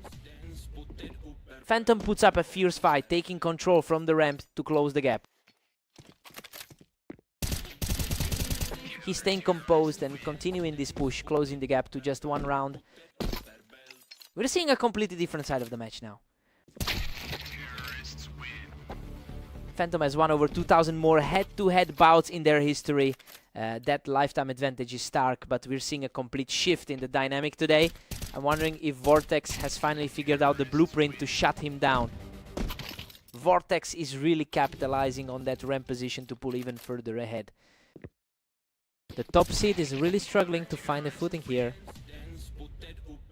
Speaker 1: Phantom puts up a fierce fight, taking control from the ramp to close the gap. He's staying composed and continuing this push, closing the gap to just 1 round. We're seeing a completely different side of the match now. Phantom has won over 2,000 more head-to-head bouts in their history. That lifetime advantage is stark, but we're seeing a complete shift in the dynamic today. I'm wondering if Vortex has finally figured out the blueprint to shut him down. Vortex is really capitalizing on that ramp position to pull even further ahead. The top seed is really struggling to find a footing here.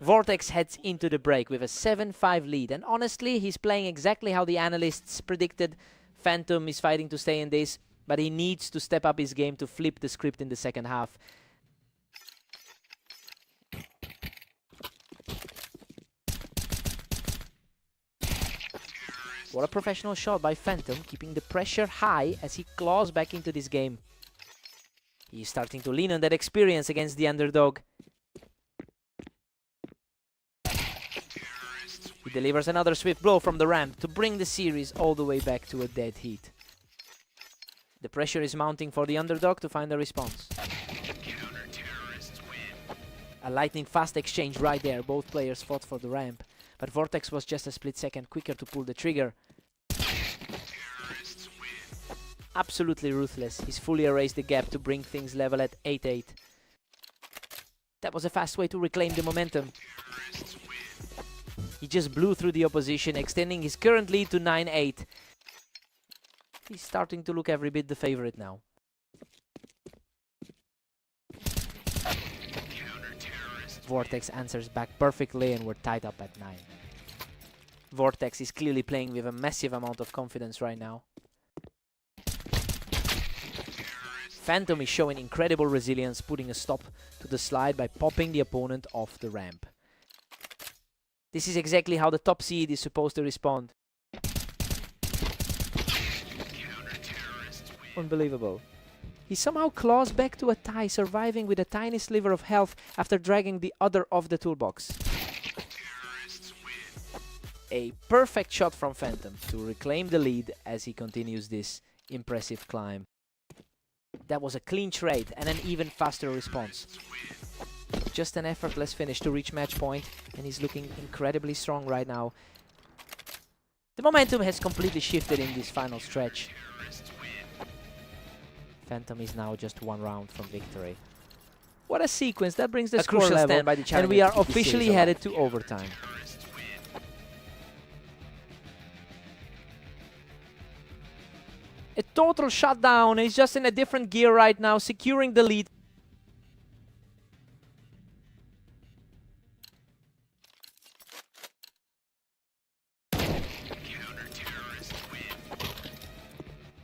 Speaker 1: Vortex heads into the break with a 7-5 lead, and honestly, he's playing exactly how the analysts predicted. Phantom is fighting to stay in this, but he needs to step up his game to flip the script in the second half. What a professional shot by Phantom, keeping the pressure high as he claws back into this game. He's starting to lean on that experience against the underdog. He delivers another swift blow from the ramp to bring the series all the way back to a dead heat. The pressure is mounting for the underdog to find a response. A lightning fast exchange right there. Both players fought for the ramp, but Vortex was just a split second quicker to pull the trigger. Absolutely ruthless. He's fully erased the gap to bring things level at 8-8. That was a fast way to reclaim the momentum. He just blew through the opposition, extending his current lead to 9-8. He's starting to look every bit the favorite now. Vortex answers back perfectly and we're tied up at 9. Vortex is clearly playing with a massive amount of confidence right now. Phantom is showing incredible resilience, putting a stop to the slide by popping the opponent off the ramp. This is exactly how the top seed is supposed to respond. Unbelievable. He somehow claws back to a tie, surviving with a tiny sliver of health after dragging the other off the toolbox. A perfect shot from Phantom to reclaim the lead as he continues this impressive climb. That was a clean trade and an even faster response. Just an effortless finish to reach match point, and he's looking incredibly strong right now. The momentum has completely shifted in this final stretch. Phantom is now just one round from victory. What a sequence! That brings the score level, and we are officially headed to overtime. A total shutdown. He's just in a different gear right now, securing the lead.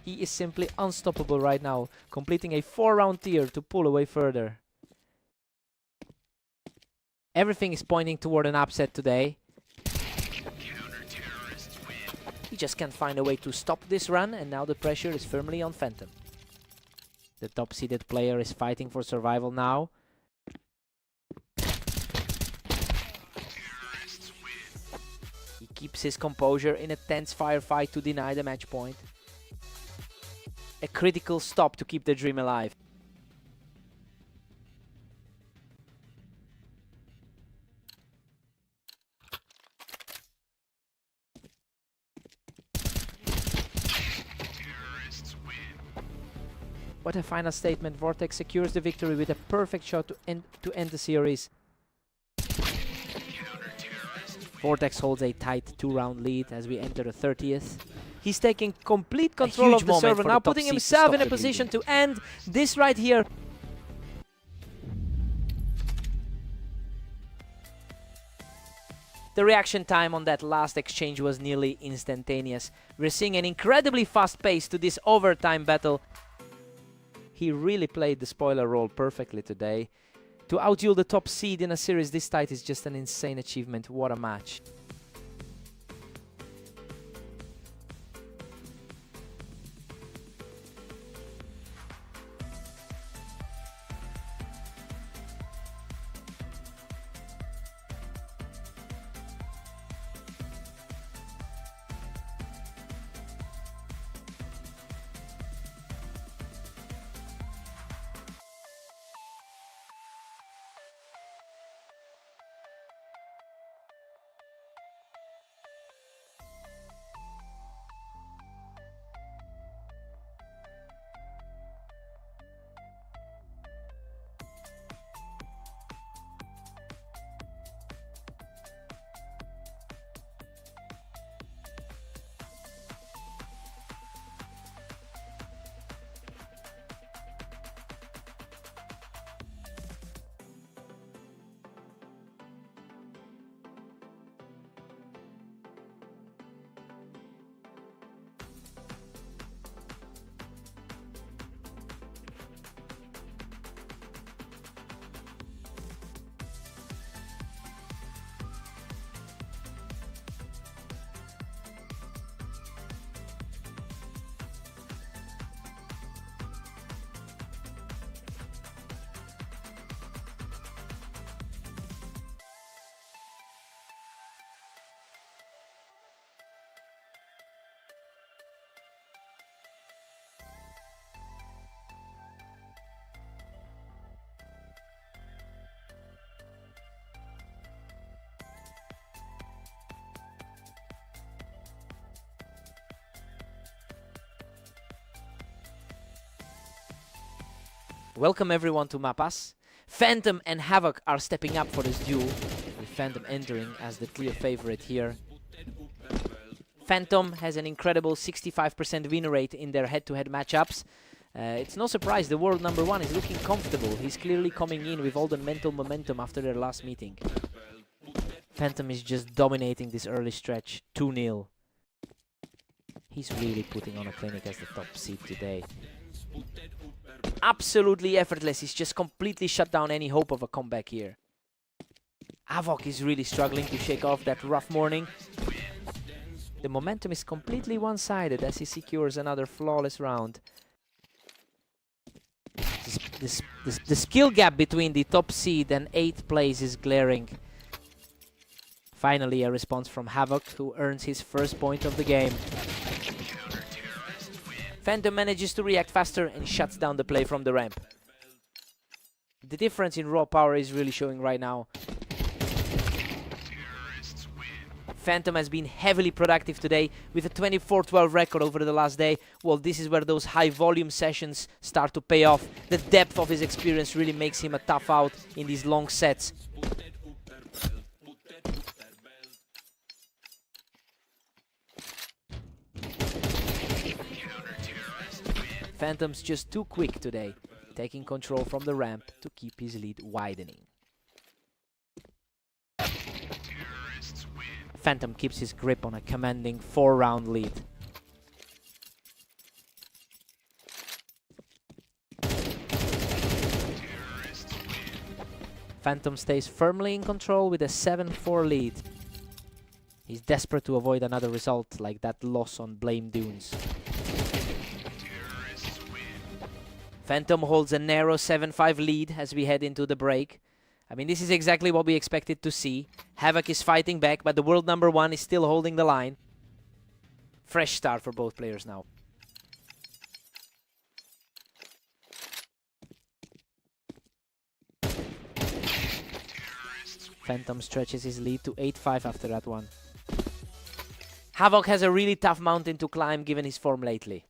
Speaker 1: He is simply unstoppable right now, completing a 4-round tier to pull away further. Everything is pointing toward an upset today. He just can't find a way to stop this run, and now the pressure is firmly on Phantom. The top-seeded player is fighting for survival now. He keeps his composure in a tense firefight to deny the match point. A critical stop to keep the dream alive. What a final statement. Vortex secures the victory with a perfect shot to end the series. Vortex holds a tight 2-round lead as we enter the 30th. He's taking complete control of the server now, putting himself in a position to end this right here. The reaction time on that last exchange was nearly instantaneous. We're seeing an incredibly fast pace to this overtime battle. He really played the spoiler role perfectly today. To outduel the top seed in a series this tight is just an insane achievement. What a match. Welcome everyone to Mapas. Phantom and Havoc are stepping up for this duel, with Phantom entering as the clear favorite here. Phantom has an incredible 65% win rate in their head-to-head matchups. It's no surprise the world number 1 is looking comfortable. He's clearly coming in with all the mental momentum after their last meeting. Phantom is just dominating this early stretch, 2-0. He's really putting on a clinic as the top seed today. Absolutely effortless. He's just completely shut down any hope of a comeback here. Havoc is really struggling to shake off that rough morning. The momentum is completely one-sided as he secures another flawless round. The skill gap between the top seed and 8th place is glaring. Finally, a response from Havoc, who earns his first point of the game. Phantom manages to react faster and shuts down the play from the ramp. The difference in raw power is really showing right now. Phantom has been heavily productive today with a 24-12 record over the last day. Well, this is where those high volume sessions start to pay off. The depth of his experience really makes him a tough out in these long sets. Phantom's just too quick today, taking control from the ramp to keep his lead widening. Phantom keeps his grip on a commanding 4-round lead. Phantom stays firmly in control with a 7-4 lead. He's desperate to avoid another result like that loss on Blame Dunes. Phantom holds a narrow 7-5 lead as we head into the break. I mean, this is exactly what we expected to see. Havoc is fighting back, but the world number 1 is still holding the line. Fresh start for both players now. Phantom stretches his lead to 8-5 after that one. Havoc has a really tough mountain to climb given his form lately.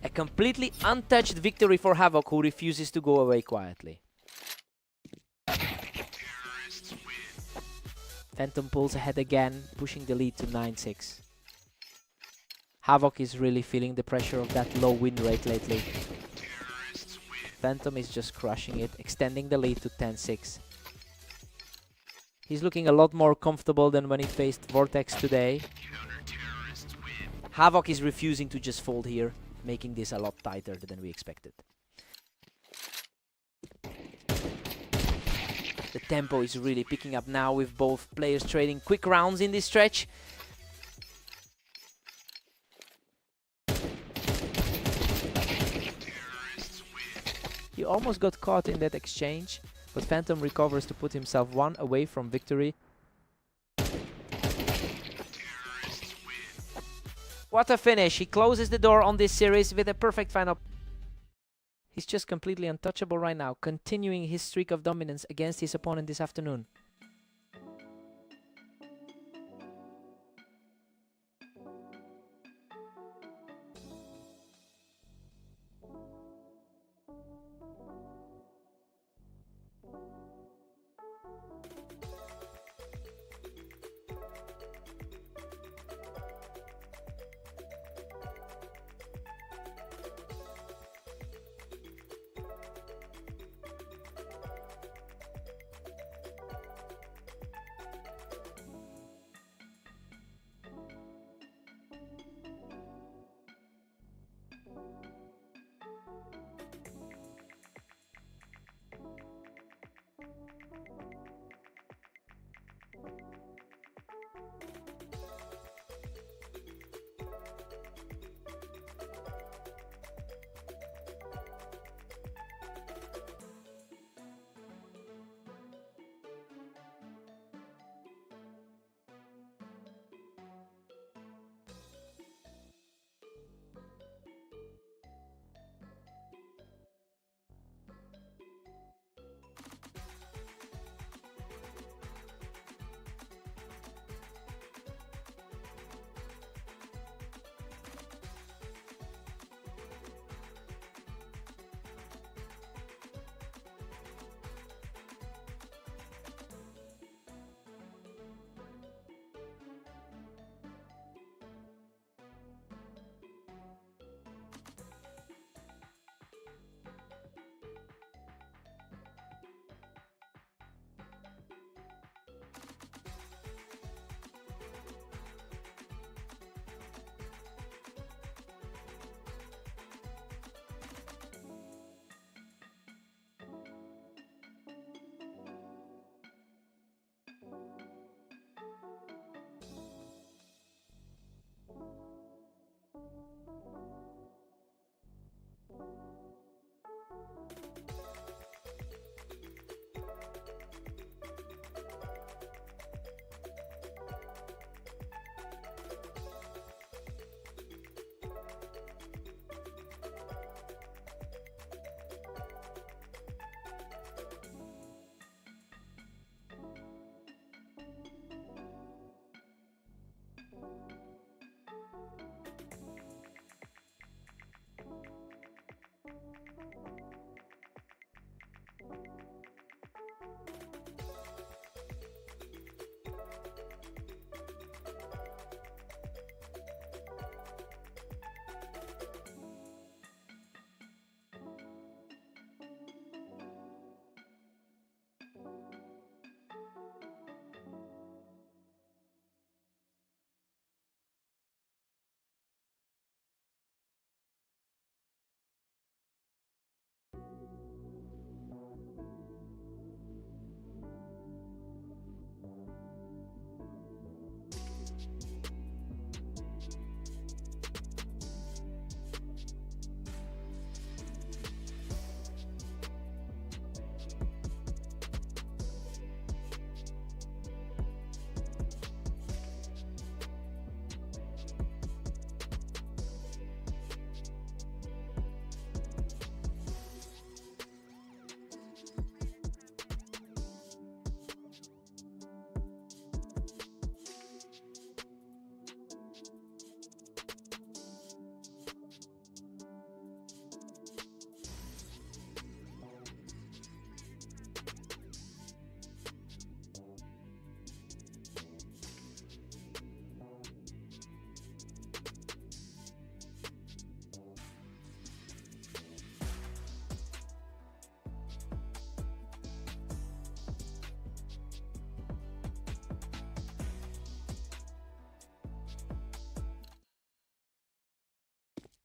Speaker 1: A completely untouched victory for Havoc, who refuses to go away quietly. Phantom pulls ahead again, pushing the lead to 9-6. Havoc is really feeling the pressure of that low win rate lately. Phantom is just crushing it, extending the lead to 10-6. He's looking a lot more comfortable than when he faced Vortex today. Havoc is refusing to just fold here, making this a lot tighter than we expected. The tempo is really picking up now with both players trading quick rounds in this stretch. He almost got caught in that exchange, but Phantom recovers to put himself 1 away from victory. What a finish! He closes the door on this series with a perfect final. He's just completely untouchable right now, continuing his streak of dominance against his opponent this afternoon.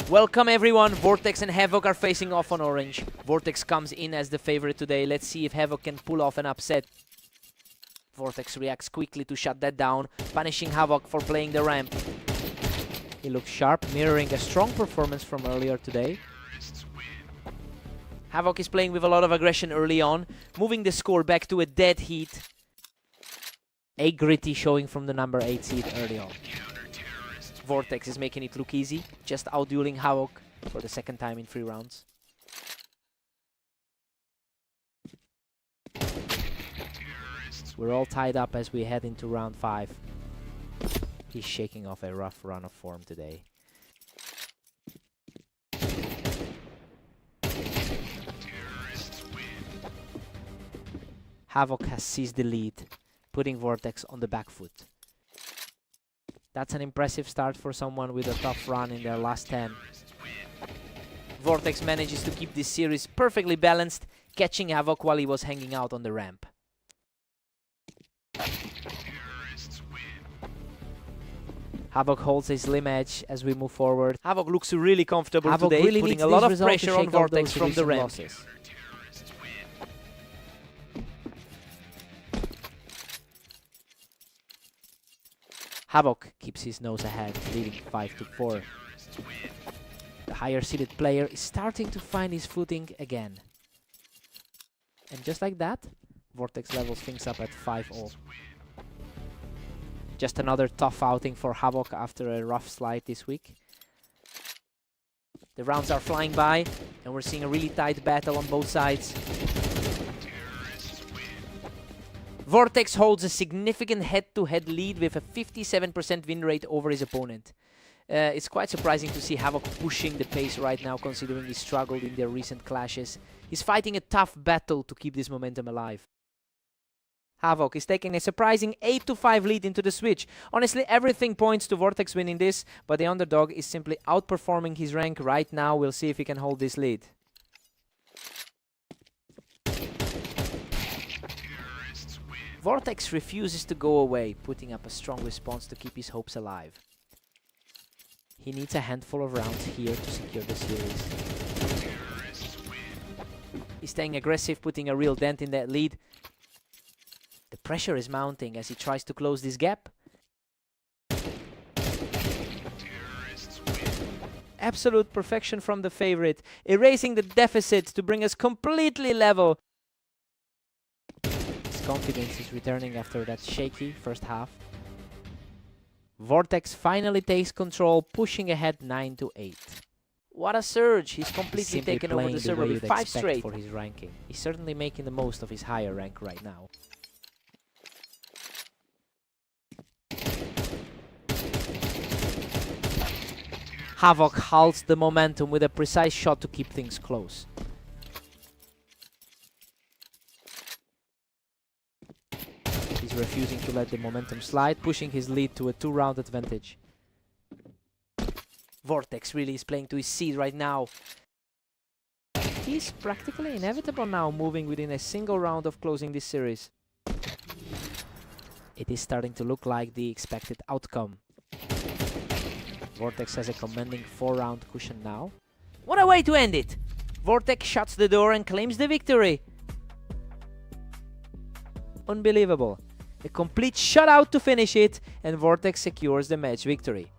Speaker 1: Welcome everyone, Vortex and Havoc are facing off on orange. Vortex comes in as the favorite today. Let's see if Havoc can pull off an upset. Vortex reacts quickly to shut that down, punishing Havoc for playing the ramp. He looks sharp, mirroring a strong performance from earlier today. Havoc is playing with a lot of aggression early on, moving the score back to a dead heat. A gritty showing from the number 8 seed early on. Vortex is making it look easy, just outdueling Havoc for the second time in 3 rounds. We're all tied up as we head into round 5. He's shaking off a rough run of form today. Havoc has seized the lead, putting Vortex on the back foot. That's an impressive start for someone with a tough run in their last 10. Vortex manages to keep this series perfectly balanced, catching Havoc while he was hanging out on the ramp. Havoc holds his slim edge as we move forward. Havoc looks really comfortable today, really putting a lot of pressure on Vortex from the ramp. Havoc keeps his nose ahead, leading 5-4. The higher seeded player is starting to find his footing again. And just like that, Vortex levels things up at 5-0. Just another tough outing for Havoc after a rough slide this week. The rounds are flying by, and we're seeing a really tight battle on both sides. Vortex holds a significant head-to-head lead with a 57% win rate over his opponent. It's quite surprising to see Havoc pushing the pace right now, considering he struggled in their recent clashes. He's fighting a tough battle to keep this momentum alive. Havoc is taking a surprising 8-5 lead into the switch. Honestly, everything points to Vortex winning this, but the underdog is simply outperforming his rank right now. We'll see if he can hold this lead. Vortex refuses to go away, putting up a strong response to keep his hopes alive. He needs a handful of rounds here to secure the series. He's staying aggressive, putting a real dent in that lead. The pressure is mounting as he tries to close this gap. Absolute perfection from the favorite, erasing the deficit to bring us completely level. His confidence is returning after that shaky first half. Vortex finally takes control, pushing ahead 9-8. What a surge! He's completely taken over the server with 5 straight for his ranking. He's certainly making the most of his higher rank right now. Havoc halts the momentum with a precise shot to keep things close. He's refusing to let the momentum slide, pushing his lead to a 2-round advantage. Vortex really is playing to his seed right now. He's practically inevitable now, moving within a single round of closing this series. It is starting to look like the expected outcome. Vortex has a commanding 4-round cushion now. What a way to end it! Vortex shuts the door and claims the victory. Unbelievable. A complete shutout to finish it, and Vortex secures the match victory.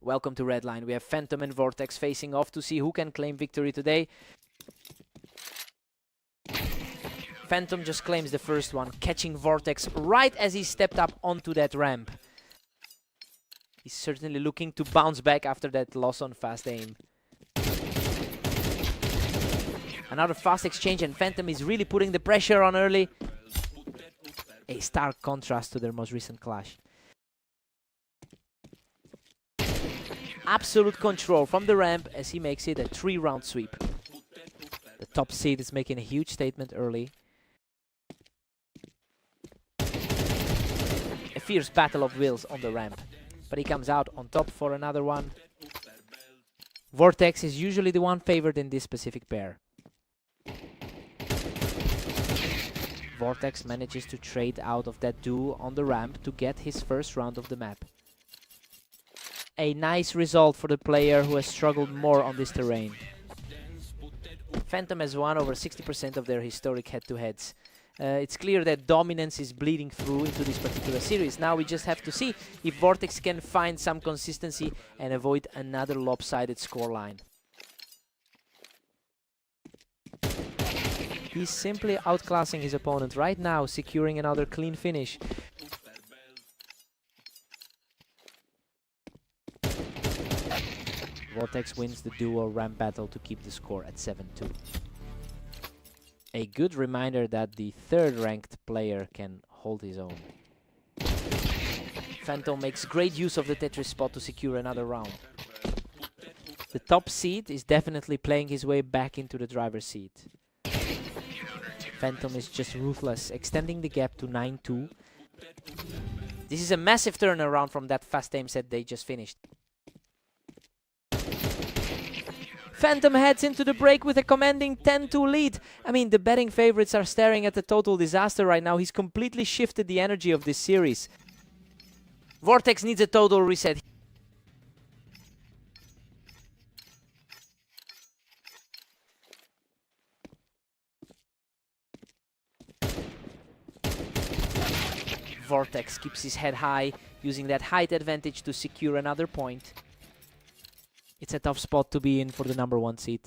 Speaker 1: Welcome to Redline. We have Phantom and Vortex facing off to see who can claim victory today. Phantom just claims the first one, catching Vortex right as he stepped up onto that ramp. He's certainly looking to bounce back after that loss on fast aim. Another fast exchange, and Phantom is really putting the pressure on early. A stark contrast to their most recent clash. Absolute control from the ramp as he makes it a 3-round sweep. The top seed is making a huge statement early. A fierce battle of wills on the ramp, but he comes out on top for another one. Vortex is usually the one favored in this specific pair. Vortex manages to trade out of that duo on the ramp to get his first round of the map. A nice result for the player who has struggled more on this terrain. Phantom has won over 60% of their historic head-to-heads. It's clear that dominance is bleeding through into this particular series. Now we just have to see if Vortex can find some consistency and avoid another lopsided scoreline. He's simply outclassing his opponent right now, securing another clean finish. Vortex wins the duo ramp battle to keep the score at 7-2. A good reminder that the third ranked player can hold his own. Phantom makes great use of the Tetris spot to secure another round. The top seed is definitely playing his way back into the driver's seat. Phantom is just ruthless, extending the gap to 9-2. This is a massive turnaround from that fast aim set they just finished. Phantom heads into the break with a commanding 10-2 lead. I mean, the betting favorites are staring at a total disaster right now. He's completely shifted the energy of this series. Vortex needs a total reset. Vortex keeps his head high, using that height advantage to secure another point. It's a tough spot to be in for the #1 seed.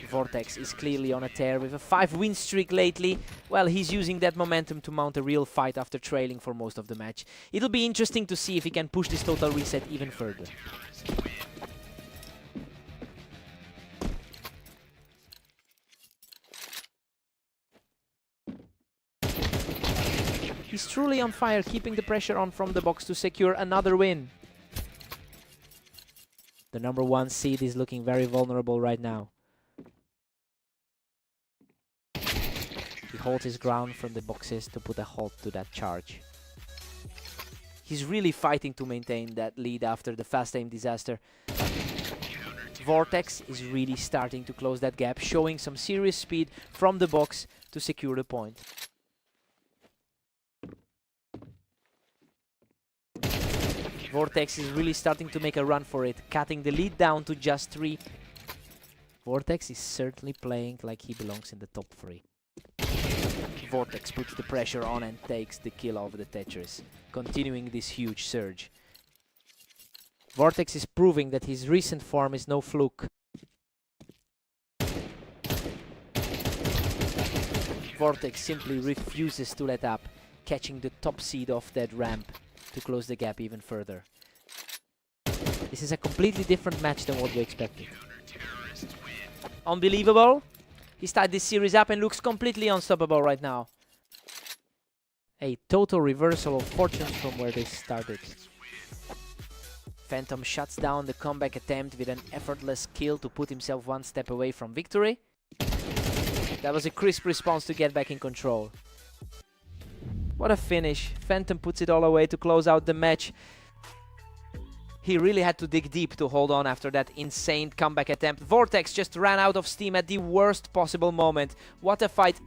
Speaker 1: Vortex is clearly on a tear with a 5-win streak lately. Well, he's using that momentum to mount a real fight after trailing for most of the match. It'll be interesting to see if he can push this total reset even further. He's truly on fire, keeping the pressure on from the box to secure another win. The #1 seed is looking very vulnerable right now. He holds his ground from the boxes to put a halt to that charge. He's really fighting to maintain that lead after the fast aim disaster. Vortex is really starting to close that gap, showing some serious speed from the box to secure the point. Vortex is really starting to make a run for it, cutting the lead down to just 3. Vortex is certainly playing like he belongs in the top 3. Vortex puts the pressure on and takes the kill over the Tetris, continuing this huge surge. Vortex is proving that his recent form is no fluke. Vortex simply refuses to let up, catching the top seed off that ramp to close the gap even further. This is a completely different match than what we expected. Unbelievable. He's tied this series up and looks completely unstoppable right now. A total reversal of fortunes from where they started. Phantom shuts down the comeback attempt with an effortless kill to put himself one step away from victory. That was a crisp response to get back in control. What a finish. Phantom puts it all away to close out the match. He really had to dig deep to hold on after that insane comeback attempt. Vortex just ran out of steam at the worst possible moment. What a fight.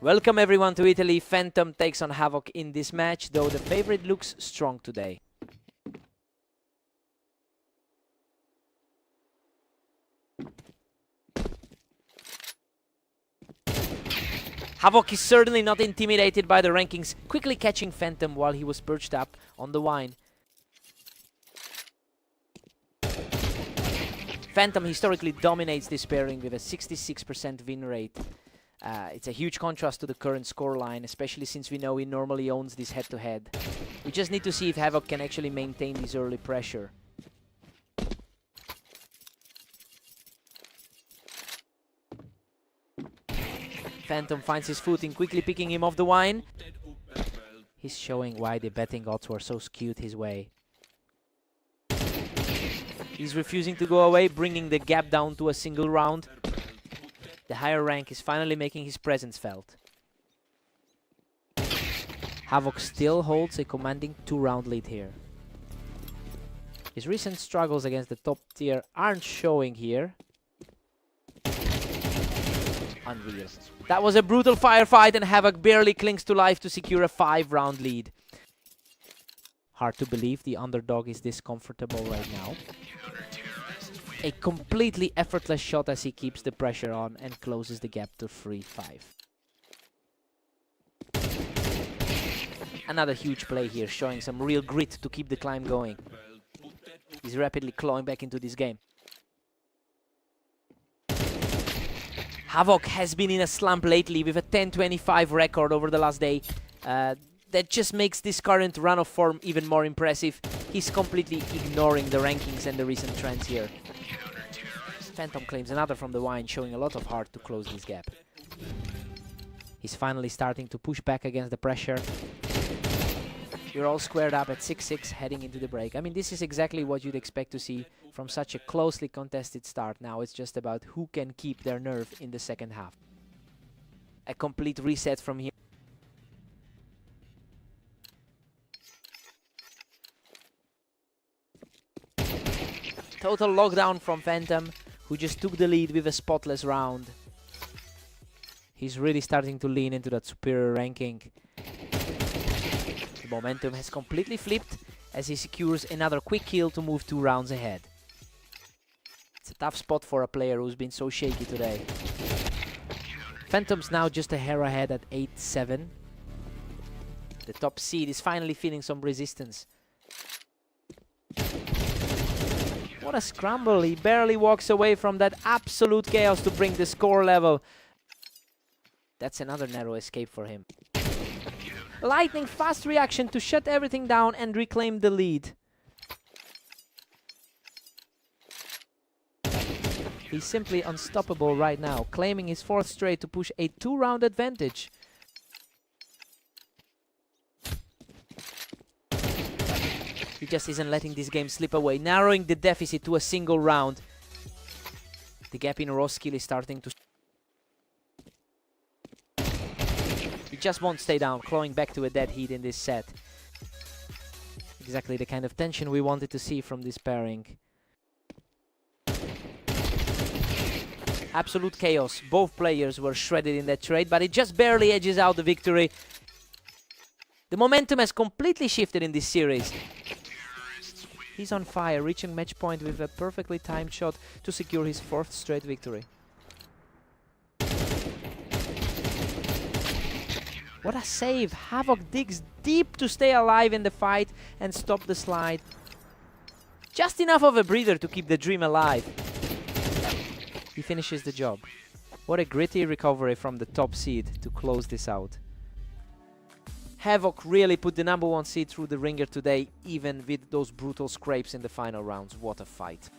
Speaker 1: Welcome everyone to Italy. Phantom takes on Havoc in this match, though the favorite looks strong today. Havoc is certainly not intimidated by the rankings, quickly catching Phantom while he was perched up on the vine. Phantom historically dominates this pairing with a 66% win rate It's a huge contrast to the current scoreline, especially since we know he normally owns this head-to-head. We just need to see if Havoc can actually maintain this early pressure. Phantom finds his footing, quickly picking him off the wine. He's showing why the betting odds were so skewed his way. He's refusing to go away, bringing the gap down to a single round. The higher rank is finally making his presence felt. Havoc still holds a commanding 2-round lead here. His recent struggles against the top tier aren't showing here. Unreal. That was a brutal firefight, and Havoc barely clings to life to secure a 5-round lead. Hard to believe the underdog is this comfortable right now. A completely effortless shot as he keeps the pressure on and closes the gap to 3-5. Another huge play here, showing some real grit to keep the climb going. He's rapidly clawing back into this game. Havoc has been in a slump lately with a 10-25 record over the last day. That just makes this current run of form even more impressive. He's completely ignoring the rankings and the recent trends here. Phantom claims another from the wine, showing a lot of heart to close this gap. He's finally starting to push back against the pressure. We're all squared up at 6-6 heading into the break. I mean, this is exactly what you'd expect to see from such a closely contested start. Now it's just about who can keep their nerve in the second half. A complete reset from here. Total lockdown from Phantom, who just took the lead with a spotless round. He's really starting to lean into that superior ranking. The momentum has completely flipped as he secures another quick kill to move 2 rounds ahead. It's a tough spot for a player who's been so shaky today. Phantom's now just a hair ahead at 8-7. The top seed is finally feeling some resistance. What a scramble. He barely walks away from that absolute chaos to bring the score level. That's another narrow escape for him. Lightning fast reaction to shut everything down and reclaim the lead. He's simply unstoppable right now, claiming his 4th straight to push a 2-round advantage. He just isn't letting this game slip away, narrowing the deficit to a single round. The gap in raw skill is starting to... He just won't stay down, clawing back to a dead heat in this set. Exactly the kind of tension we wanted to see from this pairing. Absolute chaos. Both players were shredded in that trade, but it just barely edges out the victory. The momentum has completely shifted in this series. He's on fire, reaching match point with a perfectly timed shot to secure his 4th straight victory. What a save! Havoc digs deep to stay alive in the fight and stop the slide. Just enough of a breather to keep the dream alive. He finishes the job. What a gritty recovery from the top seed to close this out. Havoc really put the #1 seed through the ringer today, even with those brutal scrapes in the final rounds. What a fight.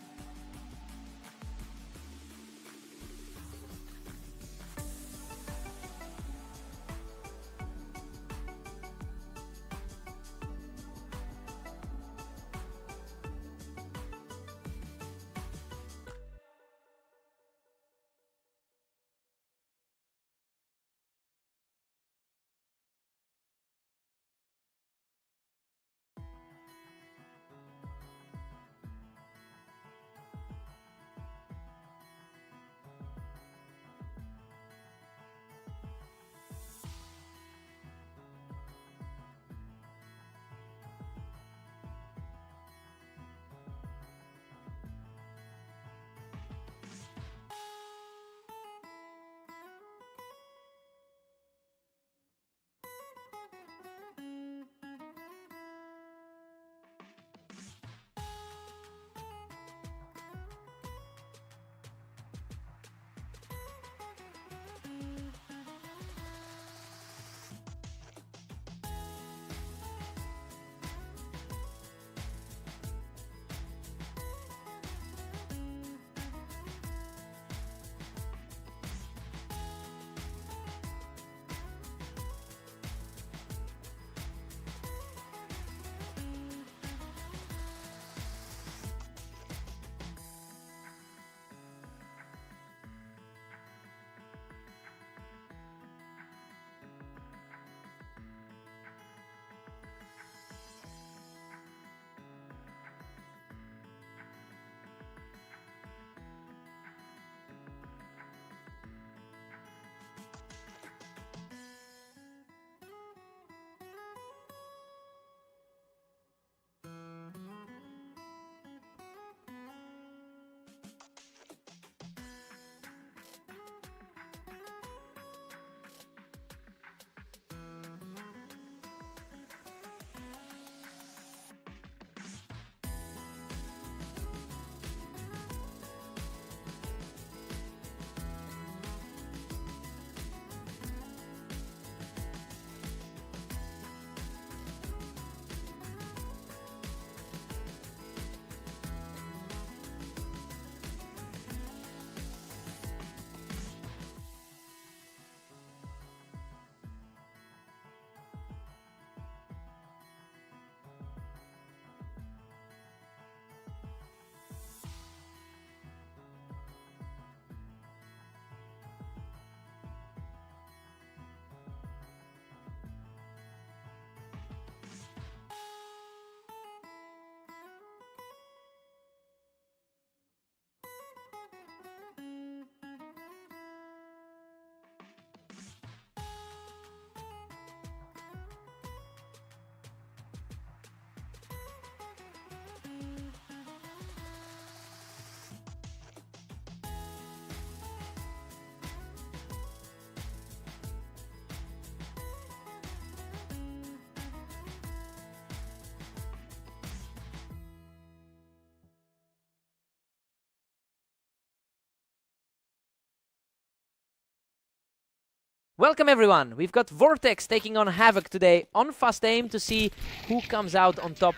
Speaker 1: Welcome everyone! We've got Vortex taking on Havoc today on Fast Aim to see who comes out on top.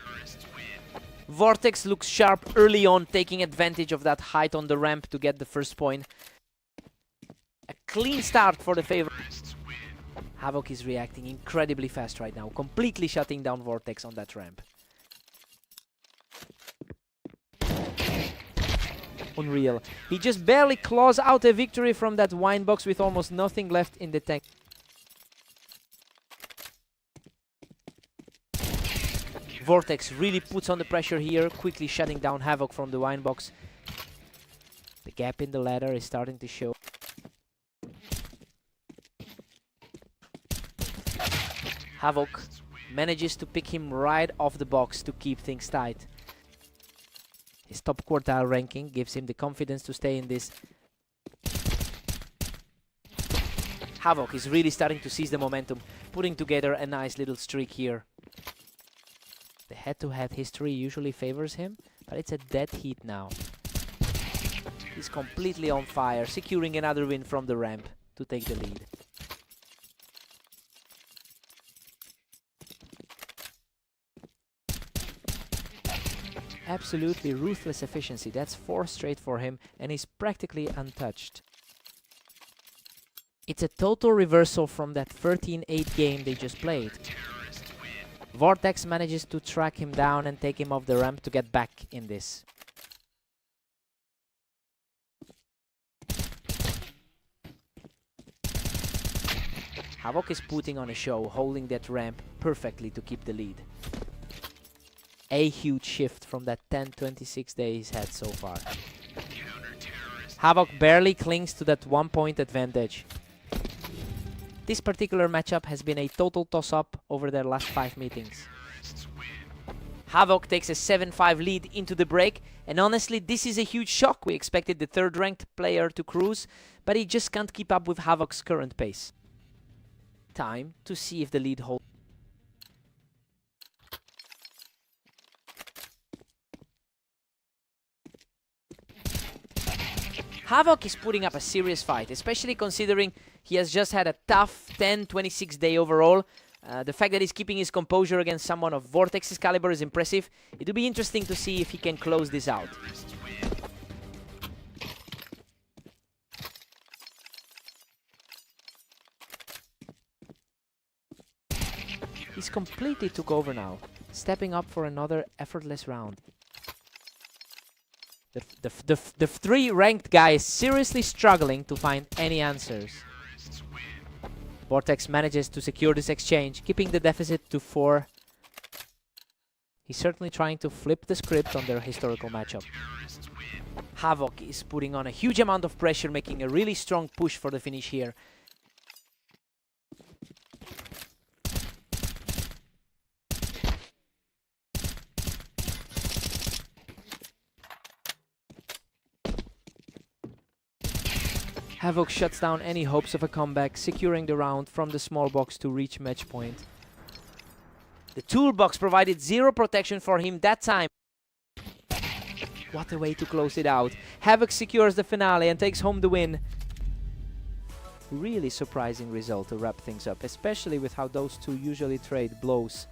Speaker 1: Vortex looks sharp early on, taking advantage of that height on the ramp to get the first point. A clean start for the favorite. Havoc is reacting incredibly fast right now, completely shutting down Vortex on that ramp. Unreal. He just barely claws out a victory from that wine box with almost nothing left in the tank. Vortex really puts on the pressure here, quickly shutting down Havoc from the wine box. The gap in the ladder is starting to show. Havoc manages to pick him right off the box to keep things tight. His top quartile ranking gives him the confidence to stay in this. Havoc is really starting to seize the momentum, putting together a nice little streak here. The head-to-head history usually favors him, but it's a dead heat now. He's completely on fire, securing another win from the ramp to take the lead. Absolutely ruthless efficiency. That's 4 straight for him, and he's practically untouched. It's a total reversal from that 13-8 game they just played. Vortex manages to track him down and take him off the ramp to get back in this. Havoc is putting on a show, holding that ramp perfectly to keep the lead. A huge shift from that 10-26 day he's had so far. Havoc barely clings to that 1-point advantage. This particular matchup has been a total toss-up over their last 5 meetings. Havoc takes a 7-5 lead into the break, and honestly this is a huge shock. We expected the 3rd ranked player to cruise, but he just can't keep up with Havoc's current pace. Time to see if the lead holds. Havoc is putting up a serious fight, especially considering he has just had a tough 10-26 day overall. The fact that he's keeping his composure against someone of Vortex's caliber is impressive. It'll be interesting to see if he can close this out. He's completely took over now, stepping up for another effortless round. The 3 ranked guy is seriously struggling to find any answers. Vortex manages to secure this exchange, keeping the deficit to 4. He's certainly trying to flip the script on their historical matchup. Havoc is putting on a huge amount of pressure, making a really strong push for the finish here. Havoc shuts down any hopes of a comeback, securing the round from the small box to reach match point. The toolbox provided 0 protection for him that time. What a way to close it out. Havoc secures the finale and takes home the win. Really surprising result to wrap things up, especially with how those two usually trade blows.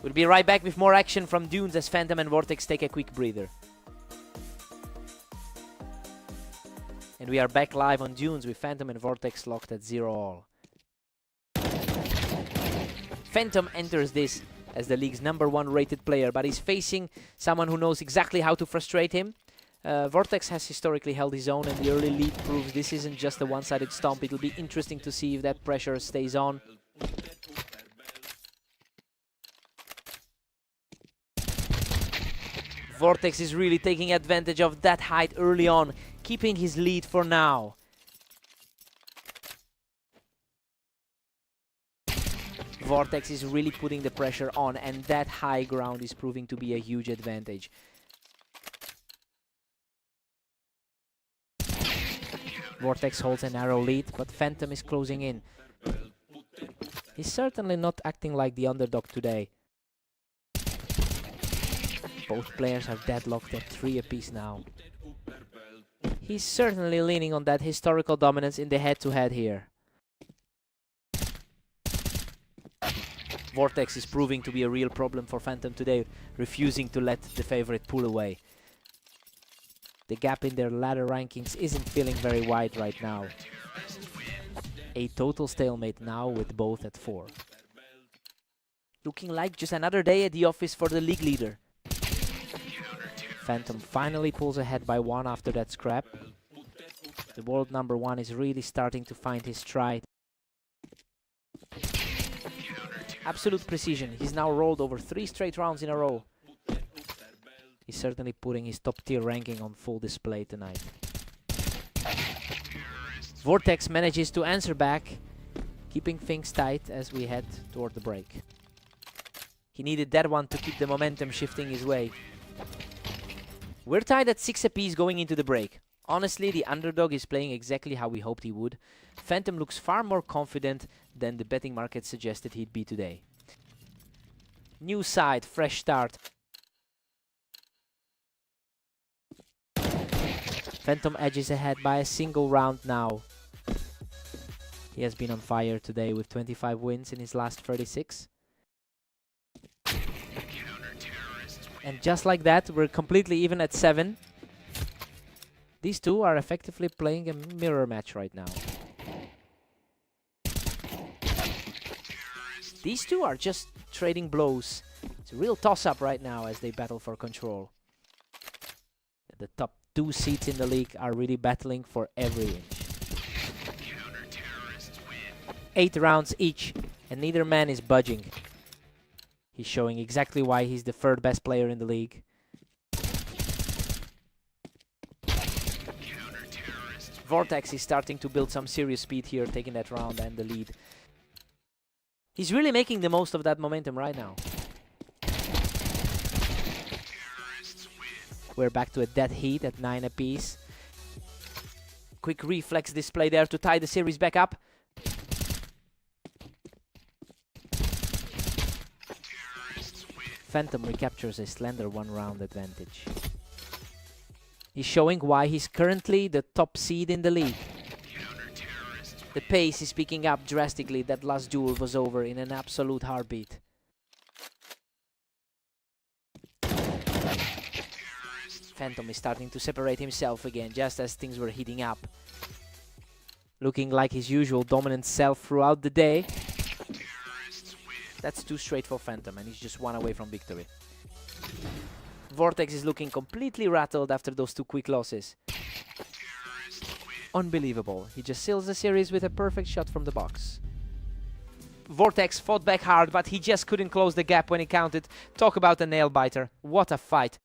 Speaker 1: We'll be right back with more action from Dunes as Phantom and Vortex take a quick breather. And we are back live on Dunes with Phantom and Vortex locked at 0-all. Phantom enters this as the league's #1 rated player, but he's facing someone who knows exactly how to frustrate him. Vortex has historically held his own, and the early lead proves this isn't just a one-sided stomp. It'll be interesting to see if that pressure stays on. Vortex is really taking advantage of that height early on, keeping his lead for now. Vortex is really putting the pressure on, and that high ground is proving to be a huge advantage. Vortex holds a narrow lead, but Phantom is closing in. He's certainly not acting like the underdog today. Both players are deadlocked at 3 apiece now. He's certainly leaning on that historical dominance in the head-to-head here. Vortex is proving to be a real problem for Phantom today, refusing to let the favorite pull away. The gap in their ladder rankings isn't feeling very wide right now. A total stalemate now with both at 4. Looking like just another day at the office for the league leader. Phantom finally pulls ahead by 1 after that scrap. The world #1 is really starting to find his stride. Absolute precision. He's now rolled over 3 straight rounds in a row. He's certainly putting his top-tier ranking on full display tonight. Vortex manages to answer back, keeping things tight as we head toward the break. He needed that one to keep the momentum shifting his way. We're tied at 6 apiece going into the break. Honestly, the underdog is playing exactly how we hoped he would. Phantom looks far more confident than the betting market suggested he'd be today. New side, fresh start. Phantom edges ahead by a single round now. He has been on fire today with 25 wins in his last 36. And just like that, we're completely even at 7. These two are effectively playing a mirror match right now. These two are just trading blows. It's a real toss-up right now as they battle for control. The top 2 seats in the league are really battling for every inch. 8 rounds each, and neither man is budging. He's showing exactly why he's the 3rd best player in the league. Vortex is starting to build some serious speed here, taking that round and the lead. He's really making the most of that momentum right now. We're back to a dead heat at 9 apiece. Quick reflex display there to tie the series back up. Phantom recaptures a slender 1-round advantage. He's showing why he's currently the top seed in the league. The pace is picking up drastically. That last duel was over in an absolute heartbeat. Phantom is starting to separate himself again, just as things were heating up. Looking like his usual dominant self throughout the day. That's too straight for Phantom, and he's just 1 away from victory. Vortex is looking completely rattled after those 2 quick losses. Unbelievable. He just seals the series with a perfect shot from the box. Vortex fought back hard, but he just couldn't close the gap when he counted. Talk about a nail-biter. What a fight.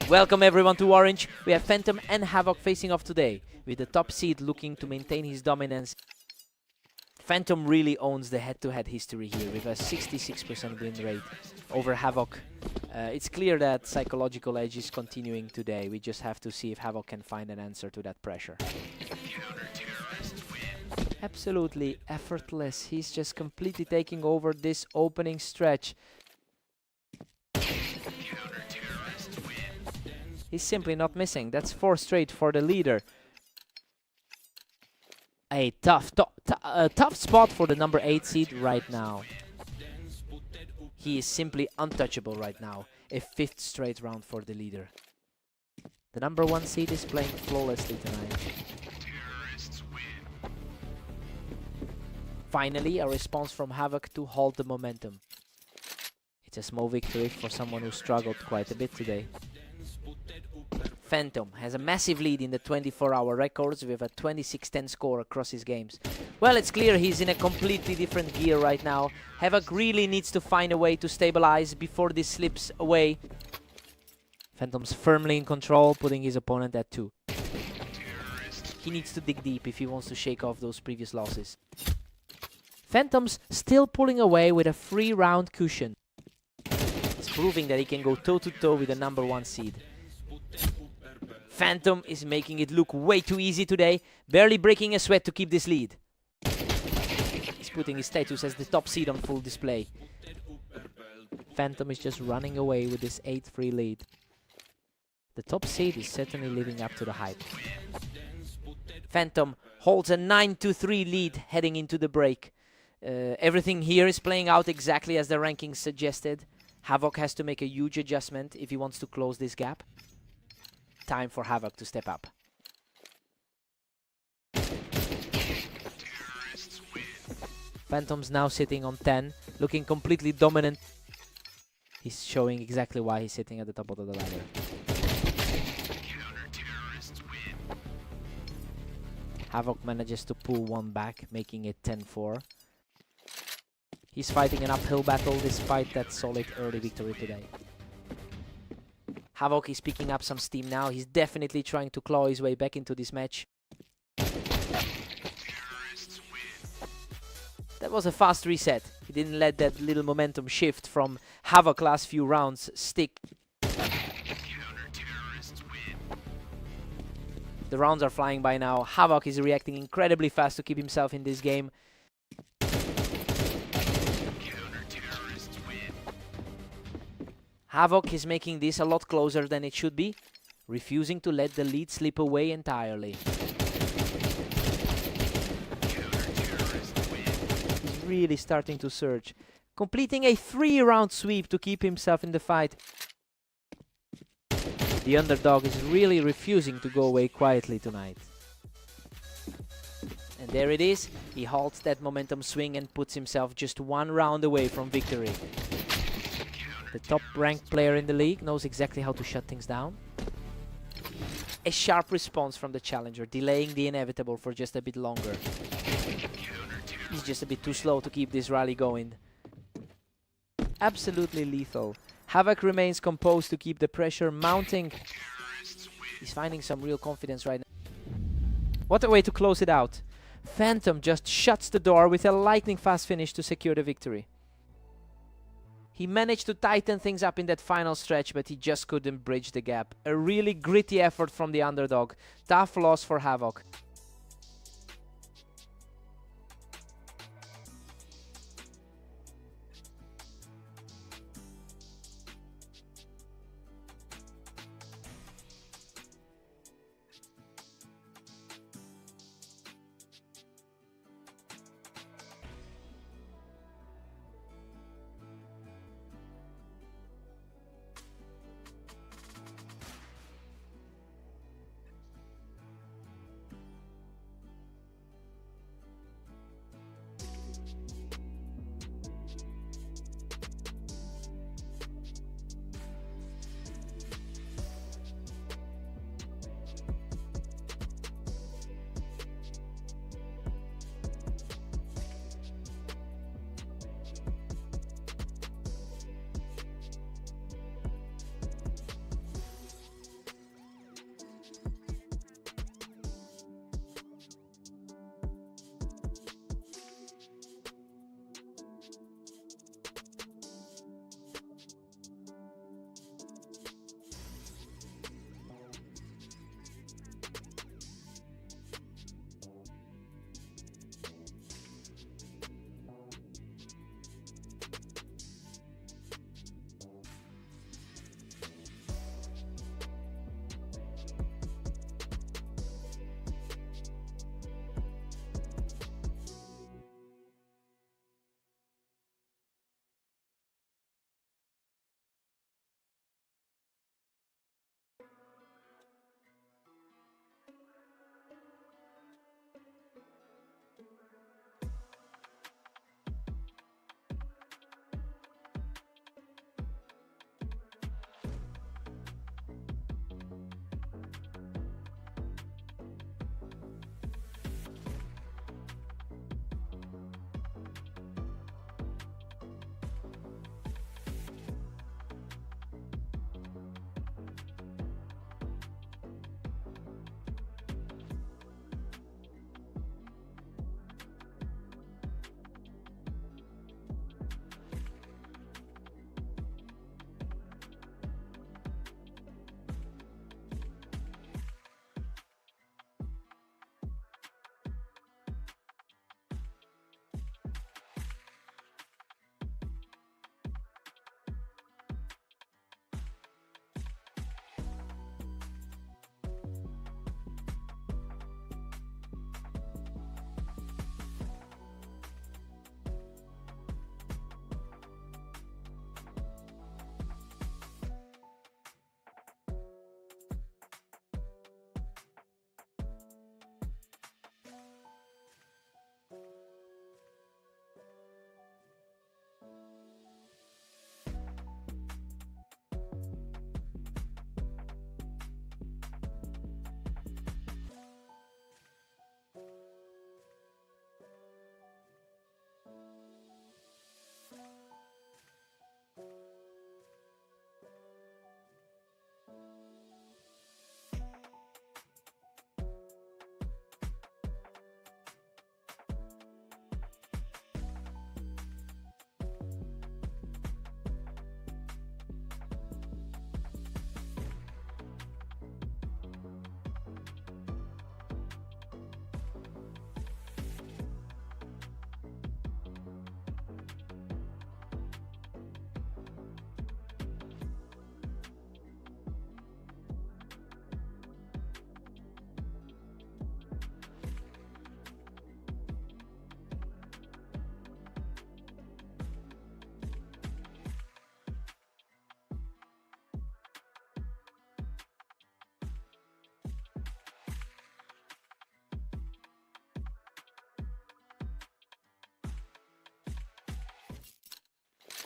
Speaker 1: Welcome everyone to Orange. We have Phantom and Havoc facing off today, with the top seed looking to maintain his dominance. Phantom really owns the head-to-head history here with a 66% win rate over Havoc. It's clear that psychological edge is continuing today. We just have to see if Havoc can find an answer to that pressure. Absolutely effortless. He's just completely taking over this opening stretch. He's simply not missing. That's 4 straight for the leader. A tough spot for the number 8 seed right now. He is simply untouchable right now. A 5th straight round for the leader. The number 1 seed is playing flawlessly tonight. Finally, a response from Havoc to halt the momentum. It's a small victory for someone who struggled quite a bit today. Phantom has a massive lead in the 24-hour records with a 26-10 score across his games. Well, it's clear he's in a completely different gear right now. Havoc really needs to find a way to stabilize before this slips away. Phantom's firmly in control, putting his opponent at 2. He needs to dig deep if he wants to shake off those previous losses. Phantom's still pulling away with a 3-round cushion. It's proving that he can go toe-to-toe with the number 1 seed. Phantom is making it look way too easy today, barely breaking a sweat to keep this lead. He's putting his status as the top seed on full display. Phantom is just running away with this 8-3 lead. The top seed is certainly living up to the hype. Phantom holds a 9-3 lead heading into the break. Everything here is playing out exactly as the rankings suggested. Havoc has to make a huge adjustment if he wants to close this gap. Time for Havoc to step up. Phantom's now sitting on 10, looking completely dominant. He's showing exactly why he's sitting at the top of the ladder. Havoc manages to pull one back, making it 10-4. He's fighting an uphill battle despite that solid early victory today. Havoc is picking up some steam now. He's definitely trying to claw his way back into this match. That was a fast reset. He didn't let that little momentum shift from Havoc last few rounds stick. The rounds are flying by now. Havoc is reacting incredibly fast to keep himself in this game. Havoc is making this a lot closer than it should be, refusing to let the lead slip away entirely. He's really starting to surge, completing a 3-round sweep to keep himself in the fight. The underdog is really refusing to go away quietly tonight. And there it is. He halts that momentum swing and puts himself just 1 round away from victory. The top-ranked player in the league knows exactly how to shut things down. A sharp response from the challenger, delaying the inevitable for just a bit longer. He's just a bit too slow to keep this rally going. Absolutely lethal. Havoc remains composed to keep the pressure mounting. He's finding some real confidence right now. What a way to close it out. Phantom just shuts the door with a lightning-fast finish to secure the victory. He managed to tighten things up in that final stretch, but he just couldn't bridge the gap. A really gritty effort from the underdog. Tough loss for Havoc.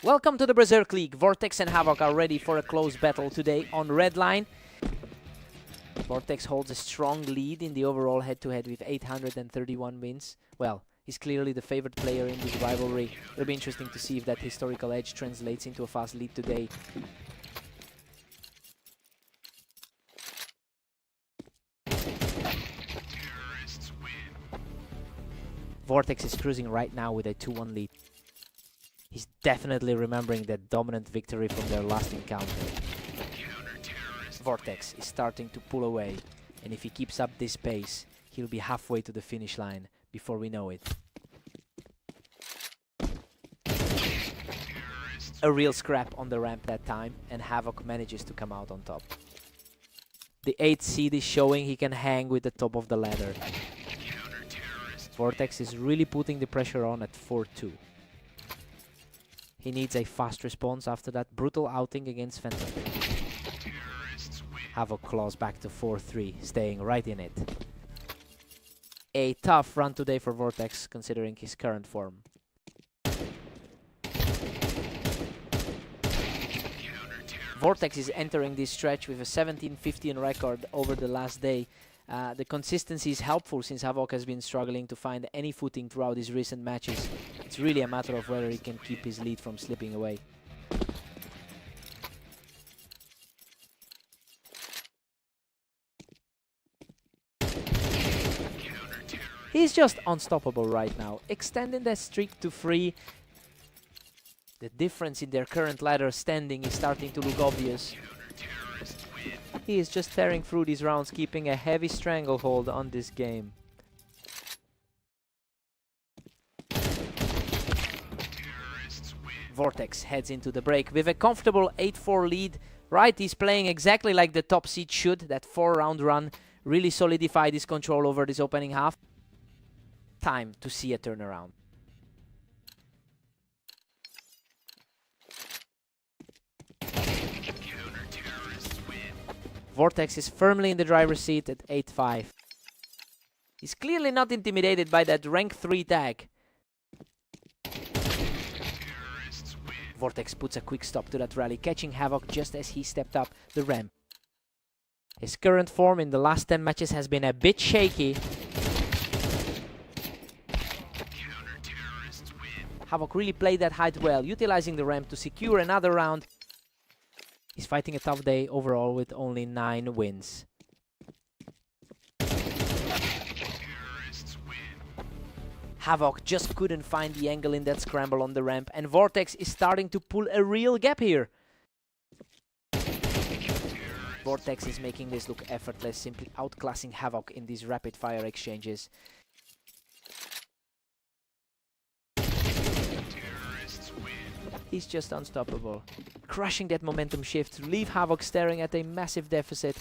Speaker 1: Welcome to the Berserk League. Vortex and Havoc are ready for a close battle today on red line. Vortex holds a strong lead in the overall head-to-head with 831 wins. Well, he's clearly the favorite player in this rivalry. It'll be interesting to see if that historical edge translates into a fast lead today. Vortex is cruising right now with a 2-1 lead. He's definitely remembering that dominant victory from their last encounter. Vortex is starting to pull away, and if he keeps up this pace, he'll be halfway to the finish line before we know it. A real scrap on the ramp that time, and Havoc manages to come out on top. The 8th seed is showing he can hang with the top of the ladder. Vortex is really putting the pressure on at 4-2. He needs a fast response after that brutal outing against Phantom. Havoc claws back to 4-3, staying right in it. A tough run today for Vortex, considering his current form. Vortex is entering this stretch with a 17-15 record over the last day. The consistency is helpful since Havoc has been struggling to find any footing throughout his recent matches. It's really a matter of whether he can keep his lead from slipping away. He's just unstoppable right now, extending that streak to 3. The difference in their current ladder standing is starting to look obvious. He is just tearing through these rounds, keeping a heavy stranglehold on this game. Vortex heads into the break with a comfortable 8-4 lead. Right, he's playing exactly like the top seed should. That 4-round run really solidified his control over this opening half. Time to see a turnaround. Vortex is firmly in the driver's seat at 8-5. He's clearly not intimidated by that rank 3 tag. Vortex puts a quick stop to that rally, catching Havoc just as he stepped up the ramp. His current form in the last 10 matches has been a bit shaky. Havoc really played that height well, utilizing the ramp to secure another round. He's fighting a tough day overall with only 9 wins. Havoc just couldn't find the angle in that scramble on the ramp, and Vortex is starting to pull a real gap here. Vortex is making this look effortless, simply outclassing Havoc in these rapid-fire exchanges. He's just unstoppable, crushing that momentum shift to leave Havoc staring at a massive deficit.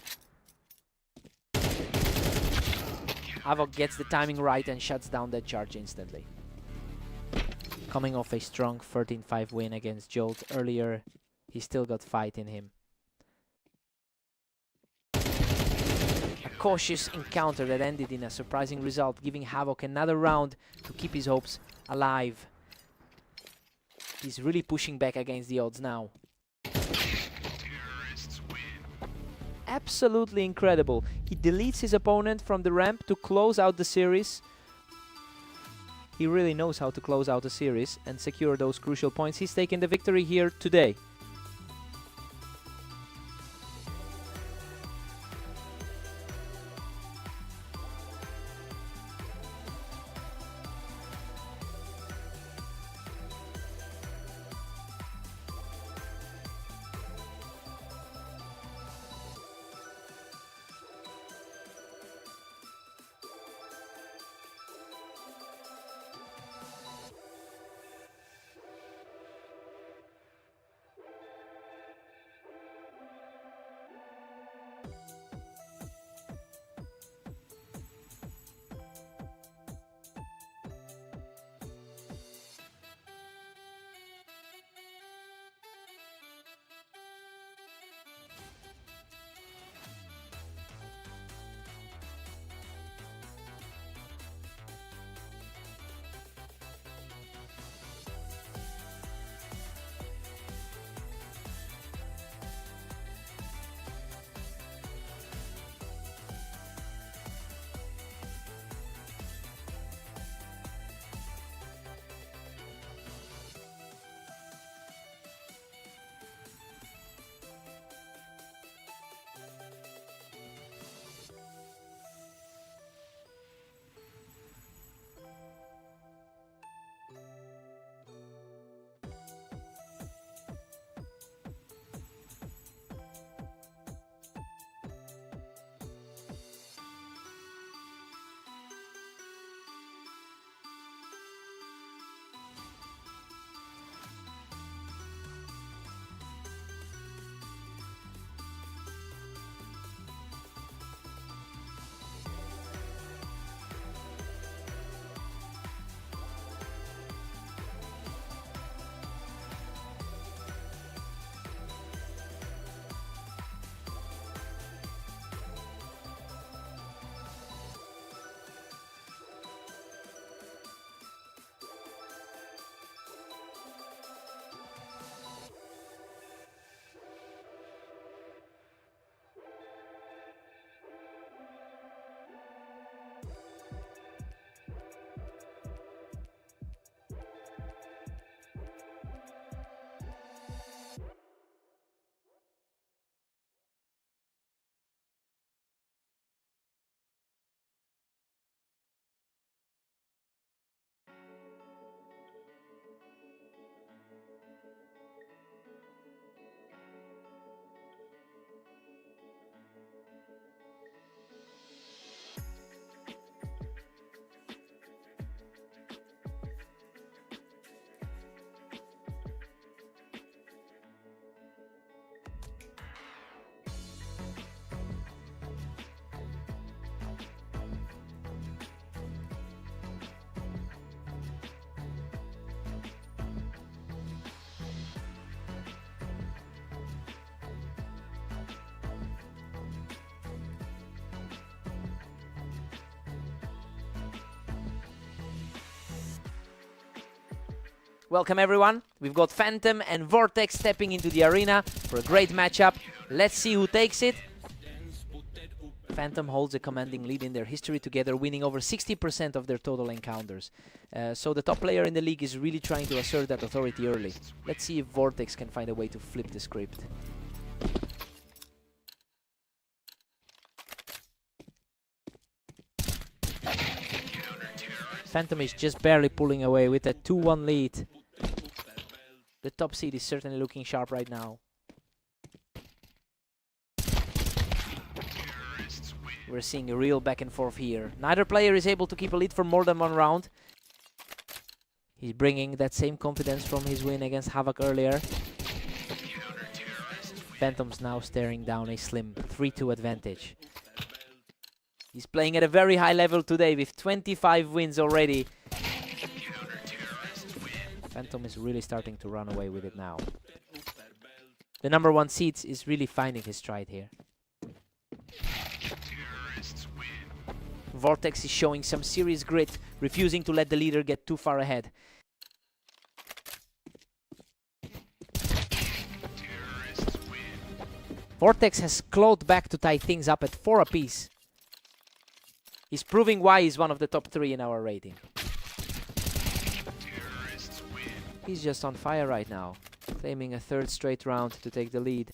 Speaker 1: Havoc gets the timing right and shuts down that charge instantly. Coming off a strong 13-5 win against Jolt earlier, he still got fight in him. A cautious encounter that ended in a surprising result, giving Havoc another round to keep his hopes alive. He's really pushing back against the odds now. Absolutely incredible. He deletes his opponent from the ramp to close out the series. He really knows how to close out a series and secure those crucial points. He's taken the victory here today. Welcome everyone. We've got Phantom and Vortex stepping into the arena for a great matchup. Let's see who takes it. Phantom holds a commanding lead in their history together, winning over 60% of their total encounters. So the top player in the league is really trying to assert that authority early. Let's see if Vortex can find a way to flip the script. Phantom is just barely pulling away with a 2-1 lead. The top seed is certainly looking sharp right now. We're seeing a real back and forth here. Neither player is able to keep a lead for more than one round. He's bringing that same confidence from his win against Havoc earlier. Phantom's now staring down a slim 3-2 advantage. He's playing at a very high level today with 25 wins already. Phantom is really starting to run away with it now. The number 1 seed is really finding his stride here. Vortex is showing some serious grit, refusing to let the leader get too far ahead. Vortex has clawed back to tie things up at 4 apiece. He's proving why he's one of the top 3 in our rating. He's just on fire right now, claiming a 3rd straight round to take the lead.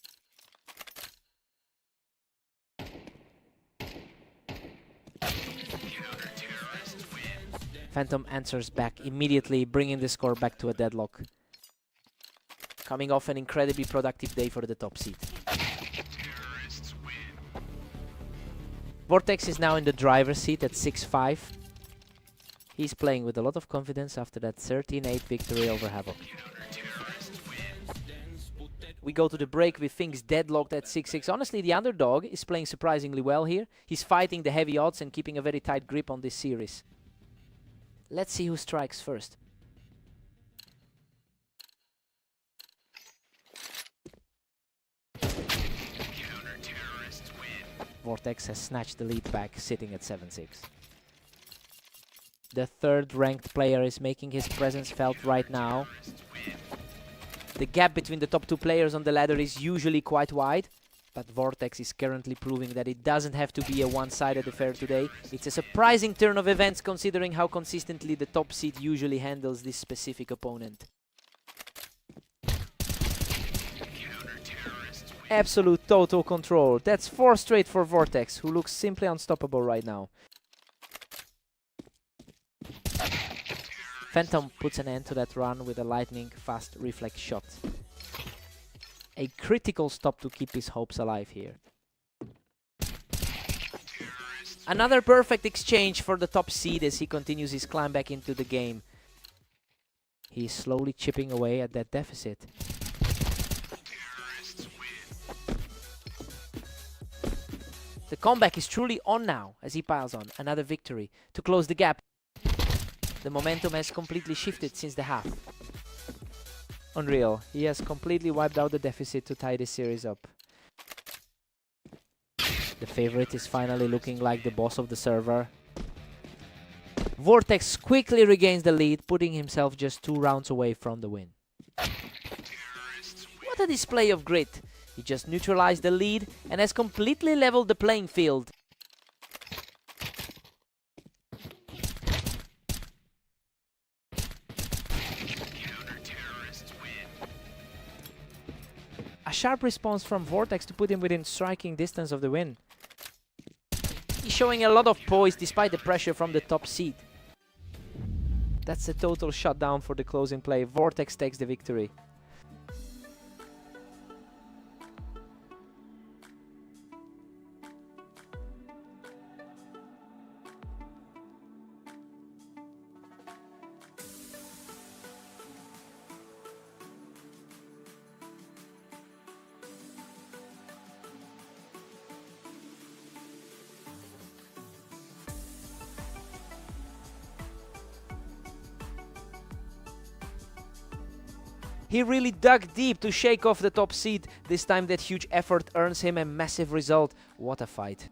Speaker 1: Phantom answers back immediately, bringing the score back to a deadlock. Coming off an incredibly productive day for the top seed. Vortex is now in the driver's seat at 6-5. He's playing with a lot of confidence after that 13-8 victory over Havoc. We go to the break with things deadlocked at 6-6. Honestly, the underdog is playing surprisingly well here. He's fighting the heavy odds and keeping a very tight grip on this series. Let's see who strikes first. Vortex has snatched the lead back, sitting at 7-6. The 3rd ranked player is making his presence felt right now. The gap between the top 2 players on the ladder is usually quite wide, but Vortex is currently proving that it doesn't have to be a one-sided affair today. It's a surprising turn of events considering how consistently the top seed usually handles this specific opponent. Absolute total control. That's 4 straight for Vortex, who looks simply unstoppable right now. Phantom puts an end to that run with a lightning fast reflex shot. A critical stop to keep his hopes alive here. Another perfect exchange for the top seed as he continues his climb back into the game. He's slowly chipping away at that deficit. The comeback is truly on now as he piles on another victory to close the gap. The momentum has completely shifted since the half. Unreal. He has completely wiped out the deficit to tie this series up. The favorite is finally looking like the boss of the server. Vortex quickly regains the lead, putting himself just 2 rounds away from the win. What a display of grit. He just neutralized the lead and has completely leveled the playing field. A sharp response from Vortex to put him within striking distance of the win. He's showing a lot of poise despite the pressure from the top seed. That's a total shutdown for the closing play. Vortex takes the victory. He really dug deep to shake off the top seed. This time that huge effort earns him a massive result. What a fight.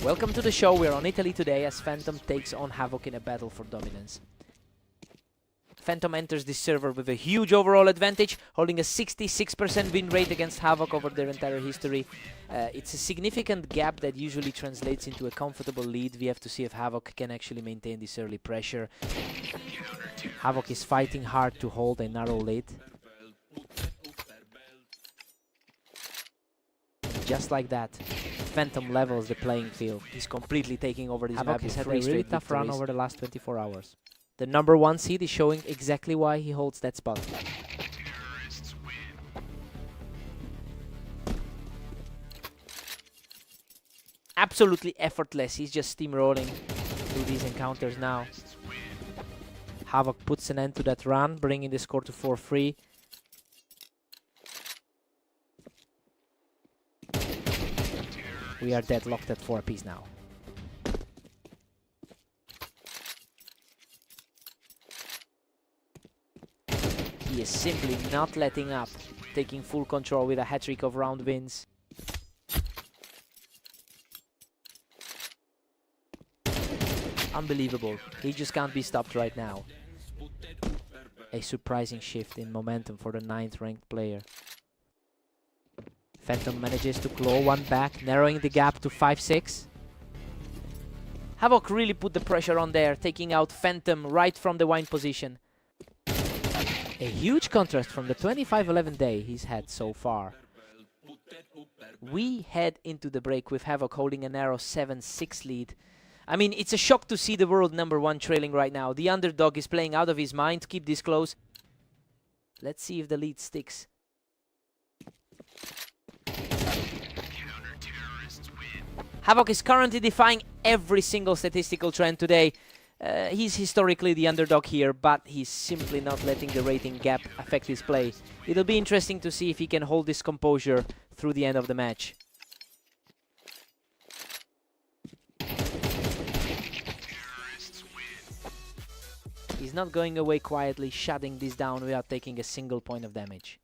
Speaker 1: Welcome to the show. We're on Italy today as Phantom takes on Havoc in a battle for dominance. Phantom enters this server with a huge overall advantage, holding a 66% win rate against Havoc over their entire history. It's a significant gap that usually translates into a comfortable lead. We have to see if Havoc can actually maintain this early pressure. Havoc is fighting hard to hold a narrow lead. Just like that, Phantom levels the playing field. He's completely taking over this map.
Speaker 2: Havoc has had a really tough run over the last 24 hours.
Speaker 1: The number 1 seed is showing exactly why he holds that spot. Absolutely effortless. He's just steamrolling through these encounters now. Havoc puts an end to that run, bringing the score to 4-3. We are deadlocked at 4 apiece now. He is simply not letting up, taking full control with a hat-trick of round wins. Unbelievable. He just can't be stopped right now. A surprising shift in momentum for the 9th ranked player. Phantom manages to claw one back, narrowing the gap to 5-6. Havoc really put the pressure on there, taking out Phantom right from the wine position. A huge contrast from the 25-11 day he's had so far. We head into the break with Havoc holding a narrow 7-6 lead. I mean, it's a shock to see the world number 1 trailing right now. The underdog is playing out of his mind to keep this close. Let's see if the lead sticks. Havoc is currently defying every single statistical trend today. He's historically the underdog here, but he's simply not letting the rating gap affect his play. It'll be interesting to see if he can hold this composure through the end of the match. He's not going away quietly, shutting this down without taking a single point of damage.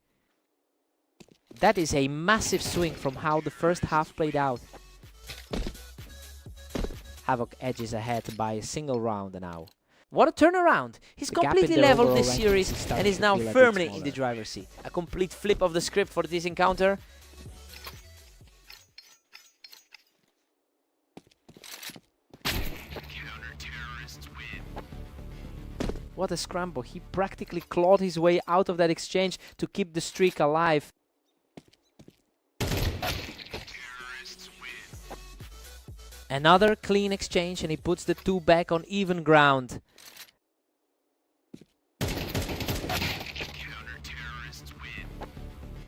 Speaker 1: That is a massive swing from how the first half played out. Havoc edges ahead by a single round now. What a turnaround! He's completely leveled this series and is now firmly in the driver's seat. A complete flip of the script for this encounter. What a scramble. He practically clawed his way out of that exchange to keep the streak alive. Another clean exchange, and he puts the 2 back on even ground.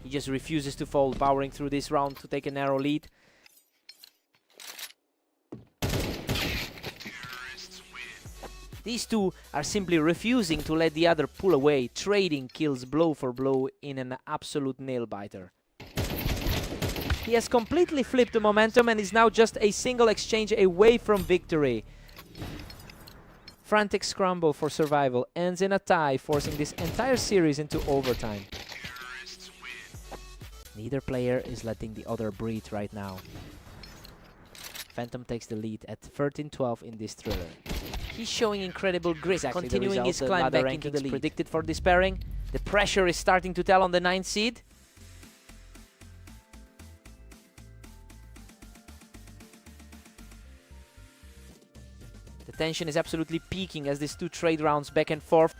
Speaker 1: He just refuses to fold, powering through this round to take a narrow lead. These two are simply refusing to let the other pull away, trading kills blow for blow in an absolute nail-biter. He has completely flipped the momentum and is now just a single exchange away from victory. Frantic scramble for survival ends in a tie, forcing this entire series into overtime. Neither player is letting the other breathe right now. Phantom takes the lead at 13-12 in this thriller. He's showing incredible grit, continuing his climb back into the lead. Predicted for this pairing. The pressure is starting to tell on the 9th seed. The tension is absolutely peaking as these two trade rounds back and forth.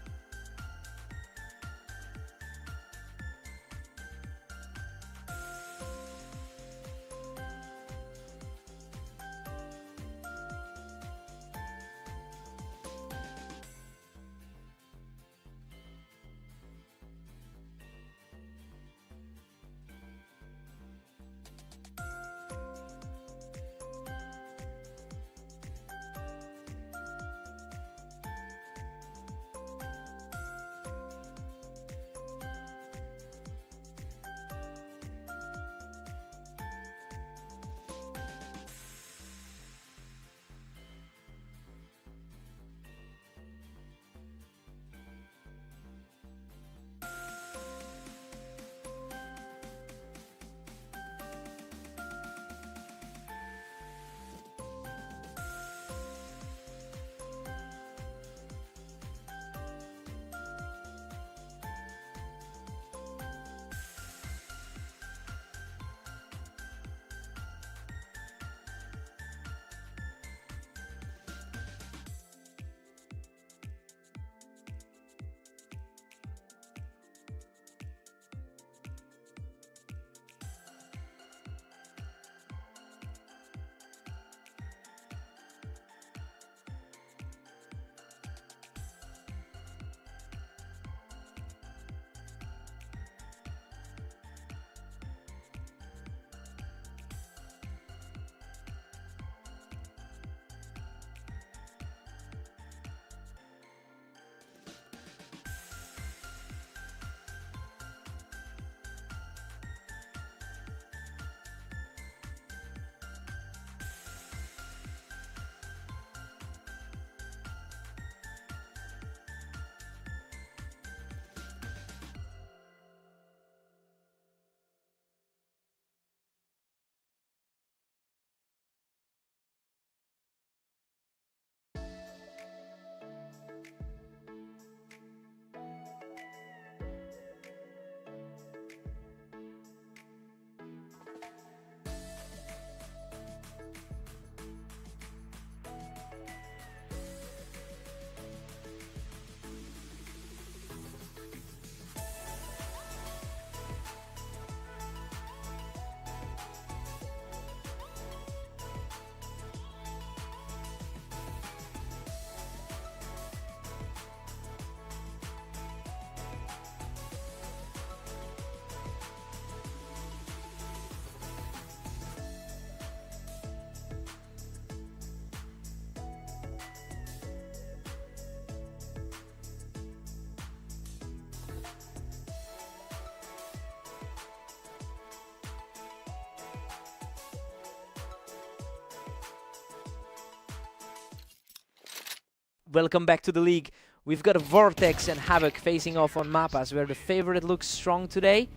Speaker 1: Welcome back to the league. We've got Vortex and Havoc facing off on Mapas, where the favorite looks strong today.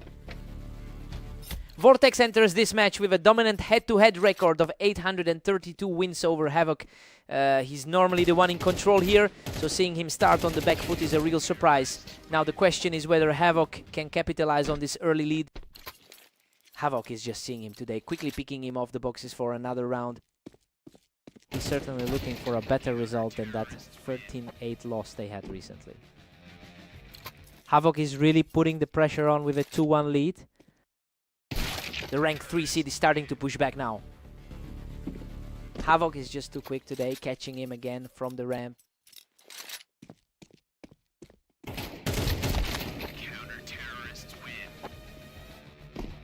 Speaker 1: Vortex enters this match with a dominant head-to-head record of 832 wins over Havoc. He's normally the one in control here, so seeing him start on the back foot is a real surprise. Now the question is whether Havoc can capitalize on this early lead. Havoc is just seeing him today, quickly picking him off the boxes for another round. He's certainly looking for a better result than that 13-8 loss they had recently. Havoc is really putting the pressure on with a 2-1 lead. The rank 3 seed is starting to push back now. Havoc is just too quick today, catching him again from the ramp.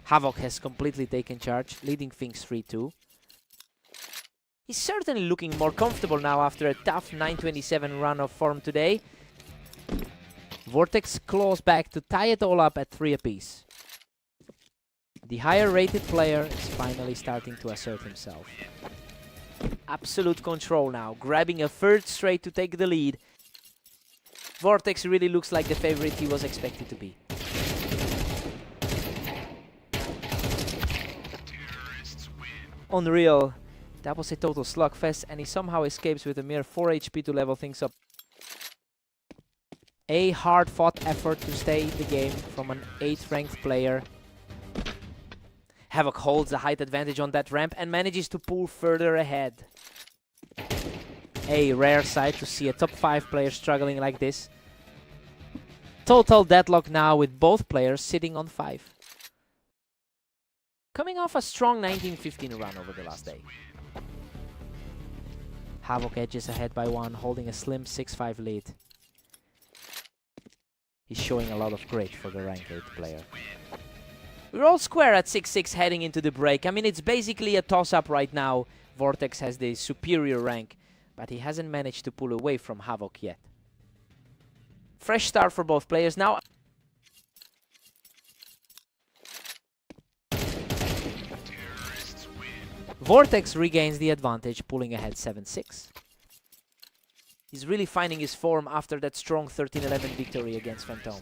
Speaker 1: Havoc has completely taken charge, leading things 3-2. He's certainly looking more comfortable now after a tough 927 run of form today. Vortex claws back to tie it all up at 3 apiece. The higher rated player is finally starting to assert himself. Absolute control now, grabbing a third straight to take the lead. Vortex really looks like the favorite he was expected to be. Unreal. That was a total slugfest, and he somehow escapes with a mere 4 HP to level things up. A hard-fought effort to stay in the game from an 8th ranked player. Havoc holds the height advantage on that ramp and manages to pull further ahead. A rare sight to see a top 5 player struggling like this. Total deadlock now with both players sitting on 5. Coming off a strong 19-15 run over the last day. Havoc edges ahead by 1, holding a slim 6-5 lead. He's showing a lot of grit for the rank 8 player. We're all square at 6-6 heading into the break. I mean, it's basically a toss-up right now. Vortex has the superior rank, but he hasn't managed to pull away from Havoc yet. Fresh start for both players now. Vortex regains the advantage, pulling ahead 7-6. He's really finding his form after that strong 13-11 victory against Phantom.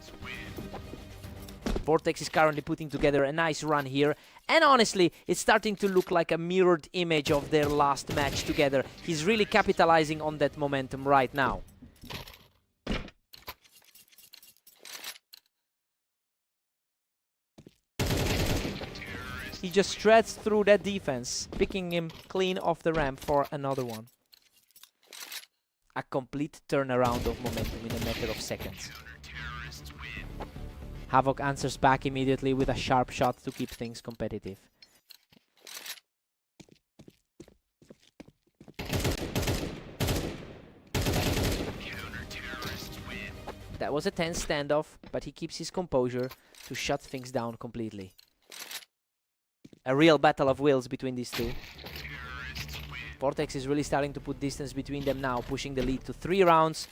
Speaker 1: Vortex is currently putting together a nice run here, and honestly, it's starting to look like a mirrored image of their last match together. He's really capitalizing on that momentum right now. He just shreds through that defense, picking him clean off the ramp for another one. A complete turnaround of momentum in a matter of seconds. Havoc answers back immediately with a sharp shot to keep things competitive. That was a tense standoff, but he keeps his composure to shut things down completely. A real battle of wills between these two. Vortex is really starting to put distance between them now, pushing the lead to 3 rounds.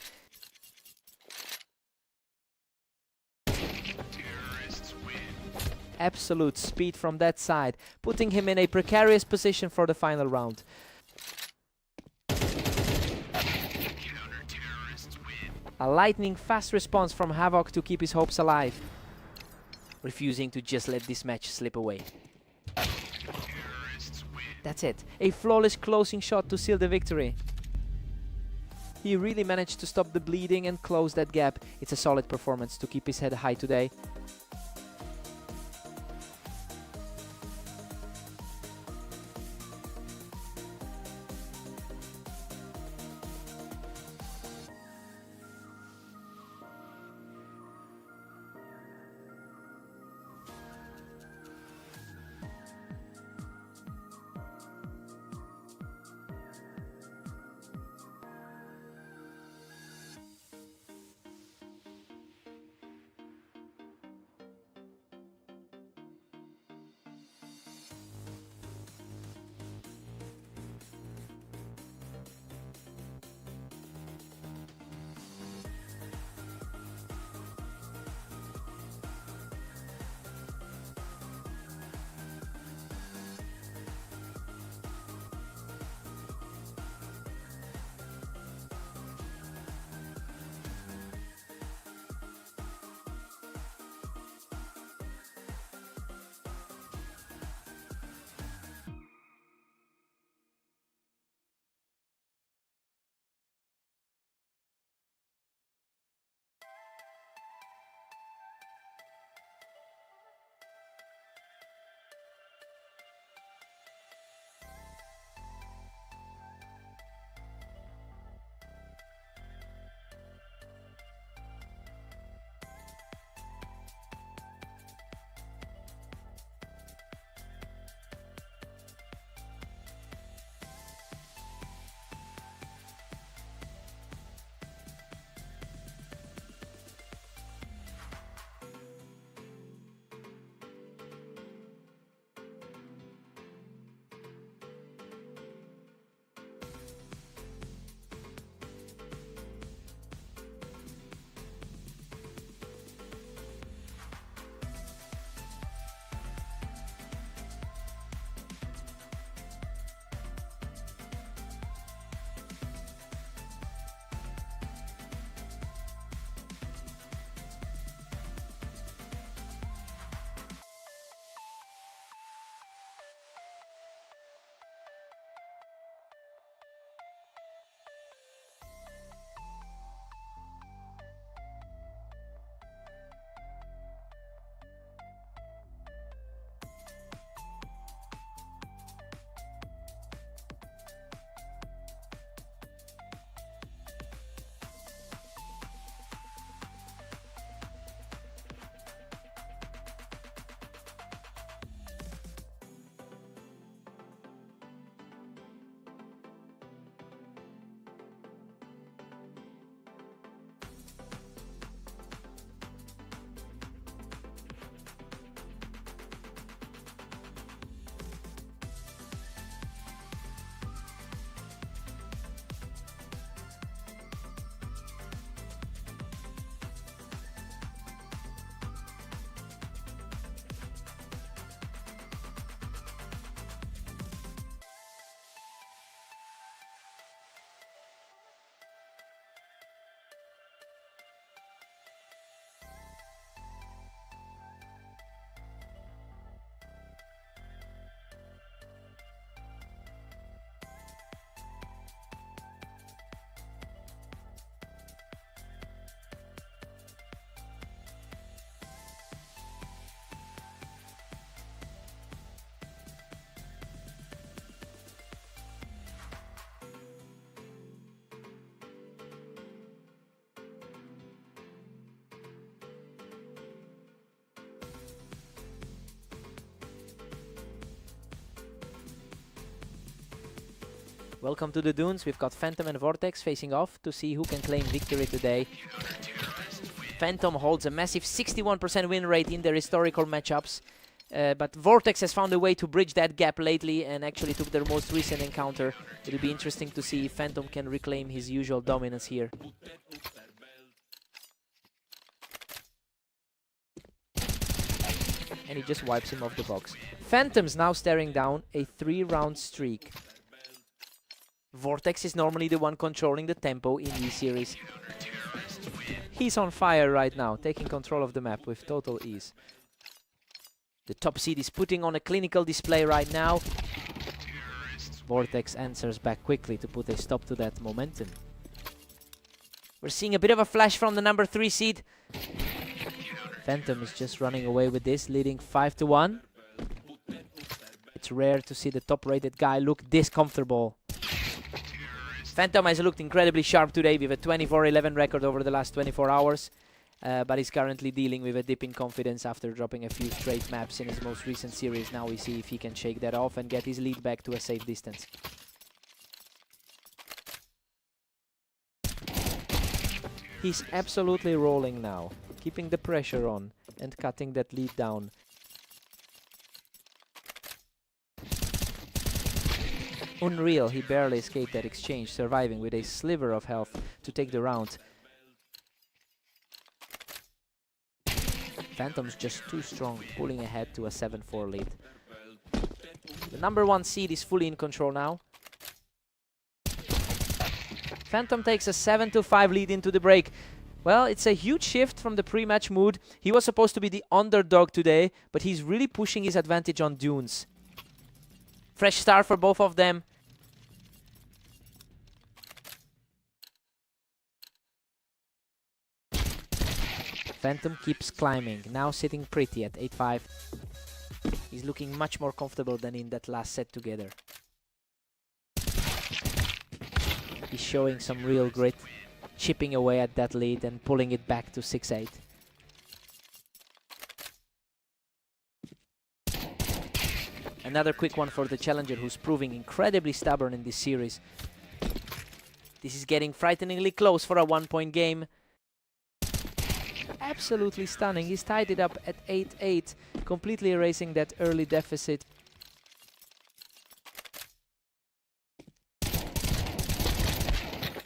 Speaker 1: Absolute speed from that side, putting him in a precarious position for the final round. A lightning fast response from Havoc to keep his hopes alive, refusing to just let this match slip away. That's it, a flawless closing shot to seal the victory. He really managed to stop the bleeding and close that gap. It's a solid performance to keep his head high today. Welcome to the Dunes. We've got Phantom and Vortex facing off to see who can claim victory today. Phantom holds a massive 61% win rate in their historical matchups. But Vortex has found a way to bridge that gap lately and actually took their most recent encounter. It'll be interesting to see if Phantom can reclaim his usual dominance here. And he just wipes him off the box. Phantom's now staring down a 3-round streak. Vortex is normally the one controlling the tempo in these series. He's on fire right now, taking control of the map with total ease. The top seed is putting on a clinical display right now. Vortex answers back quickly to put a stop to that momentum. We're seeing a bit of a flash from the number 3 seed. Phantom is just running away with this, leading 5-1. It's rare to see the top-rated guy look this comfortable. Phantom has looked incredibly sharp today with a 24-11 record over the last 24 hours. But he's currently dealing with a dip in confidence after dropping a few straight maps in his most recent series. Now we see if he can shake that off and get his lead back to a safe distance. He's absolutely rolling now, keeping the pressure on and cutting that lead down. Unreal, he barely escaped that exchange, surviving with a sliver of health to take the round. Phantom's just too strong, pulling ahead to a 7-4 lead. The number 1 seed is fully in control now. Phantom takes a 7-5 lead into the break. Well, it's a huge shift from the pre-match mood. He was supposed to be the underdog today, but he's really pushing his advantage on Dunes. Fresh start for both of them. Phantom keeps climbing, now sitting pretty at 8-5. He's looking much more comfortable than in that last set together. He's showing some real grit, chipping away at that lead and pulling it back to 6-8. Another quick one for the challenger, who's proving incredibly stubborn in this series. This is getting frighteningly close for a 1-point game. Absolutely stunning. He's tied it up at 8-8, completely erasing that early deficit.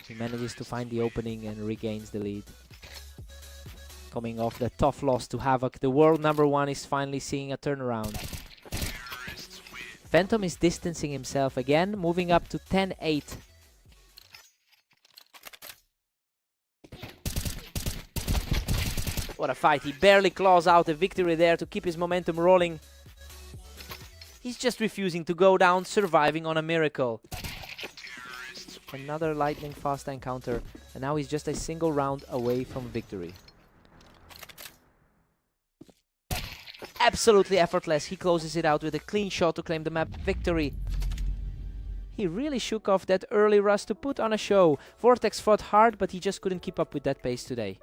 Speaker 1: He manages to find the opening and regains the lead. Coming off the tough loss to Havoc, the world number 1 is finally seeing a turnaround. Phantom is distancing himself again, moving up to 10-8. What a fight. He barely claws out a victory there to keep his momentum rolling. He's just refusing to go down, surviving on a miracle. Another lightning fast encounter, and now he's just a single round away from victory. Absolutely effortless. He closes it out with a clean shot to claim the map victory. He really shook off that early rush to put on a show. Vortex fought hard, but he just couldn't keep up with that pace today.